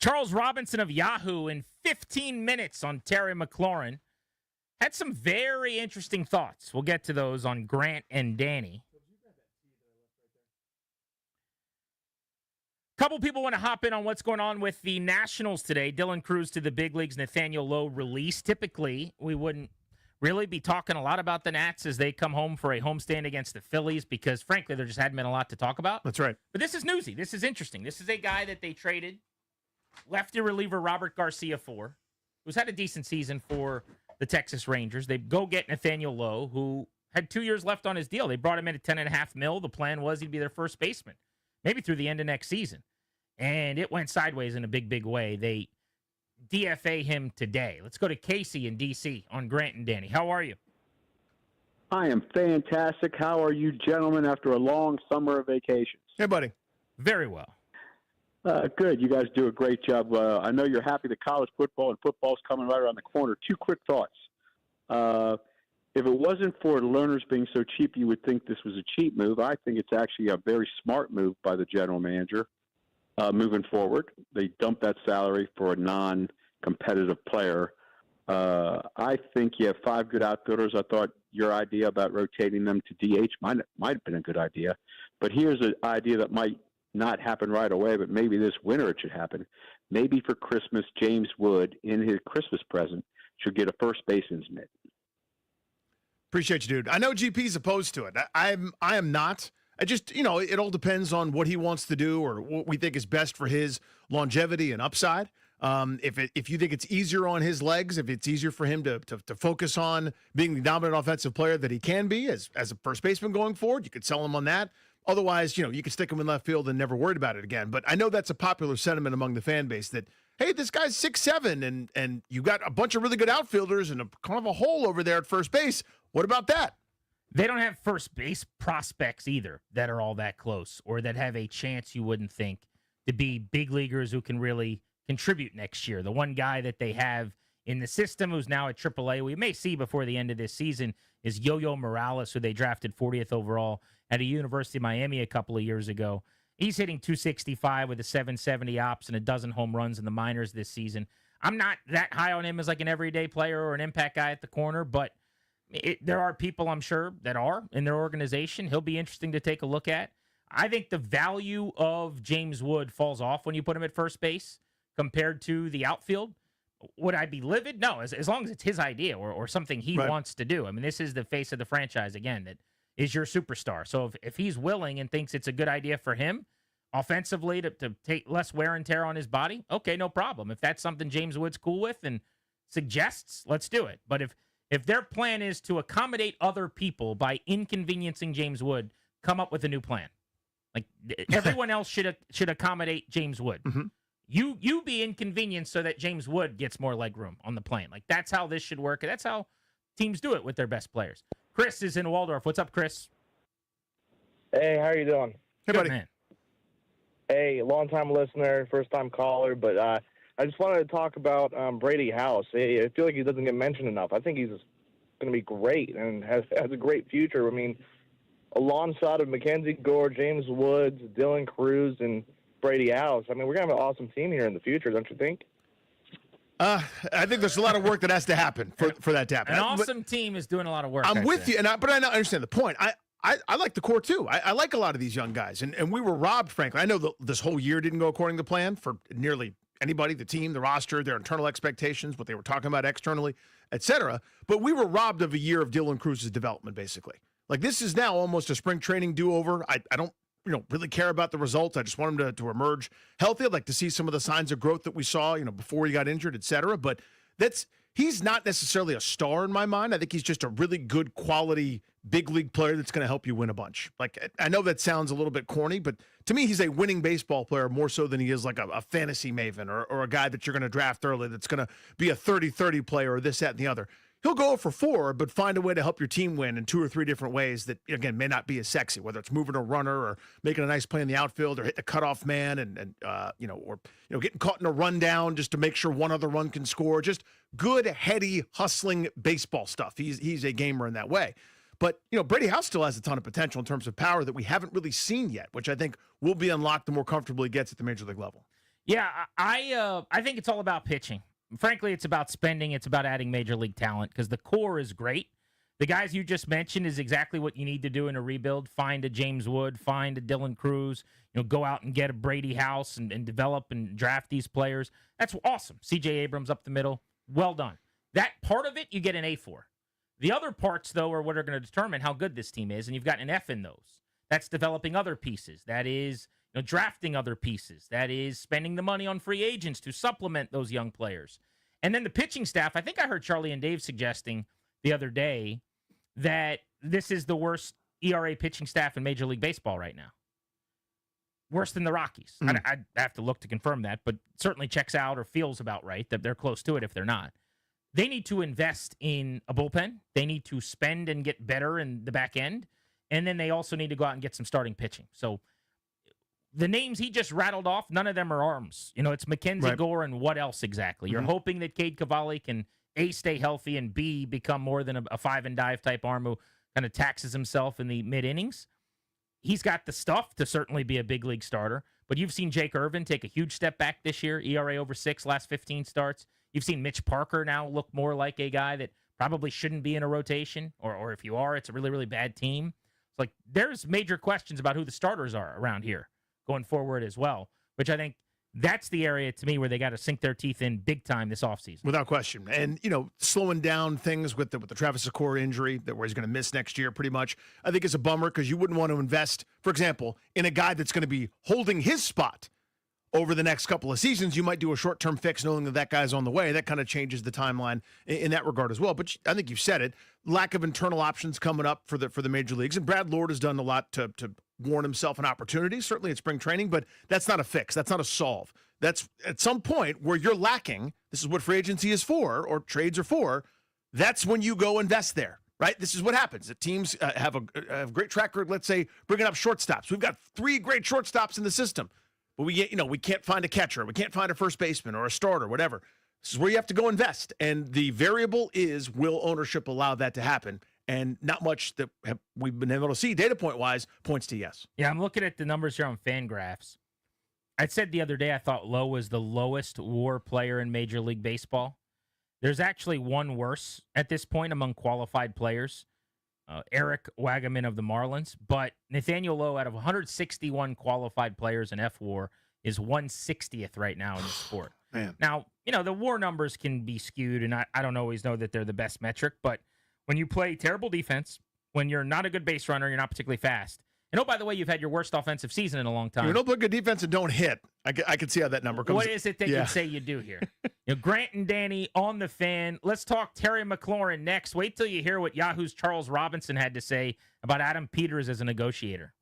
Charles Robinson of Yahoo in 15 minutes on Terry McLaurin had some very interesting thoughts. We'll get to those on Grant and Danny. Couple people want to hop in on what's going on with the Nationals today. Dylan Cruz to the big leagues, Nathaniel Lowe released. Typically, we wouldn't really be talking a lot about the Nats as they come home for a homestand against the Phillies because, frankly, there just hadn't been a lot to talk about. That's right. But this is newsy. This is interesting. This is a guy that they traded lefty reliever Robert Garcia for, who's had a decent season for the Texas Rangers. They go get Nathaniel Lowe, who had 2 years left on his deal. They brought him in at $10.5 million. The plan was he'd be their first baseman, maybe through the end of next season. And it went sideways in a big, big way. They DFA him today. Let's go to Casey in D.C. on Grant and Danny. How are you? I am fantastic. How are you gentlemen after a long summer of vacations? Hey, buddy. Very well. Good. You guys do a great job. I know you're happy that college football and football's coming right around the corner. 2 quick thoughts. If it wasn't for learners being so cheap, you would think this was a cheap move. I think it's actually a very smart move by the general manager. Moving forward, they dumped that salary for a non-competitive player. I think you have 5 good outfielders. I thought your idea about rotating them to DH might have been a good idea. But here's an idea that might not happen right away, but maybe this winter it should happen. Maybe for Christmas, James Wood, in his Christmas present, should get a first baseman's mitt. Appreciate you, dude. I know GP's opposed to it. I am not. I just, it all depends on what he wants to do or what we think is best for his longevity and upside. If you think it's easier on his legs, if it's easier for him to focus on being the dominant offensive player that he can be as a first baseman going forward, you could sell him on that. Otherwise, you could stick him in left field and never worried about it again. But I know that's a popular sentiment among the fan base that, hey, this guy's 6'7", and you got a bunch of really good outfielders and kind of a hole over there at first base. What about that? They don't have first base prospects either that are all that close or that have a chance you wouldn't think to be big leaguers who can really contribute next year. The one guy that they have in the system who's now at AAA, we may see before the end of this season, is Yo-Yo Morales, who they drafted 40th overall at a University of Miami a couple of years ago. He's hitting 265 with a 770 ops and a dozen home runs in the minors this season. I'm not that high on him as like an everyday player or an impact guy at the corner, but there are people, I'm sure, that are in their organization. He'll be interesting to take a look at. I think the value of James Wood falls off when you put him at first base compared to the outfield. Would I be livid? No, as long as it's his idea or something he wants to do. I mean, this is the face of the franchise, again, that is your superstar. So if he's willing and thinks it's a good idea for him offensively to take less wear and tear on his body, okay, no problem. If that's something James Wood's cool with and suggests, let's do it. But if their plan is to accommodate other people by inconveniencing James Wood, come up with a new plan. Like everyone else should accommodate James Wood. Mm-hmm. You be inconvenienced so that James Wood gets more leg room on the plane. Like that's how this should work. That's how teams do it with their best players. Chris is in Waldorf. What's up, Chris? Hey, how are you doing? Hey, buddy. Man. Hey, long-time listener, first-time caller, but I just wanted to talk about Brady House. I feel like he doesn't get mentioned enough. I think he's going to be great and has a great future. I mean, alongside of Mackenzie Gore, James Woods, Dylan Cruz, and Brady House, I mean, we're going to have an awesome team here in the future, don't you think? I think there's a lot of work that has to happen for that to happen. An awesome team is doing a lot of work. I'm with you, but I understand the point. I like the core, too. I like a lot of these young guys, and we were robbed, frankly. I know this whole year didn't go according to plan for nearly anybody, the team, the roster, their internal expectations, what they were talking about externally, et cetera. But we were robbed of a year of Dylan Cruz's development, basically. Like, this is now almost a spring training do-over. I don't really care about the results. I just want him to emerge healthy. I'd like to see some of the signs of growth that we saw, before he got injured, et cetera. But he's not necessarily a star in my mind. I think he's just a really good quality big league player that's going to help you win a bunch. Like, I know that sounds a little bit corny, but to me, he's a winning baseball player more so than he is like a fantasy maven or a guy that you're going to draft early that's going to be a 30-30 player or this, that, and the other. He'll go for 4, but find a way to help your team win in 2 or 3 different ways that, again, may not be as sexy, whether it's moving a runner or making a nice play in the outfield or hitting a cutoff man or getting caught in a rundown just to make sure one other run can score. Just good, heady, hustling baseball stuff. He's a gamer in that way. But, Brady House still has a ton of potential in terms of power that we haven't really seen yet, which I think will be unlocked the more comfortable he gets at the major league level. Yeah, I think it's all about pitching. Frankly, it's about spending. It's about adding major league talent because the core is great. The guys you just mentioned is exactly what you need to do in a rebuild. Find a James Wood, find a Dylan Cruz, go out and get a Brady House and develop and draft these players. That's awesome. C.J. Abrams up the middle. Well done. That part of it, you get an A for. The other parts, though, are what are going to determine how good this team is, and you've got an F in those. That's developing other pieces. That is drafting other pieces. That is spending the money on free agents to supplement those young players. And then the pitching staff, I think I heard Charlie and Dave suggesting the other day that this is the worst ERA pitching staff in Major League Baseball right now. Worse than the Rockies. I'd have to look to confirm that, but certainly checks out or feels about right that they're close to it if they're not. They need to invest in a bullpen. They need to spend and get better in the back end. And then they also need to go out and get some starting pitching. So the names he just rattled off, none of them are arms. It's Mackenzie Gore and what else exactly? You're hoping that Cade Cavalli can A, stay healthy, and B, become more than a five and dive type arm who kind of taxes himself in the mid innings. He's got the stuff to certainly be a big league starter, but you've seen Jake Irvin take a huge step back this year, ERA over 6 last 15 starts. You've seen Mitch Parker now look more like a guy that probably shouldn't be in a rotation, or if you are, it's a really, really bad team. It's like there's major questions about who the starters are around here going forward as well, which I think that's the area to me where they got to sink their teeth in big time this offseason. Without question. And, slowing down things with the Travis Secor injury where he's going to miss next year pretty much, I think is a bummer because you wouldn't want to invest, for example, in a guy that's going to be holding his spot over the next couple of seasons. You might do a short-term fix knowing that guy's on the way. That kind of changes the timeline in that regard as well. But I think you've said it. Lack of internal options coming up for the major leagues. And Brad Lord has done a lot to warn himself an opportunity, certainly at spring training, but that's not a fix. That's not a solve. That's at some point where you're lacking. This is what free agency is for, or trades are for. That's when you go invest there, right? This is what happens. The teams have a great track record, let's say, bringing up shortstops. We've got 3 great shortstops in the system, but we can't find a catcher. We can't find a first baseman or a starter, whatever. This is where you have to go invest. And the variable is, will ownership allow that to happen? And not much that we've been able to see data point-wise points to yes. Yeah, I'm looking at the numbers here on Fangraphs. I said the other day I thought Lowe was the lowest WAR player in Major League Baseball. There's actually one worse at this point among qualified players, Eric Wagaman of the Marlins. But Nathaniel Lowe, out of 161 qualified players in F-WAR, is 160th right now in the sport. Man. Now, the WAR numbers can be skewed, and I don't always know that they're the best metric, but when you play terrible defense, when you're not a good base runner, you're not particularly fast. And by the way, you've had your worst offensive season in a long time. You don't play good defense and don't hit. I can see how that number comes. What is it that you say you do here? Grant and Danny on the Fan. Let's talk Terry McLaurin next. Wait till you hear what Yahoo's Charles Robinson had to say about Adam Peters as a negotiator.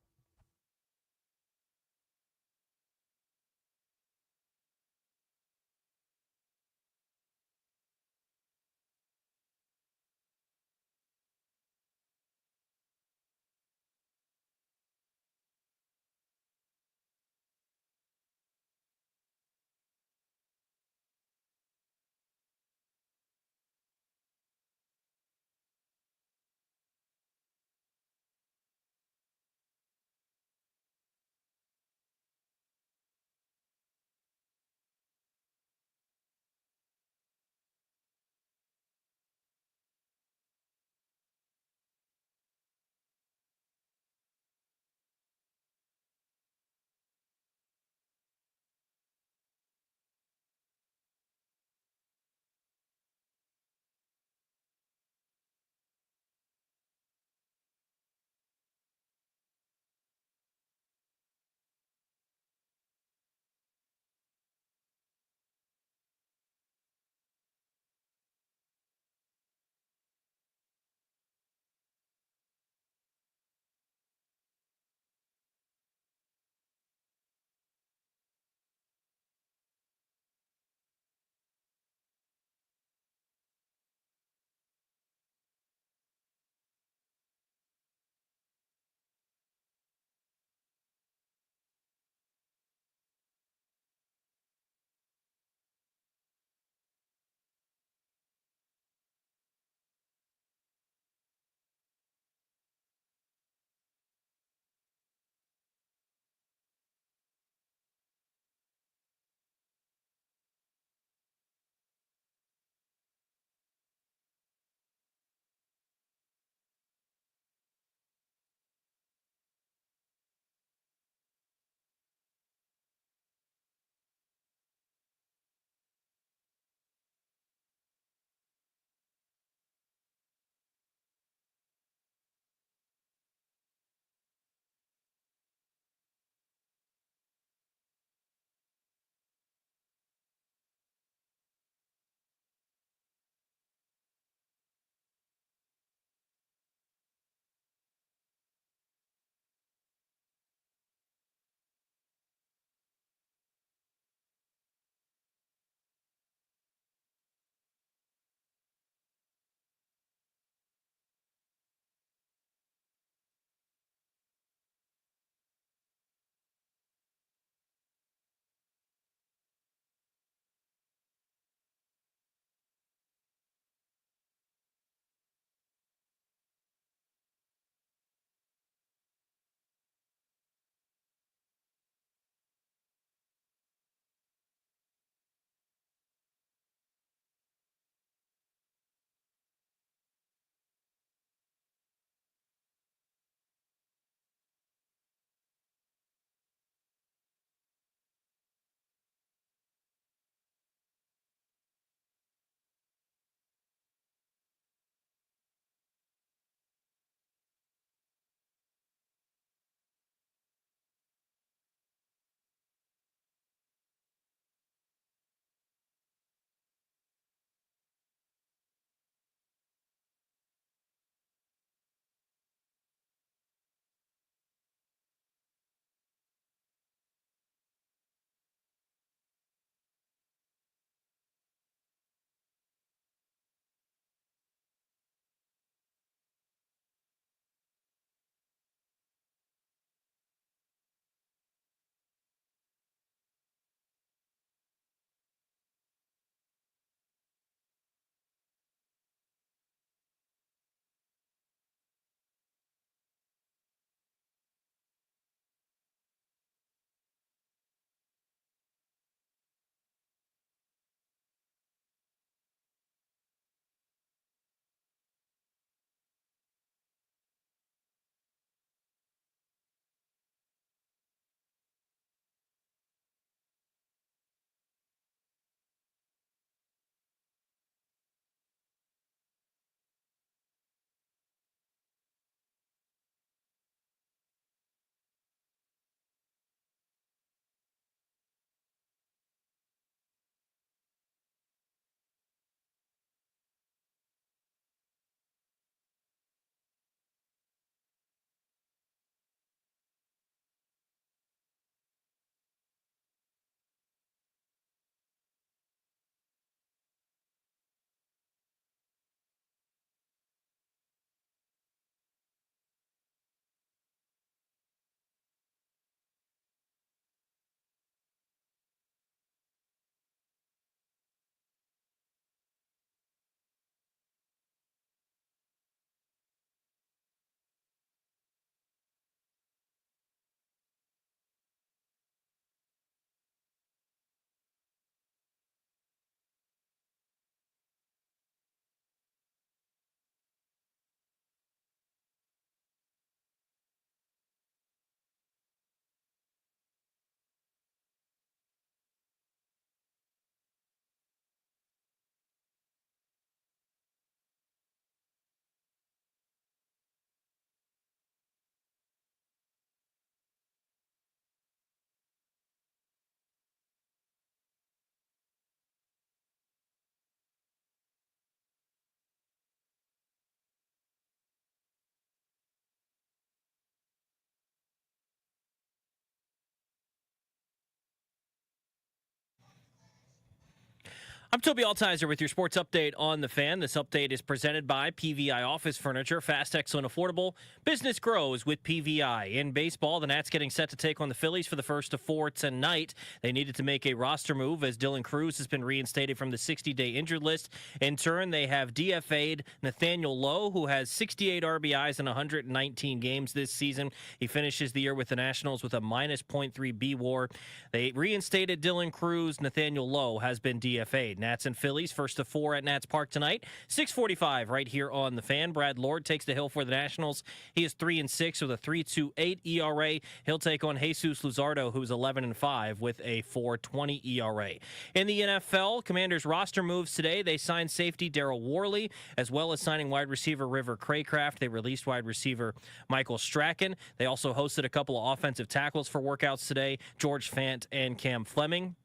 I'm Toby Altizer with your sports update on The Fan. This update is presented by PVI Office Furniture. Fast, excellent, affordable. Business grows with PVI. In baseball, the Nats getting set to take on the Phillies for the first of 4 tonight. They needed to make a roster move as Dylan Cruz has been reinstated from the 60-day injured list. In turn, they have DFA'd Nathaniel Lowe, who has 68 RBIs in 119 games this season. He finishes the year with the Nationals with a -.3 B WAR. They reinstated Dylan Cruz. Nathaniel Lowe has been DFA'd. Nats and Phillies, first of 4 at Nats Park tonight. 6:45 right here on The Fan. Brad Lord takes the hill for the Nationals. He is 3-6 with a 3.28 ERA. He'll take on Jesus Luzardo, who's 11-5 with a 4.20 ERA. In the NFL, Commanders roster moves today. They signed safety Darryl Worley, as well as signing wide receiver River Craycraft. They released wide receiver Michael Strachan. They also hosted a couple of offensive tackles for workouts today, George Fant and Cam Fleming.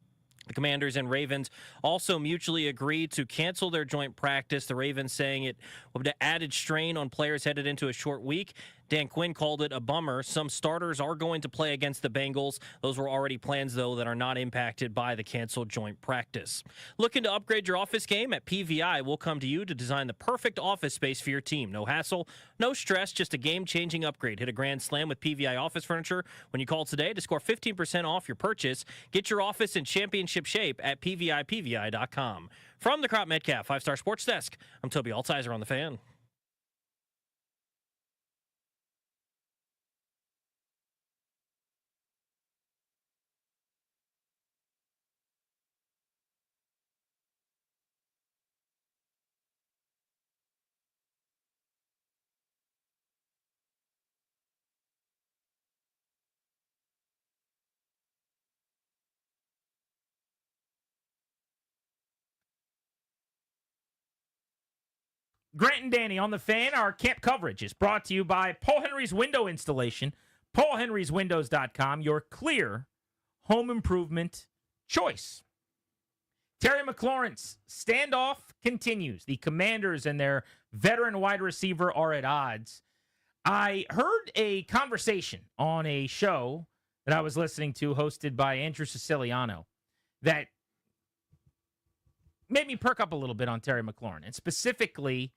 The Commanders and Ravens also mutually agreed to cancel their joint practice. The Ravens saying it would have added strain on players headed into a short week. Dan Quinn called it a bummer. Some starters are going to play against the Bengals. Those were already plans, though, that are not impacted by the canceled joint practice. Looking to upgrade your office game? At PVI, we'll come to you to design the perfect office space for your team. No hassle, no stress, just a game-changing upgrade. Hit a grand slam with PVI Office Furniture when you call today to score 15% off your purchase. Get your office in championship shape at PVI.com. From the Crop Metcalf 5-Star Sports Desk, I'm Toby Altizer on The Fan. Grant and Danny on The Fan. Our camp coverage is brought to you by Paul Henry's Window Installation. PaulHenry'sWindows.com, your clear home improvement choice. Terry McLaurin's standoff continues. The Commanders and their veteran wide receiver are at odds. I heard a conversation on a show that I was listening to hosted by Andrew Siciliano that made me perk up a little bit on Terry McLaurin, and specifically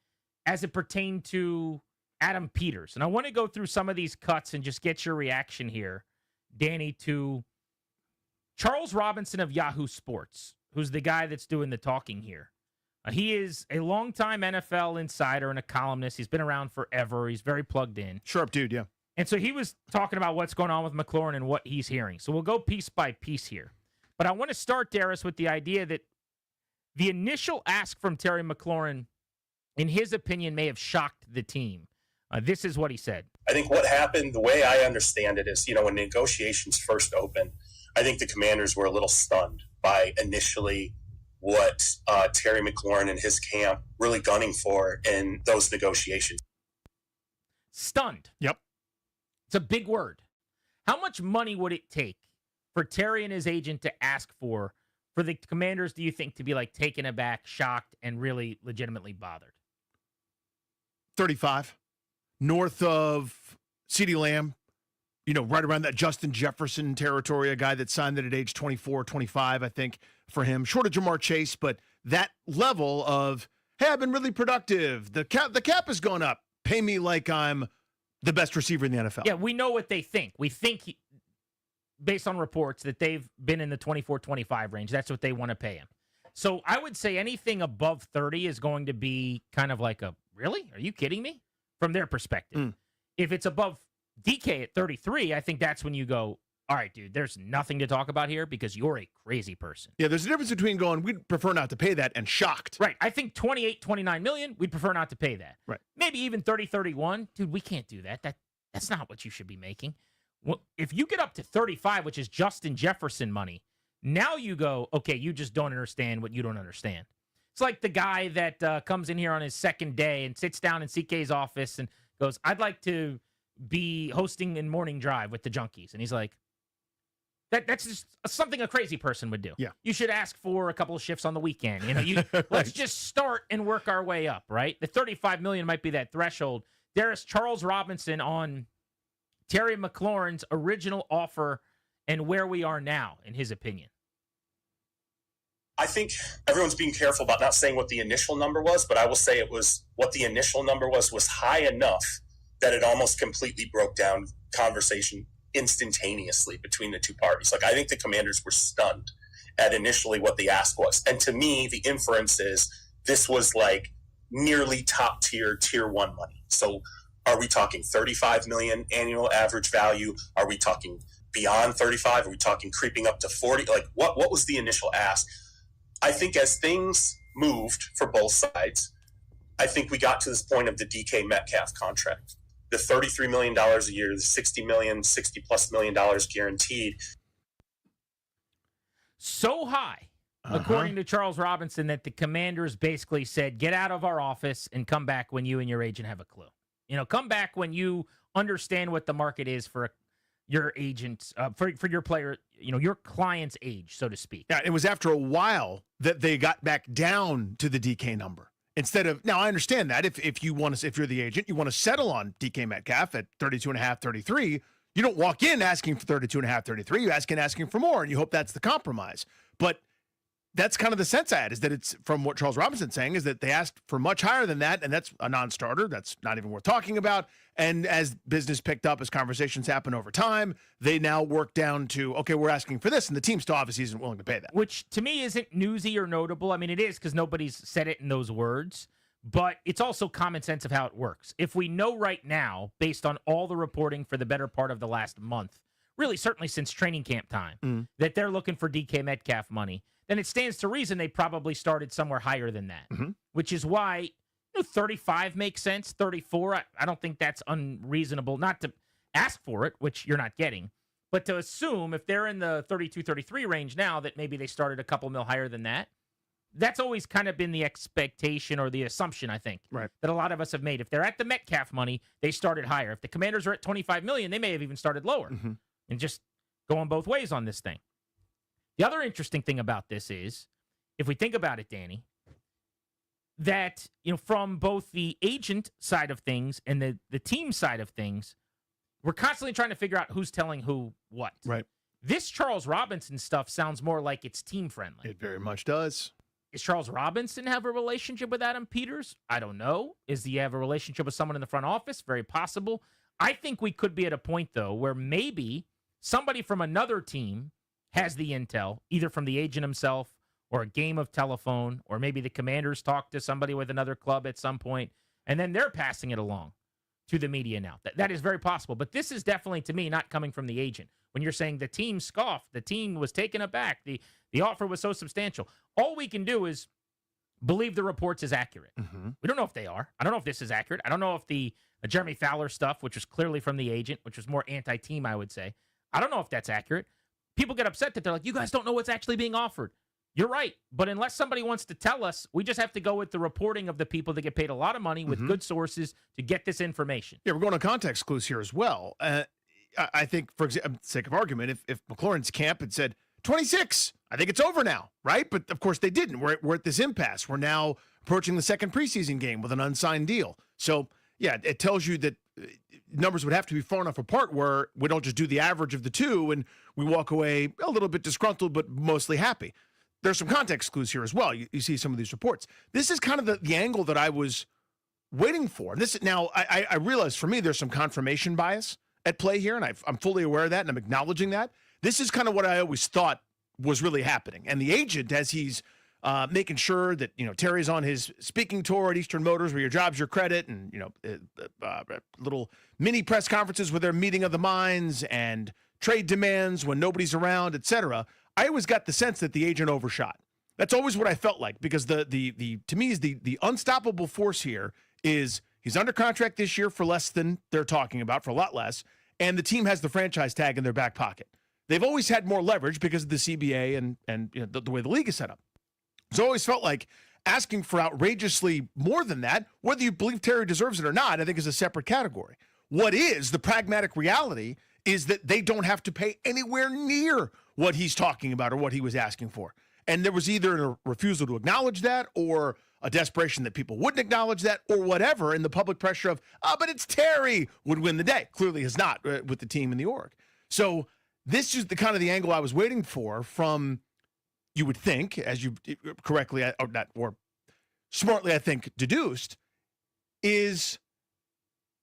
as it pertained to Adam Peters. And I want to go through some of these cuts and just get your reaction here, Danny, to Charles Robinson of Yahoo Sports, who's the guy that's doing the talking here. He is a longtime NFL insider and a columnist. He's been around forever. He's very plugged in. Sharp dude, yeah. And so he was talking about what's going on with McLaurin and what he's hearing. So we'll go piece by piece here. But I want to start, Darius, with the idea that the initial ask from Terry McLaurin, in his opinion, may have shocked the team. This is what he said. I think what happened, the way I understand it, is, when negotiations first opened, I think the Commanders were a little stunned by initially what Terry McLaurin and his camp really gunning for in those negotiations. Stunned. Yep. It's a big word. How much money would it take for Terry and his agent to ask for the Commanders, do you think, to be taken aback, shocked, and really legitimately bothered? 35. North of CeeDee Lamb, right around that Justin Jefferson territory, a guy that signed it at age 24, 25, I think, for him. Short of Jamar Chase, but that level of, hey, I've been really productive. The cap has gone up. Pay me like I'm the best receiver in the NFL. Yeah, we know what they think. We think, based on reports, that they've been in the 24-25 range. That's what they want to pay him. So I would say anything above 30 is going to be kind of like a, really? Are you kidding me? From their perspective. If it's above DK at 33, I think that's when you go, all right, dude, there's nothing to talk about here because you're a crazy person. Yeah, there's a difference between going, we'd prefer not to pay that, and shocked. Right. I think 28, 29 million, we'd prefer not to pay that. Right. Maybe even 30, 31. Dude, we can't do that. That's not what you should be making. Well, if you get up to 35, which is Justin Jefferson money, now you go, okay, you just don't understand what you don't understand. It's like the guy that comes in here on his second day and sits down in CK's office and goes, I'd like to be hosting in Morning Drive with the Junkies. And he's like, that's just something a crazy person would do. Yeah. You should ask for a couple of shifts on the weekend. Let's just start and work our way up, right? The 35 million might be that threshold. There's Charles Robinson on Terry McLaurin's original offer and where we are now, in his opinion. I think everyone's being careful about not saying what the initial number was, but I will say it was what the initial number was high enough that it almost completely broke down conversation instantaneously between the two parties. Like, I think the Commanders were stunned at initially what the ask was. And to me, the inference is this was like nearly top tier 1 money. So are we talking 35 million annual average value? Are we talking beyond 35? Are we talking creeping up to 40? Like, what was the initial ask? I think as things moved for both sides, I think we got to this point of the DK Metcalf contract. The $33 million a year, the $60+ million guaranteed. So high, according to Charles Robinson, that the Commanders basically said, get out of our office and come back when you and your agent have a clue. Come back when you understand what the market is for your agent, for your player, your client's age, so to speak. Yeah, it was after a while that they got back down to the DK number. Instead of, now I understand that if you're the agent, you want to settle on DK Metcalf at 32.5, 33, you don't walk in asking for 32.5, 33, you asking for more, and you hope that's the compromise. But that's kind of the sense I had, is that it's, from what Charles Robinson's saying, is that they asked for much higher than that, and that's a non-starter. That's not even worth talking about. And as business picked up, as conversations happen over time, they now work down to, okay, we're asking for this, and the team still obviously isn't willing to pay that. Which, to me, isn't newsy or notable. I mean, it is, because nobody's said it in those words, but it's also common sense of how it works. If we know right now, based on all the reporting for the better part of the last month, really certainly since training camp time, that they're looking for DK Metcalf money, then it stands to reason they probably started somewhere higher than that, which is why 35 makes sense. 34, I don't think that's unreasonable, not to ask for it, which you're not getting, but to assume if they're in the 32, 33 range now that maybe they started a couple mil higher than that. That's always kind of been the expectation or the assumption, I think, that a lot of us have made. If they're at the Metcalf money, they started higher. If the Commanders are at 25 million, they may have even started lower, and just going both ways on this thing. The other interesting thing about this is, if we think about it, Danny, that, from both the agent side of things and the team side of things, we're constantly trying to figure out who's telling who what. Right. This Charles Robinson stuff sounds more like it's team friendly. It very much does. Is Charles Robinson have a relationship with Adam Peters? I don't know. Is he have a relationship with someone in the front office? Very possible. I think we could be at a point, though, where maybe somebody from another team has the intel, either from the agent himself or a game of telephone, or maybe the Commanders talk to somebody with another club at some point, and then they're passing it along to the media now. That is very possible. But this is definitely, to me, not coming from the agent. When you're saying the team scoffed, the team was taken aback, the offer was so substantial, all we can do is believe the reports is accurate. We don't know if they are. I don't know if this is accurate. I don't know if the Jeremy Fowler stuff, which was clearly from the agent, which was more anti-team, I would say, I don't know if that's accurate. People get upset that they're like, you guys don't know what's actually being offered. You're right. But unless somebody wants to tell us, we just have to go with the reporting of the people that get paid a lot of money with good sources to get this information. Yeah, we're going to context clues here as well. I think, for sake of argument, if McLaurin's camp had said 26, I think it's over now, right? But of course they didn't. We're at this impasse. We're now approaching the second preseason game with an unsigned deal. So, yeah, it tells you that numbers would have to be far enough apart where we don't just do the average of the two and we walk away a little bit disgruntled but mostly happy. There's some context clues here as well. You see some of these reports. This is kind of the angle that I was waiting for. This now, I realize for me there's some confirmation bias at play here, and I'm fully aware of that, and I'm acknowledging that. This is kind of what I always thought was really happening. And the agent, as he's making sure that, Terry's on his speaking tour at Eastern Motors, where your job's your credit, and, little mini press conferences with their meeting of the minds and trade demands when nobody's around, etc. I always got the sense that the agent overshot. That's always what I felt like, because the to me is the unstoppable force here is he's under contract this year for less than they're talking about, for a lot less, and the team has the franchise tag in their back pocket. They've always had more leverage because of the CBA and the way the league is set up. So I always felt like asking for outrageously more than that, whether you believe Terry deserves it or not, I think is a separate category. What is the pragmatic reality is that they don't have to pay anywhere near what he's talking about or what he was asking for. And there was either a refusal to acknowledge that, or a desperation that people wouldn't acknowledge that, or whatever, and the public pressure of, but it's Terry would win the day. Clearly is not with the team and the org. So this is the kind of the angle I was waiting for from, you would think, as you correctly or smartly, I think, deduced, is,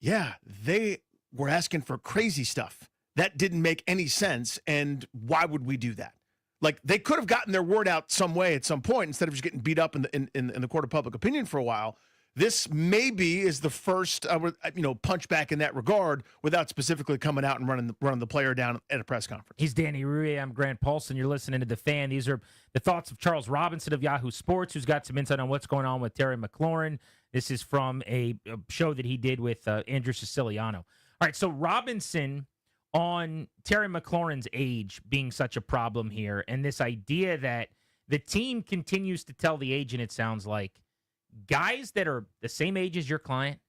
yeah, they were asking for crazy stuff. That didn't make any sense, and why would we do that? Like, they could have gotten their word out some way at some point instead of just getting beat up in the court of public opinion for a while. This maybe is the first, punch back in that regard without specifically coming out and running the player down at a press conference. He's Danny Rui. I'm Grant Paulson. You're listening to The Fan. These are the thoughts of Charles Robinson of Yahoo Sports, who's got some insight on what's going on with Terry McLaurin. This is from a show that he did with Andrew Siciliano. All right, so Robinson on Terry McLaurin's age being such a problem here, and this idea that the team continues to tell the agent, it sounds like, guys that are the same age as your client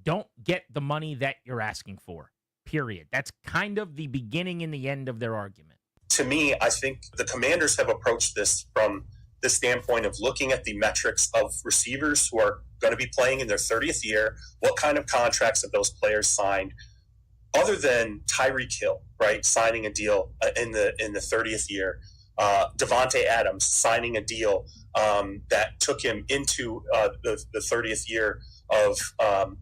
don't get the money that you're asking for, period. That's kind of the beginning and the end of their argument. To me, I think the Commanders have approached this from the standpoint of looking at the metrics of receivers who are going to be playing in their 30th year, what kind of contracts have those players signed, other than Tyreek Hill, right, signing a deal in the 30th year, Devontae Adams signing a deal that took him into the 30th year of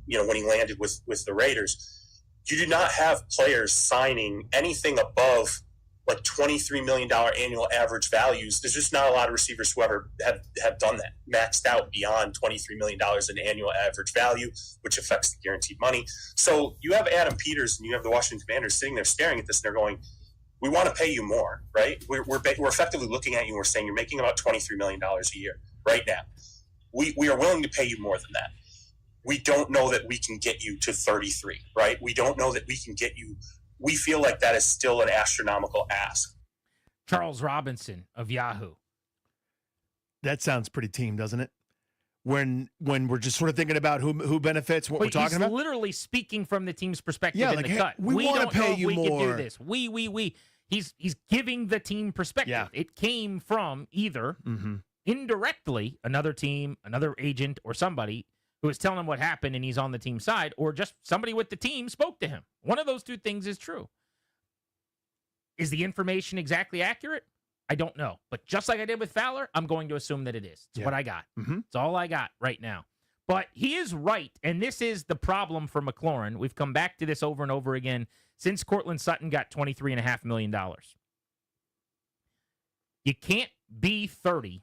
when he landed with the Raiders. You do not have players signing anything above like $23 million annual average values. There's just not a lot of receivers who ever have done that, maxed out beyond $23 million in annual average value, which affects the guaranteed money. So you have Adam Peters and you have the Washington Commanders sitting there staring at this, and they're going, we want to pay you more, right? We're effectively looking at you and we're saying you're making about $23 million a year right now. We are willing to pay you more than that. We don't know that we can get you to 33, right? We don't know that we can get you. We feel like that is still an astronomical ask. Charles Robinson of Yahoo. That sounds pretty team, doesn't it? When we're just sort of thinking about who benefits, what we're talking about. He's literally speaking from the team's perspective in the cut. We want to pay you we more. Can do this. We. He's giving the team perspective. Yeah. It came from either indirectly another team, another agent, or somebody who was telling him what happened and he's on the team side, or just somebody with the team spoke to him. One of those two things is true. Is the information exactly accurate? I don't know. But just like I did with Fowler, I'm going to assume that it is. It's what I got. It's all I got right now. But he is right, and this is the problem for McLaurin. We've come back to this over and over again since Cortland Sutton got $23.5 million. You can't be 30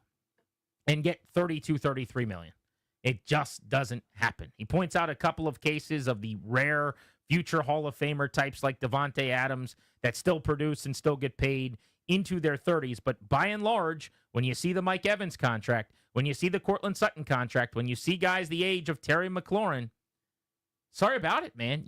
and get $33 million. It just doesn't happen. He points out a couple of cases of the rare future Hall of Famer types like Devontae Adams that still produce and still get paid into their 30s. But by and large, when you see the Mike Evans contract, when you see the Cortland Sutton contract, when you see guys the age of Terry McLaurin, sorry about it, man.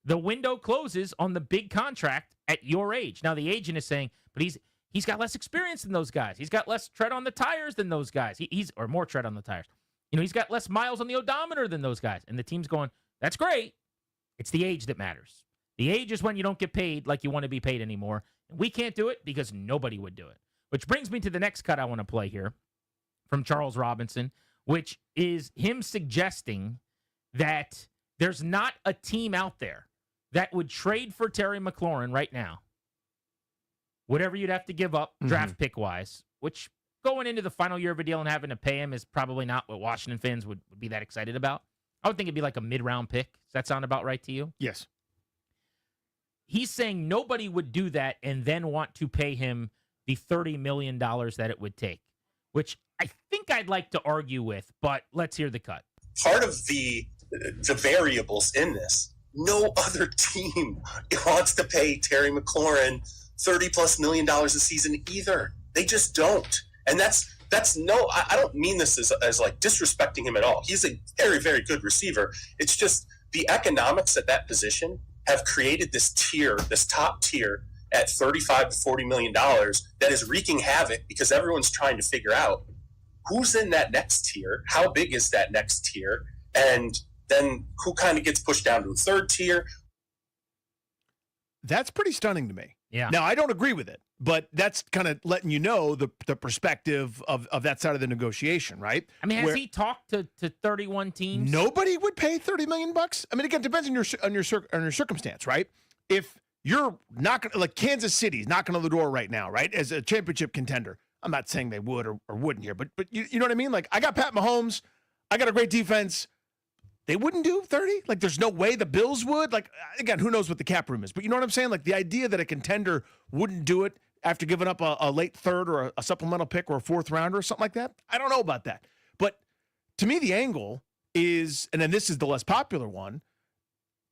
The window closes on the big contract at your age. Now, the agent is saying, but he's got less experience than those guys. He's got less tread on the tires than those guys. Or more tread on the tires. He's got less miles on the odometer than those guys. And the team's going, that's great. It's the age that matters. The age is when you don't get paid like you want to be paid anymore. And we can't do it because nobody would do it. Which brings me to the next cut I want to play here from Charles Robinson, which is him suggesting that there's not a team out there that would trade for Terry McLaurin right now. Whatever you'd have to give up draft pick-wise, which going into the final year of a deal and having to pay him is probably not what Washington fans would be that excited about. I would think it'd be like a mid-round pick. Does that sound about right to you? Yes. He's saying nobody would do that and then want to pay him the $30 million that it would take, which I think I'd like to argue with, but let's hear the cut. Part of the variables in this, no other team wants to pay Terry McLaurin $30+ million a season either. They just don't. And I don't mean this as like disrespecting him at all. He's a very, very good receiver. It's just the economics at that position have created this top tier at $35 to $40 million that is wreaking havoc because everyone's trying to figure out who's in that next tier, how big is that next tier, and then who kind of gets pushed down to a third tier. That's pretty stunning to me. Yeah. Now, I don't agree with it, but that's kind of letting you know the perspective of that side of the negotiation, right? I mean, has he talked to 31 teams? Nobody would pay $30 million. I mean, again, it depends on your circumstance, right? If you're knocking, like Kansas City's knocking on the door right now, right, as a championship contender, I'm not saying they would or wouldn't here, but you know what I mean? Like, I got Pat Mahomes. I got a great defense. They wouldn't do 30? Like, there's no way the Bills would? Like, again, who knows what the cap room is? But you know what I'm saying? Like, the idea that a contender wouldn't do it after giving up a late third or a supplemental pick or a fourth rounder or something like that, I don't know about that. But to me, the angle is, and then this is the less popular one,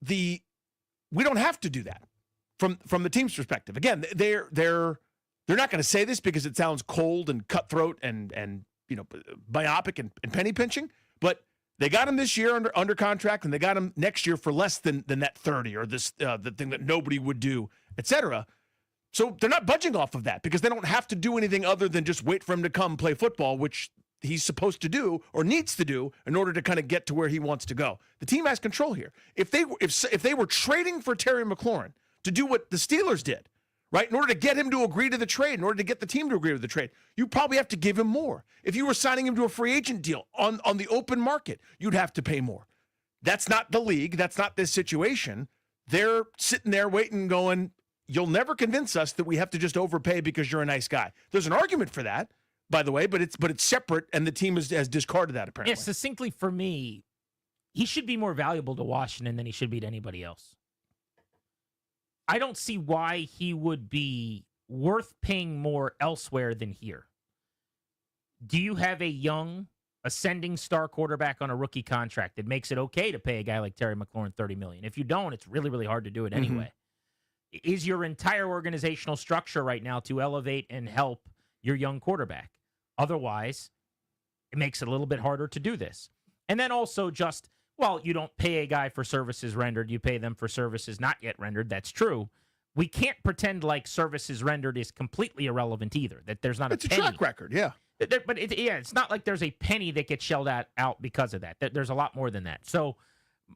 we don't have to do that from the team's perspective. Again, they're not going to say this because it sounds cold and cutthroat and myopic and penny pinching, but they got him this year under contract, and they got him next year for less than that 30 or this the thing that nobody would do, etc. So they're not budging off of that because they don't have to do anything other than just wait for him to come play football, which he's supposed to do or needs to do in order to kind of get to where he wants to go. The team has control here. If they were trading for Terry McLaurin to do what the Steelers did, right, in order to get him to agree to the trade, in order to get the team to agree to the trade, you probably have to give him more. If you were signing him to a free agent deal on the open market, you'd have to pay more. That's not the league. That's not this situation. They're sitting there waiting, going, you'll never convince us that we have to just overpay because you're a nice guy. There's an argument for that, by the way, but it's separate, and the team has discarded that apparently. Yeah, succinctly for me, he should be more valuable to Washington than he should be to anybody else. I don't see why he would be worth paying more elsewhere than here. Do you have a young, ascending star quarterback on a rookie contract that makes it okay to pay a guy like Terry McLaurin $30 million? If you don't, it's really, really hard to do it anyway. Is your entire organizational structure right now to elevate and help your young quarterback? Otherwise, it makes it a little bit harder to do this. And then also just, well, you don't pay a guy for services rendered. You pay them for services not yet rendered. That's true. We can't pretend like services rendered is completely irrelevant either, that there's not it's a penny. a track record, yeah. But it's not like there's a penny that gets shelled out because of that. There's a lot more than that. So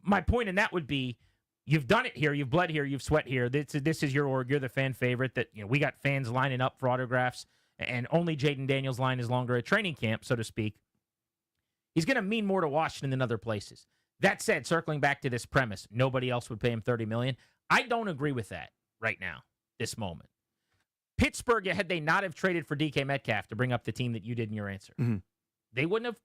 my point in that would be, you've done it here. You've bled here. You've sweat here. This is your org. You're the fan favorite. That we got fans lining up for autographs, and only Jaden Daniels' line is longer at training camp, so to speak. He's going to mean more to Washington than other places. That said, circling back to this premise, nobody else would pay him $30 million. I don't agree with that right now, this moment. Pittsburgh, had they not have traded for DK Metcalf, to bring up the team that you did in your answer, they wouldn't have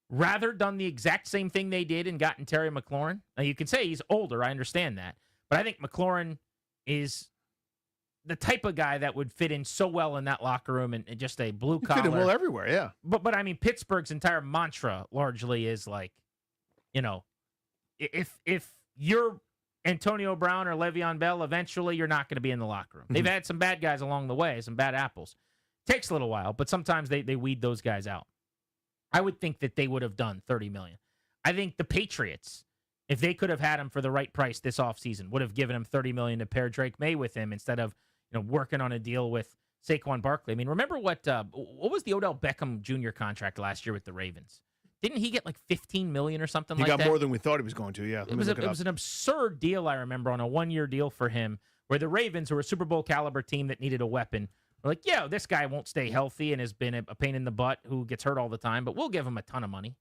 rather done the exact same thing they did and gotten Terry McLaurin. Now, you can say he's older. I understand that. But I think McLaurin is the type of guy that would fit in so well in that locker room and just a blue collar. Fit in well everywhere, yeah. But I mean, Pittsburgh's entire mantra largely is like, if you're Antonio Brown or Le'Veon Bell, eventually you're not going to be in the locker room. They've had some bad guys along the way, some bad apples. Takes a little while, but sometimes they weed those guys out. I would think that they would have done $30 million. I think the Patriots, if they could have had him for the right price this offseason, would have given him $30 million to pair Drake May with him instead of working on a deal with Saquon Barkley. I mean, remember what was the Odell Beckham Jr. contract last year with the Ravens? Didn't he get like $15 million or something like that? He got more than we thought he was going to, yeah. It was an absurd deal, I remember, on a one-year deal for him, where the Ravens, who were a Super Bowl caliber team that needed a weapon, were like, yeah, this guy won't stay healthy and has been a pain in the butt who gets hurt all the time, but we'll give him a ton of money.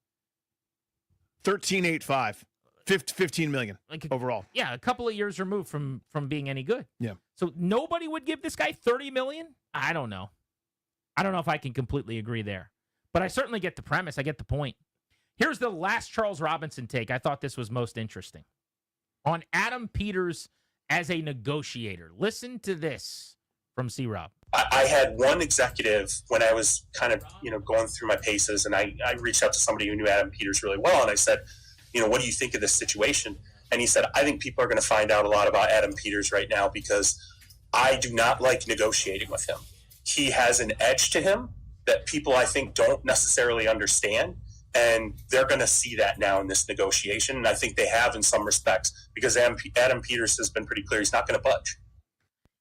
13.85, $15 million overall. Yeah, a couple of years removed from being any good. Yeah. So nobody would give this guy $30 million? I don't know. I don't know if I can completely agree there. But I certainly get the premise. I get the point. Here's the last Charles Robinson take. I thought this was most interesting. On Adam Peters as a negotiator. Listen to this from C-Rob. I had one executive when I was kind of, going through my paces, and I reached out to somebody who knew Adam Peters really well, and I said, what do you think of this situation? And he said, I think people are going to find out a lot about Adam Peters right now because I do not like negotiating with him. He has an edge to him that people, I think, don't necessarily understand, and they're going to see that now in this negotiation, and I think they have in some respects because Adam Peters has been pretty clear he's not going to budge.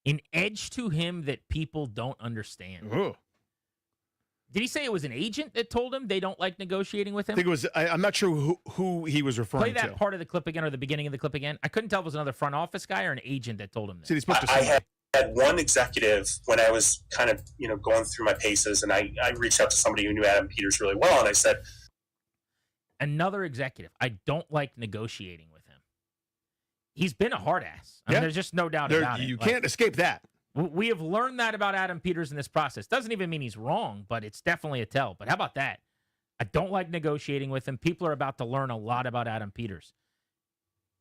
An edge to him that people don't understand. Ooh. Did he say it was an agent that told him they don't like negotiating with him? I think it was. I'm not sure who he was referring to. Play that part of the clip again, or the beginning of the clip again. I couldn't tell if it was another front office guy or an agent that told him that. See, he spoke to I had one executive when I was kind of going through my paces, and I reached out to somebody who knew Adam Peters really well, and I said, another executive, I don't like negotiating with him. He's been a hard ass. I mean, there's just no doubt about it. You can't escape that. We have learned that about Adam Peters in this process. Doesn't even mean he's wrong, but it's definitely a tell. But how about that? I don't like negotiating with him. People are about to learn a lot about Adam Peters.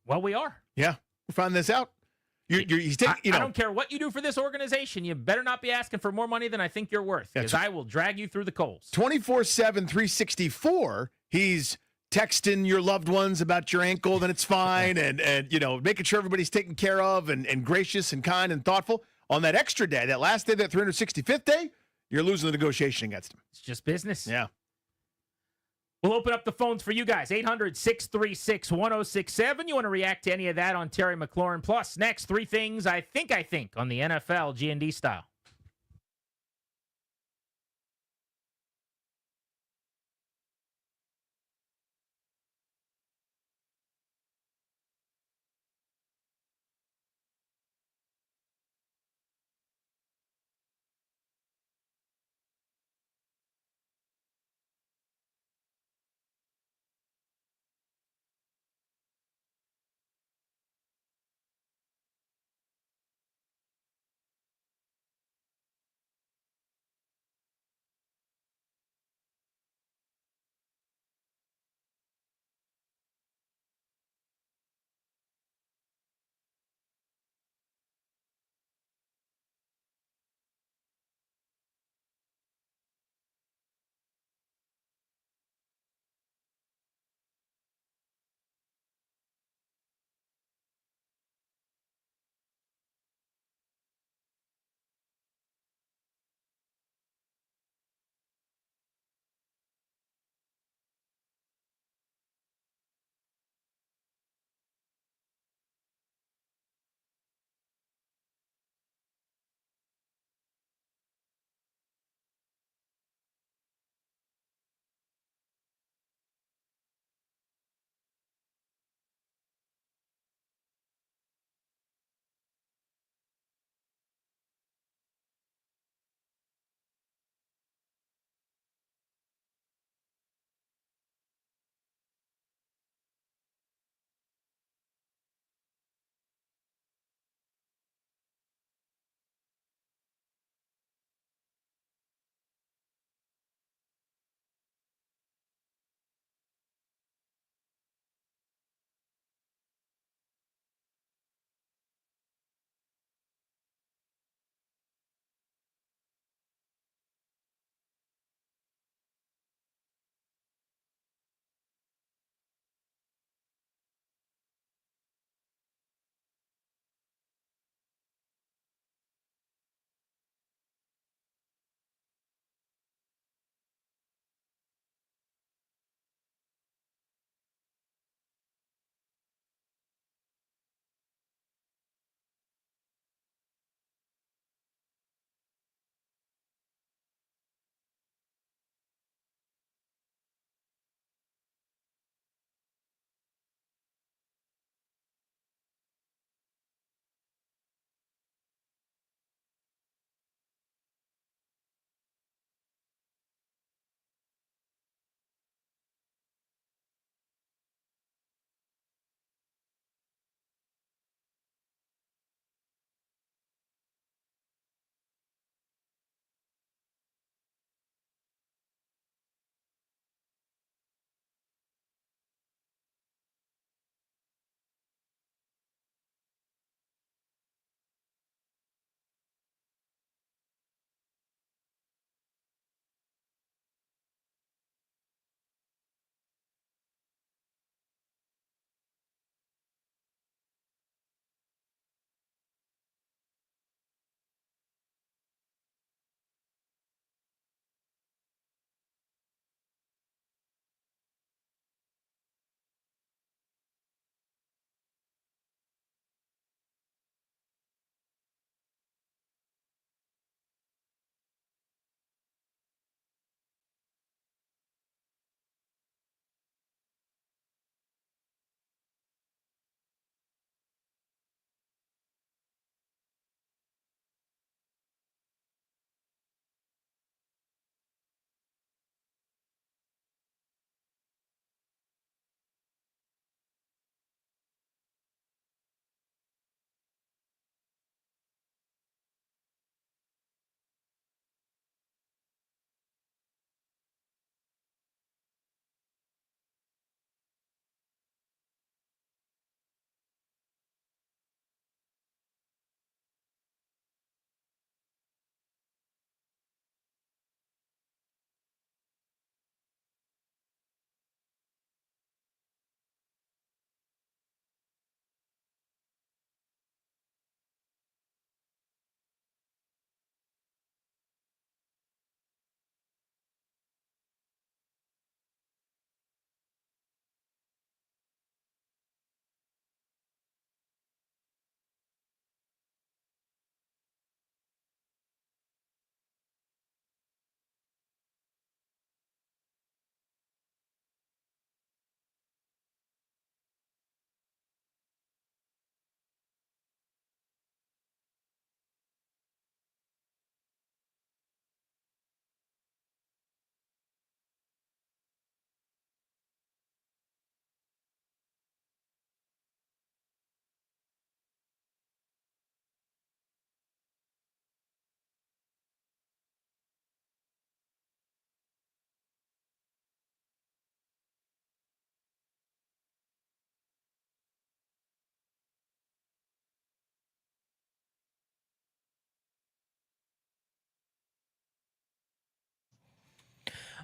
Well, we are. Yeah, we're finding this out. He's taking, I don't care what you do for this organization. You better not be asking for more money than I think you're worth, because I will drag you through the coals. 24/7, 364. He's texting your loved ones about your ankle, then it's fine, and making sure everybody's taken care of and gracious and kind and thoughtful. On that extra day, that last day, that 365th day, you're losing the negotiation against him. It's just business. Yeah. We'll open up the phones for you guys. 800-636-1067. You want to react to any of that on Terry McLaurin. Plus, next, 3 things I think on the NFL G&D style.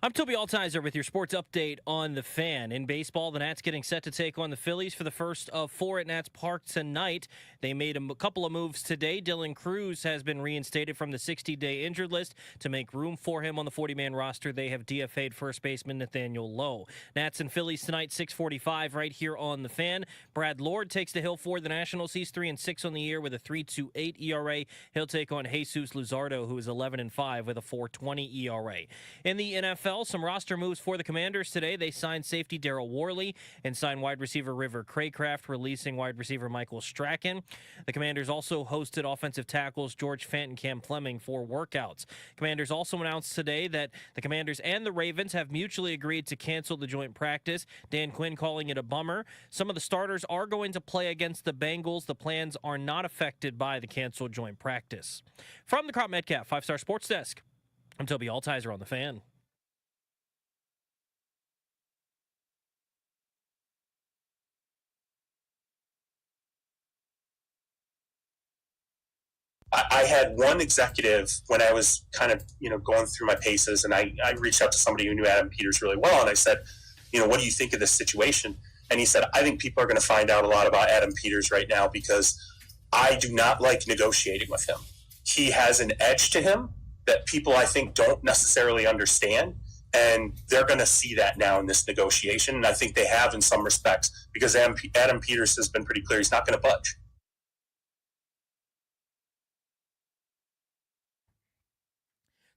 I'm Toby Altizer with your sports update on the Fan. In baseball, the Nats getting set to take on the Phillies for the first of 4 at Nats Park tonight. They made a couple of moves today. Dylan Cruz has been reinstated from the 60-day injured list. To make room for him on the 40-man roster, they have DFA'd first baseman Nathaniel Lowe. Nats and Phillies tonight, 6:45 right here on the Fan. Brad Lord takes the hill for the Nationals. He's 3-6 on the year with a 3.28 ERA. He'll take on Jesus Luzardo, who is 11-5 with a 4.20 ERA. In the NFL, some roster moves for the Commanders today. They signed safety Darryl Worley and signed wide receiver River Craycraft, releasing wide receiver Michael Strachan. The Commanders also hosted offensive tackles George Fant and Cam Fleming for workouts. Commanders also announced today that the Commanders and the Ravens have mutually agreed to cancel the joint practice. Dan Quinn calling it a bummer. Some of the starters are going to play against the Bengals. The plans are not affected by the canceled joint practice. From the Crop Metcalf 5-Star Sports Desk, I'm Toby Altizer on the Fan. I had one executive when I was kind of, going through my paces, and I reached out to somebody who knew Adam Peters really well, and I said, what do you think of this situation? And he said, I think people are going to find out a lot about Adam Peters right now because I do not like negotiating with him. He has an edge to him that people, I think, don't necessarily understand, and they're going to see that now in this negotiation, and I think they have in some respects because Adam Peters has been pretty clear he's not going to budge.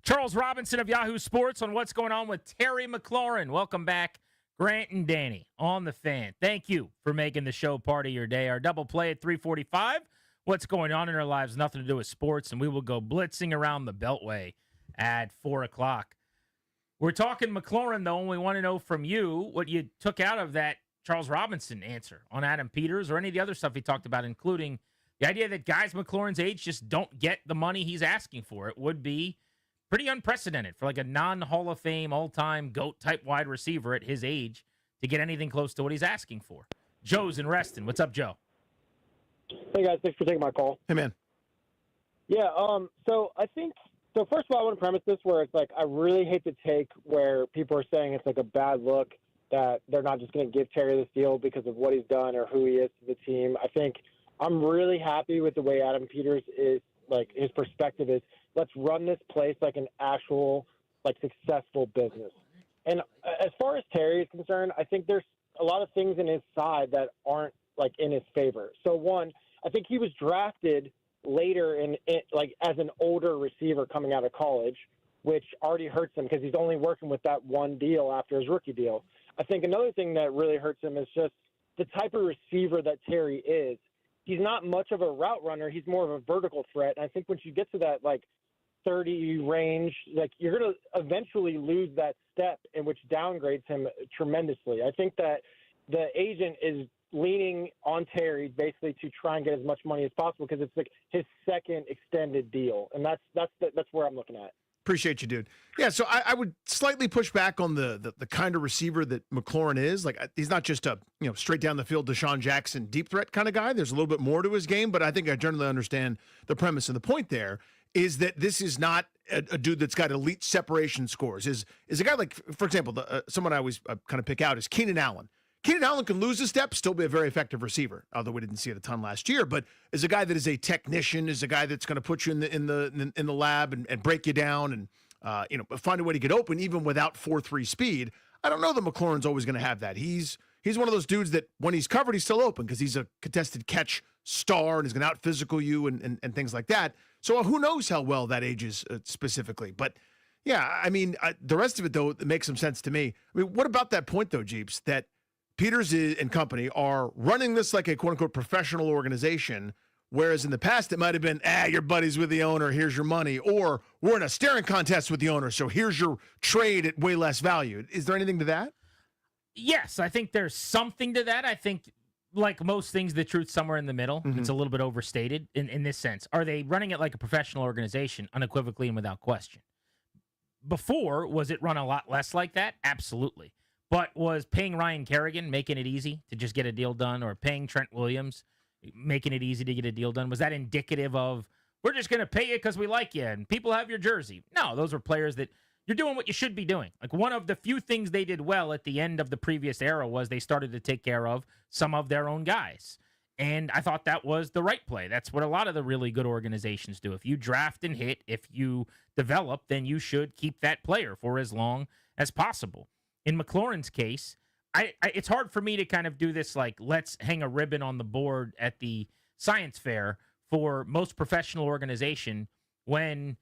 Charles Robinson of Yahoo Sports on what's going on with Terry McLaurin. Welcome back, Grant and Danny on the Fan. Thank you for making the show part of your day. Our double play at 3:45. What's going on in our lives? Nothing to do with sports, and we will go blitzing around the Beltway at 4 o'clock. We're talking McLaurin, though, and we want to know from you what you took out of that Charles Robinson answer on Adam Peters or any of the other stuff he talked about, including the idea that guys McLaurin's age just don't get the money he's asking for. It would be pretty unprecedented for like a non-Hall of Fame, all-time GOAT-type wide receiver at his age to get anything close to what he's asking for. Joe's in Reston. What's up, Joe? Hey, guys. Thanks for taking my call. Hey, man. Yeah, so I think – so first of all, I want to premise this where it's like I really hate the take where people are saying it's like a bad look that they're not just going to give Terry this deal because of what he's done or who he is to the team. I think I'm really happy with the way Adam Peters is, like his perspective is, let's run this place like an actual, like, successful business. And as far as Terry is concerned, I think there's a lot of things in his side that aren't, like, in his favor. So, one, I think he was drafted later in like, as an older receiver coming out of college, which already hurts him because he's only working with that one deal after his rookie deal. I think another thing that really hurts him is just the type of receiver that Terry is. He's not much of a route runner. He's more of a vertical threat. And I think once you get to that, like, 30 range, like, you're going to eventually lose that step, in which downgrades him tremendously. I think that the agent is leaning on Terry basically to try and get as much money as possible because it's like his second extended deal. And that's where I'm looking at. Appreciate you, dude. Yeah, so I would slightly push back on the kind of receiver that McLaurin is. Like, he's not just a straight down the field Deshaun Jackson deep threat kind of guy. There's a little bit more to his game, but I think I generally understand the premise and the point there is that this is not a dude that's got elite separation scores. Is a guy like, for example, someone I always kind of pick out is Keenan Allen. Keenan Allen can lose a step, still be a very effective receiver, although we didn't see it a ton last year. But is a guy that is a technician, is a guy that's going to put you in the lab and break you down and find a way to get open even without 4.3 speed. I don't know that McLaurin's always going to have that. He's one of those dudes that when he's covered, he's still open because he's a contested catch star and he's going to out physical you and things like that. So who knows how well that ages specifically. But yeah, I mean, the rest of it, though, makes some sense to me. I mean, what about that point, though, Jeeps, that Peters and company are running this like a quote-unquote professional organization, whereas in the past it might have been, your buddy's with the owner, here's your money, or we're in a staring contest with the owner, so here's your trade at way less value. Is there anything to that? Yes, I think there's something to that. I think, like most things, the truth's somewhere in the middle. Mm-hmm. It's a little bit overstated in this sense. Are they running it like a professional organization, unequivocally and without question? Before, was it run a lot less like that? Absolutely. But was paying Ryan Kerrigan making it easy to just get a deal done, or paying Trent Williams making it easy to get a deal done? Was that indicative of, we're just going to pay you because we like you and people have your jersey? No, those were players that you're doing what you should be doing. Like, one of the few things they did well at the end of the previous era was they started to take care of some of their own guys. And I thought that was the right play. That's what a lot of the really good organizations do. If you draft and hit, if you develop, then you should keep that player for as long as possible. In McLaurin's case, it's hard for me to kind of do this, like, let's hang a ribbon on the board at the science fair for most professional organization when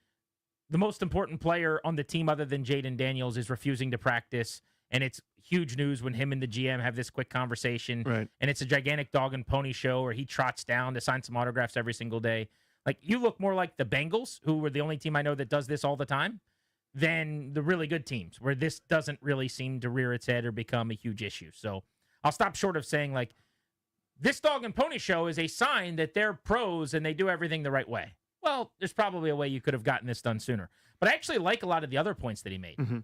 the most important player on the team other than Jaden Daniels is refusing to practice. And it's huge news when him and the GM have this quick conversation. Right. And it's a gigantic dog and pony show where he trots down to sign some autographs every single day. Like, you look more like the Bengals, who are the only team I know that does this all the time, than the really good teams, where this doesn't really seem to rear its head or become a huge issue. So I'll stop short of saying, like, this dog and pony show is a sign that they're pros and they do everything the right way. Well, there's probably a way you could have gotten this done sooner. But I actually like a lot of the other points that he made. Mm-hmm.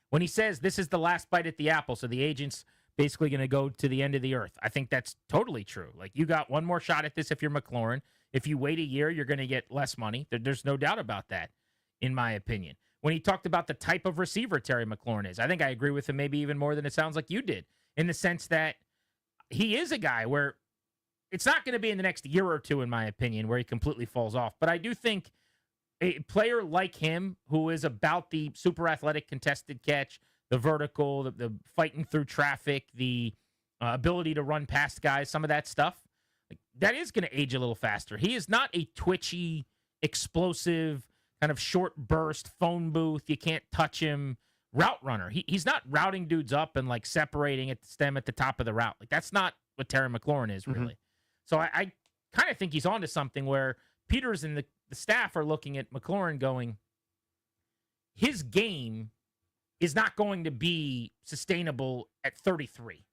When he says this is the last bite at the apple, so the agent's basically going to go to the end of the earth. I think that's totally true. Like, you got one more shot at this if you're McLaurin. If you wait a year, you're going to get less money. There's no doubt about that, in my opinion. When he talked about the type of receiver Terry McLaurin is, I think I agree with him maybe even more than it sounds like you did, in the sense that he is a guy where it's not going to be in the next year or two, in my opinion, where he completely falls off. But I do think a player like him, who is about the super athletic contested catch, the vertical, the fighting through traffic, the ability to run past guys, some of that stuff, like, that is going to age a little faster. He is not a twitchy, explosive, kind of short burst, phone booth, you can't touch him route runner. He's not routing dudes up and, like, separating at the stem at the top of the route. Like, that's not what Terry McLaurin is, really. Mm-hmm. So I kind of think he's onto something where Peters and the staff are looking at McLaurin going, his game is not going to be sustainable at 33.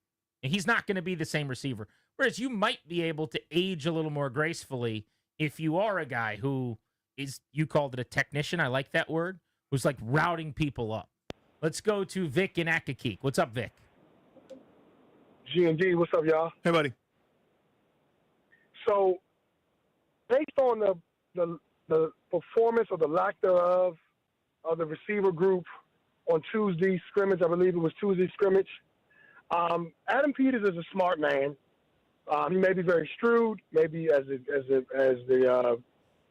And he's not going to be the same receiver. Whereas you might be able to age a little more gracefully if you are a guy who is, you called it a technician, I like that word, who's like routing people up. Let's go to Vic in Accokeek. What's up, Vic? G&G, what's up, y'all? Hey, buddy. So, based on the performance or the lack thereof of the receiver group on Tuesday scrimmage, I believe it was Tuesday scrimmage, Adam Peters is a smart man. He may be very shrewd, maybe as the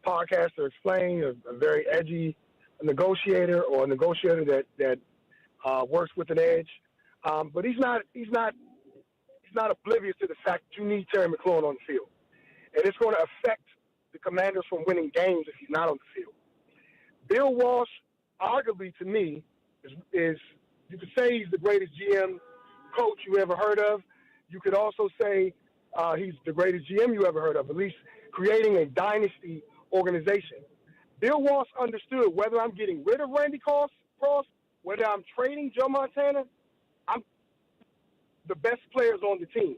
podcaster explained, a very edgy negotiator or a negotiator that works with an edge. But he's not oblivious to the fact that you need Terry McLaurin on the field. And it's going to affect the Commanders from winning games if he's not on the field. Bill Walsh, arguably to me, is you could say he's the greatest GM coach you ever heard of. You could also say he's the greatest GM you ever heard of, at least creating a dynasty organization. Bill Walsh understood whether I'm getting rid of Randy Cross, whether I'm trading Joe Montana, I'm the best players on the team.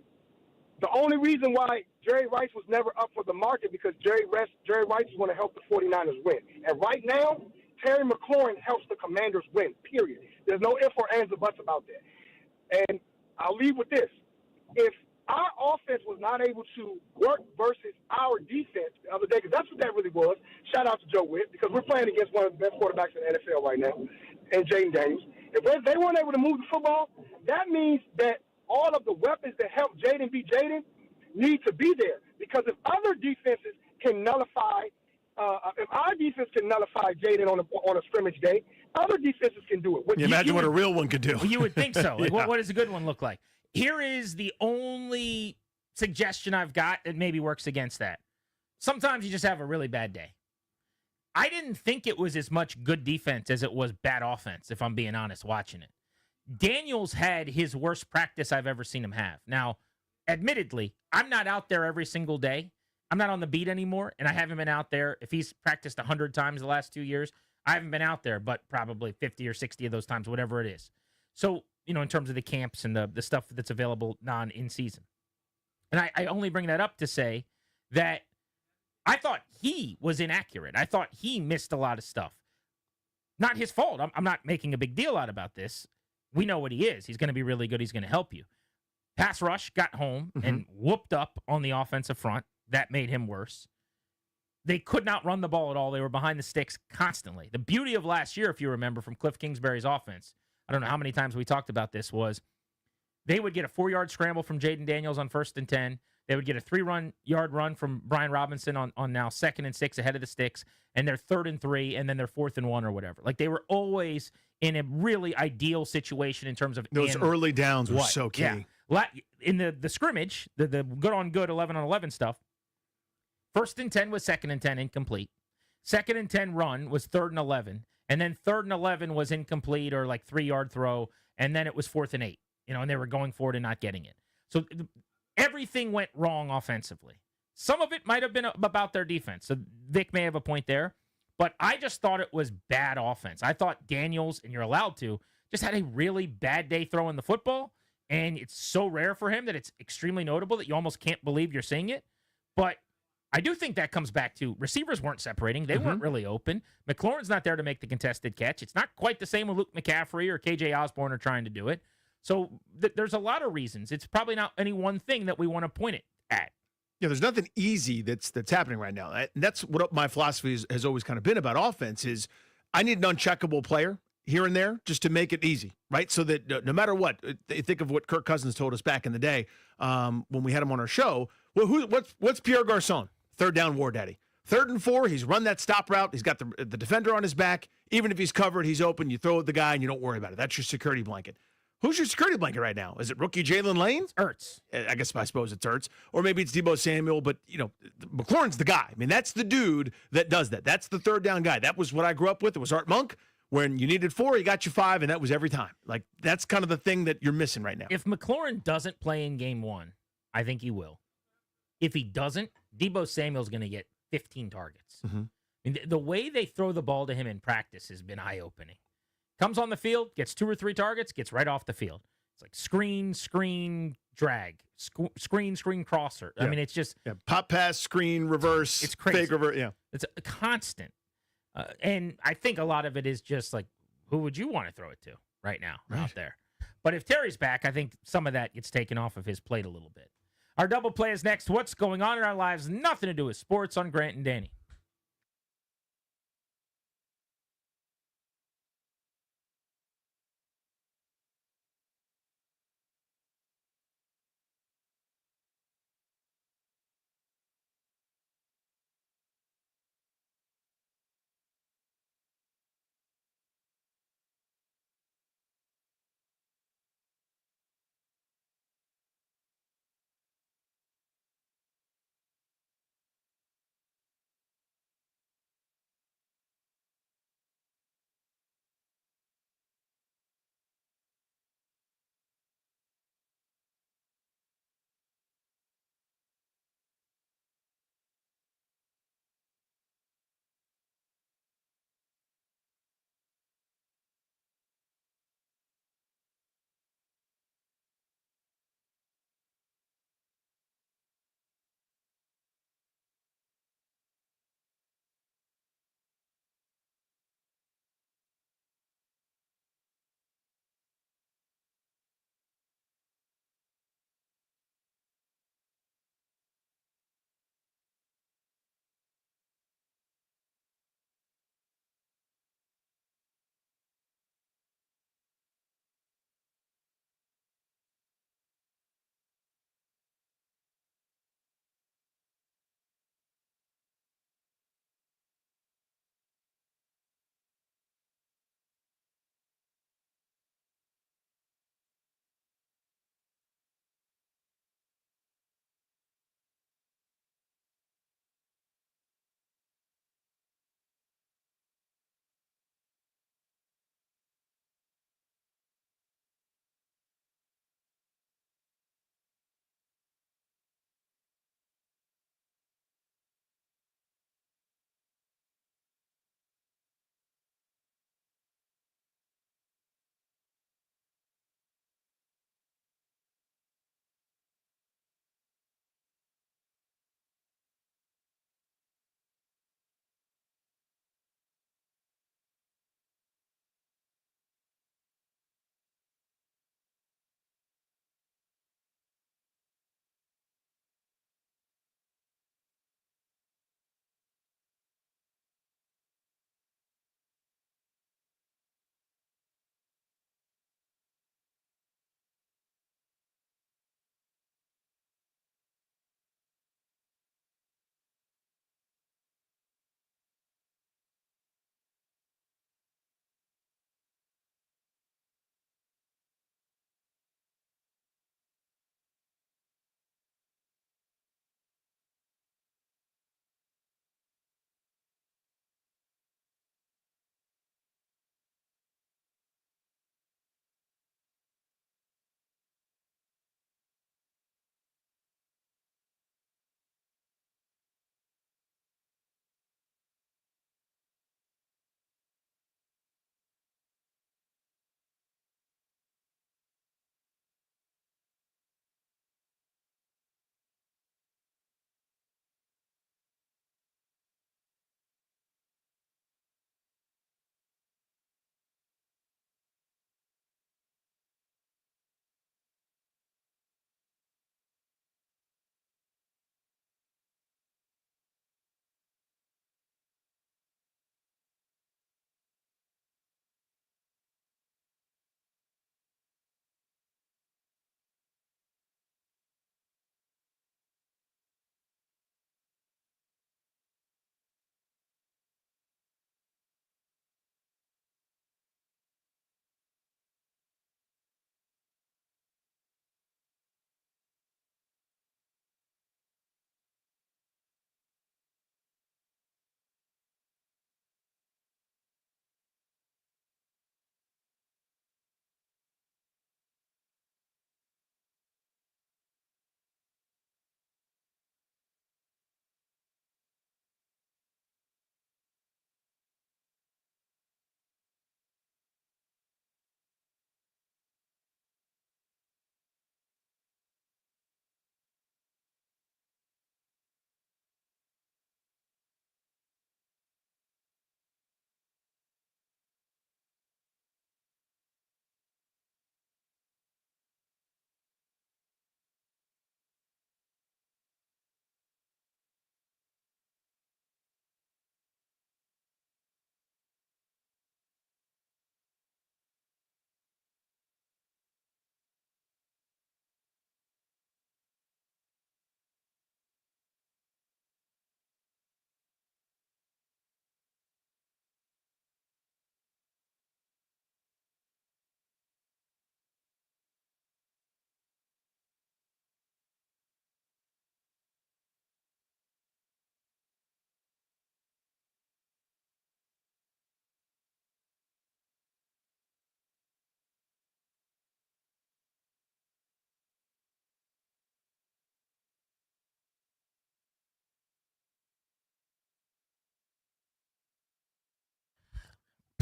The only reason why Jerry Rice was never up for the market because Jerry Rice is going to help the 49ers win. And right now, Terry McLaurin helps the Commanders win, period. There's no ifs or ands or buts about that. And I'll leave with this. If our offense was not able to work versus our defense the other day, because that's what that really was, shout out to Joe Witt, because we're playing against one of the best quarterbacks in the NFL right now, and Jaden Daniels. If they weren't able to move the football, that means that all of the weapons that help Jaden be Jaden need to be there. Because if other defenses can nullify, if our defense can nullify Jaden on a scrimmage day, other defenses can do it. Imagine what a real one could do. You would think so. Like, Yeah. what does a good one look like? Here is the only suggestion I've got that maybe works against that. Sometimes you just have a really bad day. I didn't think it was as much good defense as it was bad offense, if I'm being honest, watching it. Daniels had his worst practice I've ever seen him have. Now, admittedly, I'm not out there every single day. I'm not on the beat anymore, and I haven't been out there. If he's practiced 100 times the last 2 years, I haven't been out there, but probably 50 or 60 of those times, whatever it is. So, in terms of the camps and the stuff that's available in season. And I only bring that up to say that I thought he was inaccurate. I thought he missed a lot of stuff. Not his fault. I'm not making a big deal out about this. We know what he is. He's going to be really good. He's going to help you. Pass rush got home and whooped up on the offensive front. That made him worse. they could not run the ball at all. They were behind the sticks constantly. The beauty of last year, if you remember, from Cliff Kingsbury's offense, I don't know how many times we talked about this, was they would get a 4-yard scramble from Jaden Daniels on 1st and 10. They would get a 3-yard run from Brian Robinson on now 2nd and 6 ahead of the sticks, and they're 3rd and 3, and then they're 4th and 1 or whatever. Like, they were always in a really ideal situation in terms of those early downs were so key. Yeah. In the scrimmage, the good on good 11 on 11 stuff, 1st and 10 was 2nd and 10 incomplete. 2nd and 10 run was 3rd and 11, and then 3rd and 11 was incomplete or like 3-yard throw, and then it was 4th and 8. And they were going for it and not getting it. So everything went wrong offensively. Some of it might have been about their defense. So Vic may have a point there, but I just thought it was bad offense. I thought Daniels, and you're allowed to, just had a really bad day throwing the football, and it's so rare for him that it's extremely notable that you almost can't believe you're seeing it. But I do think that comes back to receivers weren't separating. They weren't really open. McLaurin's not there to make the contested catch. It's not quite the same when Luke McCaffrey or KJ Osborne are trying to do it. So there's a lot of reasons. It's probably not any one thing that we want to point it at. Yeah, there's nothing easy that's happening right now. And that's what my philosophy has always kind of been about offense is I need an uncheckable player here and there just to make it easy, right? So that no matter what, think of what Kirk Cousins told us back in the day when we had him on our show. Well, what's Pierre Garçon? 3rd down war daddy. 3rd and 4, he's run that stop route. He's got the defender on his back. Even if he's covered, he's open. You throw at the guy and you don't worry about it. That's your security blanket. Who's your security blanket right now? Is it rookie Jalen Lane? Ertz. I suppose it's Ertz. Or maybe it's Deebo Samuel, but, McLaurin's the guy. I mean, that's the dude that does that. That's the 3rd down guy. That was what I grew up with. It was Art Monk. When you needed 4, he got you 5, and that was every time. Like, that's kind of the thing that you're missing right now. If McLaurin doesn't play in game 1, I think he will. If he doesn't, Deebo Samuel's going to get 15 targets. I mean, the way they throw the ball to him in practice has been eye-opening. Comes on the field, gets 2 or 3 targets, gets right off the field. It's like screen, drag, screen, crosser. Yeah. I mean, it's just pop pass, screen, reverse, it's crazy. fake reverse. Yeah, it's a constant. And I think a lot of it is just like, who would you want to throw it to right now out there? But if Terry's back, I think some of that gets taken off of his plate a little bit. Our double play is next. What's going on in our lives? Nothing to do with sports on Grant and Danny.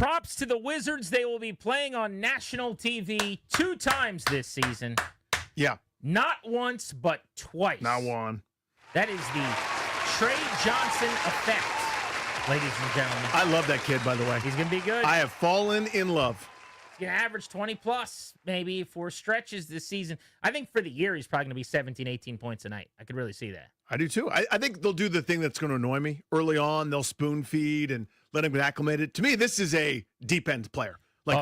Props to the Wizards. They will be playing on national TV 2 times this season. Yeah. Not once, but twice. Not one. That is the Trey Johnson effect, ladies and gentlemen. I love that kid, by the way. He's going to be good. I have fallen in love. He's going to average 20-plus, maybe, for stretches this season. I think for the year, he's probably going to be 17, 18 points a night. I could really see that. I do, too. I think they'll do the thing that's going to annoy me. Early on, they'll spoon feed and let him get acclimated. To me, this is a deep-end player.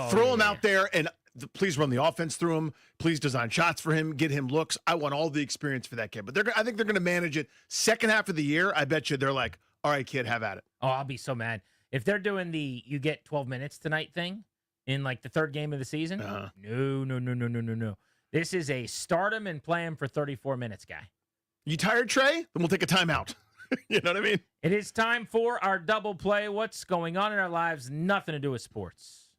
Throw him out there and please run the offense through him. Please design shots for him. Get him looks. I want all the experience for that kid. But I think they're going to manage it. Second half of the year, I bet you they're like, all right, kid, have at it. Oh, I'll be so mad. If they're doing the you get 12 minutes tonight thing in the third game of the season, no. This is a start him and play him for 34 minutes guy. You tired, Trey? Then we'll take a timeout. You know what I mean? It is time for our double play. What's going on in our lives? Nothing to do with sports.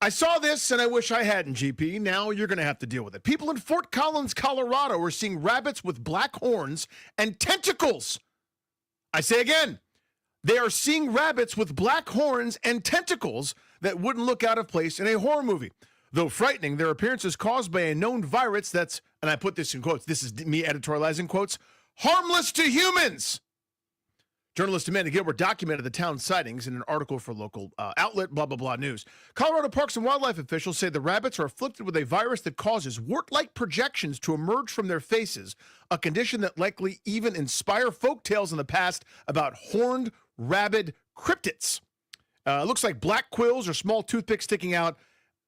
I saw this and I wish I hadn't, GP. Now you're going to have to deal with it. People in Fort Collins, Colorado are seeing rabbits with black horns and tentacles. I say again, they are seeing rabbits with black horns and tentacles that wouldn't look out of place in a horror movie. Though frightening, their appearance is caused by a known virus that's, and I put this in quotes, this is me editorializing quotes, harmless to humans. Journalist Amanda Gilbert documented the town's sightings in an article for local outlet, blah, blah, blah news. Colorado Parks and Wildlife officials say the rabbits are afflicted with a virus that causes wart-like projections to emerge from their faces, a condition that likely even inspired folk tales in the past about horned rabid cryptids. Looks like black quills or small toothpicks sticking out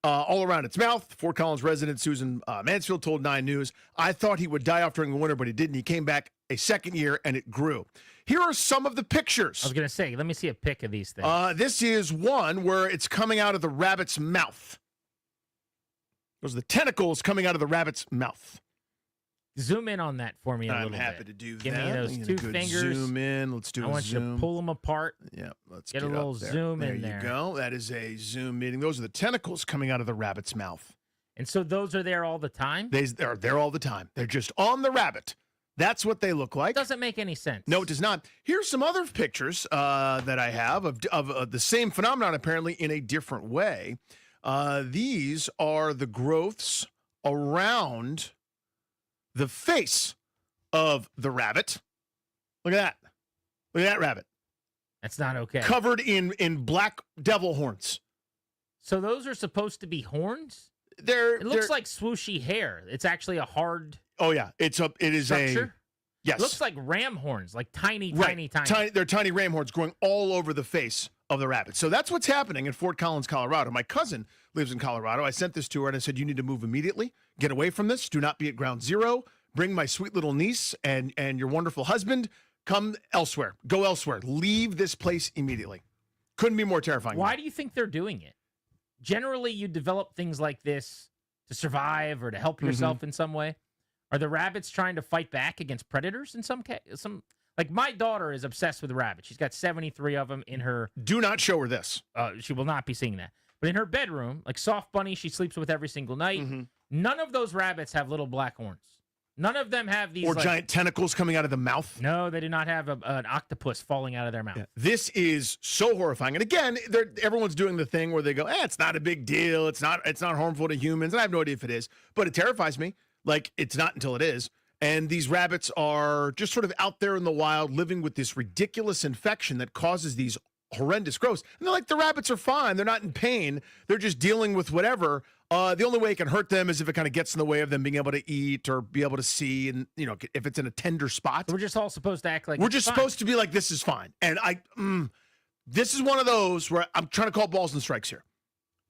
all around its mouth. Fort Collins resident Susan Mansfield told 9 News, I thought he would die off during the winter, but he didn't. He came back a second year, and it grew. Here are some of the pictures. I was going to say, let me see a pic of these things. This is one where it's coming out of the rabbit's mouth. Those are the tentacles coming out of the rabbit's mouth. Zoom in on that for me a little bit. I'm happy to do Give that. me those Get 2 a good fingers. Zoom in. Let's do a zoom. I want you to pull them apart. Yeah, let's get a little up there. zoom in there. There you go. That is a zoom meeting. Those are the tentacles coming out of the rabbit's mouth. And so those are there all the time? They're there all the time. They're just on the rabbit. That's what they look like. Doesn't make any sense. No, it does not. Here's some other pictures that I have of the same phenomenon, apparently in a different way. These are the growths around the face of the rabbit. Look at that. Look at that rabbit. That's not okay. Covered in black devil horns. So those are supposed to be horns? It looks like swooshy hair. It's actually a hard. Oh yeah, it is structure. Yes. It looks like ram horns, like tiny. They're tiny ram horns growing all over the face of the rabbit. So that's what's happening in Fort Collins, Colorado. My cousin lives in Colorado. I sent this to her and I said, you need to move immediately. Get away from this. Do not be at ground zero. Bring my sweet little niece and your wonderful husband. Come elsewhere. Go elsewhere. Leave this place immediately. Couldn't be more terrifying. Why do you think they're doing it? Generally, you develop things like this to survive or to help yourself in some way. Are the rabbits trying to fight back against predators in some case? Like my daughter is obsessed with rabbits. She's got 73 of them in her. Do not show her this. She will not be seeing that. But in her bedroom, like Soft Bunny, she sleeps with every single night. None of those rabbits have little black horns. None of them have these. Or giant tentacles coming out of the mouth. No, they do not have an octopus falling out of their mouth. Yeah. This is so horrifying. And again, everyone's doing the thing where they go, it's not a big deal. It's not harmful to humans. And I have no idea if it is, but it terrifies me. Like, it's not until it is. And these rabbits are just sort of out there in the wild living with this ridiculous infection that causes these horrendous growths. And they're like, the rabbits are fine. They're not in pain. They're just dealing with whatever. The only way it can hurt them is if it kind of gets in the way of them being able to eat or be able to see. And, if it's in a tender spot. We're just all supposed to act like we're just supposed to be like, this is fine. And this is one of those where I'm trying to call balls and strikes here.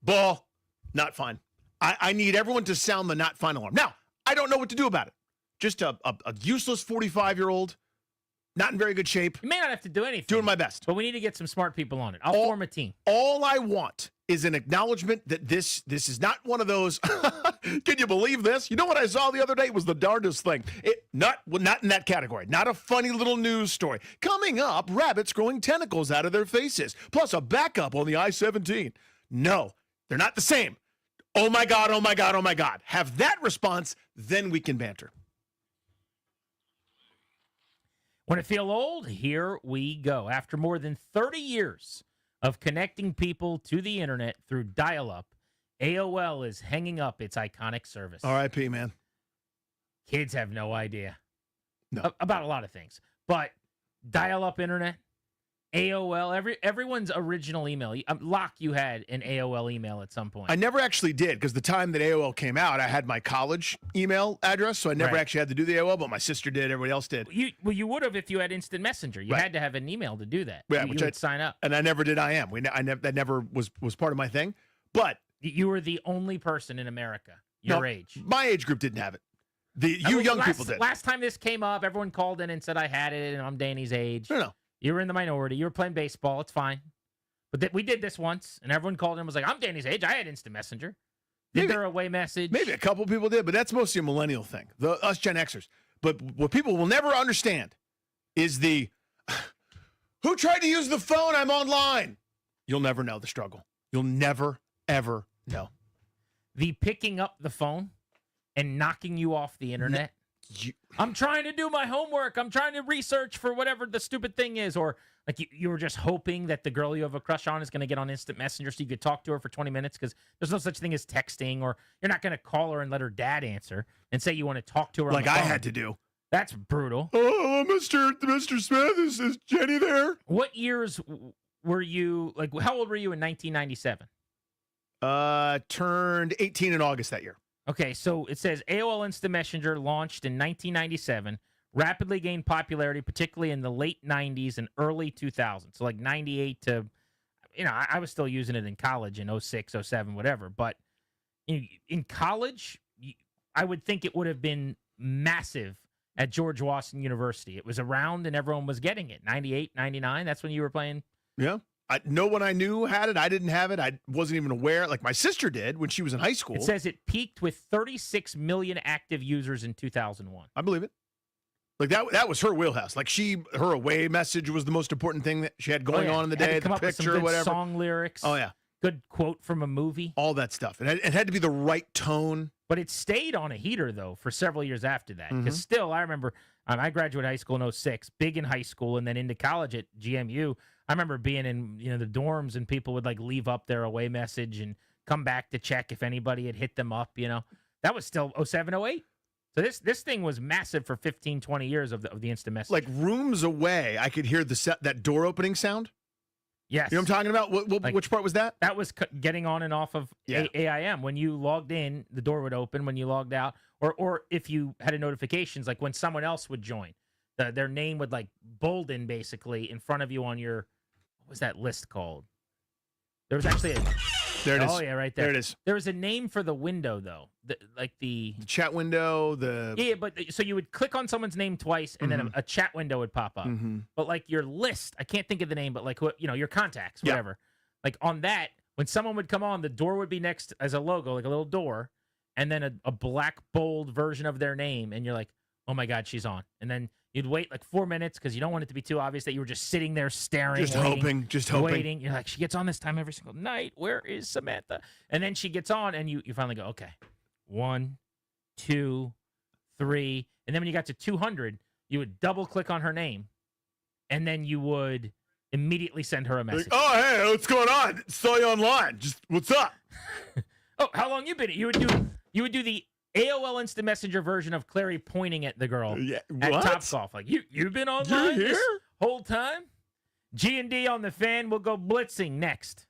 Ball, not fine. I need everyone to sound the not fine alarm. Now, I don't know what to do about it. Just a useless 45-year-old, not in very good shape. You may not have to do anything. Doing my best. But we need to get some smart people on it. I'll form a team. All I want is an acknowledgement that this is not one of those, can you believe this? You know what I saw the other day? It was the darndest thing. Not in that category. Not a funny little news story. Coming up, rabbits growing tentacles out of their faces, plus a backup on the I-17. No, they're not the same. Oh my God, oh my God, oh my God. Have that response, then we can banter. Want to feel old? Here we go. After more than 30 years of connecting people to the internet through dial-up, AOL is hanging up its iconic service. R.I.P., man. Kids have no idea about a lot of things. But dial-up internet, AOL, everyone's original email. Locke, you had an AOL email at some point. I never actually did, because the time that AOL came out, I had my college email address, so I never actually had to do the AOL, but my sister did, everybody else did. You would have if you had Instant Messenger. You had to have an email to do that. Yeah, you would sign up. And I never did IM. That never was part of my thing. But you were the only person in America your age. My age group didn't have it. Young people did. Last time this came up, everyone called in and said I had it, and I'm Danny's age. No. You were in the minority. You were playing baseball. It's fine. But we did this once, and everyone called in and was like, I'm Danny's age. I had Instant Messenger. Did there away message? Maybe a couple people did, but that's mostly a millennial thing. Us Gen Xers. But what people will never understand is who tried to use the phone? I'm online. You'll never know the struggle. You'll never, ever know. The picking up the phone and knocking you off the internet. I'm trying to do my homework. I'm trying to research for whatever the stupid thing is. Or like you were just hoping that the girl you have a crush on is going to get on Instant Messenger so you could talk to her for 20 minutes because there's no such thing as texting, or you're not going to call her and let her dad answer and say you want to talk to her like on the I phone. had to do. That's brutal. Oh, Mr. Smith, is Jenny there? What years were you, like, how old were you in 1997? Turned 18 in August that year. Okay, so it says AOL Instant Messenger launched in 1997, rapidly gained popularity, particularly in the late 90s and early 2000s. So like 98 to, I was still using it in college in 06, 07, whatever. But in college, I would think it would have been massive at George Washington University. It was around and everyone was getting it. 98, 99, that's when you were playing? Yeah. No one I knew had it. I didn't have it. I wasn't even aware. Like my sister did when she was in high school. It says it peaked with 36 million active users in 2001. I believe it. Like that was her wheelhouse. Like her away message was the most important thing that she had going on in the day. Come the up with some picture, good whatever. Song lyrics. Oh yeah. Good quote from a movie. All that stuff. It had to be the right tone. But it stayed on a heater, though, for several years after that. Because still, I remember, I graduated high school in 06, big in high school, and then into college at GMU. I remember being in the dorms, and people would, like, leave up their away message and come back to check if anybody had hit them up, That was still 07, 08. So this thing was massive for 15, 20 years of the instant message. Like, rooms away, I could hear that door opening sound. Yes. You know what I'm talking about? Which part was that? That was getting on and off of AIM. When you logged in, the door would open. When you logged out, or if you had a notifications, like when someone else would join, their name would like bolden basically in front of you on your, what was that list called? There was actually There it is. Oh, yeah, right there. There it is. There was a name for the window, though. The chat window, Yeah, but so you would click on someone's name twice, and then a chat window would pop up. But, like, your list, I can't think of the name, but, like, your contacts, whatever. Like, on that, when someone would come on, the door would be next as a logo, like a little door, and then a black, bold version of their name, and you're like, oh, my God, she's on. And then you'd wait, like, 4 minutes because you don't want it to be too obvious that you were just sitting there staring, just hoping. Waiting. You're like, she gets on this time every single night. Where is Samantha? And then she gets on, and you finally go, okay, 1, 2, 3. And then when you got to 200, you would double-click on her name, and then you would immediately send her a message. Like, oh, hey, what's going on? Saw you online. Just, what's up? Oh, how long you been? You would do the AOL Instant Messenger version of Clary pointing at the girl at Topgolf. Like, you've been online this whole time? G&D on the Fan. We'll go blitzing next.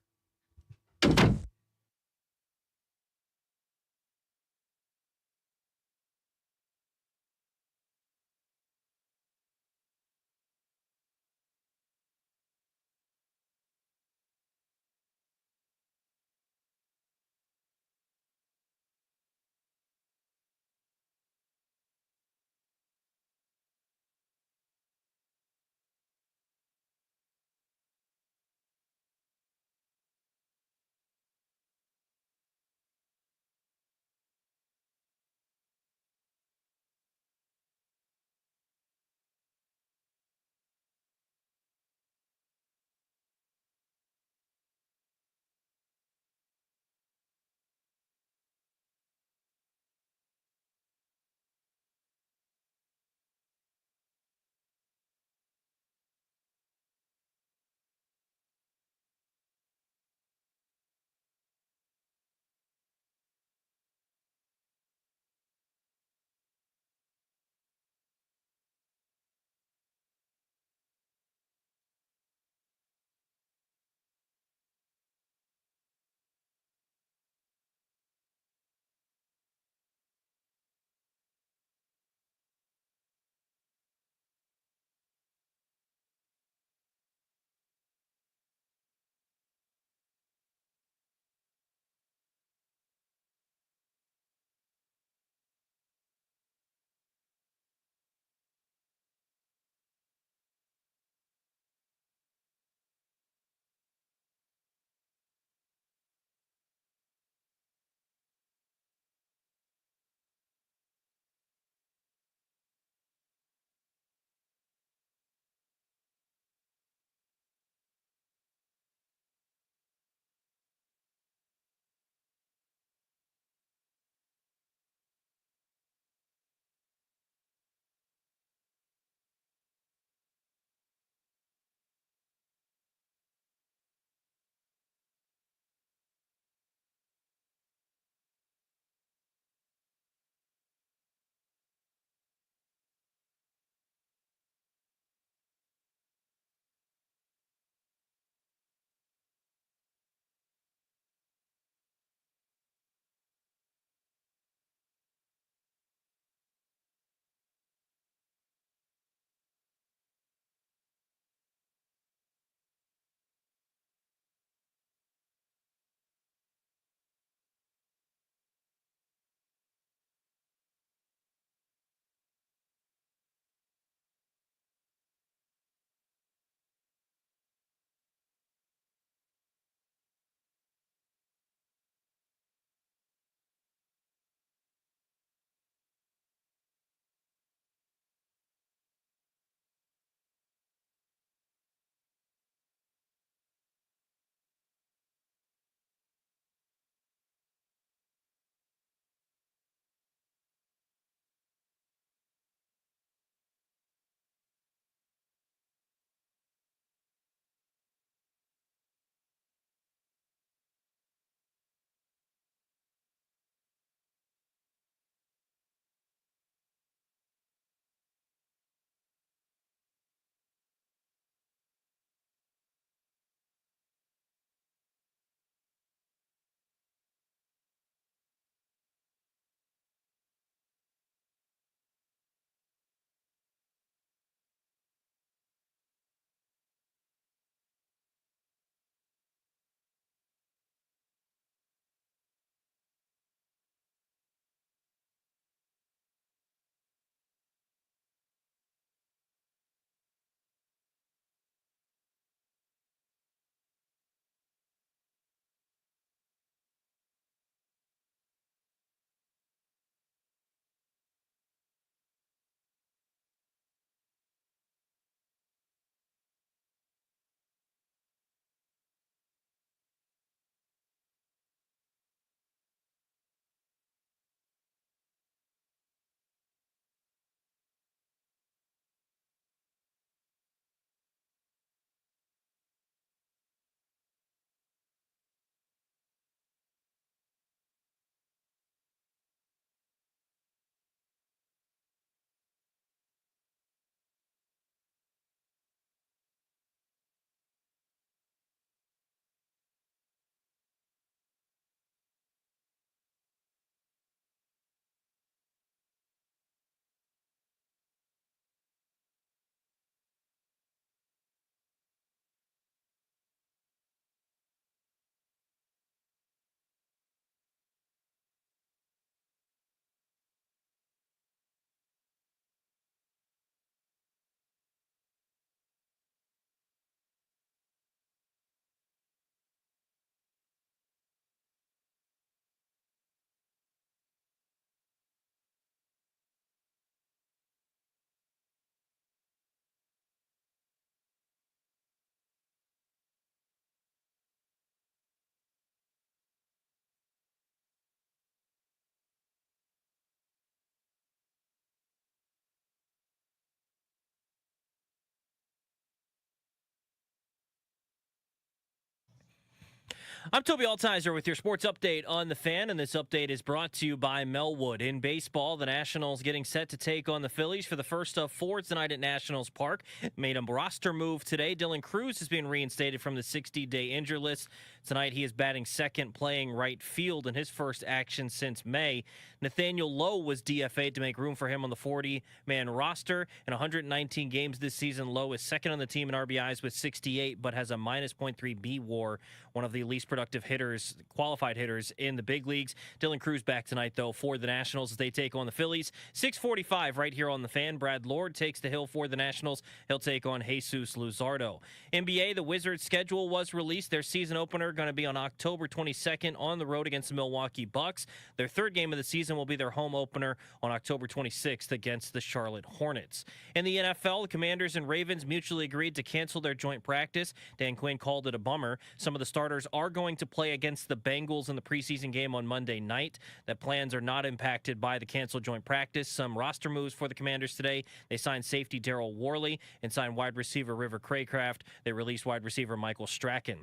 I'm Toby Altizer with your sports update on The Fan, and this update is brought to you by Melwood. In baseball, the Nationals getting set to take on the Phillies for the first of 4 tonight at Nationals Park. Made a roster move today. Dylan Cruz is being reinstated from the 60-day injured list. Tonight he is batting second, playing right field in his first action since May. Nathaniel Lowe was DFA'd to make room for him on the 40-man roster. In 119 games this season, Lowe is second on the team in RBIs with 68, but has a minus .3 B WAR, one of the least productive hitters, qualified hitters in the big leagues. Dylan Cruz back tonight, though, for the Nationals as they take on the Phillies. 6:45 right here on The Fan. Brad Lord takes the hill for the Nationals. He'll take on Jesus Luzardo. NBA, the Wizards' schedule was released. Their season opener going to be on October 22nd on the road against the Milwaukee Bucks. Their third game of the season will be their home opener on October 26th against the Charlotte Hornets. In the NFL, the Commanders and Ravens mutually agreed to cancel their joint practice. Dan Quinn called it a bummer. Some of the starters are going to play against the Bengals in the preseason game on Monday night. The plans are not impacted by the canceled joint practice. Some roster moves for the Commanders today. They signed safety Darryl Worley and signed wide receiver River Craycraft. They released wide receiver Michael Strachan.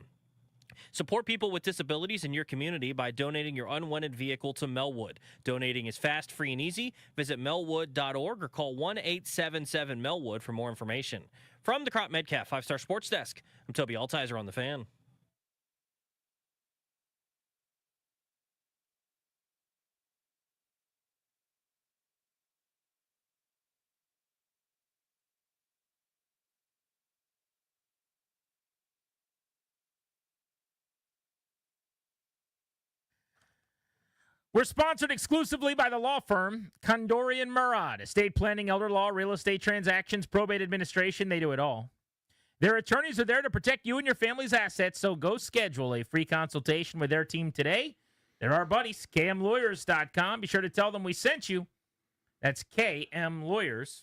Support people with disabilities in your community by donating your unwanted vehicle to Melwood. Donating is fast, free, and easy. Visit melwood.org or call 1-877-MELWOOD for more information. From the Crop Medcalf 5-Star Sports Desk, I'm Toby Altizer on The Fan. We're sponsored exclusively by the law firm Kondorian Murad. Estate planning, elder law, real estate transactions, probate administration, they do it all. Their attorneys are there to protect you and your family's assets, so go schedule a free consultation with their team today. They're our buddies, kmlawyers.com. Be sure to tell them we sent you. That's kmlawyers.com.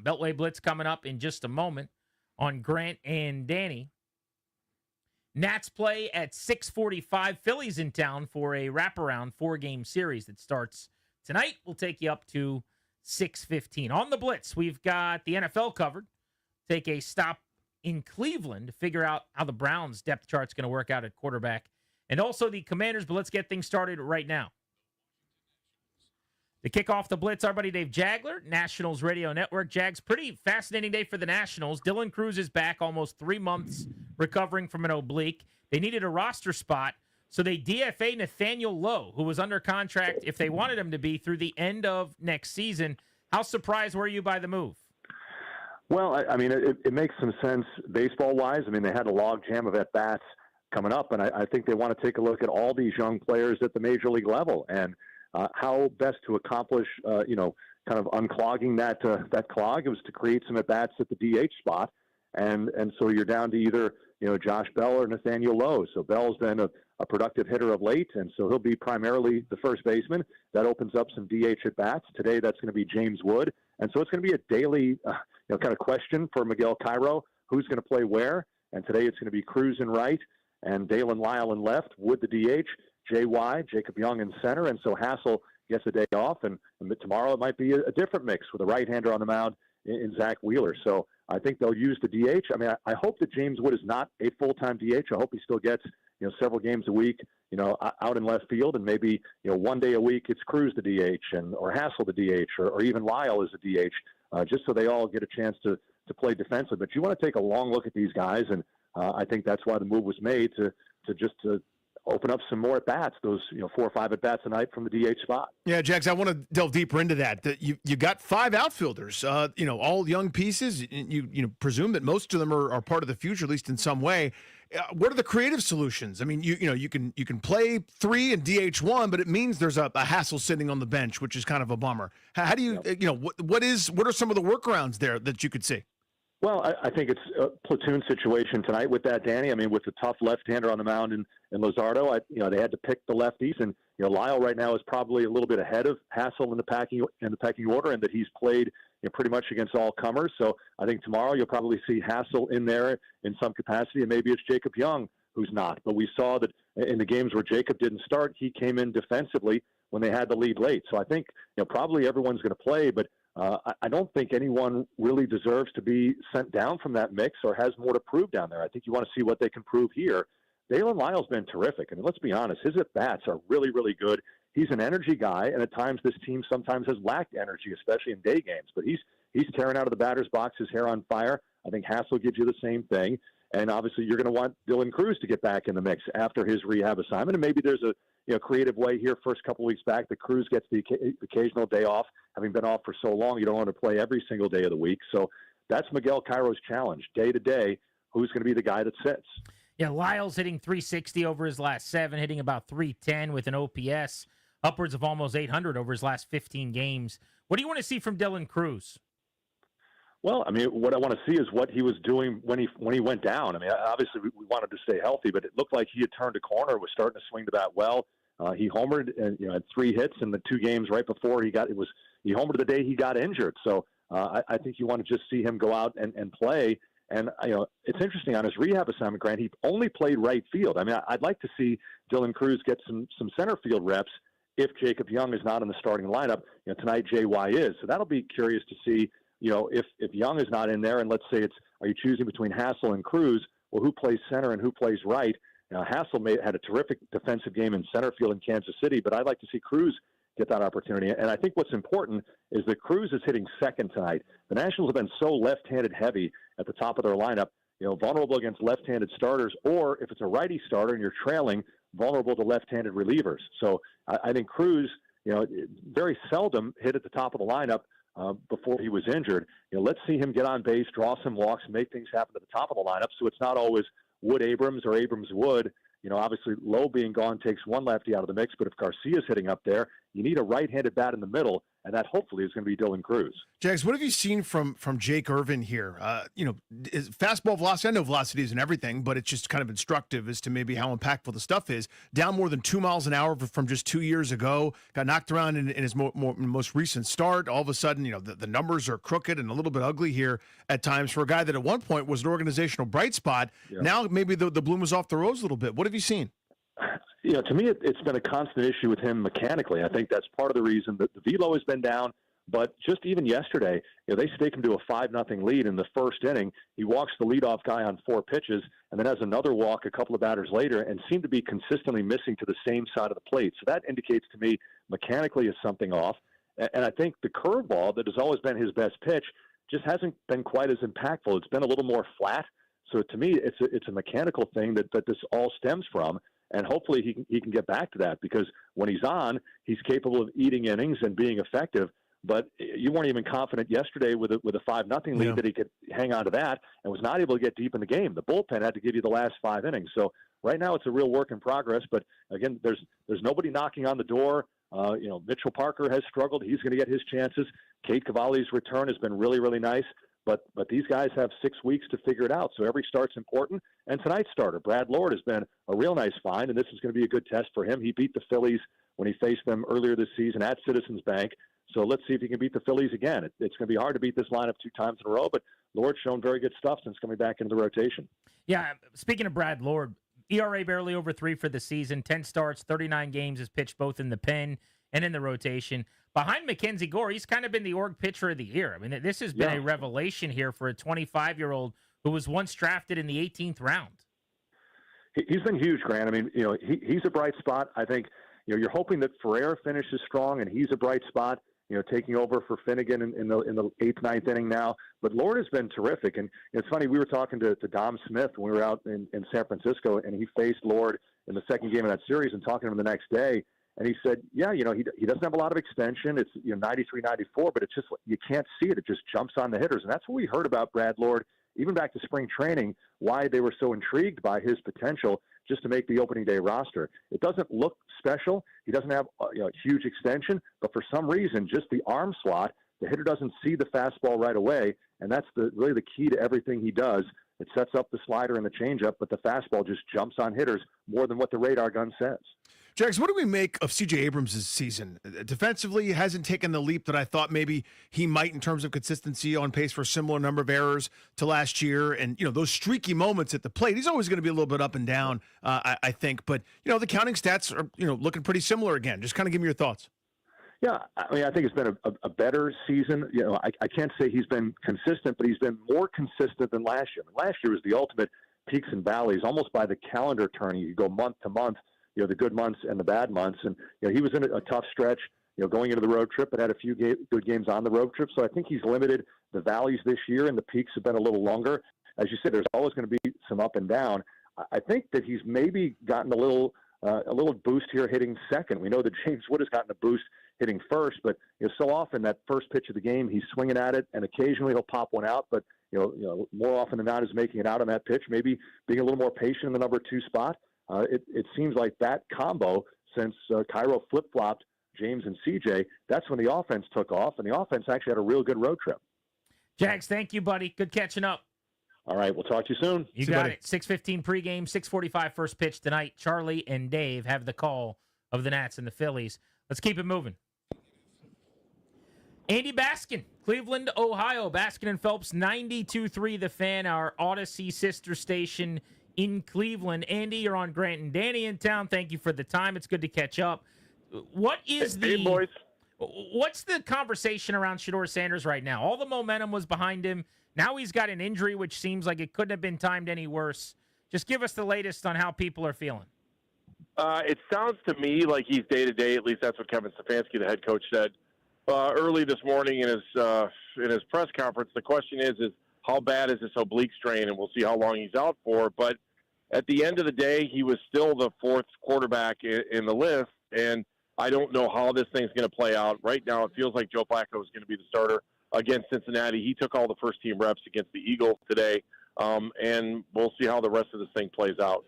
Beltway Blitz coming up in just a moment on Grant and Danny. Nats play at 6:45. Phillies in town for a wraparound 4-game series that starts tonight. We'll take you up to 6:15. On the Blitz, we've got the NFL covered. Take a stop in Cleveland to figure out how the Browns' depth chart's going to work out at quarterback. And also the Commanders, but let's get things started right now. To kick off the Blitz, our buddy Dave Jagler, Nationals Radio Network. Jags, pretty fascinating day for the Nationals. Dylan Cruz is back almost 3 months recovering from an oblique. They needed a roster spot, so they DFA Nathaniel Lowe, who was under contract, if they wanted him to be, through the end of next season. How surprised were you by the move? Well, I mean, it makes some sense baseball-wise. I mean, they had a logjam of at-bats coming up, and I think they want to take a look at all these young players at the major league level and how best to accomplish, kind of unclogging that clog. It was to create some at-bats at the DH spot, and so you're down to either, Josh Bell or Nathaniel Lowe. So Bell's been a productive hitter of late, and so he'll be primarily the first baseman. That opens up some DH at-bats. Today that's going to be James Wood, and so it's going to be a daily kind of question for Miguel Cairo, who's going to play where, and today it's going to be Cruz in right, and Dalen Lyle in left, Wood the DH, J.Y., Jacob Young in center, and so Hassel gets a day off, and tomorrow it might be a different mix with a right-hander on the mound in Zach Wheeler. So I think they'll use the DH. I mean, I hope that James Wood is not a full-time DH. I hope he still gets, several games a week, out in left field, and maybe, one day a week it's Cruz the DH or Hassel the DH or even Lyle is the DH, just so they all get a chance to play defensive. But you want to take a long look at these guys, and I think that's why the move was made to open up some more at-bats, those 4 or 5 at-bats a night from the DH spot. Yeah, Jags, I want to delve deeper into that. That you got 5 outfilders, all young pieces. You presume that most of them are part of the future, at least in some way. What are the creative solutions? I mean, you can play 3 and DH 1, but it means there's a Hassel sitting on the bench, which is kind of a bummer. How do you, what are some of the workarounds there that you could see? Well, I think it's a platoon situation tonight with that, Danny. I mean, with the tough left-hander on the mound in Luzardo, they had to pick the lefties, and Lyle right now is probably a little bit ahead of Hassel in the pecking order, and that he's played pretty much against all comers. So I think tomorrow you'll probably see Hassel in there in some capacity, and maybe it's Jacob Young who's not. But we saw that in the games where Jacob didn't start, he came in defensively when they had the lead late. So I think probably everyone's going to play, but I don't think anyone really deserves to be sent down from that mix or has more to prove down there. I think you want to see what they can prove here. Dalen Lyle's been terrific. I mean, let's be honest. His at-bats are really, really good. He's an energy guy, and at times this team sometimes has lacked energy, especially in day games. But he's tearing out of the batter's box, his hair on fire. I think Hassel gives you the same thing. And obviously you're going to want Dylan Cruz to get back in the mix after his rehab assignment. And maybe there's a creative way here first couple weeks back that Cruz gets the occasional day off. Having been off for so long, you don't want to play every single day of the week. So that's Miguel Cairo's challenge. Day to day, who's going to be the guy that sits? Yeah, Lyle's hitting 360 over his last 7, hitting about 310 with an OPS, upwards of almost 800 over his last 15 games. What do you want to see from Dylan Cruz? Well, I mean, what I want to see is what he was doing when he went down. I mean, obviously we wanted to stay healthy, but it looked like he had turned a corner, was starting to swing the bat well. He homered and had 3 hits in the 2 games right before he homered the day he got injured. So I think you want to just see him go out and play. And, it's interesting on his rehab assignment, Grant, he only played right field. I mean, I'd like to see Dylan Cruz get some center field reps if Jacob Young is not in the starting lineup. Tonight JY is. So that'll be curious to see, if Young is not in there, and let's say are you choosing between Hassel and Cruz? Well, who plays center and who plays right? Hassel had a terrific defensive game in center field in Kansas City, but I'd like to see Cruz get that opportunity. And I think what's important is that Cruz is hitting second tonight. The Nationals have been so left-handed heavy at the top of their lineup, vulnerable against left-handed starters, or if it's a righty starter and you're trailing, vulnerable to left-handed relievers. So I think Cruz, very seldom hit at the top of the lineup before he was injured. Let's see him get on base, draw some walks, and make things happen at the top of the lineup. So it's not always Wood Abrams or Abrams Wood. Obviously Lowe being gone takes one lefty out of the mix, but if Garcia's hitting up there, you need a right-handed bat in the middle, and that hopefully is going to be Dylan Cruz. Jags, what have you seen from Jake Irvin here? Is fastball velocity, I know velocity isn't everything, but it's just kind of instructive as to maybe how impactful the stuff is. Down more than 2 miles an hour from just 2 years ago, got knocked around in his most recent start. All of a sudden, the numbers are crooked and a little bit ugly here at times for a guy that at one point was an organizational bright spot. Yeah. Now maybe the bloom is off the rose a little bit. What have you seen? To me, it's been a constant issue with him mechanically. I think that's part of the reason that the velo has been down. But just even yesterday, they stake him to a 5-0 lead in the first inning. He walks the leadoff guy on 4 pitches and then has another walk a couple of batters later and seemed to be consistently missing to the same side of the plate. So that indicates to me mechanically is something off. And I think the curveball that has always been his best pitch just hasn't been quite as impactful. It's been a little more flat. So to me, it's a mechanical thing that this all stems from. And hopefully he can get back to that, because when he's on, he's capable of eating innings and being effective. But you weren't even confident yesterday with a 5-0 lead that he could hang on to that, and was not able to get deep in the game. The bullpen had to give you the last 5 innings. So right now it's a real work in progress. But again, there's nobody knocking on the door. Mitchell Parker has struggled. He's going to get his chances. Kate Cavalli's return has been really, really nice. But these guys have 6 weeks to figure it out. So every start's important. And tonight's starter, Brad Lord, has been a real nice find, and this is going to be a good test for him. He beat the Phillies when he faced them earlier this season at Citizens Bank. So let's see if he can beat the Phillies again. It's going to be hard to beat this lineup 2 times in a row, but Lord's shown very good stuff since coming back into the rotation. Yeah, speaking of Brad Lord, ERA barely over 3 for the season, 10 starts, 39 games, has pitched both in the pen and in the rotation. Behind Mackenzie Gore, he's kind of been the org pitcher of the year. I mean, this has been a revelation here for a 25-year-old who was once drafted in the 18th round. He's been huge, Grant. I mean, he's a bright spot. I think, you're hoping that Ferrer finishes strong, and he's a bright spot, taking over for Finnegan in the 8th, 9th inning now. But Lord has been terrific. And it's funny, we were talking to Dom Smith when we were out in San Francisco, and he faced Lord in the second game of that series, and talking to him the next day. And he said, he doesn't have a lot of extension. It's 93, 94, but it's just, you can't see it. It just jumps on the hitters. And that's what we heard about Brad Lord, even back to spring training, why they were so intrigued by his potential just to make the opening day roster. It doesn't look special. He doesn't have a huge extension, but for some reason, just the arm slot, the hitter doesn't see the fastball right away. And that's really the key to everything he does. It sets up the slider and the changeup, but the fastball just jumps on hitters more than what the radar gun says. Jags, what do we make of C.J. Abrams' season? Defensively, he hasn't taken the leap that I thought maybe he might in terms of consistency, on pace for a similar number of errors to last year. And, those streaky moments at the plate, he's always going to be a little bit up and down, I think. But, the counting stats are, looking pretty similar again. Just kind of give me your thoughts. Yeah, I mean, I think it's been a better season. I can't say he's been consistent, but he's been more consistent than last year. I mean, last year was the ultimate peaks and valleys almost by the calendar turning. You go month to month, the good months and the bad months. And, he was in a tough stretch, going into the road trip, but had a few good games on the road trip. So I think he's limited the valleys this year, and the peaks have been a little longer. As you said, there's always going to be some up and down. I think that he's maybe gotten a little boost here hitting second. We know that James Wood has gotten a boost hitting first, but so often that first pitch of the game, he's swinging at it, and occasionally he'll pop one out. But more often than not, is making it out on that pitch. Maybe being a little more patient in the number 2 spot. It seems like that combo, since Cairo flip-flopped James and CJ, that's when the offense took off, and the offense actually had a real good road trip. Jags, thank you, buddy. Good catching up. All right, we'll talk to you soon. You got it. 6:15 pregame, 6:45 first pitch tonight. Charlie and Dave have the call of the Nats and the Phillies. Let's keep it moving. Andy Baskin, Cleveland, Ohio. Baskin and Phelps, 92.3 The Fan, our Odyssey sister station in Cleveland. Andy, you're on Grant and Danny in town. Thank you for the time. It's good to catch up. What is Hey, boys. What's the conversation around Shedeur Sanders right now? All the momentum was behind him. Now he's got an injury, which seems like it couldn't have been timed any worse. Just give us the latest on how people are feeling. It sounds to me like he's day-to-day. At least that's what Kevin Stefanski, the head coach, said early this morning in his press conference. The question is how bad is this oblique strain, and we'll see how long he's out for. But at the end of the day, he was still the 4th quarterback in the list, and I don't know how this thing's going to play out. Right now, it feels like Joe Flacco is going to be the starter against Cincinnati. He took all the first-team reps against the Eagles today, and we'll see how the rest of this thing plays out.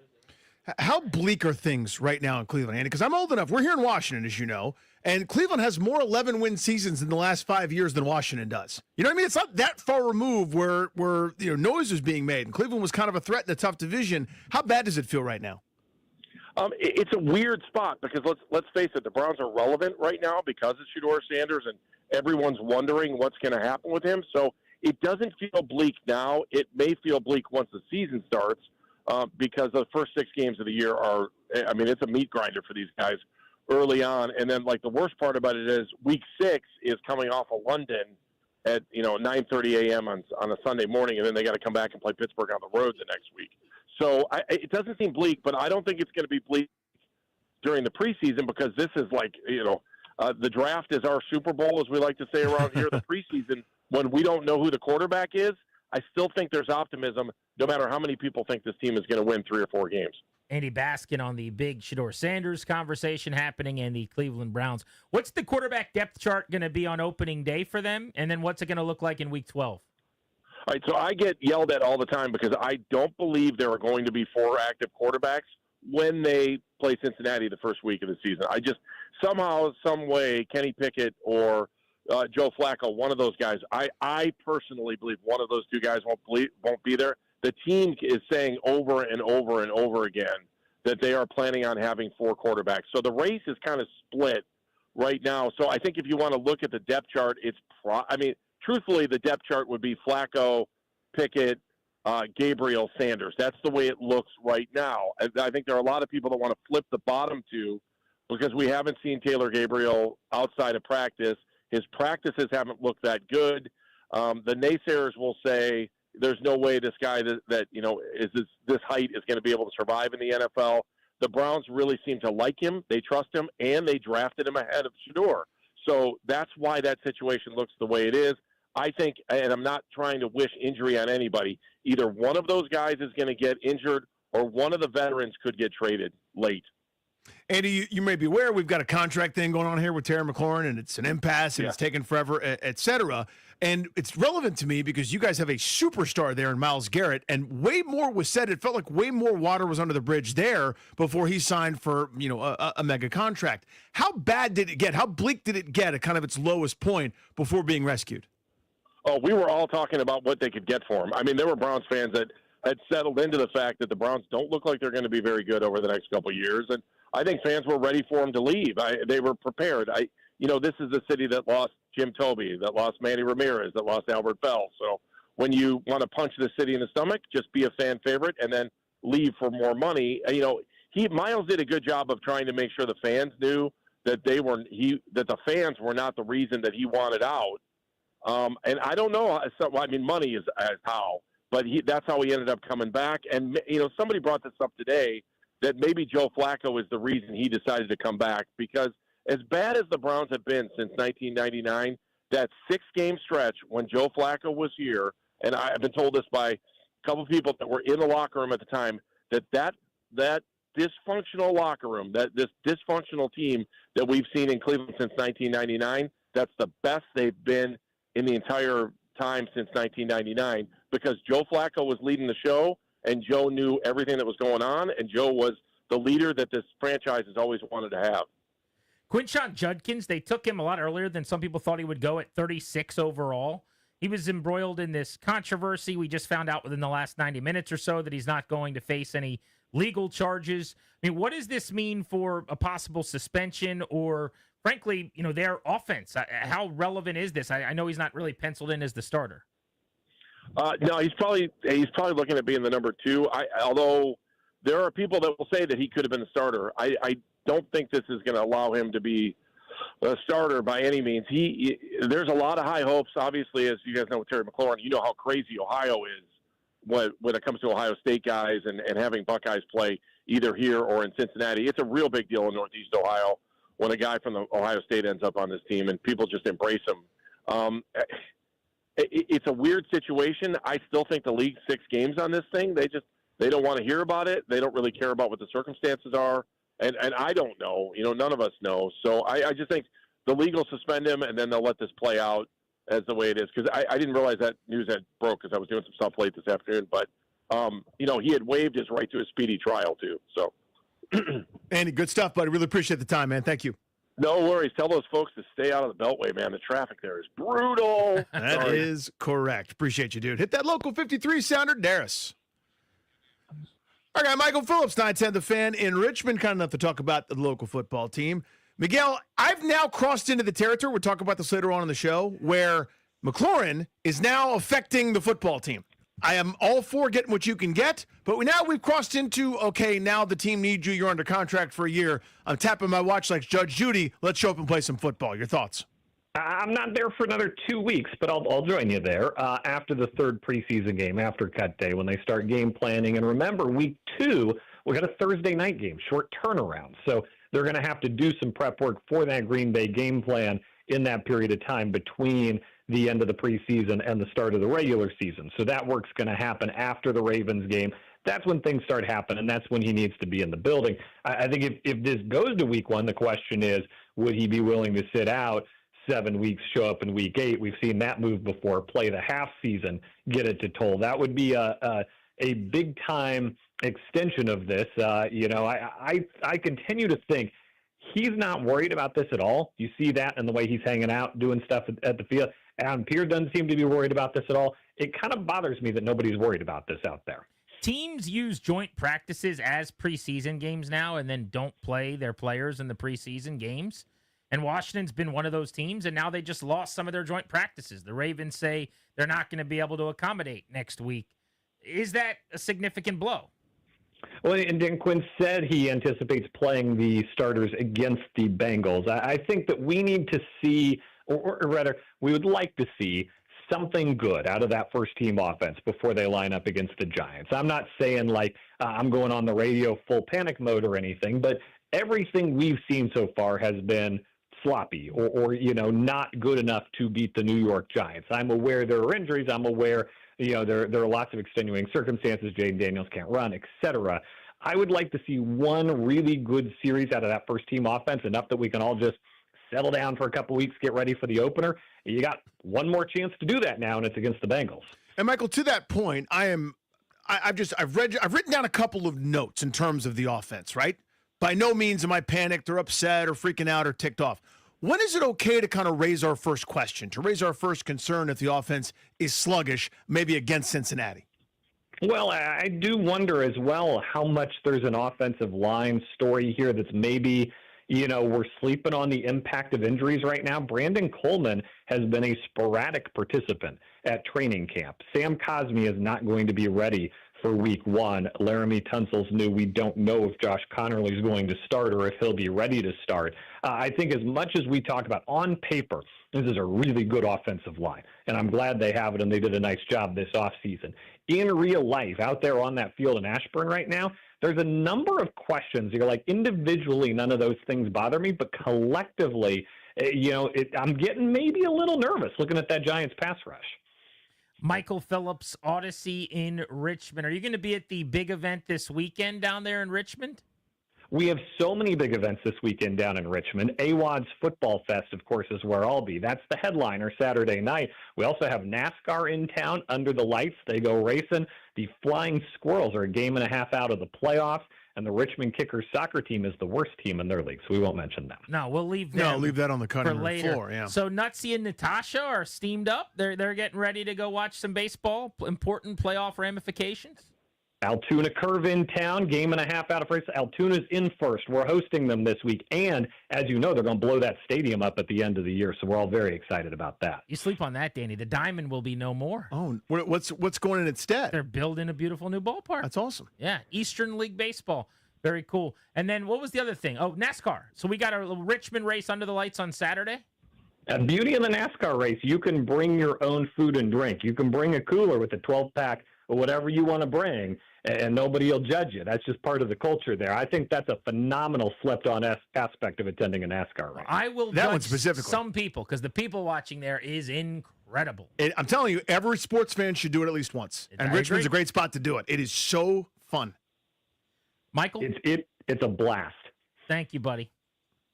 How bleak are things right now in Cleveland, Andy? Because I'm old enough. We're here in Washington, as you know, and Cleveland has more 11-win seasons in the last 5 years than Washington does. You know what I mean? It's not that far removed where noise is being made, and Cleveland was kind of a threat in a tough division. How bad does it feel right now? It's a weird spot because let's face it, the Browns are relevant right now because of Shedeur Sanders, and everyone's wondering what's going to happen with him. So it doesn't feel bleak now. It may feel bleak once the season starts because the first 6 games of the year are, it's a meat grinder for these guys early on. And then, the worst part about it is week 6 is coming off of London at, 9:30 a.m. on a Sunday morning, and then they got to come back and play Pittsburgh on the road the next week. So it doesn't seem bleak, but I don't think it's going to be bleak during the preseason because this is the draft is our Super Bowl, as we like to say around here. The preseason, when we don't know who the quarterback is, I still think there's optimism no matter how many people think this team is going to win 3 or 4 games. Andy Baskin on the big Shedeur Sanders conversation happening and the Cleveland Browns. What's the quarterback depth chart going to be on opening day for them? And then what's it going to look like in week 12? All right, so I get yelled at all the time because I don't believe there are going to be 4 active quarterbacks when they play Cincinnati the first week of the season. I just somehow, some way, Kenny Pickett or Joe Flacco, one of those guys, I personally believe one of those 2 guys won't be there. The team is saying over and over and over again that they are planning on having 4 quarterbacks. So the race is kind of split right now. So I think if you want to look at the depth chart, truthfully, the depth chart would be Flacco, Pickett, Gabriel, Sanders. That's the way it looks right now. I think there are a lot of people that want to flip the bottom 2 because we haven't seen Taylor Gabriel outside of practice. His practices haven't looked that good. The naysayers will say there's no way this guy that is this height is going to be able to survive in the NFL. The Browns really seem to like him. They trust him, and they drafted him ahead of Shedeur. So that's why that situation looks the way it is. I think, and I'm not trying to wish injury on anybody, either one of those guys is going to get injured or one of the veterans could get traded late. Andy, you may be aware we've got a contract thing going on here with Terry McLaurin, and it's an impasse, and it's taken forever, et cetera. And it's relevant to me because you guys have a superstar there in Myles Garrett, and way more was said. It felt like way more water was under the bridge there before he signed for a mega contract. How bad did it get? How bleak did it get at kind of its lowest point before being rescued? Oh, we were all talking about what they could get for him. I mean, there were Browns fans that had settled into the fact that the Browns don't look like they're going to be very good over the next couple of years, and I think fans were ready for him to leave. They were prepared. This is a city that lost Jim Tobey, that lost Manny Ramirez, that lost Albert Bell. So when you want to punch the city in the stomach, just be a fan favorite and then leave for more money. Myles did a good job of trying to make sure the fans knew that that the fans were not the reason that he wanted out. And I don't know. Money is how. but that's how he ended up coming back. And, somebody brought this up today that maybe Joe Flacco is the reason he decided to come back, because as bad as the Browns have been since 1999, that 6-game stretch when Joe Flacco was here, and I've been told this by a couple of people that were in the locker room at the time, that dysfunctional locker room, this dysfunctional team that we've seen in Cleveland since 1999, that's the best they've been in the entire time since 1999, because Joe Flacco was leading the show, and Joe knew everything that was going on, and Joe was the leader that this franchise has always wanted to have. Quinshon Judkins, they took him a lot earlier than some people thought he would go at 36 overall. He was embroiled in this controversy. We just found out within the last 90 minutes or so that he's not going to face any legal charges. I mean, what does this mean for a possible suspension or, frankly, their offense? How relevant is this? I know he's not really penciled in as the starter. No, he's probably looking at being the number 2. Although there are people that will say that he could have been the starter. I don't think this is going to allow him to be a starter by any means. There's a lot of high hopes. Obviously, as you guys know with Terry McLaurin, you know how crazy Ohio is when it comes to Ohio State guys and having Buckeyes play either here or in Cincinnati. It's a real big deal in Northeast Ohio when a guy from the Ohio State ends up on this team, and people just embrace him. It's a weird situation. I still think the league's 6 games on this thing. They don't want to hear about it. They don't really care about what the circumstances are. And I don't know. None of us know. So I just think the league will suspend him, and then they'll let this play out as the way it is. Because I didn't realize that news had broke because I was doing some stuff late this afternoon. But, he had waived his right to a speedy trial, too. So, Andy, good stuff, buddy. Really appreciate the time, man. Thank you. No worries. Tell those folks to stay out of the Beltway, man. The traffic there is brutal. That is correct. Appreciate you, dude. Hit that local 53 sounder, Darris. All right, Michael Phillips, 910 The Fan in Richmond, kind enough to talk about the local football team. Miguel, I've now crossed into the territory, we'll talk about this later on in the show, where McLaurin is now affecting the football team. I am all for getting what you can get, but we've crossed into, okay, now the team needs you, you're under contract for a year. I'm tapping my watch like Judge Judy. Let's show up and play some football. Your thoughts? I'm not there for another 2 weeks, but I'll join you there after the third preseason game, after cut day, when they start game planning. And remember, week 2, we got a Thursday night game, short turnaround. So they're going to have to do some prep work for that Green Bay game plan in that period of time between the end of the preseason and the start of the regular season. So that work's going to happen after the Ravens game. That's when things start happening. That's when he needs to be in the building. I think if this goes to week 1, the question is, would he be willing to sit out 7 weeks, show up in week 8? We've seen that move before, play the half season, get it to toll. That would be a big time extension of this. I continue to think he's not worried about this at all. You see that in the way he's hanging out, doing stuff at the field. Adam Pearce doesn't seem to be worried about this at all. It kind of bothers me that nobody's worried about this out there. Teams use joint practices as preseason games now and then don't play their players in the preseason games. And Washington's been one of those teams, and now they just lost some of their joint practices. The Ravens say they're not going to be able to accommodate next week. Is that a significant blow? Well, and Dan Quinn said he anticipates playing the starters against the Bengals. I think that we need to see, or rather, we would like to see something good out of that first-team offense before they line up against the Giants. I'm not saying, I'm going on the radio full panic mode or anything, but everything we've seen so far has been sloppy or not good enough to beat the New York Giants. I'm aware there are injuries. I'm aware, there are lots of extenuating circumstances. Jaden Daniels can't run, etc. I would like to see one really good series out of that first-team offense, enough that we can all just settle down for a couple weeks, get ready for the opener. You got one more chance to do that now, and it's against the Bengals. And Michael, to that point, I've written down a couple of notes in terms of the offense, right? By no means am I panicked or upset or freaking out or ticked off. When is it okay to kind of raise our first question, to raise our first concern if the offense is sluggish, maybe against Cincinnati? Well, I do wonder as well how much there's an offensive line story here that's maybe, we're sleeping on the impact of injuries right now. Brandon Coleman has been a sporadic participant at training camp. Sam Cosmi is not going to be ready for week 1. Laramie Tunsil's new. We don't know if Josh Connerly is going to start or if he'll be ready to start. I think as much as we talk about on paper, this is a really good offensive line, and I'm glad they have it, and they did a nice job this offseason. In real life, out there on that field in Ashburn right now, there's a number of questions. You're like, individually, none of those things bother me, but collectively, I'm getting maybe a little nervous looking at that Giants pass rush. Michael Phillips, Odyssey in Richmond. Are you going to be at the big event this weekend down there in Richmond? We have so many big events this weekend down in Richmond. AWOD's Football Fest, of course, is where I'll be. That's the headliner Saturday night. We also have NASCAR in town under the lights. They go racing. The Flying Squirrels are a game and a half out of the playoffs, and the Richmond Kickers soccer team is the worst team in their league, so we won't mention them. No, we'll leave them. No, leave that on the cutting for room later. floor. Yeah. So Nutsy and Natasha are steamed up. They're getting ready to go watch some baseball. Important playoff ramifications. Altoona Curve in town, game and a half out of first. Altoona's in first. We're hosting them this week. And, as you know, they're going to blow that stadium up at the end of the year, so we're all very excited about that. You sleep on that, Danny. The Diamond will be no more. Oh, what's going in instead? They're building a beautiful new ballpark. That's awesome. Yeah, Eastern League Baseball. Very cool. And then what was the other thing? Oh, NASCAR. So we got a Richmond race under the lights on Saturday? The beauty of the NASCAR race, you can bring your own food and drink. You can bring a cooler with a 12-pack or whatever you want to bring, and nobody will judge you. That's just part of the culture there. I think that's a phenomenal slept-on aspect of attending a NASCAR race. I will that judge one specifically. Some people, because the people watching there is incredible. I'm telling you, every sports fan should do it at least once. And Richmond's a great spot to do it. It is so fun. Michael? It's a blast. Thank you, buddy.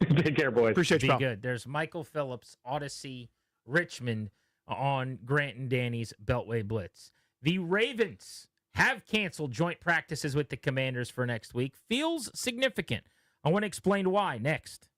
Take care, boys. Appreciate you, Be pal. good. There's Michael Phillips, Odyssey, Richmond on Grant and Danny's Beltway Blitz. The Ravens have canceled joint practices with the Commanders for next week. Feels significant. I want to explain why next.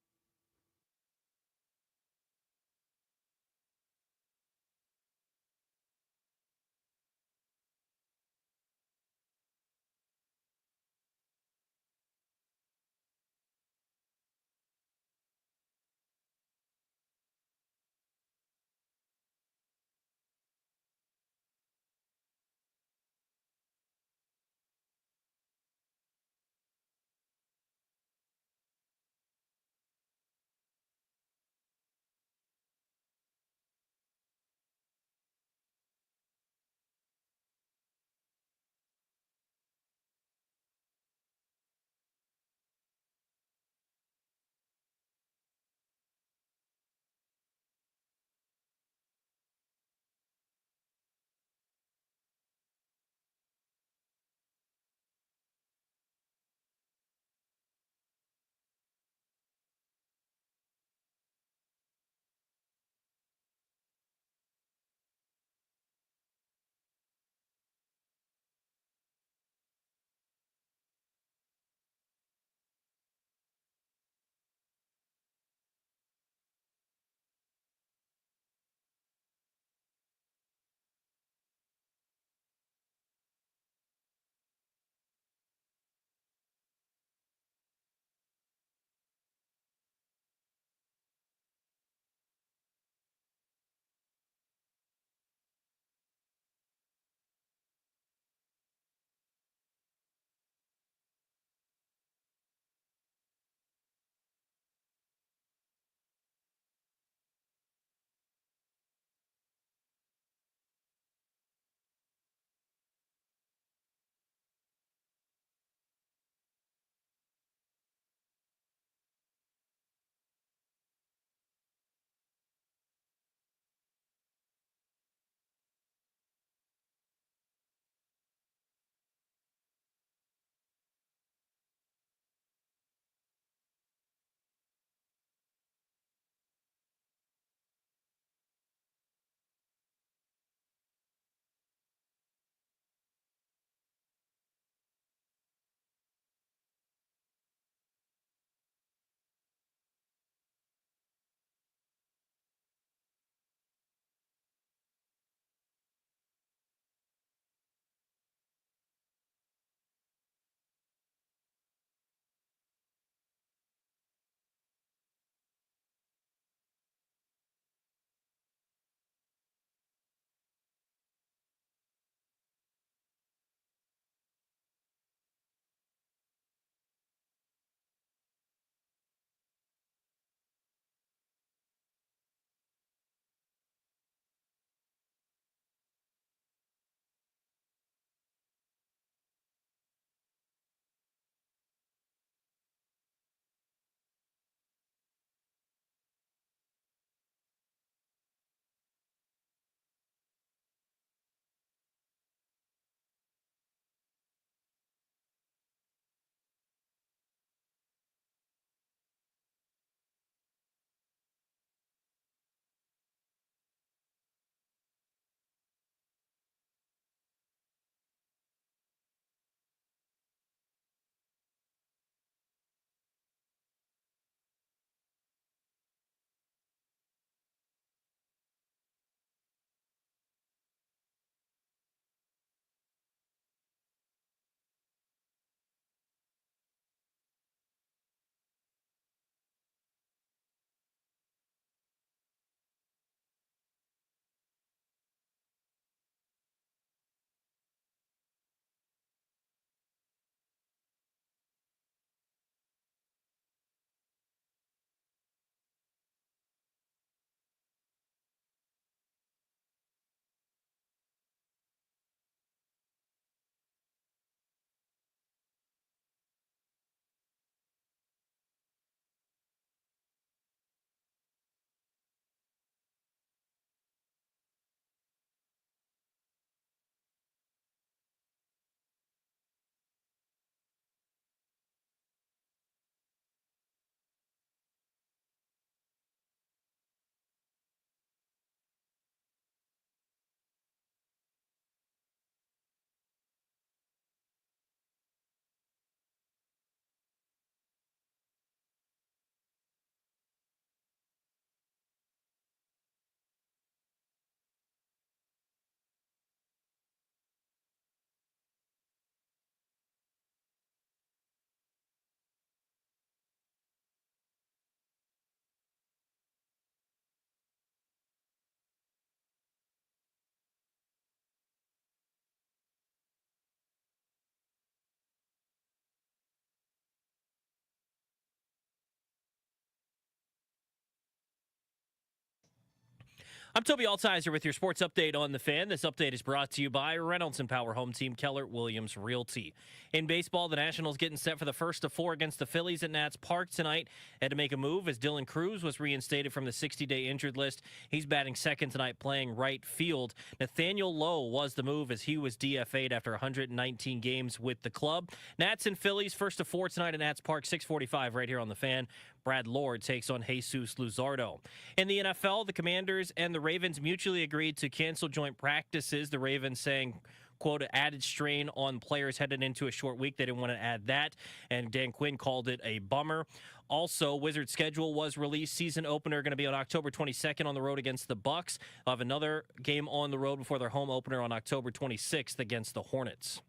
I'm Toby Altizer with your sports update on The Fan. This update is brought to you by Reynolds and Power Home Team Keller Williams Realty. In baseball, the Nationals getting set for the first of 4 against the Phillies at Nats Park tonight. Had to make a move as Dylan Cruz was reinstated from the 60-day injured list. He's batting second tonight, playing right field. Nathaniel Lowe was the move as he was DFA'd after 119 games with the club. Nats and Phillies, first of 4 tonight at Nats Park, 6:45 right here on The Fan. Brad Lord takes on Jesus Luzardo. In the NFL, the Commanders and the Ravens mutually agreed to cancel joint practices. The Ravens saying, quote, added strain on players headed into a short week. They didn't want to add that, and Dan Quinn called it a bummer. Also, Wizards' schedule was released. Season opener going to be on October 22nd on the road against the Bucks. They'll have another game on the road before their home opener on October 26th against the Hornets.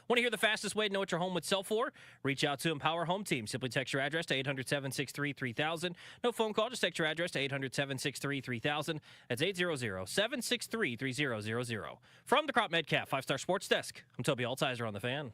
Want to hear the fastest way to know what your home would sell for? Reach out to Empower Home Team. Simply text your address to 800-763-3000. No phone call, just text your address to 800-763-3000. That's 800-763-3000. From the Crop Medcalf 5-Star Sports Desk, I'm Toby Altizer on The Fan.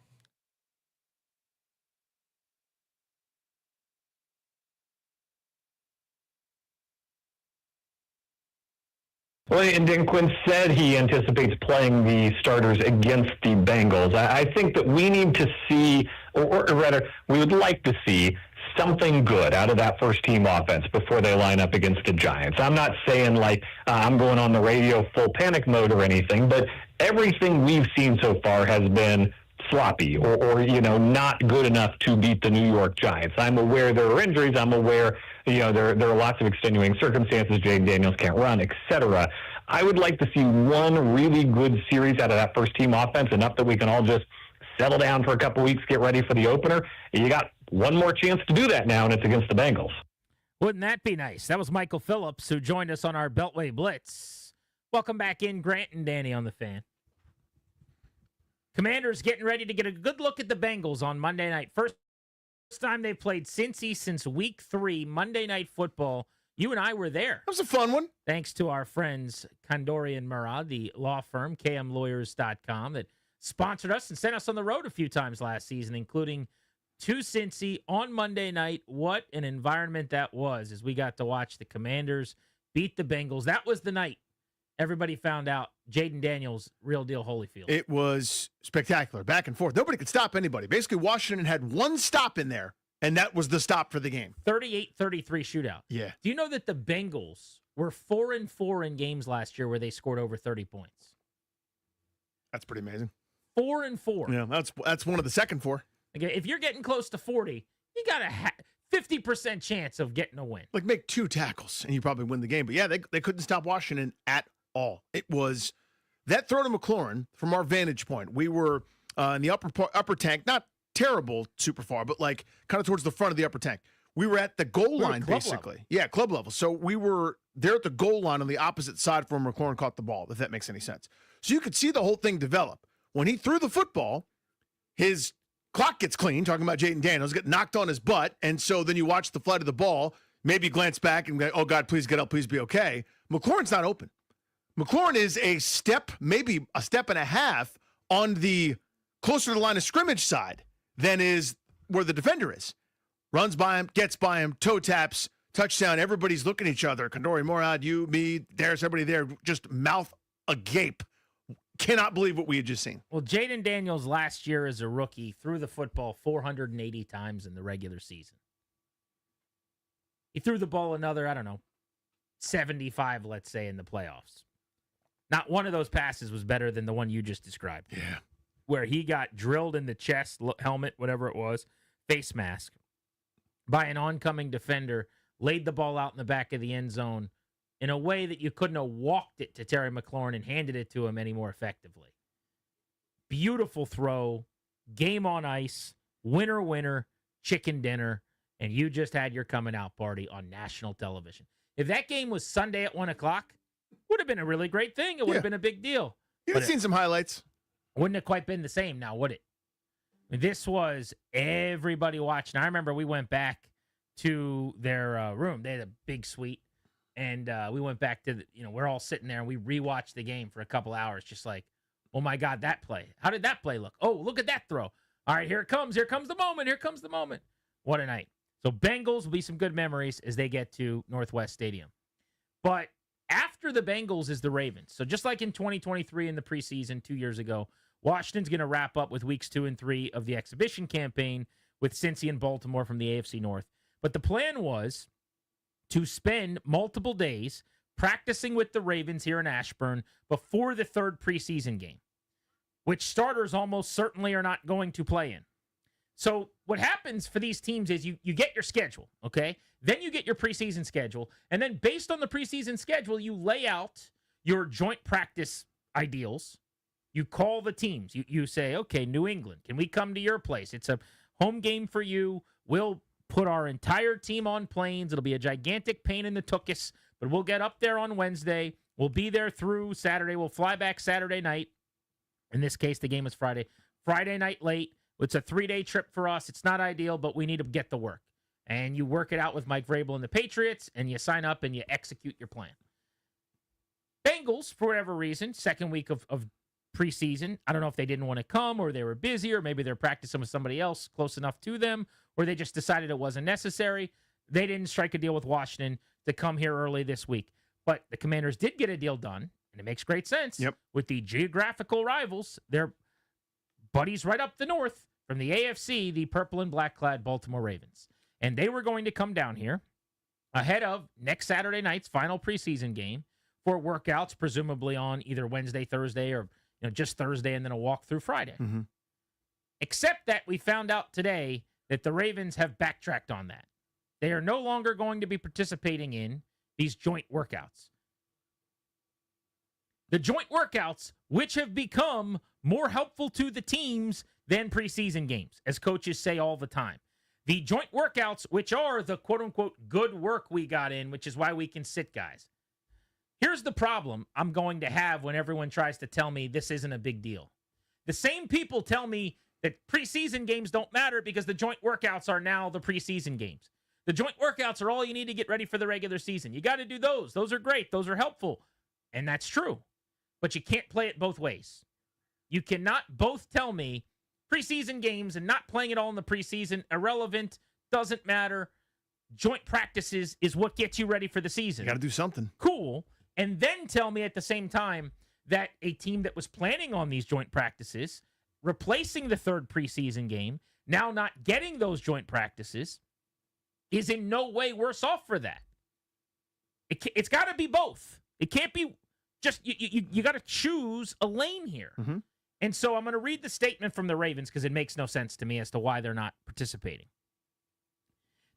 Well, and Dan Quinn said he anticipates playing the starters against the Bengals. I think that we need to see, or rather, we would like to see something good out of that first-team offense before they line up against the Giants. I'm not saying, like, I'm going on the radio full panic mode or anything, but everything we've seen so far has been sloppy or not good enough to beat the New York Giants. I'm aware there are injuries. I'm aware there are lots of extenuating circumstances. Jaden Daniels can't run, etc. I would like to see one really good series out of that first-team offense, enough that we can all just settle down for a couple weeks, get ready for the opener. You got one more chance to do that now, and it's against the Bengals. Wouldn't that be nice? That was Michael Phillips, who joined us on our Beltway Blitz. Welcome back in, Grant and Danny on The Fan. Commanders getting ready to get a good look at the Bengals on Monday night. First time they've played Cincy since week 3, Monday Night Football. You and I were there. That was a fun one. Thanks to our friends Kandori and Murad, the law firm, kmlawyers.com, that sponsored us and sent us on the road a few times last season, including to Cincy on Monday night. What an environment that was, as we got to watch the Commanders beat the Bengals. That was the night everybody found out Jaden Daniels, real deal Holyfield. It was spectacular, back and forth. Nobody could stop anybody. Basically, Washington had one stop in there, and that was the stop for the game. 38-33 shootout. Yeah. Do you know that the Bengals were 4-4 in games last year where they scored over 30 points? That's pretty amazing. 4-4. Yeah, that's one of the second 4. Okay, if you're getting close to 40, you got a 50% chance of getting a win. Like, make 2 tackles, and you probably win the game. But, yeah, they couldn't stop Washington at all. It was that throw to McLaurin, from our vantage point. We were in the upper tank, not terrible super far, but like kind of towards the front of the upper tank. We were at the goal line, basically. Level. Yeah, club level. So we were there at the goal line on the opposite side from where McLaurin caught the ball, if that makes any sense. So you could see the whole thing develop. When he threw the football, his clock gets clean, talking about Jaden Daniels, get knocked on his butt, and so then you watch the flight of the ball, maybe glance back and go, oh, God, please get up, please be okay. McLaurin's not open. McLaurin is a step, maybe a step and a half on the closer to the line of scrimmage side than is where the defender is. Runs by him, gets by him, toe taps, touchdown. Everybody's looking at each other. Kandori, Morad, you, me, there's everybody there, just mouth agape. Cannot believe what we had just seen. Well, Jaden Daniels last year as a rookie threw the football 480 times in the regular season. He threw the ball another, 75, let's say, in the playoffs. Not one of those passes was better than the one you just described. Yeah. Where he got drilled in the chest, helmet, whatever it was, face mask, by an oncoming defender, laid the ball out in the back of the end zone in a way that you couldn't have walked it to Terry McLaurin and handed it to him any more effectively. Beautiful throw, game on ice, winner, chicken dinner, and you just had your coming out party on national television. If that game was Sunday at 1 o'clock, would have been a really great thing. It would have been a big deal. You've seen some highlights. Wouldn't have quite been the same now, would it? This was everybody watching. I remember we went back to their room. They had a big suite. And we went back to, we're all sitting there, and we rewatched the game for a couple hours, just like, oh, my God, that play. How did that play look? Oh, look at that throw. All right, here it comes. Here comes the moment. Here comes the moment. What a night. So Bengals will be some good memories as they get to Northwest Stadium. But After the Bengals is the Ravens. So just like in 2023 in the preseason 2 years ago, Washington's going to wrap up with weeks 2 and 3 of the exhibition campaign with Cincy and Baltimore from the AFC North. But the plan was to spend multiple days practicing with the Ravens here in Ashburn before the third preseason game, which starters almost certainly are not going to play in. So what happens for these teams is you get your schedule, okay? Then you get your preseason schedule, and then based on the preseason schedule, you lay out your joint practice ideals. You call the teams. You say, okay, New England, can we come to your place? It's a home game for you. We'll put our entire team on planes. It'll be a gigantic pain in the tuchus, but we'll get up there on Wednesday. We'll be there through Saturday. We'll fly back Saturday night. In this case, the game was Friday. Friday night late. It's a 3-day trip for us. It's not ideal, but we need to get to work. And you work it out with Mike Vrabel and the Patriots, and you sign up and you execute your plan. Bengals, for whatever reason, second week of preseason, I don't know if they didn't want to come or they were busy or maybe they're practicing with somebody else close enough to them or they just decided it wasn't necessary. They didn't strike a deal with Washington to come here early this week. But the Commanders did get a deal done, and it makes great sense. With the geographical rivals, they're buddies right up the north from the AFC, the purple and black-clad Baltimore Ravens. And they were going to come down here ahead of next Saturday night's final preseason game for workouts, presumably on either Wednesday, Thursday, or just Thursday and then a walk through Friday. Mm-hmm. Except that we found out today that the Ravens have backtracked on that. They are no longer going to be participating in these joint workouts. The joint workouts, which have become more helpful to the teams than preseason games, as coaches say all the time. The joint workouts, which are the quote-unquote good work we got in, which is why we can sit guys. Here's the problem I'm going to have when everyone tries to tell me this isn't a big deal. The same people tell me that preseason games don't matter because the joint workouts are now the preseason games. The joint workouts are all you need to get ready for the regular season. You got to do those. Those are great. Those are helpful. And that's true. But you can't play it both ways. You cannot both tell me preseason games and not playing it all in the preseason, irrelevant, doesn't matter. Joint practices is what gets you ready for the season. You got to do something. Cool. And then tell me at the same time that a team that was planning on these joint practices, replacing the third preseason game, now not getting those joint practices, is in no way worse off for that. It's got to be both. It can't be just, you got to choose a lane here. Mm-hmm. And so I'm going to read the statement from the Ravens because it makes no sense to me as to why they're not participating.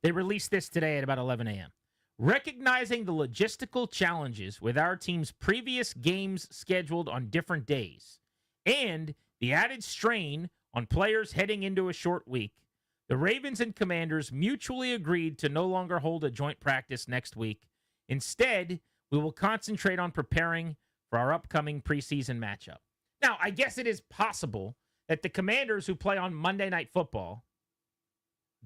They released this today at about 11 a.m. Recognizing the logistical challenges with our team's previous games scheduled on different days and the added strain on players heading into a short week, the Ravens and Commanders mutually agreed to no longer hold a joint practice next week. Instead, we will concentrate on preparing for our upcoming preseason matchup. Now, I guess it is possible that the Commanders who play on Monday Night Football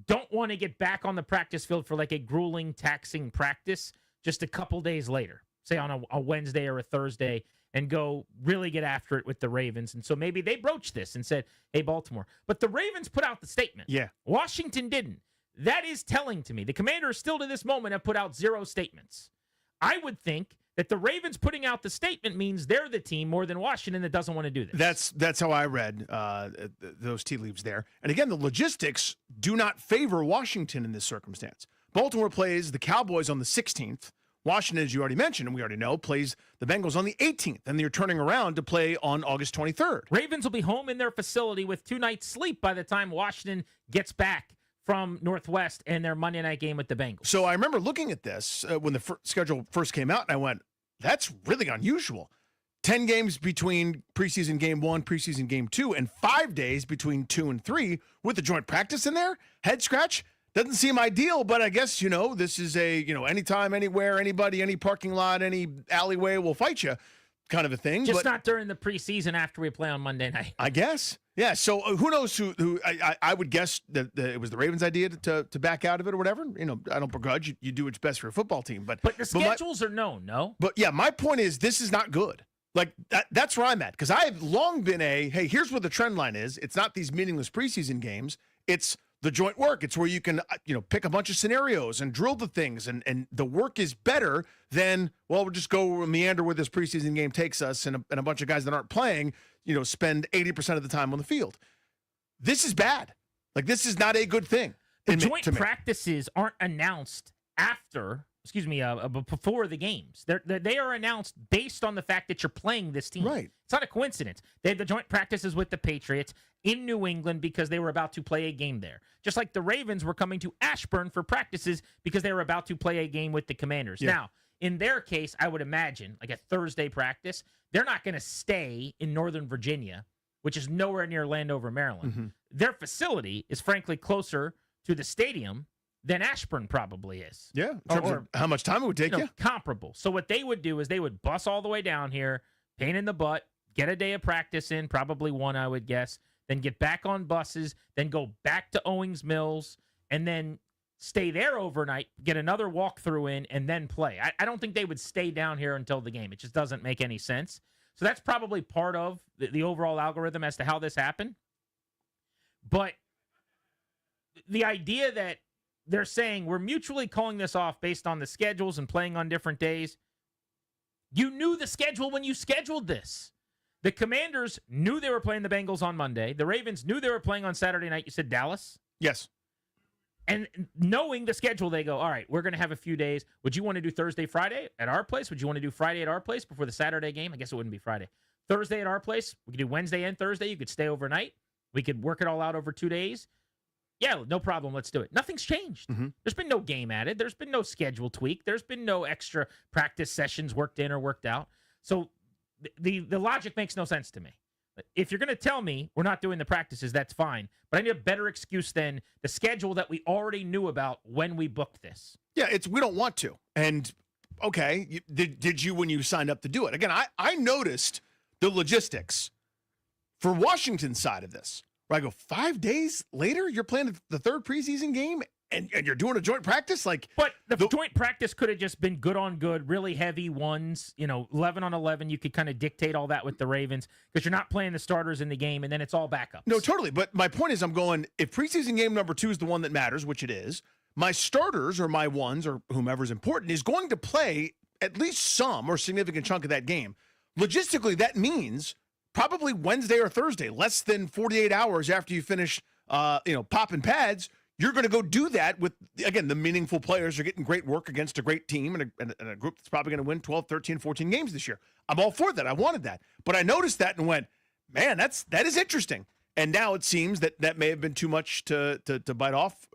don't want to get back on the practice field for like a grueling, taxing practice just a couple days later, say on a Wednesday or a Thursday, and go really get after it with the Ravens. And so maybe they broached this and said, hey, Baltimore. But the Ravens put out the statement. Yeah. Washington didn't. That is telling to me. The Commanders still to this moment have put out 0 statements. I would think that the Ravens putting out the statement means they're the team more than Washington that doesn't want to do this. That's how I read those tea leaves there. And again, the logistics do not favor Washington in this circumstance. Baltimore plays the Cowboys on the 16th. Washington, as you already mentioned, and we already know, plays the Bengals on the 18th. And they're turning around to play on August 23rd. Ravens will be home in their facility with 2 nights sleep by the time Washington gets back from Northwest and their Monday night game with the Bengals. So I remember looking at this when the schedule first came out, and I went, that's really unusual. 10 games between preseason game 1, preseason game 2, and 5 days between 2 and 3 with the joint practice in there. Head scratch. Doesn't seem ideal, but I guess, this is a, anytime, anywhere, anybody, any parking lot, any alleyway will fight you kind of a thing. Just not during the preseason after we play on Monday night. I guess. Yeah, so who knows who I would guess that it was the Ravens' idea to back out of it or whatever. I don't begrudge. You do what's best for your football team. But the schedules are known, no? But yeah, my point is this is not good. Like, that's where I'm at. Because I have long been hey, here's what the trend line is. It's not these meaningless preseason games. It's the joint work. It's where you can, pick a bunch of scenarios and drill the things. And the work is better than, we'll just go meander where this preseason game takes us, and a bunch of guys that aren't playing, spend 80% of the time on the field. This is bad. Like, this is not a good thing. The joint practices aren't announced before the games. They are announced based on the fact that you're playing this team. Right. It's not a coincidence. They had the joint practices with the Patriots in New England because they were about to play a game there. Just like the Ravens were coming to Ashburn for practices because they were about to play a game with the Commanders. Yeah. Now, in their case, I would imagine, like a Thursday practice, they're not going to stay in Northern Virginia, which is nowhere near Landover, Maryland. Mm-hmm. Their facility is frankly closer to the stadium than Ashburn probably is. Yeah, in terms of how much time it would take you. Comparable. So what they would do is they would bus all the way down here, pain in the butt, get a day of practice in, probably one, I would guess, then get back on buses, then go back to Owings Mills, and then stay there overnight, get another walkthrough in, and then play. I don't think they would stay down here until the game. It just doesn't make any sense. So that's probably part of the overall algorithm as to how this happened. But the idea that they're saying we're mutually calling this off based on the schedules and playing on different days. You knew the schedule when you scheduled this. The Commanders knew they were playing the Bengals on Monday. The Ravens knew they were playing on Saturday night. You said Dallas? Yes. And knowing the schedule, they go, all right, we're going to have a few days. Would you want to do Thursday, Friday at our place? Would you want to do Friday at our place before the Saturday game? I guess it wouldn't be Friday. Thursday at our place. We could do Wednesday and Thursday. You could stay overnight. We could work it all out over 2 days. Yeah, no problem. Let's do it. Nothing's changed. Mm-hmm. There's been no game added. There's been no schedule tweak. There's been no extra practice sessions worked in or worked out. So the logic makes no sense to me. If you're going to tell me we're not doing the practices, that's fine. But I need a better excuse than the schedule that we already knew about when we booked this. Yeah, we don't want to. And, okay, did you when you signed up to do it? Again, I noticed the logistics for Washington's side of this. Where I go, 5 days later, you're playing the third preseason game, and you're doing a joint practice? But the joint practice could have just been good on good, really heavy ones, 11 on 11. You could kind of dictate all that with the Ravens because you're not playing the starters in the game, and then it's all backups. No, totally. But my point is, I'm going, if preseason game number 2 is the one that matters, which it is, my starters or my ones or whomever's important is going to play at least some or significant chunk of that game. Logistically, that means probably Wednesday or Thursday, less than 48 hours after you finish, popping pads, you're going to go do that with, again, the meaningful players are getting great work against a great team and a group that's probably going to win 12, 13, 14 games this year. I'm all for that. I wanted that. But I noticed that and went, man, that is interesting. And now it seems that may have been too much to bite off,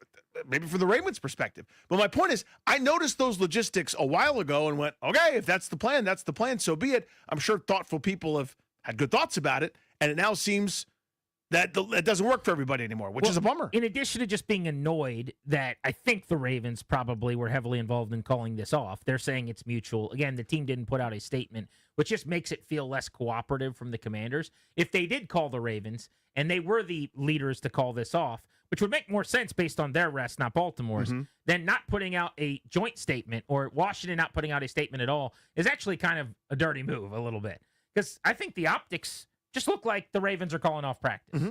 maybe from the Ravens' perspective. But my point is, I noticed those logistics a while ago and went, okay, if that's the plan, so be it. I'm sure thoughtful people have had good thoughts about it, and it now seems that it doesn't work for everybody anymore, which is a bummer. In addition to just being annoyed that I think the Ravens probably were heavily involved in calling this off, they're saying it's mutual. Again, the team didn't put out a statement, which just makes it feel less cooperative from the Commanders. If they did call the Ravens, and they were the leaders to call this off, which would make more sense based on their rest, not Baltimore's, then not putting out a joint statement or Washington not putting out a statement at all is actually kind of a dirty move a little bit. Because I think the optics just look like the Ravens are calling off practice.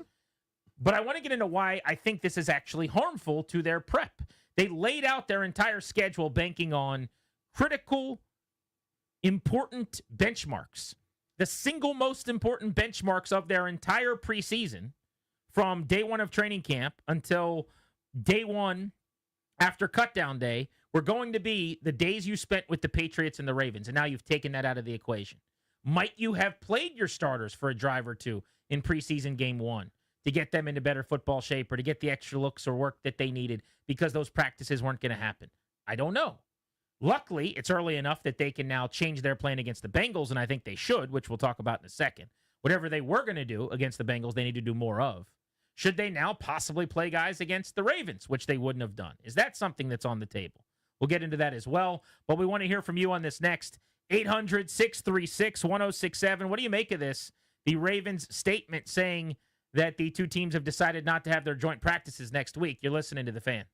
But I want to get into why I think this is actually harmful to their prep. They laid out their entire schedule banking on critical, important benchmarks. The single most important benchmarks of their entire preseason from day one of training camp until day one after cutdown day were going to be the days you spent with the Patriots and the Ravens. And now you've taken that out of the equation. Might you have played your starters for a drive or two in preseason game 1 to get them into better football shape or to get the extra looks or work that they needed because those practices weren't going to happen? I don't know. Luckily, it's early enough that they can now change their plan against the Bengals, and I think they should, which we'll talk about in a second. Whatever they were going to do against the Bengals, they need to do more of. Should they now possibly play guys against the Ravens, which they wouldn't have done? Is that something that's on the table? We'll get into that as well, but we want to hear from you on this next. 800-636-1067. What do you make of this? The Ravens statement saying that the two teams have decided not to have their joint practices next week. You're listening to The Fan.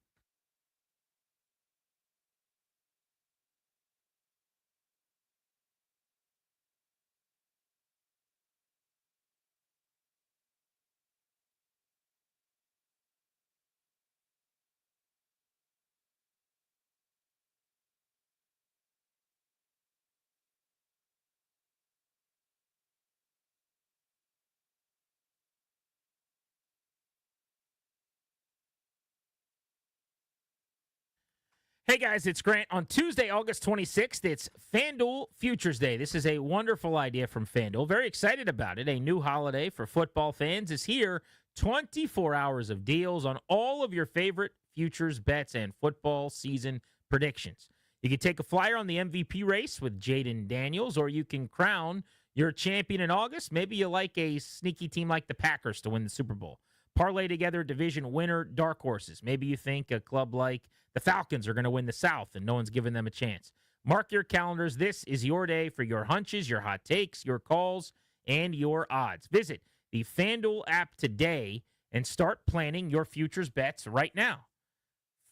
Hey guys, it's Grant. On Tuesday, August 26th, it's FanDuel Futures Day. This is a wonderful idea from FanDuel. Very excited about it. A new holiday for football fans is here. 24 hours of deals on all of your favorite futures bets and football season predictions. You can take a flyer on the MVP race with Jaden Daniels, or you can crown your champion in August. Maybe you like a sneaky team like the Packers to win the Super Bowl. Parlay together division winner dark horses. Maybe you think a club like the Falcons are going to win the South and no one's giving them a chance. Mark your calendars. This is your day for your hunches, your hot takes, your calls, and your odds. Visit the FanDuel app today and start planning your futures bets right now.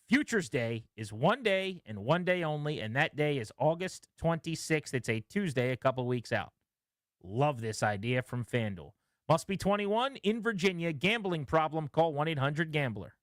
Futures Day is one day and one day only, and that day is August 26th. It's a Tuesday, a couple weeks out. Love this idea from FanDuel. Must be 21 in Virginia. Gambling problem? Call 1-800-GAMBLER.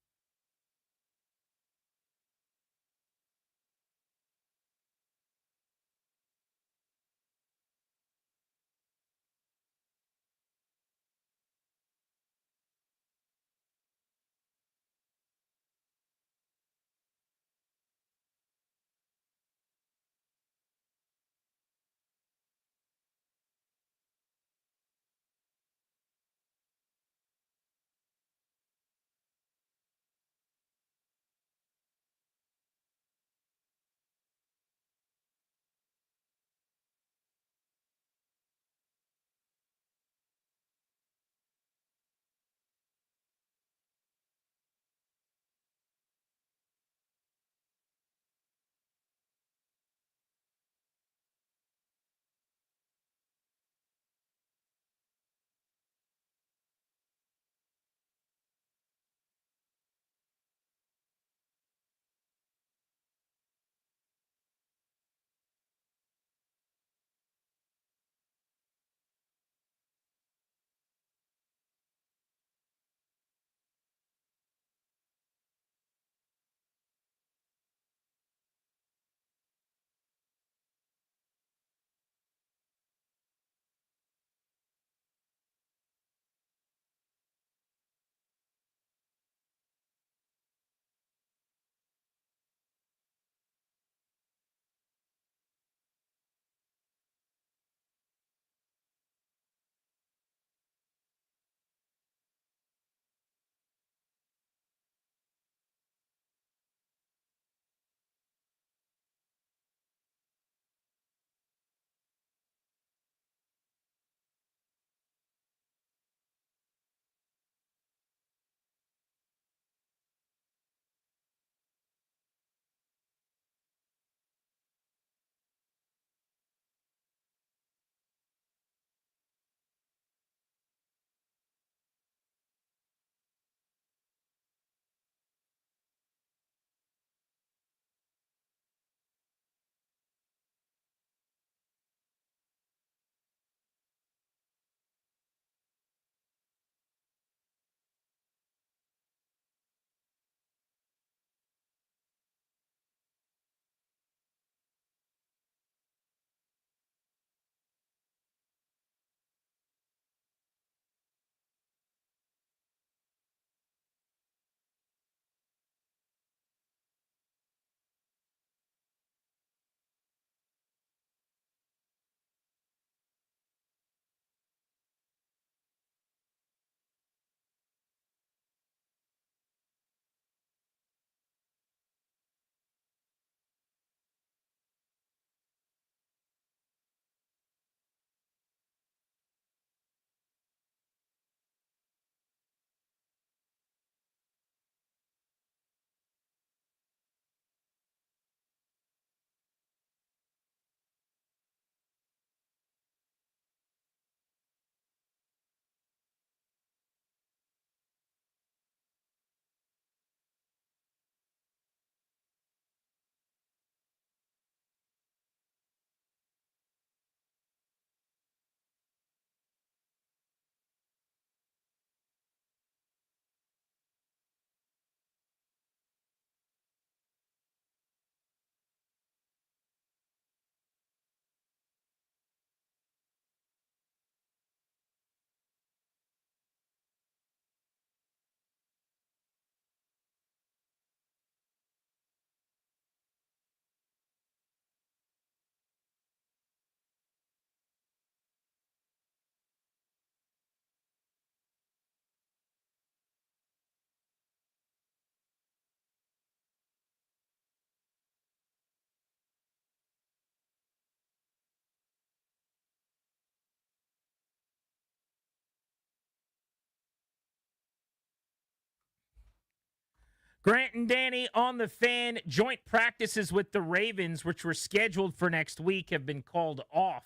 Grant and Danny on the Fan. Joint practices with the Ravens, which were scheduled for next week, have been called off.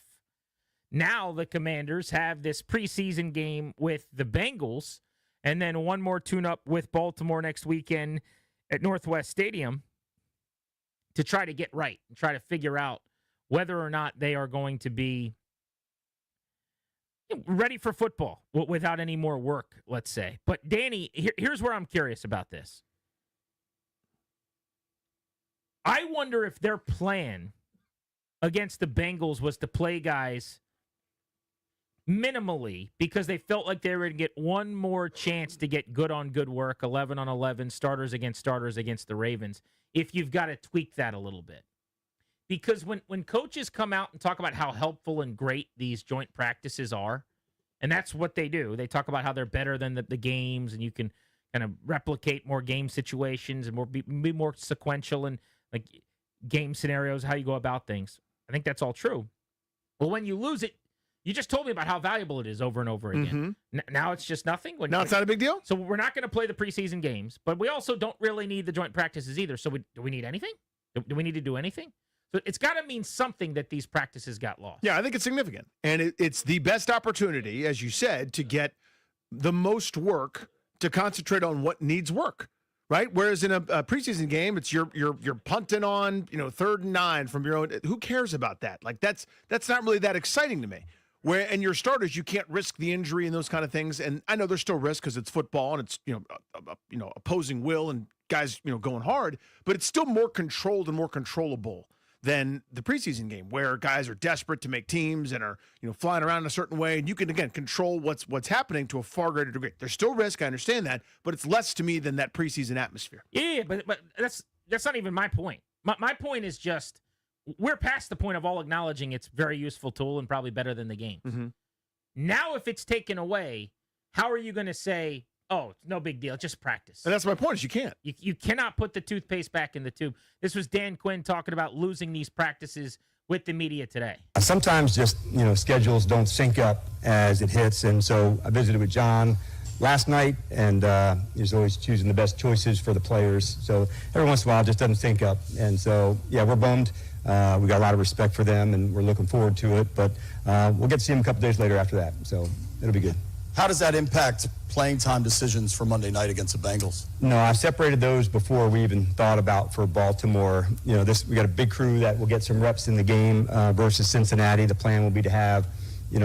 Now the Commanders have this preseason game with the Bengals and then one more tune-up with Baltimore next weekend at Northwest Stadium to try to get right and try to figure out whether or not they are going to be ready for football without any more work, let's say. But Danny, here's where I'm curious about this. I wonder if their plan against the Bengals was to play guys minimally because they felt like they were going to get one more chance to get good on good work, 11 on 11, starters against the Ravens, if you've got to tweak that a little bit. Because when coaches come out and talk about how helpful and great these joint practices are, and that's what they do, they talk about how they're better than the games and you can kind of replicate more game situations and be more sequential and like game scenarios, how you go about things. I think that's all true. Well, when you lose it, you just told me about how valuable it is over and over again. Now it's just nothing? Now it's not a big deal? So we're not going to play the preseason games, but we also don't really need the joint practices either. So do we need anything? Do we need to do anything? So it's got to mean something that these practices got lost. Yeah, I think it's significant. And it's the best opportunity, as you said, to get the most work to concentrate on what needs work. Right? Whereas in a preseason game, it's you're punting on, 3rd and 9 from your own. Who cares about that? Like that's not really that exciting to me. And your starters, you can't risk the injury and those kind of things. And I know there's still risk because it's football and it's opposing will and guys going hard, but it's still more controlled and more controllable than the preseason game where guys are desperate to make teams and are flying around in a certain way, and you can again control what's happening to a far greater degree. There's still risk, I understand that, but it's less to me than that preseason atmosphere. Yeah, but that's not even my point. My point is just we're past the point of all acknowledging it's a very useful tool and probably better than the games. Now, if it's taken away, how are you going to say, oh, it's no big deal, just practice? And that's my point, is you can't. You cannot put the toothpaste back in the tube. This was Dan Quinn talking about losing these practices with the media today. Sometimes just, schedules don't sync up as it hits. And so I visited with John last night, and he's always choosing the best choices for the players. So every once in a while it just doesn't sync up. And so, yeah, we're bummed. We got a lot of respect for them, and we're looking forward to it. But we'll get to see them a couple days later after that. So it'll be good. How does that impact playing time decisions for Monday night against the Bengals? No, I separated those before we even thought about for Baltimore. We got a big crew that will get some reps in the game versus Cincinnati. The plan will be to have,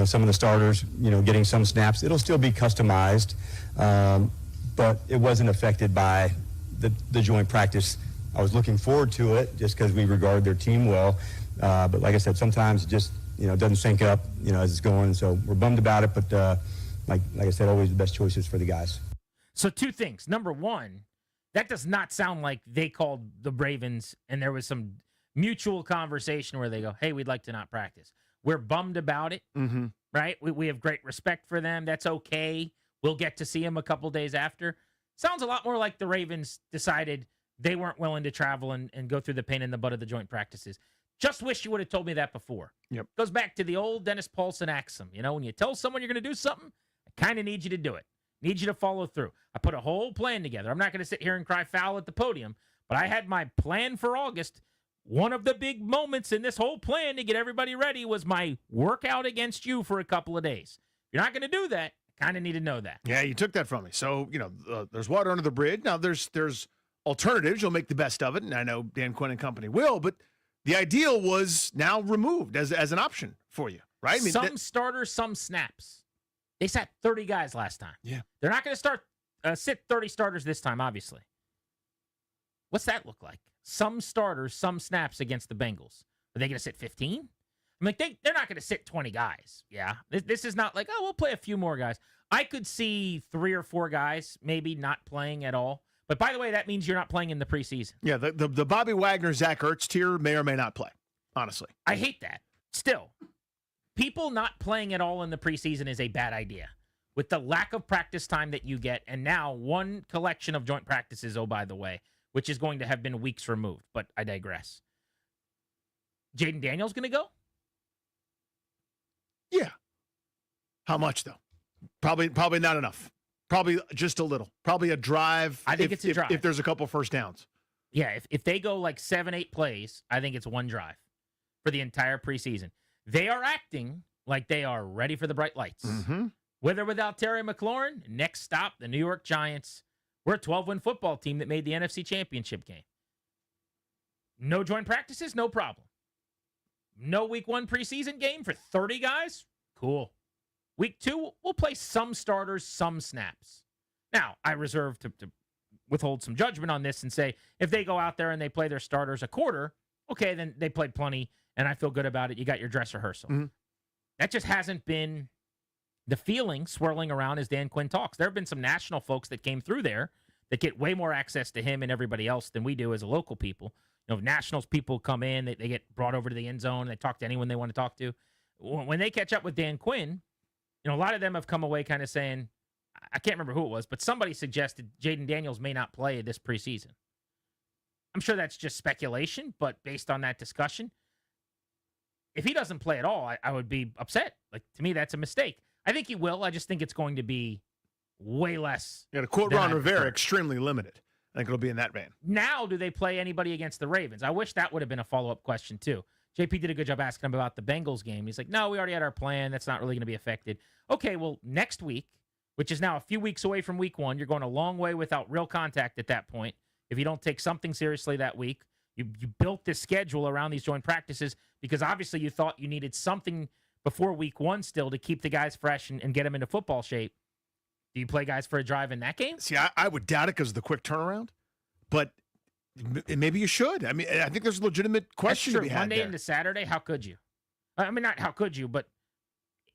some of the starters, getting some snaps. It'll still be customized, but it wasn't affected by the joint practice. I was looking forward to it just because we regard their team well. But like I said, sometimes it just, doesn't sync up, as it's going. So we're bummed about it, but like I said, always the best choices for the guys. So two things. Number one, that does not sound like they called the Ravens and there was some mutual conversation where they go, hey, we'd like to not practice. We're bummed about it, right? We have great respect for them. That's okay. We'll get to see them a couple days after. Sounds a lot more like the Ravens decided they weren't willing to travel and go through the pain in the butt of the joint practices. Just wish you would have told me that before. Yep. Goes back to the old Dennis Paulson axiom. When you tell someone you're going to do something, I kind of need you to do it. Need you to follow through. I put a whole plan together. I'm not going to sit here and cry foul at the podium, but I had my plan for August. One of the big moments in this whole plan to get everybody ready was my workout against you for a couple of days. If you're not going to do that, I kind of need to know that. Yeah, you took that from me. So, there's water under the bridge. Now, there's alternatives. You'll make the best of it, and I know Dan Quinn and company will, but the ideal was now removed as an option for you, right? Some starters, some snaps. They sat 30 guys last time. Yeah. They're not going to sit 30 starters this time, obviously. What's that look like? Some starters, some snaps against the Bengals. Are they going to sit 15? They're not going to sit 20 guys. Yeah. This is not like, we'll play a few more guys. I could see 3 or 4 guys maybe not playing at all. But by the way, that means you're not playing in the preseason. Yeah, the Bobby Wagner, Zach Ertz tier may or may not play, honestly. I hate that. Still, people not playing at all in the preseason is a bad idea. With the lack of practice time that you get, and now one collection of joint practices, oh, by the way, which is going to have been weeks removed, but I digress. Jaden Daniels going to go? Yeah. How much, though? Probably not enough. Probably just a little. Probably a drive. I think it's a drive. If there's a couple first downs. Yeah, if they go like 7-8 plays, I think it's one drive for the entire preseason. They are acting like they are ready for the bright lights. Mm-hmm. With or without Terry McLaurin, next stop, the New York Giants. We're a 12-win football team that made the NFC Championship game. No joint practices, no problem. No week 1 preseason game for 30 guys? Cool. Week 2, we'll play some starters, some snaps. Now, I reserve to withhold some judgment on this and say, if they go out there and they play their starters a quarter, okay, then they played plenty, and I feel good about it. You got your dress rehearsal. Mm-hmm. That just hasn't been the feeling swirling around as Dan Quinn talks. There have been some national folks that came through there that get way more access to him and everybody else than we do as a local people. You know, nationals people come in, they get brought over to the end zone, they talk to anyone they want to talk to. When they catch up with Dan Quinn, you know, a lot of them have come away kind of saying, I can't remember who it was, but somebody suggested Jaden Daniels may not play this preseason. I'm sure that's just speculation, but based on that discussion, if he doesn't play at all, I would be upset. Like, to me, that's a mistake. I think he will. I just think it's going to be way less. Yeah, to quote Ron Rivera, extremely limited. I think it'll be in that vein. Now, do they play anybody against the Ravens? I wish that would have been a follow-up question, too. JP did a good job asking him about the Bengals game. He's like, no, we already had our plan. That's not really going to be affected. Okay, well, next week, which is now a few weeks away from week 1, you're going a long way without real contact at that point. If you don't take something seriously that week, you built this schedule around these joint practices because obviously you thought you needed something before week 1 still to keep the guys fresh and get them into football shape. Do you play guys for a drive in that game? See, I would doubt it because of the quick turnaround, but maybe you should. I mean, I think there's a legitimate question to be had Monday there. into Saturday, how could you? I mean, not how could you, but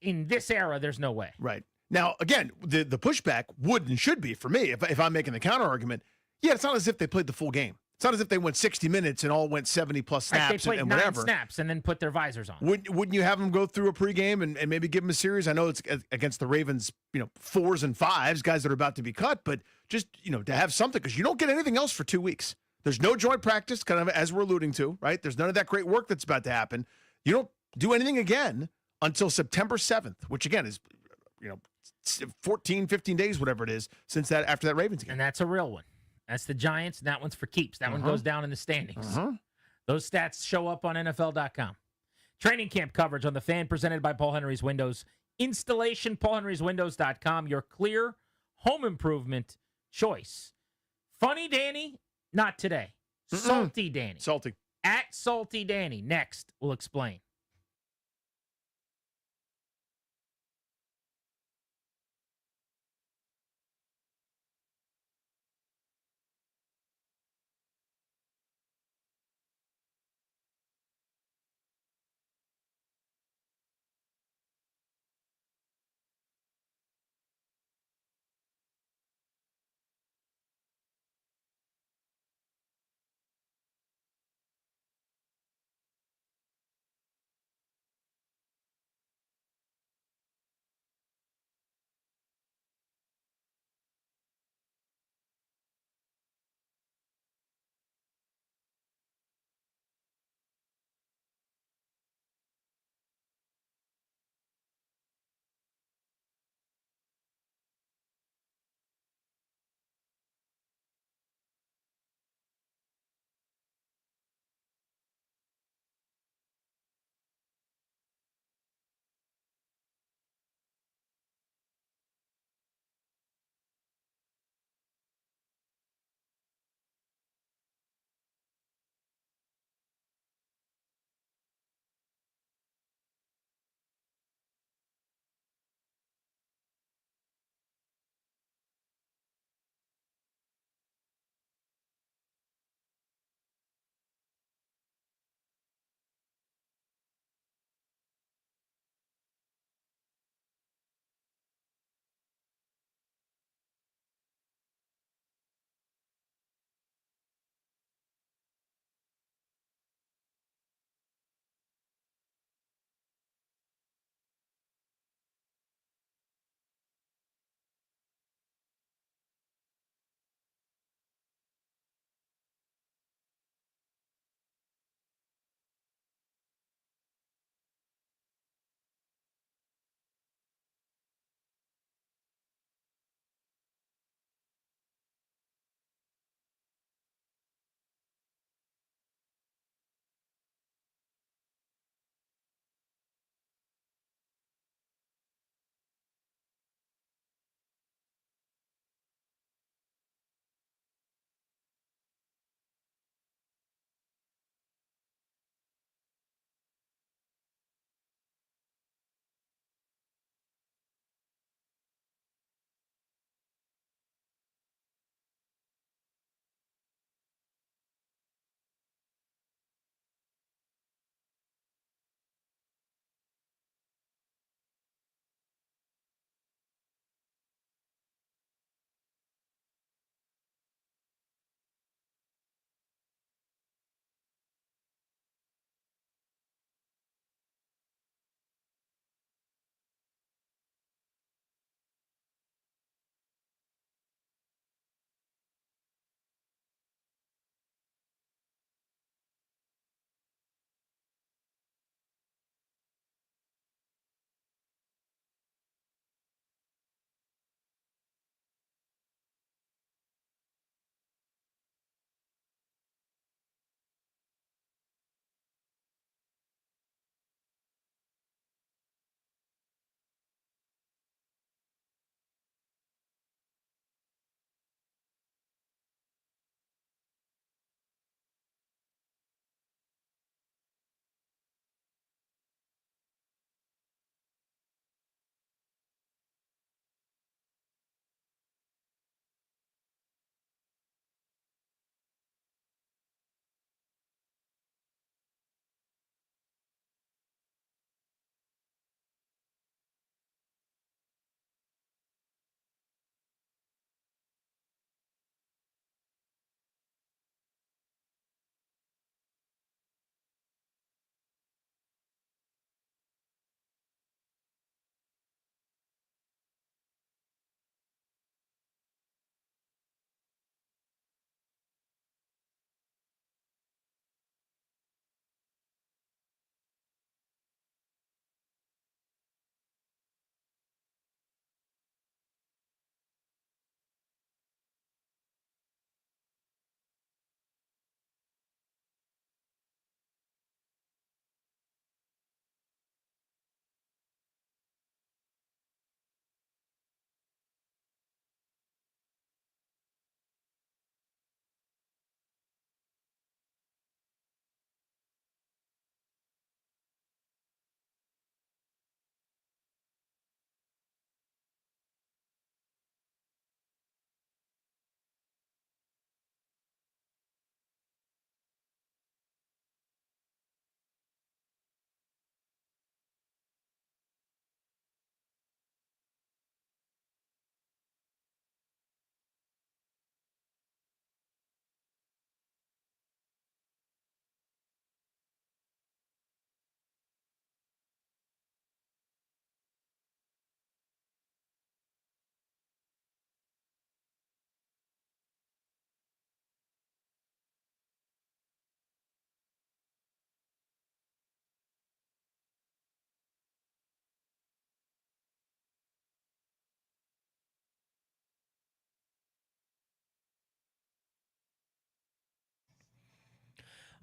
in this era, there's no way. Right. Now, again, the pushback would and should be for me, if I'm making the counter argument, yeah, it's not as if they played the full game. It's not as if they went 60 minutes and all went 70-plus snaps they played and 9 whatever. snaps and then put their visors on. Wouldn't you have them go through a pregame and maybe give them a series? I know it's against the Ravens, 4s and 5s, guys that are about to be cut, but just, to have something, because you don't get anything else for 2 weeks. There's no joint practice, kind of as we're alluding to, right? There's none of that great work that's about to happen. You don't do anything again until September 7th, which again is, 14, 15 days, whatever it is, after that Ravens game. And that's a real one. That's the Giants, and that one's for keeps. That one goes down in the standings. Those stats show up on NFL.com. Training camp coverage on the Fan presented by Paul Henry's Windows. Installation, paulhenryswindows.com, your clear home improvement choice. Funny Danny, not today. Salty Danny. Salty. At Salty Danny. Next, we'll explain.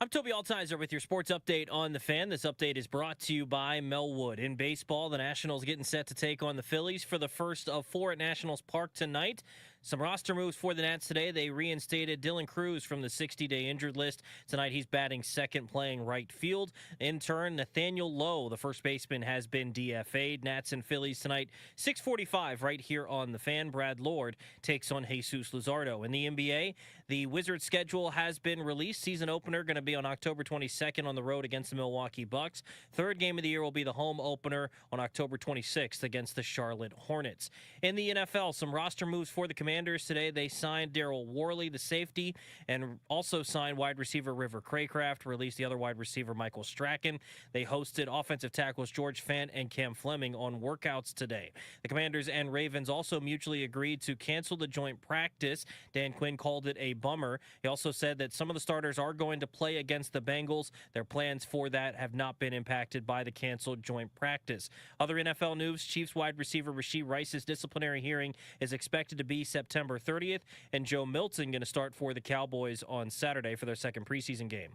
I'm Toby Altizer with your sports update on The Fan. This update is brought to you by Melwood. In baseball, the Nationals getting set to take on the Phillies for the first of 4 at Nationals Park tonight. Some roster moves for the Nats today. They reinstated Dylan Cruz from the 60-day injured list. Tonight he's batting second, playing right field. In turn, Nathaniel Lowe, the first baseman, has been DFA'd. Nats and Phillies tonight, 6:45 right here on The Fan. Brad Lord takes on Jesus Luzardo. In the NBA, the Wizards schedule has been released. Season opener going to be on October 22nd on the road against the Milwaukee Bucks. Third game of the year will be the home opener on October 26th against the Charlotte Hornets. In the NFL, some roster moves for the Commanders today. They signed Darryl Worley, the safety, and also signed wide receiver River Craycraft, released the other wide receiver Michael Strachan. They hosted offensive tackles George Fant and Cam Fleming on workouts today. The Commanders and Ravens also mutually agreed to cancel the joint practice. Dan Quinn called it a bummer. He also said that some of the starters are going to play against the Bengals. Their plans for that have not been impacted by the canceled joint practice. Other NFL news, Chiefs wide receiver Rashee Rice's disciplinary hearing is expected to be September 30th, and Joe Milton going to start for the Cowboys on Saturday for their second preseason game.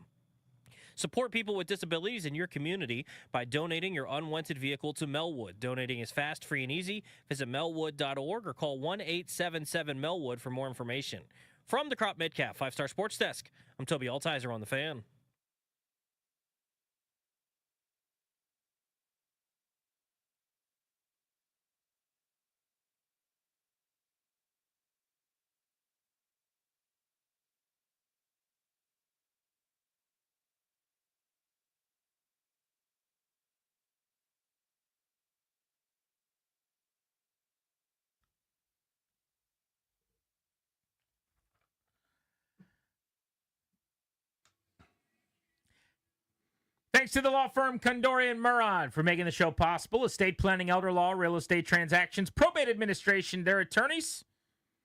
Support people with disabilities in your community by donating your unwanted vehicle to Melwood. Donating is fast, free, and easy. Visit melwood.org or call 1-877-MELWOOD for more information. From the Crop Midcap 5-Star Sports Desk, I'm Toby Altizer on The Fan. Thanks to the law firm Condori and Murad for making the show possible. Estate planning, elder law, real estate transactions, probate administration. Their attorneys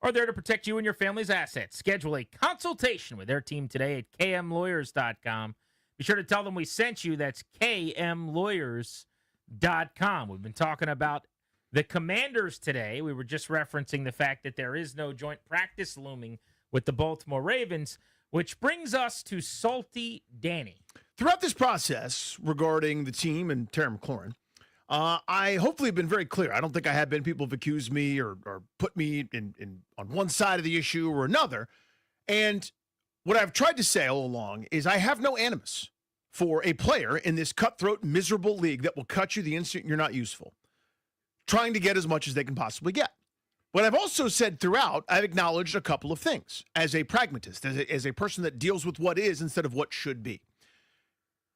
are there to protect you and your family's assets. Schedule a consultation with their team today at kmlawyers.com. Be sure to tell them we sent you. That's kmlawyers.com. We've been talking about the Commanders today. We were just referencing the fact that there is no joint practice looming with the Baltimore Ravens, which brings us to Salty Danny. Throughout this process regarding the team and Terry McLaurin, I hopefully have been very clear. I don't think I have been. People have accused me or put me in on one side of the issue or another. And what I've tried to say all along is I have no animus for a player in this cutthroat, miserable league that will cut you the instant you're not useful, trying to get as much as they can possibly get. What I've also said throughout, I've acknowledged a couple of things as a pragmatist, as a person that deals with what is instead of what should be.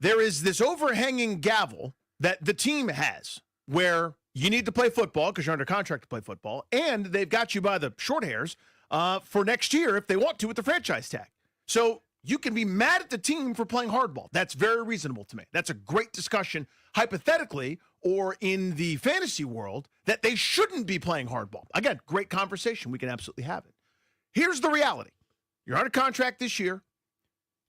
There is this overhanging gavel that the team has where you need to play football because you're under contract to play football, and they've got you by the short hairs for next year if they want to with the franchise tag. So you can be mad at the team for playing hardball. That's very reasonable to me. That's a great discussion, hypothetically, or in the fantasy world, that they shouldn't be playing hardball. Again, great conversation. We can absolutely have it. Here's the reality. You're under contract this year.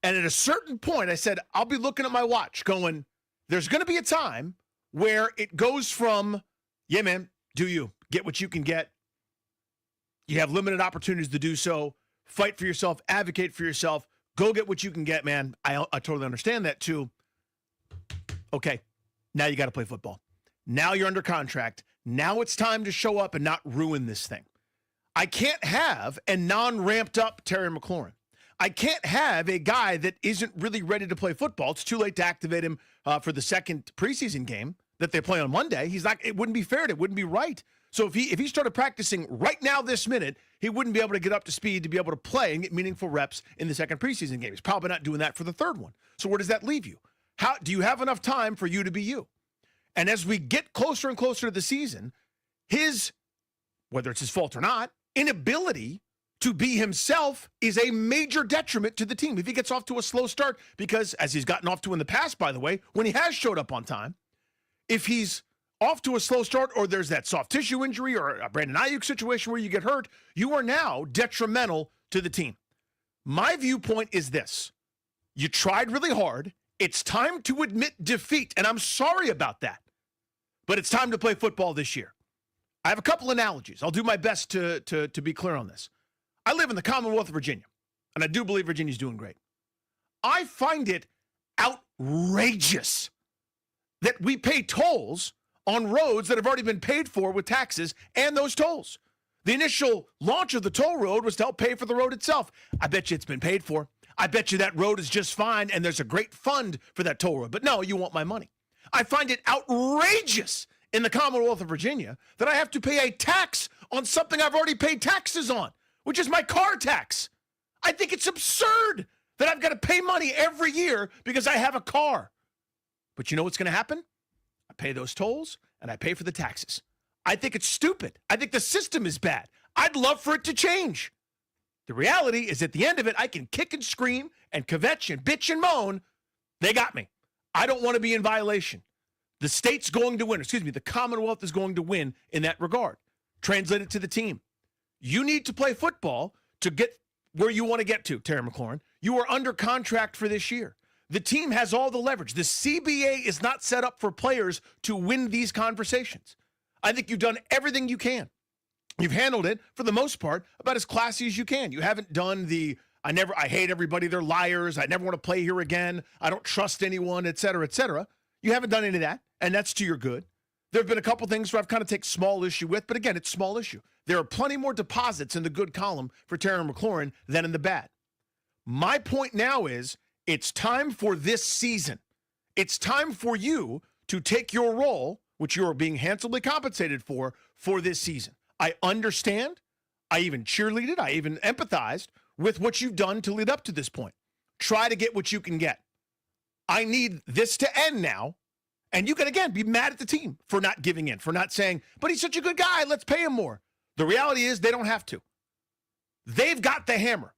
And at a certain point, I said, I'll be looking at my watch going, there's going to be a time where it goes from, yeah, man, do you. Get what you can get. You have limited opportunities to do so. Fight for yourself. Advocate for yourself. Go get what you can get, man. I totally understand that, too. Okay, now you got to play football. Now you're under contract. Now it's time to show up and not ruin this thing. I can't have a non-ramped up Terry McLaurin. I can't have a guy that isn't really ready to play football. It's too late to activate him for the second preseason game that they play on Monday. He's not. It wouldn't be fair. It wouldn't be right. So if he started practicing right now this minute, he wouldn't be able to get up to speed to be able to play and get meaningful reps in the second preseason game. He's probably not doing that for the third one. So where does that leave you? How do you have enough time for you to be you? And as we get closer and closer to the season, his, whether it's his fault or not, inability to be himself is a major detriment to the team. If he gets off to a slow start, because as he's gotten off to in the past, by the way, when he has showed up on time, if he's off to a slow start or there's that soft tissue injury or a Brandon Ayuk situation where you get hurt, you are now detrimental to the team. My viewpoint is this. You tried really hard. It's time to admit defeat, and I'm sorry about that. But it's time to play football this year. I have a couple analogies. I'll do my best to be clear on this. I live in the Commonwealth of Virginia, and I do believe Virginia's doing great. I find it outrageous that we pay tolls on roads that have already been paid for with taxes and those tolls. The initial launch of the toll road was to help pay for the road itself. I bet you it's been paid for. I bet you that road is just fine, and there's a great fund for that toll road. But no, you want my money. I find it outrageous in the Commonwealth of Virginia that I have to pay a tax on something I've already paid taxes on, which is my car tax. I think it's absurd that I've got to pay money every year because I have a car. But you know what's going to happen? I pay those tolls, and I pay for the taxes. I think it's stupid. I think the system is bad. I'd love for it to change. The reality is at the end of it, I can kick and scream and kvetch and bitch and moan. They got me. I don't want to be in violation. The state's going to win. The Commonwealth is going to win in that regard. Translate it to the team. You need to play football to get where you want to get to, Terry McLaurin. You are under contract for this year. The team has all the leverage. The CBA is not set up for players to win these conversations. I think you've done everything you can. You've handled it, for the most part, about as classy as you can. You haven't done the, I hate everybody, they're liars, I never want to play here again, I don't trust anyone, et cetera, et cetera. You haven't done any of that, and that's to your good. There have been a couple things where I've kind of taken small issue with, but again, it's small issue. There are plenty more deposits in the good column for Terry McLaurin than in the bad. My point now is, it's time for this season. It's time for you to take your role, which you are being handsomely compensated for this season. I understand. I even cheerleaded. I even empathized with what you've done to lead up to this point. Try to get what you can get. I need this to end now. And you can, again, be mad at the team for not giving in, for not saying, but he's such a good guy, let's pay him more. The reality is they don't have to. They've got the hammer.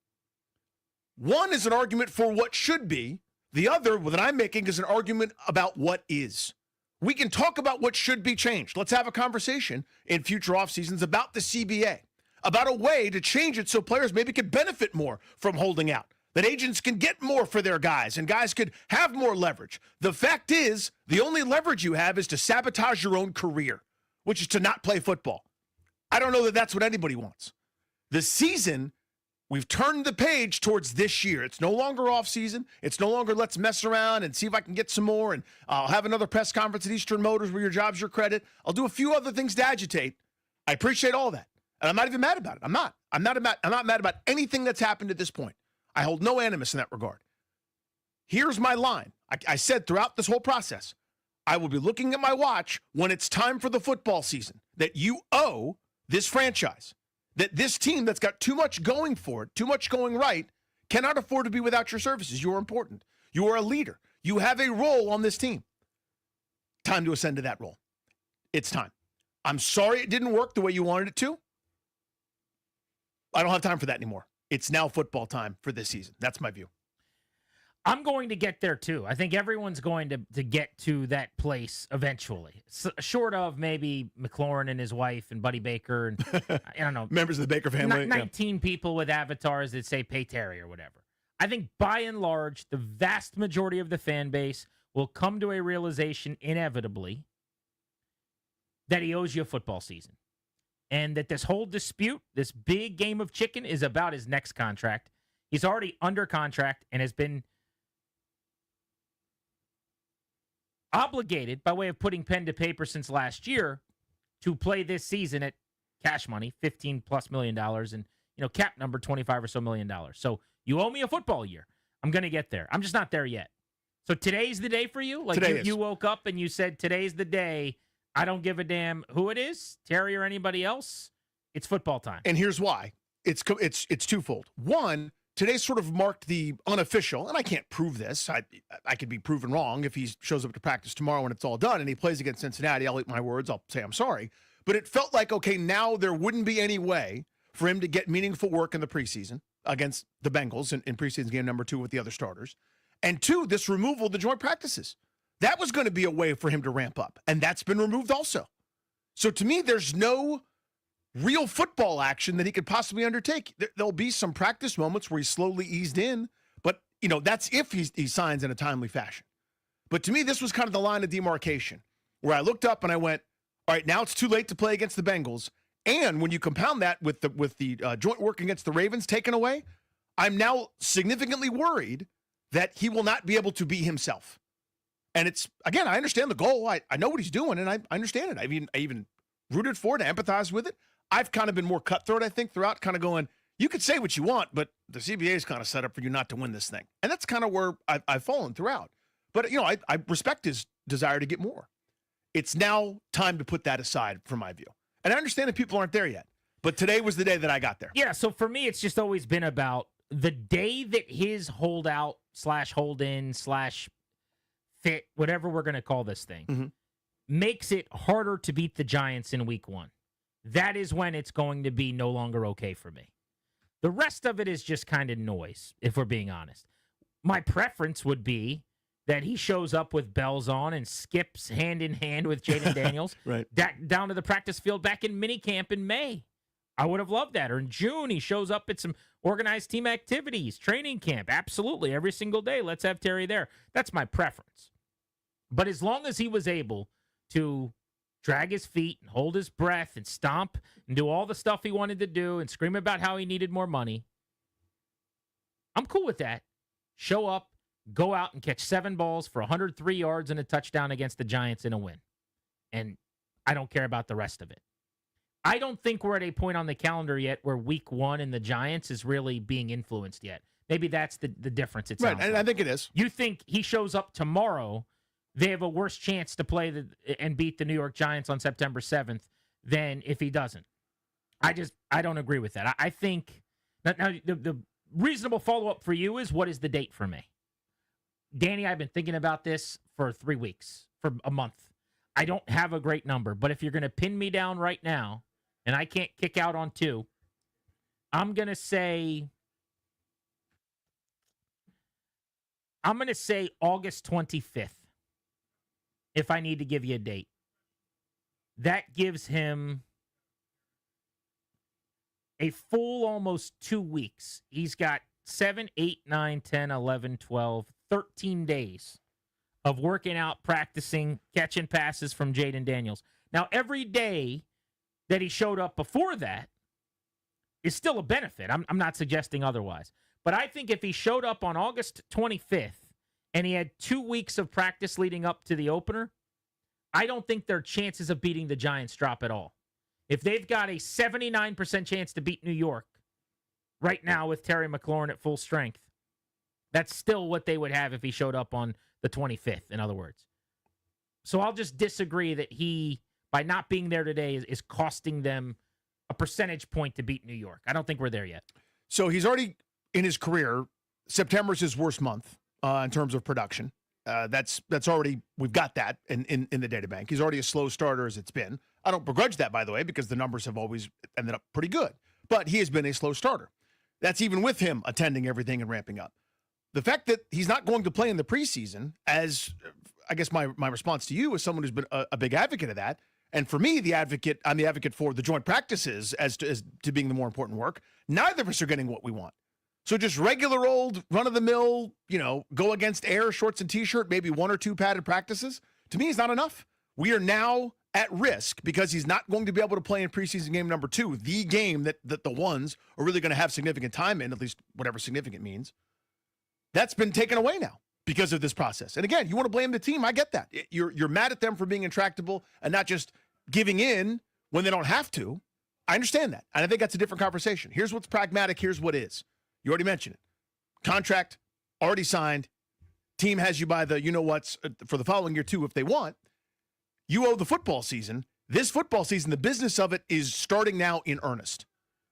One is an argument for what should be. The other that I'm making is an argument about what is. We can talk about what should be changed. Let's have a conversation in future off seasons about the CBA, about a way to change it so players maybe could benefit more from holding out, that agents can get more for their guys and guys could have more leverage. The fact is, the only leverage you have is to sabotage your own career, which is to not play football. I don't know that that's what anybody wants. The season, we've turned the page towards this year. It's no longer off season. It's no longer let's mess around and see if I can get some more. And I'll have another press conference at Eastern Motors where your job's your credit. I'll do a few other things to agitate. I appreciate all that. And I'm not even mad about it. I'm not mad about anything that's happened at this point. I hold no animus in that regard. Here's my line. I said throughout this whole process, I will be looking at my watch when it's time for the football season, that you owe this franchise, that this team that's got too much going for it, too much going right, cannot afford to be without your services. You are important. You are a leader. You have a role on this team. Time to ascend to that role. It's time. I'm sorry it didn't work the way you wanted it to. I don't have time for that anymore. It's now football time for this season. That's my view. I'm going to get there, too. I think everyone's going to get to that place eventually. Short of maybe McLaurin and his wife and Buddy Baker and, I don't know. Members of the Baker family. 19 people with avatars that say pay Terry or whatever. I think by and large, the vast majority of the fan base will come to a realization inevitably that he owes you a football season. And that this whole dispute, this big game of chicken, is about his next contract. He's already under contract and has been obligated, by way of putting pen to paper since last year, to play this season at cash money, $15+ million, and cap number $25 or so million. So you owe me a football year. I'm going to get there. I'm just not there yet. So today's the day for you? Like you woke up and you said, today's the day. I don't give a damn who it is, Terry or anybody else. It's football time. And here's why. It's twofold. One, today sort of marked the unofficial, and I can't prove this. I could be proven wrong if he shows up to practice tomorrow when it's all done and he plays against Cincinnati. I'll eat my words. I'll say I'm sorry. But it felt like, okay, now there wouldn't be any way for him to get meaningful work in the preseason against the Bengals in preseason game number 2 with the other starters. And 2, this removal of the joint practices. That was going to be a way for him to ramp up, and that's been removed also. So to me, there's no real football action that he could possibly undertake. There'll be some practice moments where he's slowly eased in, but that's if he signs in a timely fashion. But to me, this was kind of the line of demarcation where I looked up and I went, all right, now it's too late to play against the Bengals. And when you compound that with the joint work against the Ravens taken away, I'm now significantly worried that he will not be able to be himself. And it's, again, I understand the goal. I know what he's doing, and I understand it. I even rooted for it, empathize with it. I've kind of been more cutthroat, I think, throughout, kind of going, you could say what you want, but the CBA is kind of set up for you not to win this thing. And that's kind of where I've fallen throughout. But, you know, I respect his desire to get more. It's now time to put that aside from my view. And I understand that people aren't there yet. But today was the day that I got there. Yeah, so for me, it's just always been about the day that his holdout / hold in / fit, whatever we're going to call this thing, makes it harder to beat the Giants in week 1. That is when it's going to be no longer okay for me. The rest of it is just kind of noise, if we're being honest. My preference would be that he shows up with bells on and skips hand in hand with Jaden Daniels right. down to the practice field back in minicamp in May. I would have loved that. Or in June, he shows up at some organized team activities, training camp. Absolutely. Every single day, let's have Terry there. That's my preference. But as long as he was able to drag his feet and hold his breath and stomp and do all the stuff he wanted to do and scream about how he needed more money, I'm cool with that. Show up, go out and catch 7 balls for 103 yards and a touchdown against the Giants in a win. And I don't care about the rest of it. I don't think we're at a point on the calendar yet where week 1 in the Giants is really being influenced yet. Maybe that's the difference. It sounds right, and I think it is. You think he shows up tomorrow, they have a worse chance to play and beat the New York Giants on September 7th than if he doesn't. I don't agree with that. I think now the reasonable follow-up for you is, what is the date for me? Danny, I've been thinking about this for 3 weeks, for a month. I don't have a great number, but if you're going to pin me down right now, and I can't kick out on 2, I'm going to say August 25th, if I need to give you a date. That gives him a full almost 2 weeks. He's got 7, 8, 9, 10, 11, 12, 13 days of working out, practicing, catching passes from Jaden Daniels. Now, every day that he showed up before that is still a benefit. I'm not suggesting otherwise. But I think if he showed up on August 25th and he had 2 weeks of practice leading up to the opener, I don't think their chances of beating the Giants drop at all. If they've got a 79% chance to beat New York right now with Terry McLaurin at full strength, that's still what they would have if he showed up on the 25th, in other words. So I'll just disagree that he, by not being there today, is costing them a percentage point to beat New York. I don't think we're there yet. So he's already, in his career, September's his worst month in terms of production. That's already, we've got that in the data bank. He's already a slow starter as it's been. I don't begrudge that, by the way, because the numbers have always ended up pretty good. But he has been a slow starter. That's even with him attending everything and ramping up. The fact that he's not going to play in the preseason, as I guess my response to you as someone who's been a big advocate of that, and for me, I'm the advocate for the joint practices as to being the more important work. Neither of us are getting what we want. So just regular old run-of-the-mill, go against air, shorts and T-shirt, maybe 1 or 2 padded practices, to me is not enough. We are now at risk because he's not going to be able to play in preseason game number 2, the game that the ones are really going to have significant time in, at least whatever significant means. That's been taken away now because of this process. And again, you want to blame the team. I get that. You're mad at them for being intractable and not just giving in when they don't have to. I understand that. And I think that's a different conversation. Here's what's pragmatic. Here's what is. You already mentioned it. Contract already signed. Team has you by the you-know-whats for the following year, too, if they want. You owe the football season. This football season, the business of it is starting now in earnest,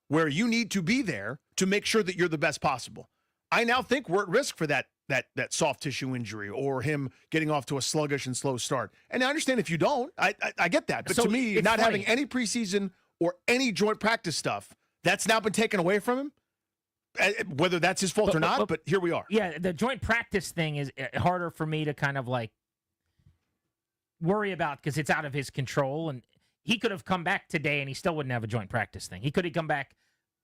where you need to be there to make sure that you're the best possible. I now think we're at risk for that soft tissue injury or him getting off to a sluggish and slow start. And I understand if you don't, I get that. But so to me, not having any preseason or any joint practice stuff, that's now been taken away from him. Whether that's his fault or not, but here we are. Yeah, the joint practice thing is harder for me to kind of worry about because it's out of his control. And he could have come back today and he still wouldn't have a joint practice thing. He could have come back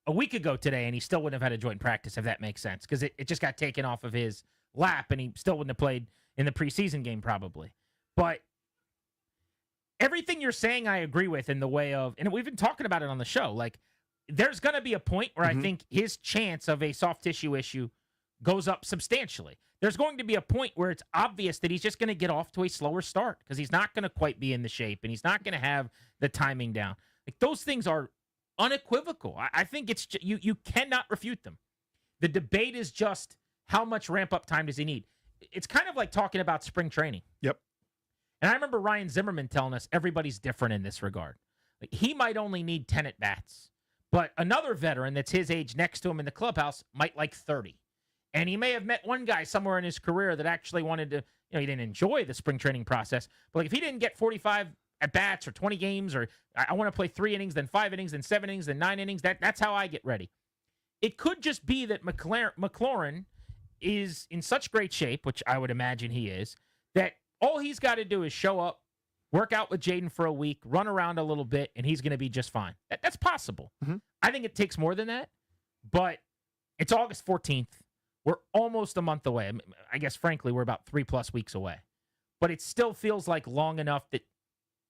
a week ago today and he still wouldn't have had a joint practice, if that makes sense, because it just got taken off of his lap and he still wouldn't have played in the preseason game probably. But everything you're saying I agree with in the way of, and we've been talking about it on the show, there's going to be a point where I think his chance of a soft tissue issue goes up substantially. There's going to be a point where it's obvious that he's just going to get off to a slower start because he's not going to quite be in the shape and he's not going to have the timing down. Like, those things are unequivocal. I think it's you cannot refute them. The debate is just how much ramp-up time does he need? It's kind of like talking about spring training. Yep. And I remember Ryan Zimmerman telling us everybody's different in this regard. Like, he might only need 10 at-bats, but another veteran that's his age next to him in the clubhouse might like 30. And he may have met one guy somewhere in his career that actually wanted to, he didn't enjoy the spring training process. But like, if he didn't get 45 at-bats or 20 games, or I want to play 3 innings, then 5 innings, then 7 innings, then 9 innings, that's how I get ready. It could just be that McLaurin is in such great shape, which I would imagine he is, that all he's got to do is show up, work out with Jaden for a week, run around a little bit, and he's going to be just fine. That's possible. Mm-hmm. I think it takes more than that, but it's August 14th. We're almost a month away. I guess, frankly, we're about 3+ weeks away. But it still feels like long enough that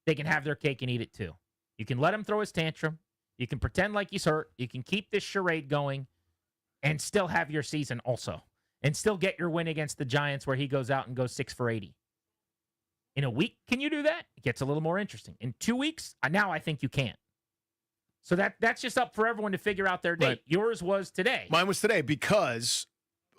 they can have their cake and eat it too. You can let him throw his tantrum. You can pretend like he's hurt. You can keep this charade going and still have your season also. And still get your win against the Giants where he goes out and goes 6 for 80. In a week, can you do that? It gets a little more interesting. In 2 weeks, now I think you can't. So that's just up for everyone to figure out their date. Right. Yours was today. Mine was today because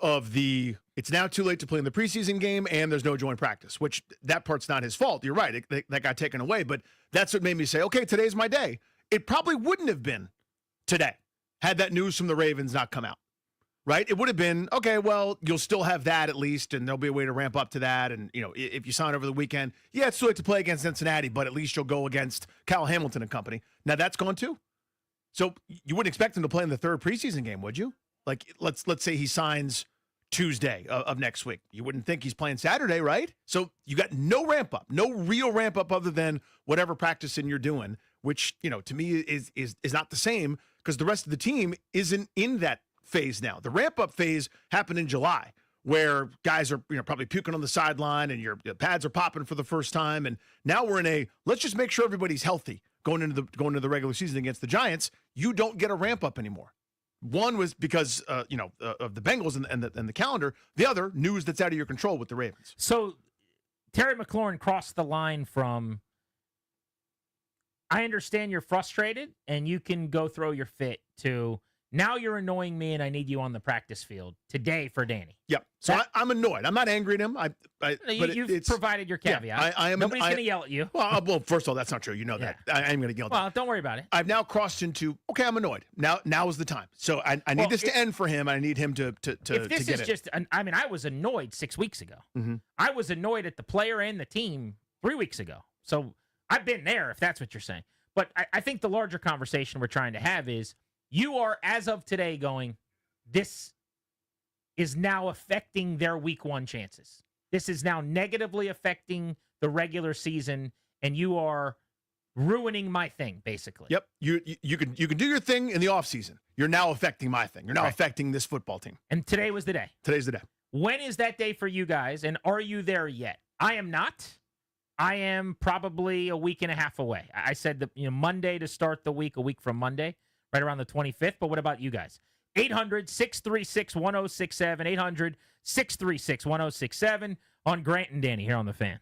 of it's now too late to play in the preseason game and there's no joint practice, which that part's not his fault. You're right. That got taken away. But that's what made me say, okay, today's my day. It probably wouldn't have been today had that news from the Ravens not come out. Right? It would have been, okay, well, you'll still have that at least, and there'll be a way to ramp up to that. And, if you sign over the weekend, yeah, it's too late to play against Cincinnati, but at least you'll go against Cal Hamilton and company. Now that's gone too. So you wouldn't expect him to play in the 3rd preseason game, would you? Like, let's say he signs Tuesday of next week. You wouldn't think he's playing Saturday, right? So you got no ramp up, no real ramp up other than whatever practicing you're doing, which, to me is not the same because the rest of the team isn't in that phase now. The ramp-up phase happened in July where guys are probably puking on the sideline and your pads are popping for the first time. And now we're in let's just make sure everybody's healthy going into the regular season against the Giants. You don't get a ramp-up anymore. One was because, of the Bengals and the calendar. The other, news that's out of your control with the Ravens. So Terry McLaurin crossed the line from, I understand you're frustrated and you can go throw your fit, to now you're annoying me and I need you on the practice field today for Danny. Yep. So I'm annoyed. I'm not angry at him. You've provided your caveat. Yeah, Nobody's going to yell at you. Well, first of all, that's not true. You know that. I am going to yell at you. Well, don't worry about it. I've now crossed into, okay, I'm annoyed. Now is the time. So I need this to end for him. I need him to if this get is just, I was annoyed 6 weeks ago. Mm-hmm. I was annoyed at the player and the team 3 weeks ago. So I've been there, if that's what you're saying. But I think the larger conversation we're trying to have is, you are, as of today, going, this is now affecting their week 1 chances. This is now negatively affecting the regular season, and you are ruining my thing, basically. Yep. You can do your thing in the offseason. You're now affecting my thing. You're now affecting this football team. And today was the day. Today's the day. When is that day for you guys, and are you there yet? I am not. I am probably a week and a half away. I said that Monday to start the week, a week from Monday. Right around the 25th. But what about you guys? 800-636-1067. 800-636-1067 on Grant and Danny here on The Fan.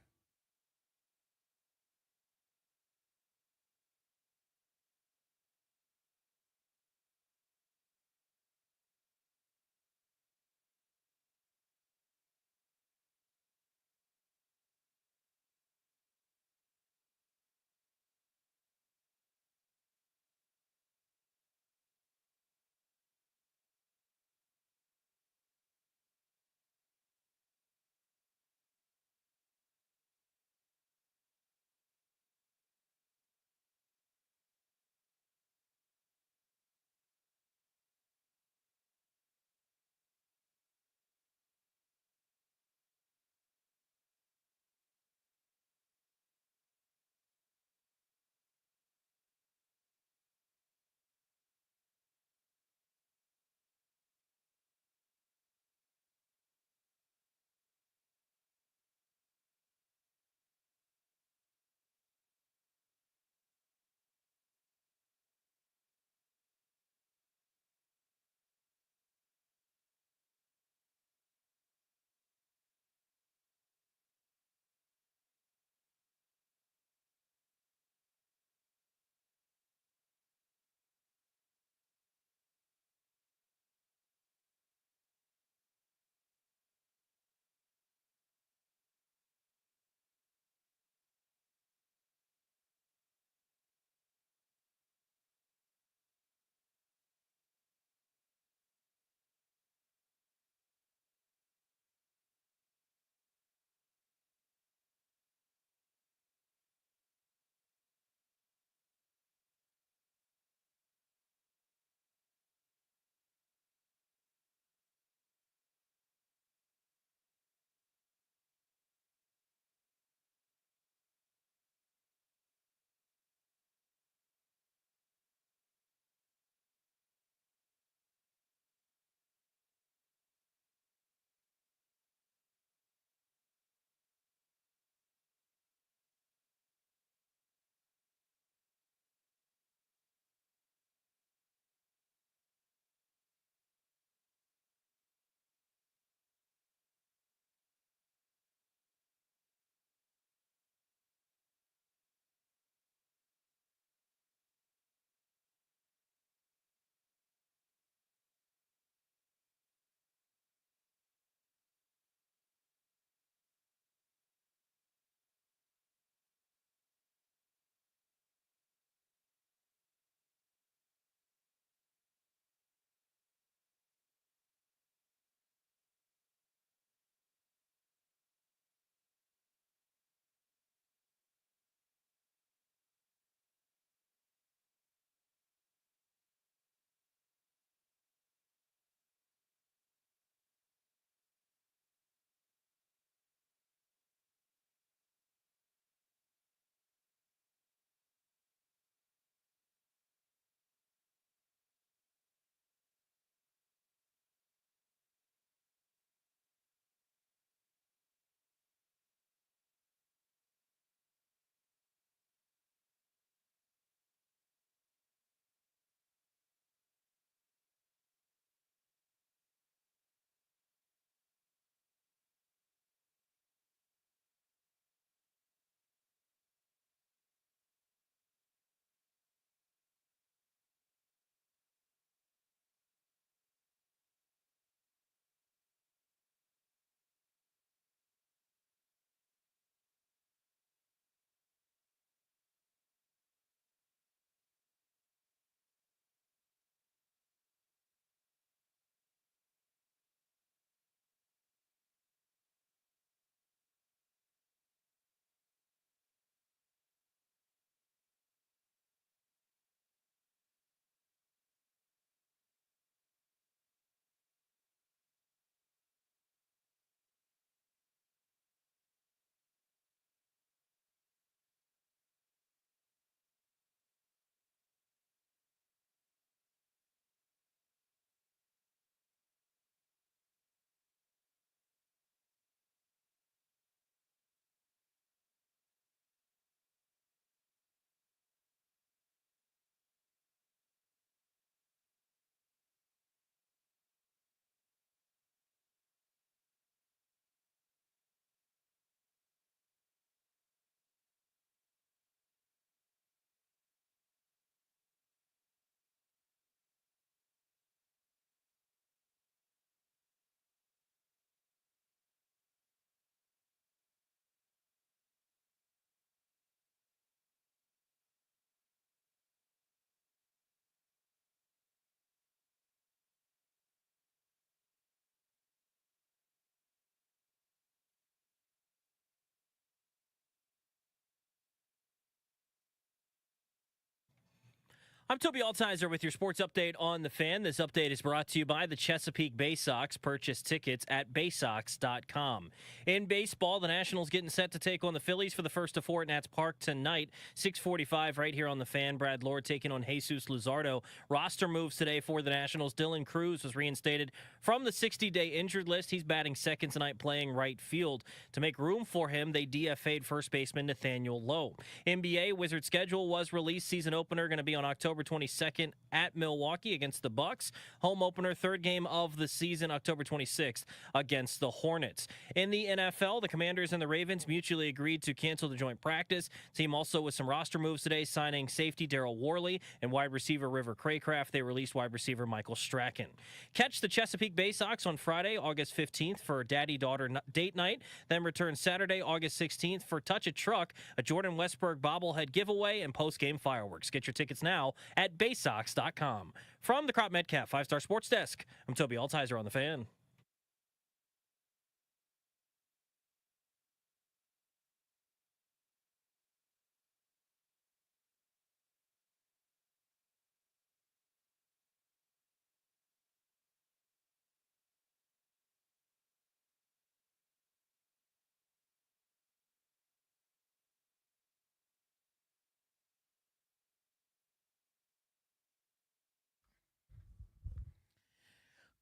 I'm Toby Altizer with your sports update on The Fan. This update is brought to you by the Chesapeake Bay Sox. Purchase tickets at baysox.com. In baseball, the Nationals getting set to take on the Phillies for the first of 4 at Nats Park tonight. 6:45 right here on The Fan. Brad Lord taking on Jesus Luzardo. Roster moves today for the Nationals. Dylan Cruz was reinstated from the 60-day injured list. He's batting second tonight, playing right field. To make room for him, they DFA'd first baseman Nathaniel Lowe. NBA Wizard schedule was released. Season opener going to be on October 22nd at Milwaukee against the Bucks. Home opener, third game of the season, October 26th against the Hornets. In the NFL, the Commanders and the Ravens mutually agreed to cancel the joint practice. Team also with some roster moves today, signing safety Darryl Worley and wide receiver River Craycraft. They released wide receiver Michael Strachan. Catch the Chesapeake Bay Sox on Friday, August 15th for daddy-daughter date night. Then return Saturday, August 16th for Touch a Truck, a Jordan Westberg bobblehead giveaway, and post-game fireworks. Get your tickets now at baysox.com. From the Crop Metcalf 5-Star Sports Desk, I'm Toby Altizer on The Fan.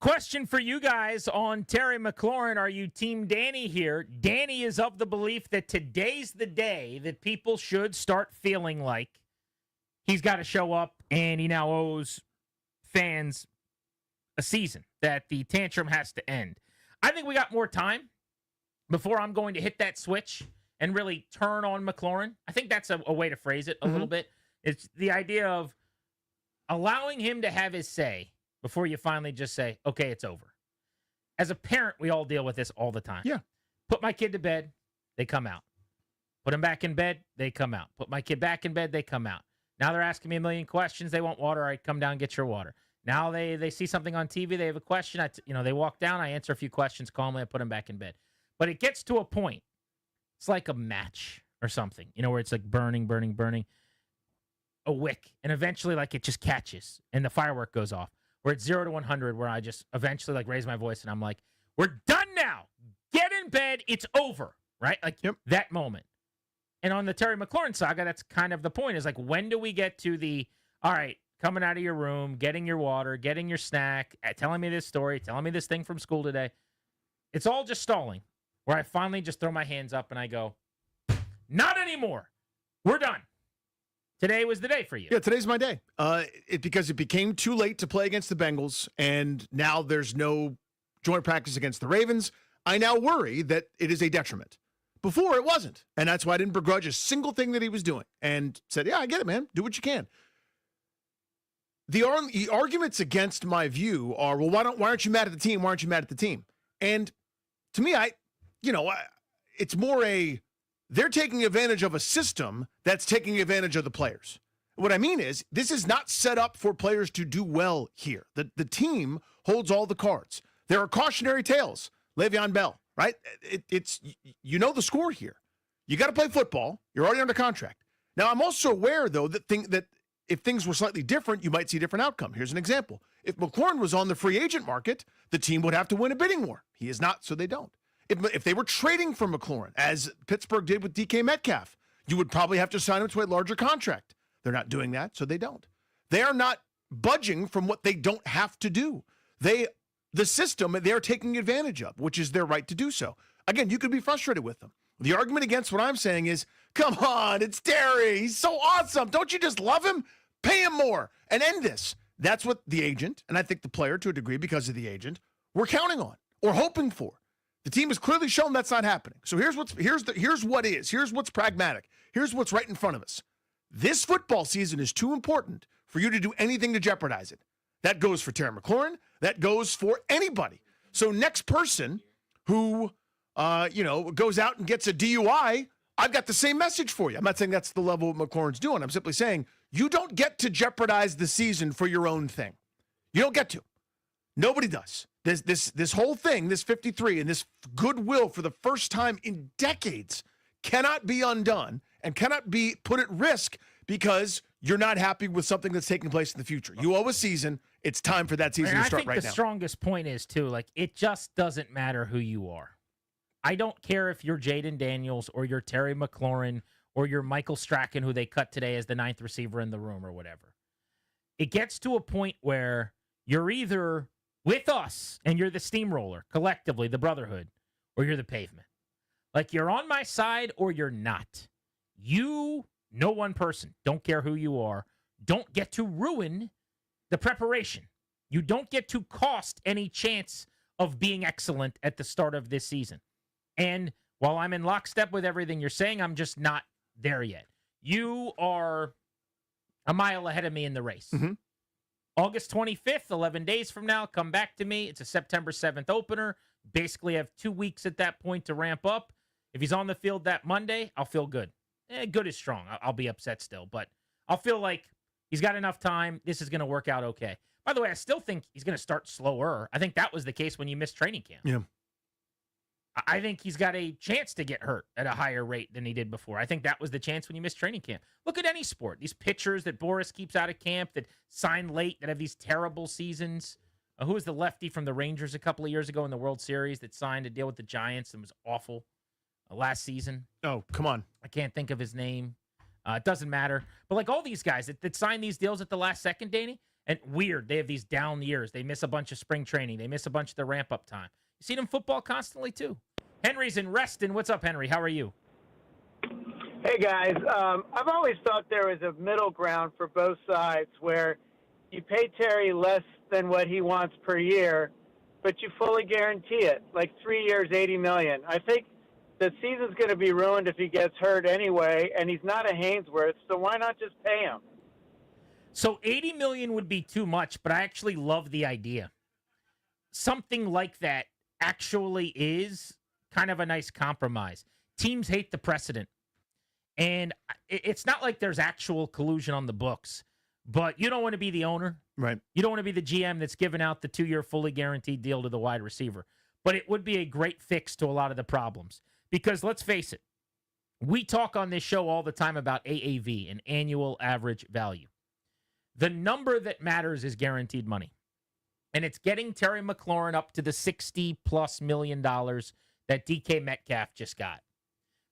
Question for you guys on Terry McLaurin. Are you Team Danny here? Danny is of the belief that today's the day that people should start feeling like he's got to show up and he now owes fans a season, that the tantrum has to end. I think we got more time before I'm going to hit that switch and really turn on McLaurin. I think that's a way to phrase it a little bit. It's the idea of allowing him to have his say before you finally just say, okay, it's over. As a parent, we all deal with this all the time. Yeah. Put my kid to bed, they come out. Put him back in bed, they come out. Put my kid back in bed, they come out. Now they're asking me a million questions. They want water. All right, come down, get your water. Now they see something on TV. They have a question. They walk down. I answer a few questions calmly. I put them back in bed. But it gets to a point. It's like a match or something, where it's like burning, a wick. And eventually, it just catches and the firework goes off. Where it's 0 to 100, where I just eventually raise my voice and I'm like, we're done now. Get in bed. It's over. Right? That moment. And on the Terry McLaurin saga, that's kind of the point, is when do we get to the, all right, coming out of your room, getting your water, getting your snack, telling me this story, telling me this thing from school today. It's all just stalling, where I finally just throw my hands up and I go, not anymore. We're done. Today was the day for you. Yeah, today's my day. Because it became too late to play against the Bengals, and now there's no joint practice against the Ravens. I now worry that it is a detriment. Before, it wasn't, and that's why I didn't begrudge a single thing that he was doing, and said, yeah, I get it, man. Do what you can. The arguments against my view are, well, why aren't you mad at the team? Why aren't you mad at the team? And to me, it's more they're taking advantage of a system that's taking advantage of the players. What I mean is, this is not set up for players to do well here. The team holds all the cards. There are cautionary tales. Le'Veon Bell, right? It's the score here. You got to play football. You're already under contract. Now, I'm also aware, though, that if things were slightly different, you might see a different outcome. Here's an example. If McLaurin was on the free agent market, the team would have to win a bidding war. He is not, so they don't. If they were trading for McLaurin, as Pittsburgh did with DK Metcalf, you would probably have to sign him to a larger contract. They're not doing that, so they don't. They are not budging from what they don't have to do. The system they're taking advantage of, which is their right to do so. Again, you could be frustrated with them. The argument against what I'm saying is, come on, it's Terry. He's so awesome. Don't you just love him? Pay him more and end this. That's what the agent, and I think the player to a degree because of the agent, we're counting on or hoping for. The team has clearly shown that's not happening. So here's what's pragmatic. Here's what's right in front of us. This football season is too important for you to do anything to jeopardize it. That goes for Terry McLaurin. That goes for anybody. So next person who, goes out and gets a DUI, I've got the same message for you. I'm not saying that's the level what McLaurin's doing. I'm simply saying you don't get to jeopardize the season for your own thing. You don't get to. Nobody does. This whole thing, this 53, and this goodwill for the first time in decades cannot be undone and cannot be put at risk because you're not happy with something that's taking place in the future. You owe a season. It's time for that season to start right now. I think the strongest point is, too, like, it just doesn't matter who you are. I don't care if you're Jaden Daniels or you're Terry McLaurin or you're Michael Strachan, who they cut today as the 9th receiver in the room or whatever. It gets to a point where you're either with us and you're the steamroller, collectively, the brotherhood, or you're the pavement. Like, you're on my side or you're not. You, no one person, don't care who you are, don't get to ruin the preparation. You don't get to cost any chance of being excellent at the start of this season. And while I'm in lockstep with everything you're saying, I'm just not there yet. You are a mile ahead of me in the race. Mm-hmm. August 25th, 11 days from now, come back to me. It's a September 7th opener. Basically have 2 weeks at that point to ramp up. If he's on the field that Monday, I'll feel good. Good is strong. I'll be upset still, but I'll feel like he's got enough time. This is going to work out okay. By the way, I still think he's going to start slower. I think that was the case when you missed training camp. Yeah. I think he's got a chance to get hurt at a higher rate than he did before. I think that was the chance when you missed training camp. Look at any sport. These pitchers that Boris keeps out of camp, that sign late, that have these terrible seasons. Who was the lefty from the Rangers a couple of years ago in the World Series that signed to deal with the Giants and was awful last season? Oh, come on. I can't think of his name. It doesn't matter. But like all these guys that sign these deals at the last second, Danny, and weird, they have these down years. They miss a bunch of spring training. They miss a bunch of their ramp-up time. You see them football constantly, too. Henry's in Reston. What's up, Henry? How are you? Hey, guys. I've always thought there was a middle ground for both sides where you pay Terry less than what he wants per year, but you fully guarantee it, like 3 years, $80 million. I think the season's going to be ruined if he gets hurt anyway, and he's not a Hainsworth, so why not just pay him? So $80 million would be too much, but I actually love the idea. Something like that actually is kind of a nice compromise. Teams hate the precedent. And it's not like there's actual collusion on the books, but you don't want to be the owner. Right. You don't want to be the GM that's giving out the 2-year fully guaranteed deal to the wide receiver. But it would be a great fix to a lot of the problems. Because let's face it, we talk on this show all the time about AAV, an annual average value. The number that matters is guaranteed money. And it's getting Terry McLaurin up to the $60+ million that DK Metcalf just got.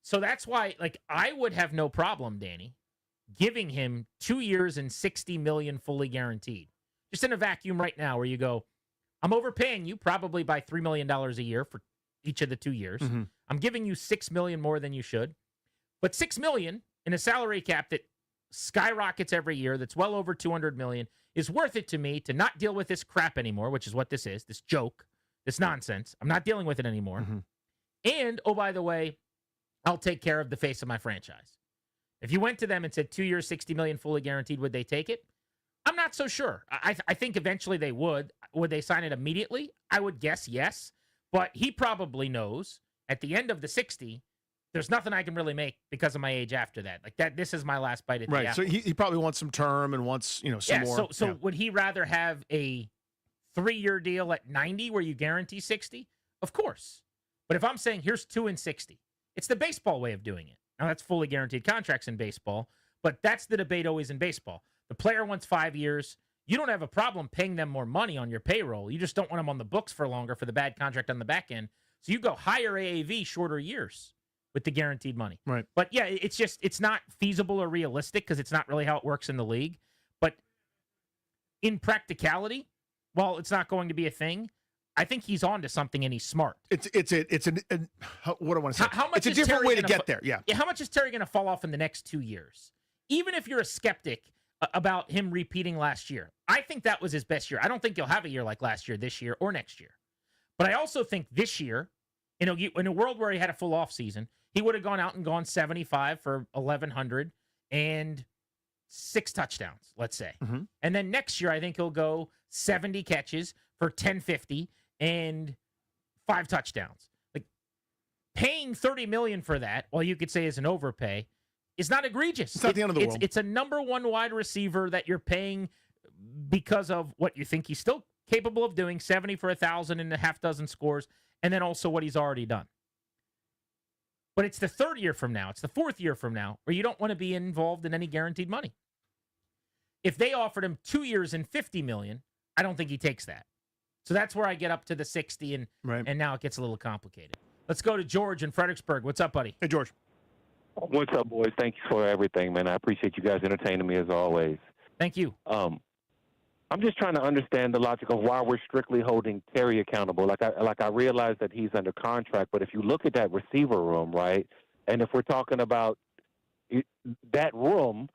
So that's why, like, I would have no problem, Danny, giving him 2 years and $60 million fully guaranteed. Just in a vacuum right now where you go, I'm overpaying you probably by $3 million a year for each of the 2 years. Mm-hmm. I'm giving you $6 million more than you should. But $6 million in a salary cap that skyrockets every year, that's well over $200 million, is worth it to me to not deal with this crap anymore, which is what this is, this joke, this nonsense. I'm not dealing with it anymore. Mm-hmm. And, oh, by the way, I'll take care of the face of my franchise. If you went to them and said 2 years, $60 million fully guaranteed, would they take it? I'm not so sure. I think eventually they would. Would they sign it immediately? I would guess yes. But he probably knows at the end of the 60, there's nothing I can really make because of my age after that. Like that, this is my last bite at the apple. Right. So he probably wants some term and wants, some more. So would he rather have a 3-year deal at 90 where you guarantee 60? Of course. But if I'm saying here's 2 and 60, it's the baseball way of doing it. Now that's fully guaranteed contracts in baseball, but that's the debate always in baseball. The player wants 5 years. You don't have a problem paying them more money on your payroll. You just don't want them on the books for longer for the bad contract on the back end. So you go higher AAV, shorter years with the guaranteed money. Right. But yeah, it's not feasible or realistic because it's not really how it works in the league. But in practicality, while it's not going to be a thing, I think he's on to something and he's smart. What do I want to say? How much it's a is different Terry way to gonna get there. Yeah. How much is Terry going to fall off in the next 2 years? Even if you're a skeptic about him repeating last year, I think that was his best year. I don't think he'll have a year like last year, this year, or next year. But I also think this year, in a world where he had a full offseason, he would have gone out and gone 75 for 1,100 and 6 touchdowns, let's say. Mm-hmm. And then next year, I think he'll go 70 catches for 1,050 and 5 touchdowns. Like paying $30 million for that, well, you could say is an overpay, is not egregious. It's not the end of the world. It's a number 1 wide receiver that you're paying because of what you think he's still capable of doing, 70 for 1,000 and a half dozen scores, and then also what he's already done. But it's the 3rd year from now, it's the 4th year from now, where you don't want to be involved in any guaranteed money. If they offered him 2 years and $50 million, I don't think he takes that. So that's where I get up to the 60, and now it gets a little complicated. Let's go to George in Fredericksburg. What's up, buddy? Hey, George. What's up, boys? Thank you for everything, man. I appreciate you guys entertaining me as always. Thank you. I'm just trying to understand the logic of why we're strictly holding Terry accountable. Like I realize that he's under contract, but if you look at that receiver room, right, and if we're talking about that room,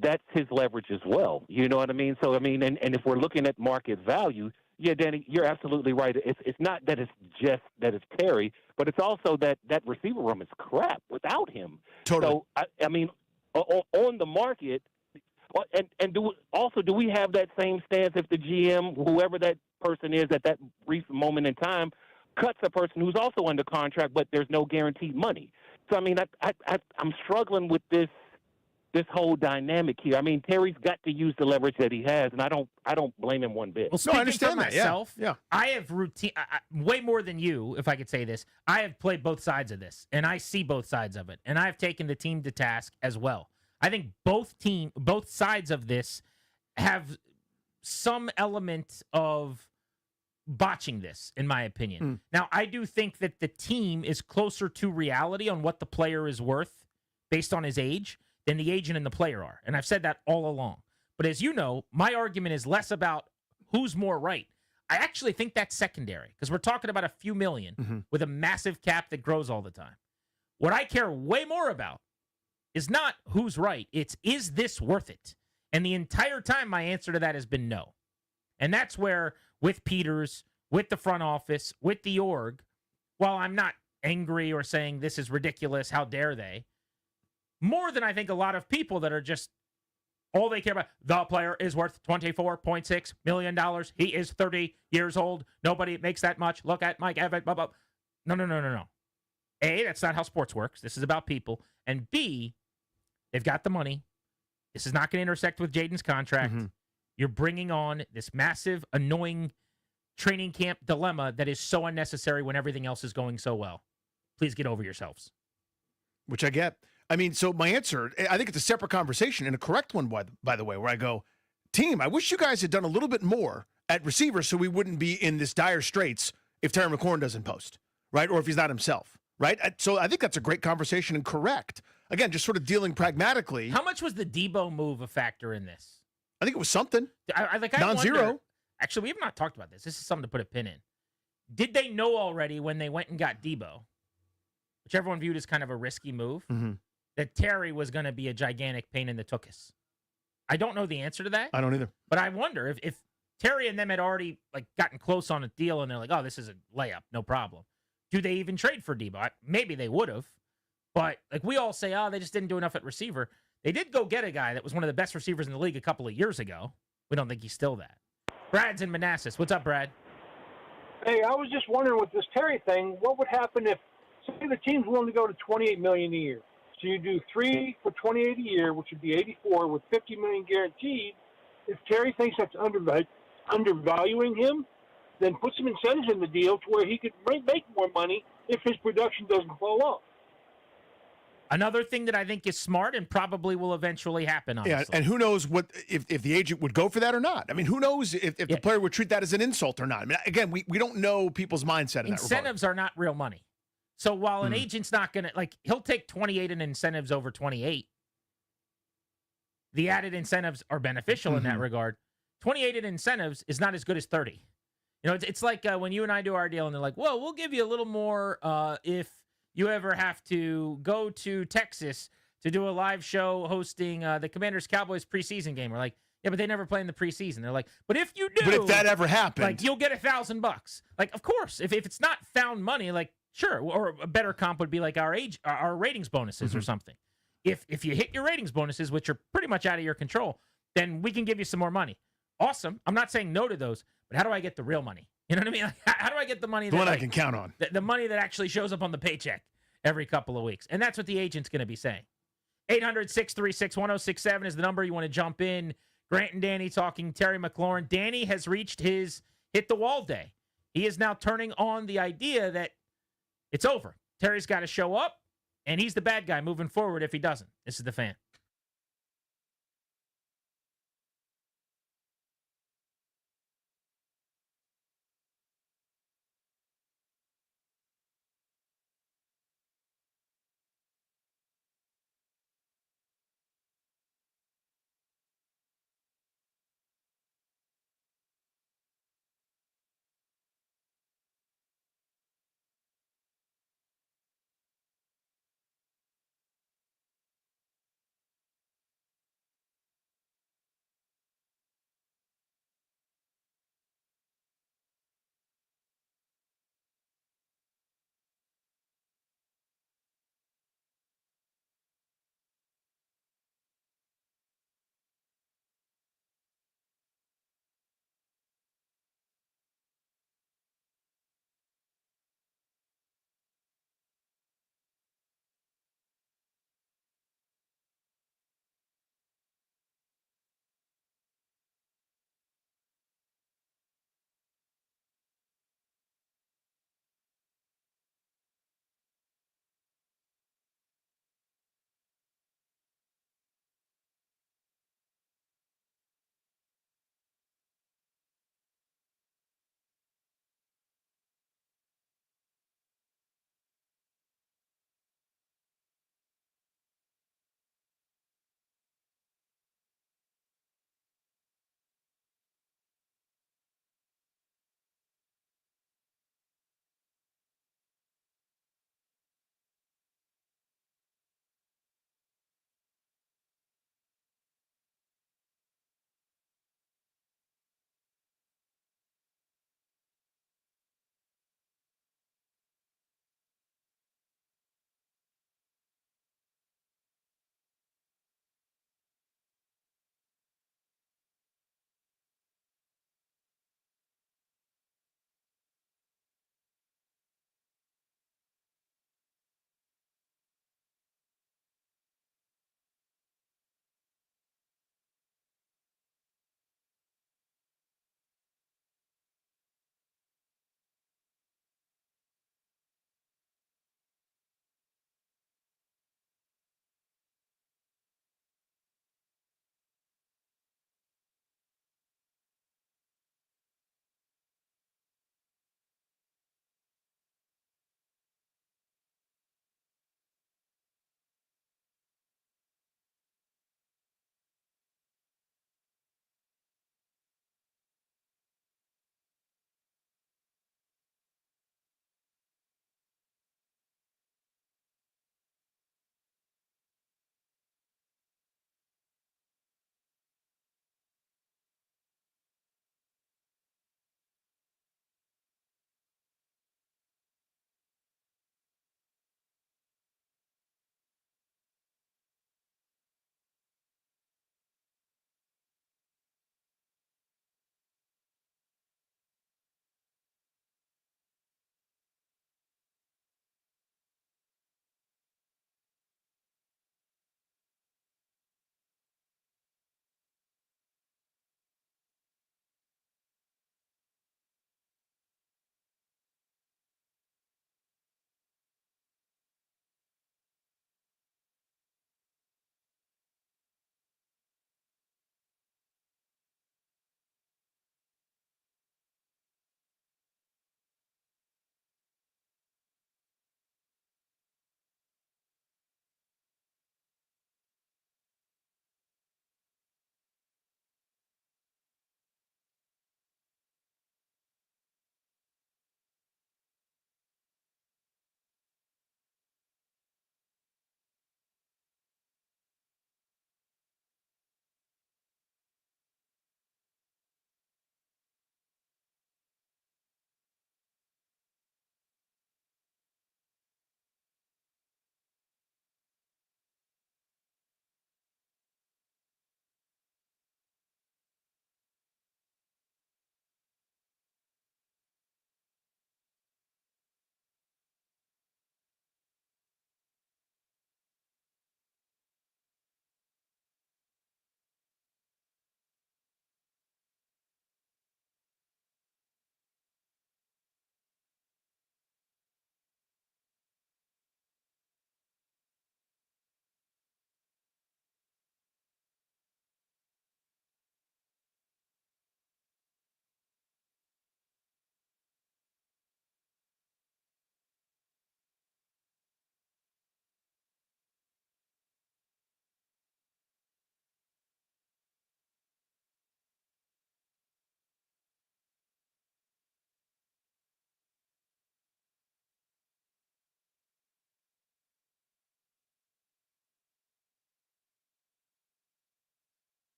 that's his leverage as well. You know what I mean? So, I mean, and if we're looking at market value, yeah, Danny, you're absolutely right. It's not that it's just that it's Terry, but it's also that receiver room is crap without him. Totally. So, I mean, on the market, and do we have that same stance if the GM, whoever that person is at that brief moment in time, cuts a person who's also under contract, but there's no guaranteed money? So, I mean, I'm struggling with this whole dynamic here. I mean, Terry's got to use the leverage that he has, and I don't blame him one bit. Well, speaking I understand for that. myself, Yeah. I have way more than you, if I could say this. I have played both sides of this, and I see both sides of it, and I've taken the team to task as well. I think both sides of this have some element of botching this, in my opinion. Now, I do think that the team is closer to reality on what the player is worth based on his age than the agent and the player are. And I've said that all along. But as you know, my argument is less about who's more right. I actually think that's secondary because we're talking about a few million with a massive cap that grows all the time. What I care way more about is not who's right. It's, is this worth it? And the entire time, my answer to that has been no. And that's where, with Peters, with the front office, with the org, while I'm not angry or saying this is ridiculous, how dare they, more than I think a lot of people that are just, all they care about, the player is worth $24.6 million. He is 30 years old. Nobody makes that much. Look at Mike Evans. Blah, blah. No. A, that's not how sports works. This is about people. And B, they've got the money. This is not going to intersect with Jaden's contract. You're bringing on this massive, annoying training camp dilemma that is so unnecessary when everything else is going so well. Please get over yourselves. Which I get. I mean, so my answer, I think it's a separate conversation and a correct one, by the way, where I go, team, I wish you guys had done a little bit more at receiver so we wouldn't be in this dire straits if Terry McLaurin doesn't post, right? Or if he's not himself, right? So I think that's a great conversation and correct. Again, just sort of dealing pragmatically. How much was the Debo move a factor in this? I think it was something. I Non-zero. Actually, we have not talked about this. This is something to put a pin in. Did they know already when they went and got Debo, which everyone viewed as kind of a risky move, that Terry was going to be a gigantic pain in the tuchus? I don't know the answer to that. I don't either. But I wonder if Terry and them had already gotten close on a deal and they're like, oh, this is a layup, no problem. Do they even trade for Debo? Maybe they would have. But we all say, oh, they just didn't do enough at receiver. They did go get a guy that was one of the best receivers in the league a couple of years ago. We don't think he's still that. Brad's in Manassas. What's up, Brad? Hey, I was just wondering with this Terry thing, what would happen if, say, the team's willing to go to $28 million a year? So you do 3 for $28 a year, which would be 84 with $50 million guaranteed. If Terry thinks that's undervaluing him, then put some incentives in the deal to where he could make more money if his production doesn't fall off. Another thing that I think is smart and probably will eventually happen, honestly. Yeah, and who knows what if the agent would go for that or not. I mean, who knows if the player would treat that as an insult or not. I mean, again, we don't know people's mindset in that regard. Incentives are not real money. So while an agent's not going to, he'll take 28 in incentives over 28. The added incentives are beneficial in that regard. 28 in incentives is not as good as 30. You know, it's like when you and I do our deal and they're like, well, we'll give you a little more if you ever have to go to Texas to do a live show hosting the Commanders-Cowboys preseason game. We're like, yeah, but they never play in the preseason. They're like, but if you do, but if that ever happened, you'll get $1,000. Of course, if it's not found money, sure. Or a better comp would be our ratings bonuses or something. If you hit your ratings bonuses, which are pretty much out of your control, then we can give you some more money. Awesome. I'm not saying no to those, but how do I get the real money? You know what I mean? How do I get the money? The one I can count on. The money that actually shows up on the paycheck every couple of weeks. And that's what the agent's going to be saying. 800-636-1067 is the number you want to jump in. Grant and Danny talking Terry McLaurin. Danny has reached his hit the wall day. He is now turning on the idea that it's over. Terry's got to show up, and he's the bad guy moving forward if he doesn't. This is The Fan.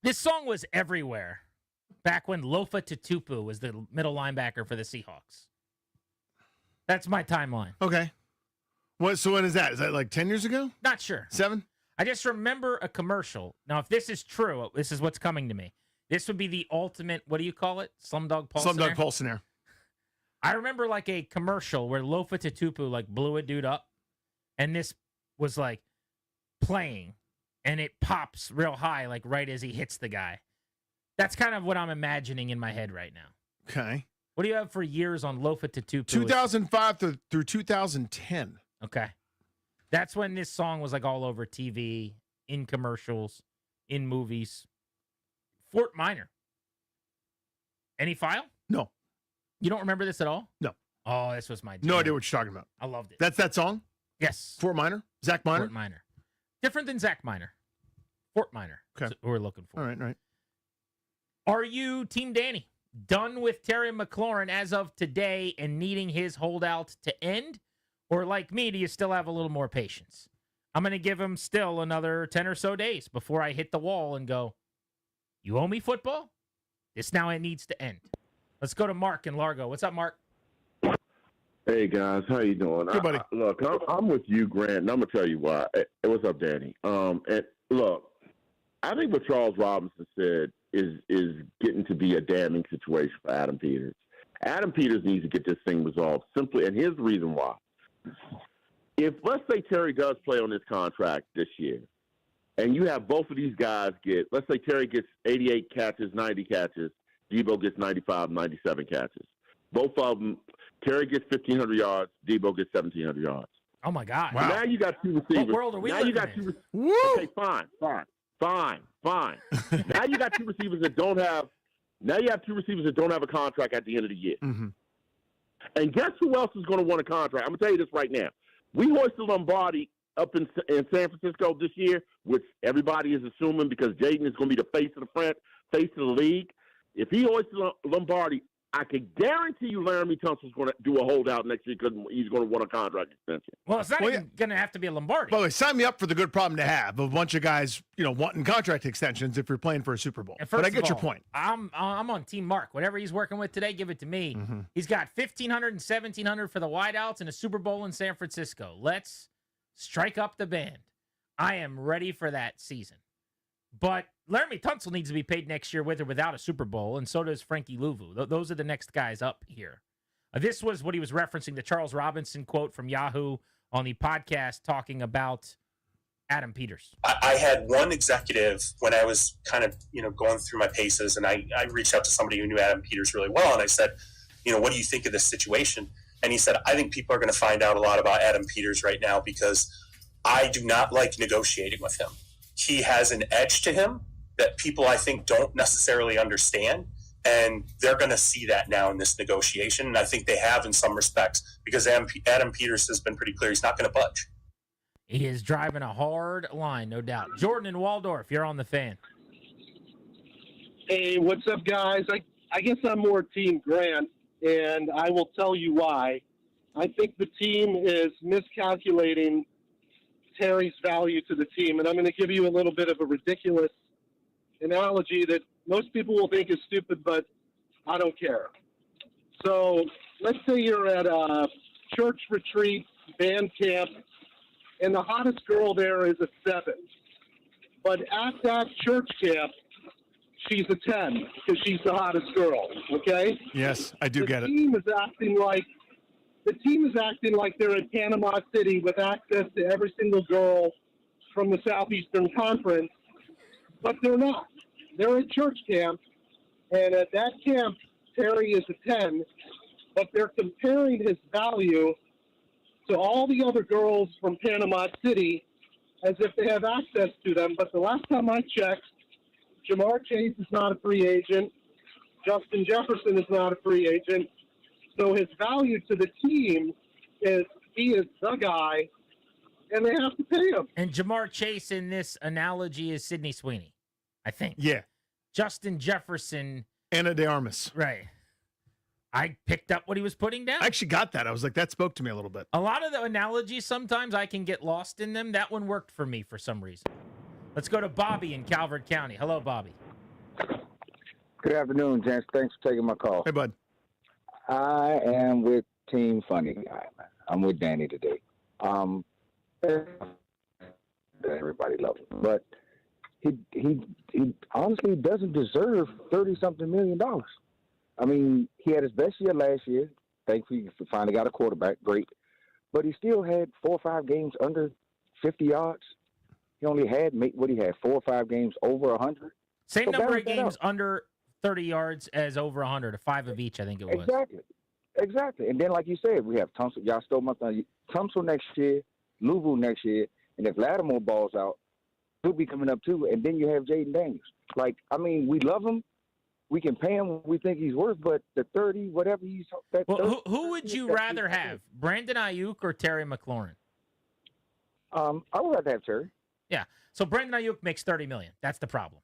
This song was everywhere back when Lofa Tatupu was the middle linebacker for the Seahawks. That's my timeline. Okay. So when is that? Is that like 10 years ago? Not sure. 7? I just remember a commercial. Now, if this is true, this is what's coming to me. This would be the ultimate, what do you call it? Slumdog Pulsinaire? Slumdog Pulsinaire. I remember like a commercial where Lofa Tatupu like blew a dude up, and this was like playing, and it pops real high like right as he hits the guy. That's kind of what I'm imagining in my head right now. Okay. What do you have for years on Lofa Tatupu? 2005 through 2010. Okay. That's when this song was like all over TV, in commercials, in movies. Fort Minor. Any file? No. You don't remember this at all? No. Oh, this was my jam. No idea what you're talking about. I loved it. That's that song? Yes. Fort Minor? Zach Minor? Fort Minor. Different than Zach Minor. Fort Minor. Okay. That's what we're looking for. All right. Are you Team Danny? Done with Terry McLaurin as of today and needing his holdout to end? Or like me, do you still have a little more patience? I'm going to give him still another 10 or so days before I hit the wall and go, you owe me football? This now it needs to end. Let's go to Mark in Largo. What's up, Mark? Hey, guys. How you doing? Good, buddy. Look, I'm with you, Grant, and I'm going to tell you why. What's up, Danny? And look, I think what Charles Robinson said is getting to be a damning situation for Adam Peters. Adam Peters needs to get this thing resolved simply, and here's the reason why. If, let's say, Terry does play on this contract this year, and you have both of these guys let's say Terry gets 88 catches, 90 catches, Debo gets 95, 97 catches. Both of them, Terry gets 1,500 yards, Debo gets 1,700 yards. Oh, my God. Wow. Now you got two receivers. What world are we now living you got in? Two. Okay, fine. Now you got two receivers that don't have. Now you have two receivers that don't have a contract at the end of the year. Mm-hmm. And guess who else is going to want a contract? I'm going to tell you this right now. We hoisted Lombardi up in San Francisco this year, which everybody is assuming because Jaden is going to be the face of the league. If he hoisted Lombardi, I can guarantee you Laramie Tunsil's going to do a holdout next year because he's going to want a contract extension. Well, it's not even going to have to be a Lombardi. By the way, sign me up for the good problem to have of a bunch of guys, wanting contract extensions if you're playing for a Super Bowl. But I get your point. I'm on Team Mark. Whatever he's working with today, give it to me. Mm-hmm. He's got 1,500 and 1,700 for the wideouts and a Super Bowl in San Francisco. Let's strike up the band. I am ready for that season. But Laramie Tunsil needs to be paid next year with or without a Super Bowl, and so does Frankie Louvu. Those are the next guys up here. This was what he was referencing, the Charles Robinson quote from Yahoo on the podcast talking about Adam Peters. I had one executive when I was kind of, going through my paces, and I reached out to somebody who knew Adam Peters really well, and I said, what do you think of this situation? And he said, I think people are going to find out a lot about Adam Peters right now because I do not like negotiating with him. He has an edge to him that people, I think, don't necessarily understand. And they're going to see that now in this negotiation. And I think they have in some respects because Adam Peters has been pretty clear he's not going to budge. He is driving a hard line, no doubt. Jordan in Waldorf, you're on the Fan. Hey, what's up, guys? I guess I'm more Team Grant, and I will tell you why. I think the team is miscalculating Terry's value to the team, and I'm going to give you a little bit of a ridiculous analogy that most people will think is stupid, but I don't care. So let's say you're at a church retreat, band camp, and the hottest girl there is a 7. But at that church camp, she's a 10 because she's the hottest girl, okay? Yes, I do get it. The team is acting like they're in Panama City with access to every single girl from the Southeastern Conference, but they're not. They're at church camp, and at that camp, Terry is a 10, but they're comparing his value to all the other girls from Panama City as if they have access to them. But the last time I checked, Jamar Chase is not a free agent. Justin Jefferson is not a free agent. So his value to the team is he is the guy, and they have to pay him. And Jamar Chase in this analogy is Sidney Sweeney, I think. Yeah. Justin Jefferson. Anna de Armas. Right. I picked up what he was putting down. I actually got that. I was like, that spoke to me a little bit. A lot of the analogies, sometimes I can get lost in them. That one worked for me for some reason. Let's go to Bobby in Calvert County. Hello, Bobby. Good afternoon, gents. Thanks for taking my call. Hey, bud. I am with Team Funny Guy. I'm with Danny today. Everybody loves him, but he honestly doesn't deserve $30-something million. I mean, he had his best year last year. Thankfully, he finally got a quarterback. Great. But he still had 4 or 5 games under 50 yards. He only had, 4 or 5 games over 100. Same So number of balance that games out. under 30 yards as over 100, 5 of each, I think it was. Exactly. And then, like you said, we have Tunsil. Y'all stole my thunder. Tunsil next year, Louisville next year, and if Lattimore balls out, he'll be coming up too. And then you have Jaden Daniels. Like, I mean, we love him. We can pay him what we think he's worth, but the 30, whatever he's that. Well, 30, who would you rather have, Brandon Ayuk or Terry McLaurin? I would rather have Terry. Yeah. So Brandon Ayuk makes $30 million. That's the problem.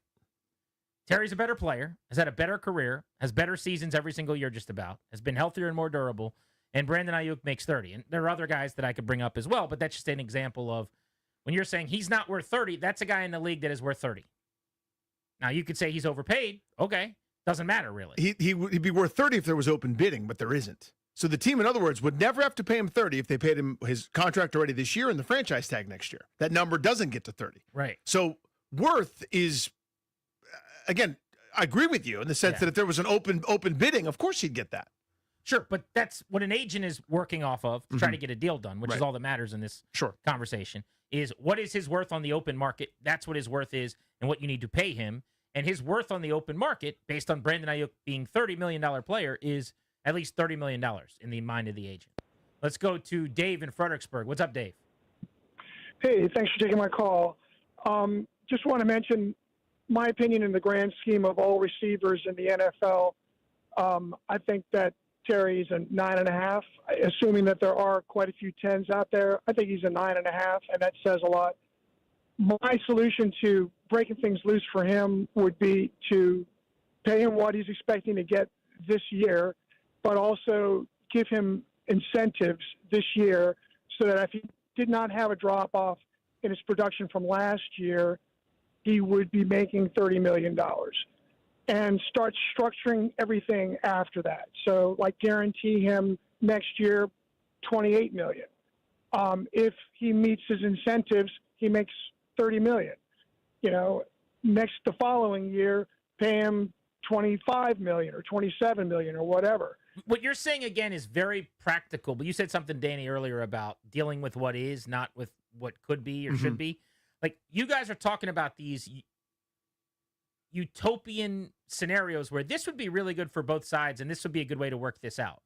Terry's a better player, has had a better career, has better seasons every single year just about, has been healthier and more durable, and Brandon Ayuk makes 30. And there are other guys that I could bring up as well, but that's just an example of when you're saying he's not worth 30, that's a guy in the league that is worth 30. Now, you could say he's overpaid. Okay. Doesn't matter, really. He'd be worth 30 if there was open bidding, but there isn't. So the team, in other words, would never have to pay him 30 if they paid him his contract already this year and the franchise tag next year. That number doesn't get to 30. Right. So worth is, again, I agree with you in the sense that if there was an open bidding, of course he'd get that. Sure, but that's what an agent is working off of to try to get a deal done, which is all that matters in this conversation, is what is his worth on the open market. That's what his worth is and what you need to pay him. And his worth on the open market, based on Brandon Ayuk being $30 million player, is at least $30 million in the mind of the agent. Let's go to Dave in Fredericksburg. What's up, Dave? Hey, thanks for taking my call. Just want to mention my opinion in the grand scheme of all receivers in the NFL. I think that Terry's a 9.5, assuming that there are quite a few 10s out there. I think he's a 9.5, and that says a lot. My solution to breaking things loose for him would be to pay him what he's expecting to get this year, but also give him incentives this year so that if he did not have a drop-off in his production from last year, he would be making $30 million and start structuring everything after that. So, like, guarantee him next year $28 million. If he meets his incentives, he makes $30 million. You know, the following year, pay him $25 million or $27 million or whatever. What you're saying, again, is very practical, but you said something, Danny, earlier about dealing with what is, not with what could be or should be. Like, you guys are talking about these utopian scenarios where this would be really good for both sides and this would be a good way to work this out.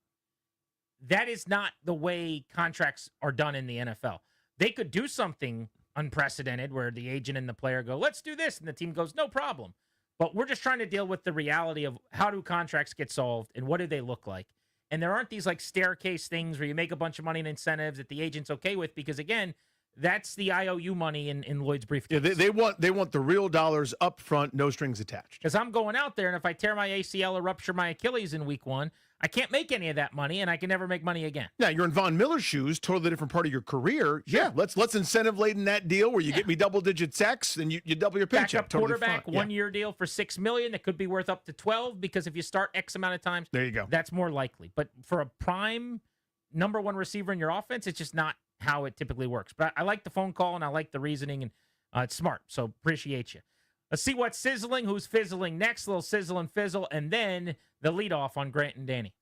That is not the way contracts are done in the NFL. They could do something unprecedented where the agent and the player go, let's do this, and the team goes, no problem. But we're just trying to deal with the reality of how do contracts get solved and what do they look like. And there aren't these like staircase things where you make a bunch of money in incentives that the agent's okay with, because again, that's the IOU money in Lloyd's briefcase. Yeah, they want the real dollars up front, no strings attached. Because I'm going out there, and if I tear my ACL or rupture my Achilles in week 1, I can't make any of that money, and I can never make money again. Now, you're in Von Miller's shoes, totally different part of your career. Sure. Yeah, let's incentive laden that deal where you get me double-digit sacks and you double your paycheck. Backup quarterback, 1-year deal for $6 million that could be worth up to 12 because if you start X amount of times, there you go. That's more likely. But for a prime number 1 receiver in your offense, it's just not how it typically works. But I like the phone call, and I like the reasoning, and it's smart, so appreciate you. Let's see what's sizzling, who's fizzling next, a little sizzle and fizzle, and then the leadoff on Grant and Danny.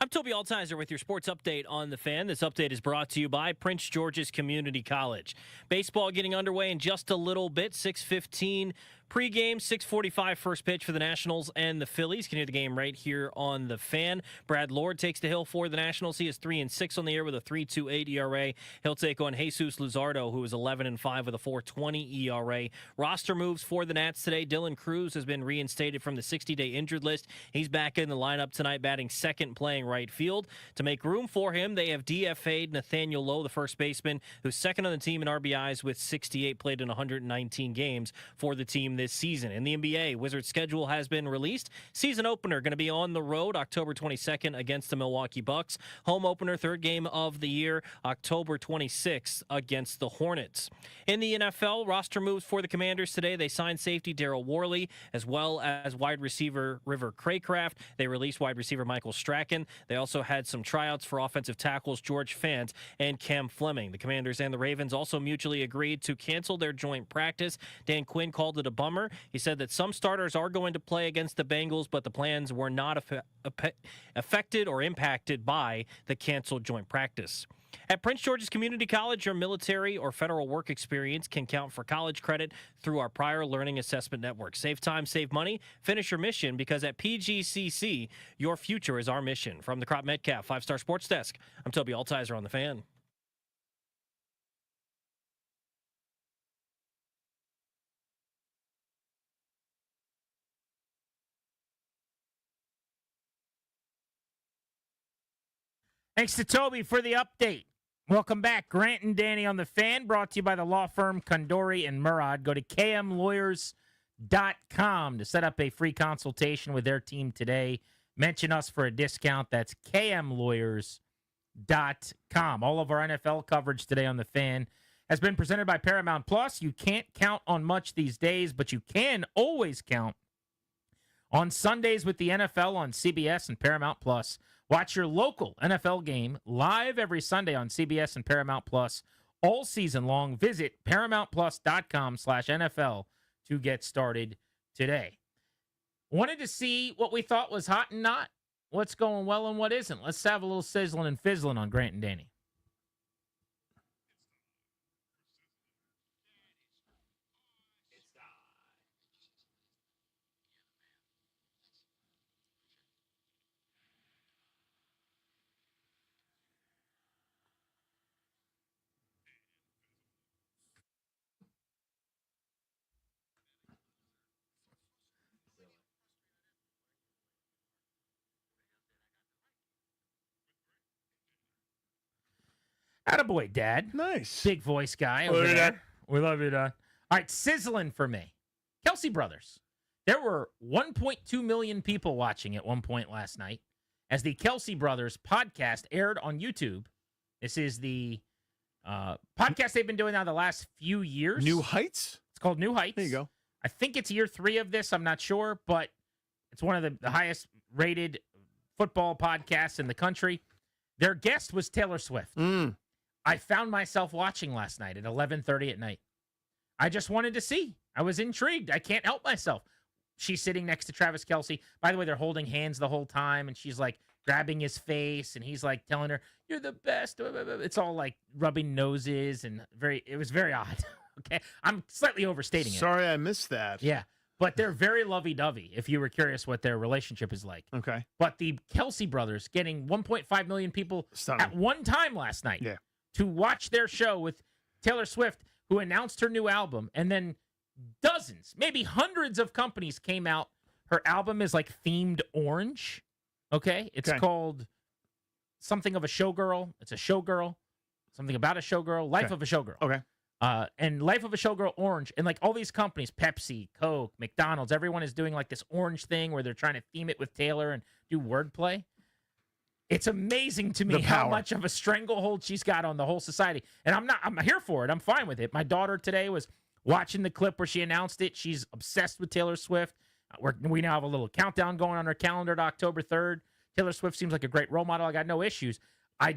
I'm Toby Altizer with your sports update on The Fan. This update is brought to you by Prince George's Community College. Baseball getting underway in just a little bit, 6:15 pregame, 6:45 first pitch for the Nationals and the Phillies. You can hear the game right here on The Fan. Brad Lord takes the hill for the Nationals. He is 3-6 on the year with a 3.28 ERA. He'll take on Jesus Luzardo, who is 11-5 with a 4.20 ERA. Roster moves for the Nats today. Dylan Cruz has been reinstated from the 60-day injured list. He's back in the lineup tonight, batting second, playing right field. To make room for him, they have DFA'd Nathaniel Lowe, the first baseman, who's second on the team in RBIs with 68, played in 119 games for the team this season. In the NBA, Wizards' schedule has been released. Season opener going to be on the road October 22nd against the Milwaukee Bucks. Home opener, third game of the year, October 26th against the Hornets. In the NFL, roster moves for the Commanders today. They signed safety Darryl Worley as well as wide receiver River Craycraft. They released wide receiver Michael Strachan. They also had some tryouts for offensive tackles George Fant and Cam Fleming. The Commanders and the Ravens also mutually agreed to cancel their joint practice. Dan Quinn called it a bummer. He said that some starters are going to play against the Bengals, but the plans were not affected or impacted by the canceled joint practice. At Prince George's Community College, your military or federal work experience can count for college credit through our prior learning assessment network. Save time, save money, finish your mission, because at PGCC, your future is our mission. From the Crop Metcalf 5-Star Sports Desk, I'm Toby Altizer on The Fan. Thanks to Toby for the update. Welcome back. Grant and Danny on The Fan, brought to you by the law firm Condori and Murad. Go to kmlawyers.com to set up a free consultation with their team today. Mention us for a discount. That's kmlawyers.com. All of our NFL coverage today on The Fan has been presented by Paramount Plus. You can't count on much these days, but you can always count on Sundays with the NFL on CBS and Paramount Plus. Watch your local NFL game live every Sunday on CBS and Paramount Plus all season long. Visit ParamountPlus.com/NFL to get started today. Wanted to see what we thought was hot and not, what's going well and what isn't. Let's have a little sizzling and fizzling on Grant and Danny. Attaboy, Dad. Nice. Big voice guy over there. We love you, Dad. All right, sizzling for me. Kelsey Brothers. There were 1.2 million people watching at one point last night as the Kelsey Brothers podcast aired on YouTube. This is the podcast they've been doing now the last few years. New Heights? It's called New Heights. There you go. I think it's year 3 of this. I'm not sure, but it's one of the highest rated football podcasts in the country. Their guest was Taylor Swift. I found myself watching last night at 11:30 at night. I just wanted to see. I was intrigued. I can't help myself. She's sitting next to Travis Kelce. By the way, they're holding hands the whole time, and she's like grabbing his face, and he's like telling her, "You're the best." It's all like rubbing noses, and it was very odd. Okay, I'm slightly overstating it. Sorry, I missed that. Yeah, but they're very lovey-dovey, if you were curious what their relationship is like. Okay. But the Kelsey Brothers getting 1.5 million people at one time last night to watch their show with Taylor Swift, who announced her new album, and then dozens, maybe hundreds of companies came out. Her album is like themed orange. Okay? It's called something of a showgirl. It's a showgirl. Something about a showgirl. Life of a showgirl. Okay. And Life of a Showgirl Orange, and like all these companies, Pepsi, Coke, McDonald's, everyone is doing like this orange thing where they're trying to theme it with Taylor and do wordplay. It's amazing to me how much of a stranglehold she's got on the whole society. And I'm here for it. I'm fine with it. My daughter today was watching the clip where she announced it. She's obsessed with Taylor Swift. We now have a little countdown going on our calendar to October 3rd. Taylor Swift seems like a great role model. I got no issues. I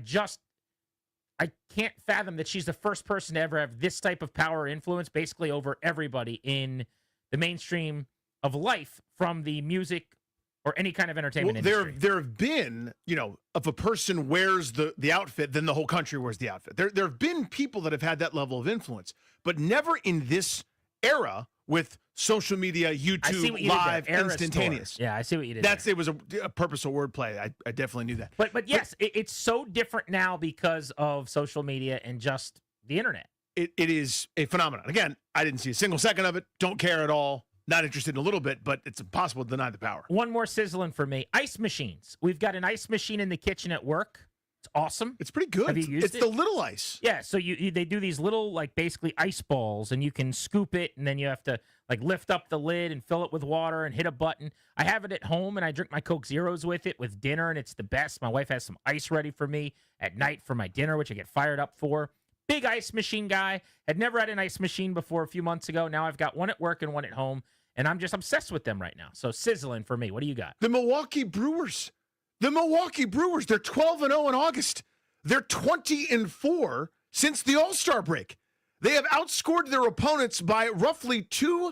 can't fathom that she's the first person to ever have this type of power or influence basically over everybody in the mainstream of life, from the music or any kind of entertainment Well, industry. there have been, if a person wears the outfit, then the whole country wears the outfit. There have been people that have had that level of influence, but never in this era with social media, YouTube, live, instantaneous. Store. Yeah, I see what you did. It was a purposeful wordplay. I definitely knew that. But yes, it's so different now because of social media and just the internet. It is a phenomenon. Again, I didn't see a single second of it. Don't care at all. Not interested in a little bit, but it's impossible to deny the power. One more sizzling for me. Ice machines. We've got an ice machine in the kitchen at work. It's awesome. It's pretty good. Have you used it? It's the little ice. Yeah, so they do these little, basically ice balls, and you can scoop it, and then you have to, lift up the lid and fill it with water and hit a button. I have it at home, and I drink my Coke Zeros with it with dinner, and it's the best. My wife has some ice ready for me at night for my dinner, which I get fired up for. Big ice machine guy. Had never had an ice machine before a few months ago. Now I've got one at work and one at home, and I'm just obsessed with them right now. So sizzling for me. What do you got? The Milwaukee Brewers. They're 12-0 in August. They're 20-4 since the All-Star break. They have outscored their opponents by roughly 2-1.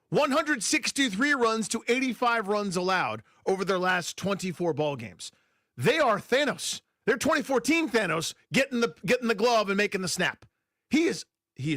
163 runs to 85 runs allowed over their last 24 ball games. They are Thanos. They're 2014 Thanos getting the glove and making the snap. He is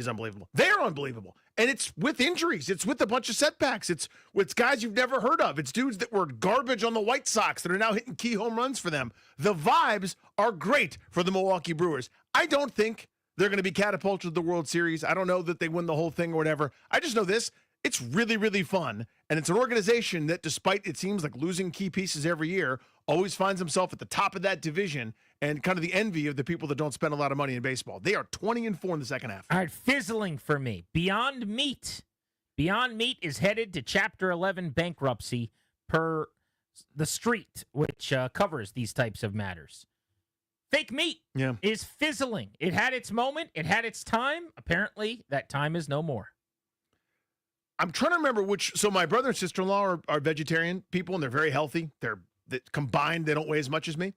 unbelievable. They're unbelievable. And it's with injuries. It's with a bunch of setbacks. It's with guys you've never heard of. It's dudes that were garbage on the White Sox that are now hitting key home runs for them. The vibes are great for the Milwaukee Brewers. I don't think they're going to be catapulted to the World Series. I don't know that they win the whole thing or whatever. I just know this. It's really, really fun. And it's an organization that, despite it seems like losing key pieces every year, always finds himself at the top of that division and kind of the envy of the people that don't spend a lot of money in baseball. They are 20-4 in the second half. All right, fizzling for me. Beyond Meat. Beyond Meat is headed to Chapter 11 bankruptcy per The Street, which covers these types of matters. Fake meat is fizzling. It had its moment. It had its time. Apparently, that time is no more. I'm trying to remember which. So my brother and sister-in-law are vegetarian people, and they're very healthy. Combined, they don't weigh as much as me.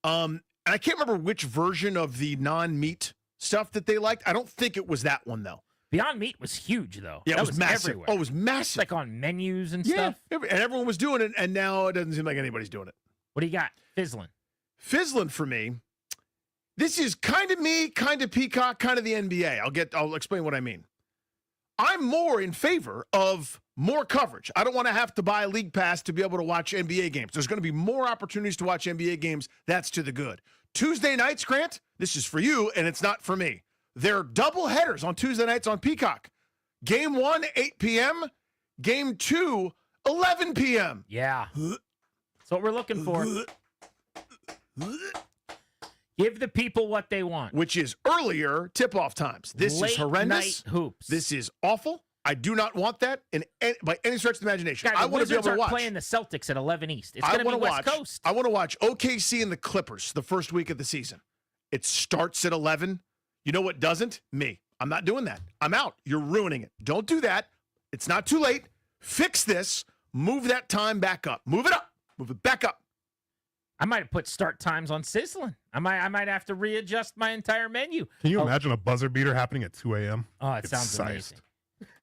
And I can't remember which version of the non-meat stuff that they liked. I don't think it was that one, though. Beyond Meat was huge, though. Yeah, that it was massive. Everywhere. Oh, it was massive. Like on menus and stuff. stuff. And everyone was doing it, and now it doesn't seem like anybody's doing it. What do you got? Fizzling. Fizzling for me. This is kind of me, kind of Peacock, kind of the NBA. I'll explain what I mean. I'm more in favor of more coverage. I don't want to have to buy a league pass to be able to watch NBA games. There's going to be more opportunities to watch NBA games. That's to the good. Tuesday nights, Grant, this is for you, and it's not for me. They're double headers on Tuesday nights on Peacock. Game 1, 8 p.m. Game 2, 11 p.m. Yeah. That's what we're looking for. Give the people what they want. Which is earlier tip-off times. This is horrendous. Night hoops. This is awful. I do not want that by any stretch of the imagination. God, I want to be able to watch. Playing the Celtics at 11 East. It's going to be West Coast. I want to watch OKC and the Clippers the first week of the season. It starts at 11. You know what doesn't? Me. I'm not doing that. I'm out. You're ruining it. Don't do that. It's not too late. Fix this. Move that time back up. Move it up. Move it back up. I might have put start times on sizzling. I might have to readjust my entire menu. Can you imagine a buzzer beater happening at 2 a.m.? Oh, it sounds amazing.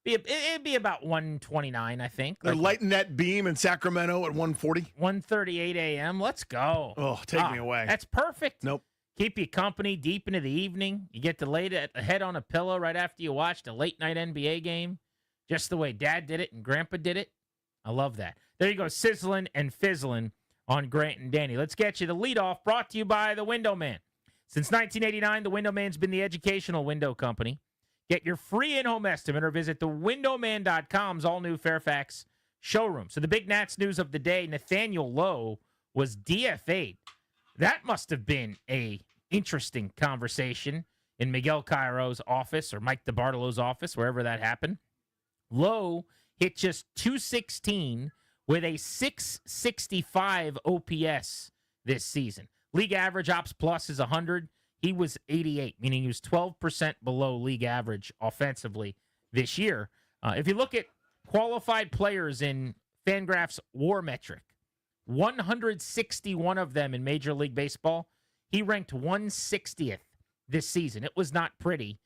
It'd be about 1:29, I think. They're lighting that beam in Sacramento at 1:40. 1:38 a.m. Let's go. Oh, take me away. That's perfect. Nope. Keep you company deep into the evening. You get to lay the head on a pillow right after you watched a late night NBA game, just the way Dad did it and Grandpa did it. I love that. There you go, sizzling and fizzling on Grant and Danny. Let's get you the leadoff, brought to you by the Window Man. Since 1989, the Window Man's been the educational window company. Get your free in-home estimate or visit thewindowman.com's all-new Fairfax showroom. So the big Nats news of the day, Nathaniel Lowe was DFA'd. That must have been a interesting conversation in Miguel Cairo's office or Mike DiBartolo's office, wherever that happened. Lowe hit just .216 with a .665 OPS this season. League average ops plus is 100. He was 88, meaning he was 12% below league average offensively this year. If you look at qualified players in Fangraph's WAR metric, 161 of them in Major League Baseball, he ranked 160th this season. It was not pretty.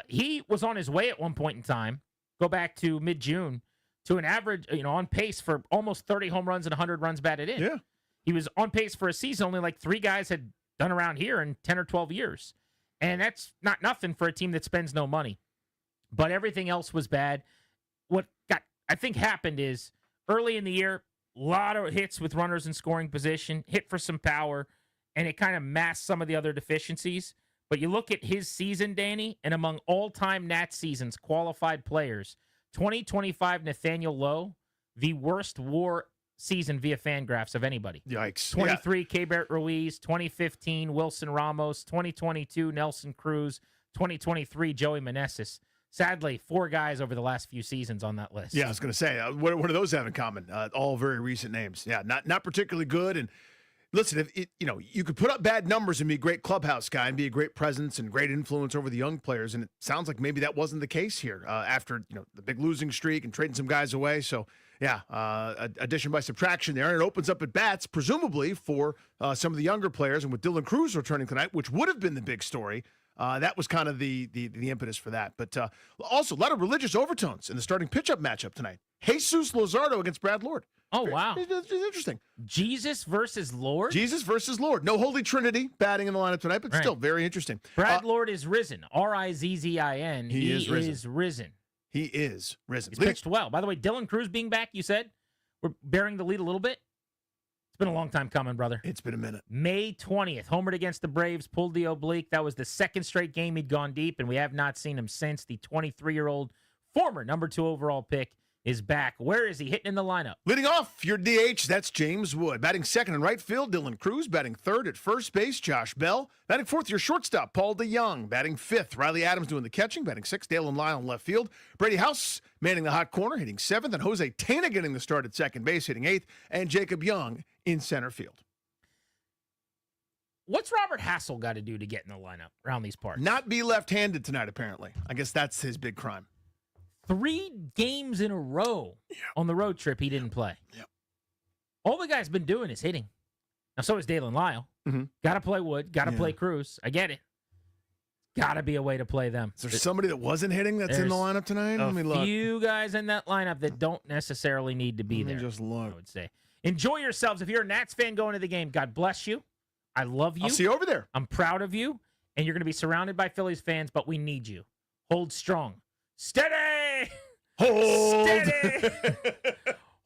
He was on his way at one point in time, go back to mid-June, to an average, on pace for almost 30 home runs and 100 runs batted in. Yeah. He was on pace for a season only like 3 guys had done around here in 10 or 12 years. And that's not nothing for a team that spends no money. But everything else was bad. What I think happened is early in the year, a lot of hits with runners in scoring position, hit for some power, and it kind of masked some of the other deficiencies. But you look at his season, Danny, and among all-time Nats seasons, qualified players, 2025 Nathaniel Lowe, the worst WAR season via Fangraphs of anybody. Yikes. 23, Keibert Ruiz. 2015, Wilson Ramos. 2022, Nelson Cruz. 2023, Joey Meneses. Sadly, 4 guys over the last few seasons on that list. Yeah, I was going to say, what do those have in common? All very recent names. Yeah, not particularly good. And listen, if you could put up bad numbers and be a great clubhouse guy and be a great presence and great influence over the young players, and it sounds like maybe that wasn't the case here after the big losing streak and trading some guys away. So yeah, addition by subtraction there, and it opens up at bats presumably for some of the younger players. And with Dylan Cruz returning tonight, which would have been the big story. That was kind of the impetus for that. But also, a lot of religious overtones in the starting pitch-up matchup tonight. Jesus Luzardo against Brad Lord. Oh, wow. It's interesting. Jesus versus Lord? Jesus versus Lord. No Holy Trinity batting in the lineup tonight, but still very interesting. Brad Lord is risen. R-I-Z-Z-I-N. He is risen. He is risen. He's pitched well. By the way, Dylan Cruz being back, you said? We're bearing the lead a little bit? It's been a long time coming, brother. It's been a minute. May 20th, homered against the Braves, pulled the oblique. That was the second straight game he'd gone deep, and we have not seen him since. The 23-year-old former number 2 overall pick is back. Where is he hitting in the lineup? Leading off your DH, that's James Wood. Batting second in right field, Dylan Cruz. Batting third at first base, Josh Bell. Batting fourth, your shortstop, Paul DeYoung. Batting fifth, Riley Adams doing the catching. Batting sixth, Dalen Lyle in left field. Brady House manning the hot corner, hitting seventh. And Jose Tena getting the start at second base, hitting eighth. And Jacob Young in center field. What's Robert Hassel got to do to get in the lineup around these parts? Not be left-handed tonight, apparently. I guess that's his big crime. 3 games in a row on the road trip he didn't play. Yep. All the guy's been doing is hitting. Now, so is Dalen Lyle. Mm-hmm. Got to play Wood. Got to play Cruz. I get it. Got to be a way to play them. Is there somebody that wasn't hitting that's in the lineup tonight? Let me look. A few guys in that lineup that don't necessarily need to be there. Just look. I would say. Enjoy yourselves. If you're a Nats fan going to the game, God bless you. I love you. I'll see you over there. I'm proud of you. And you're going to be surrounded by Phillies fans, but we need you. Hold strong. Steady! Hold. Steady!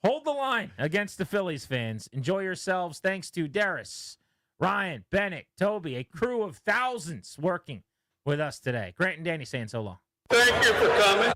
Hold the line against the Phillies fans. Enjoy yourselves. Thanks to Darius, Ryan, Bennett, Toby, a crew of thousands working with us today. Grant and Danny saying so long. Thank you for coming.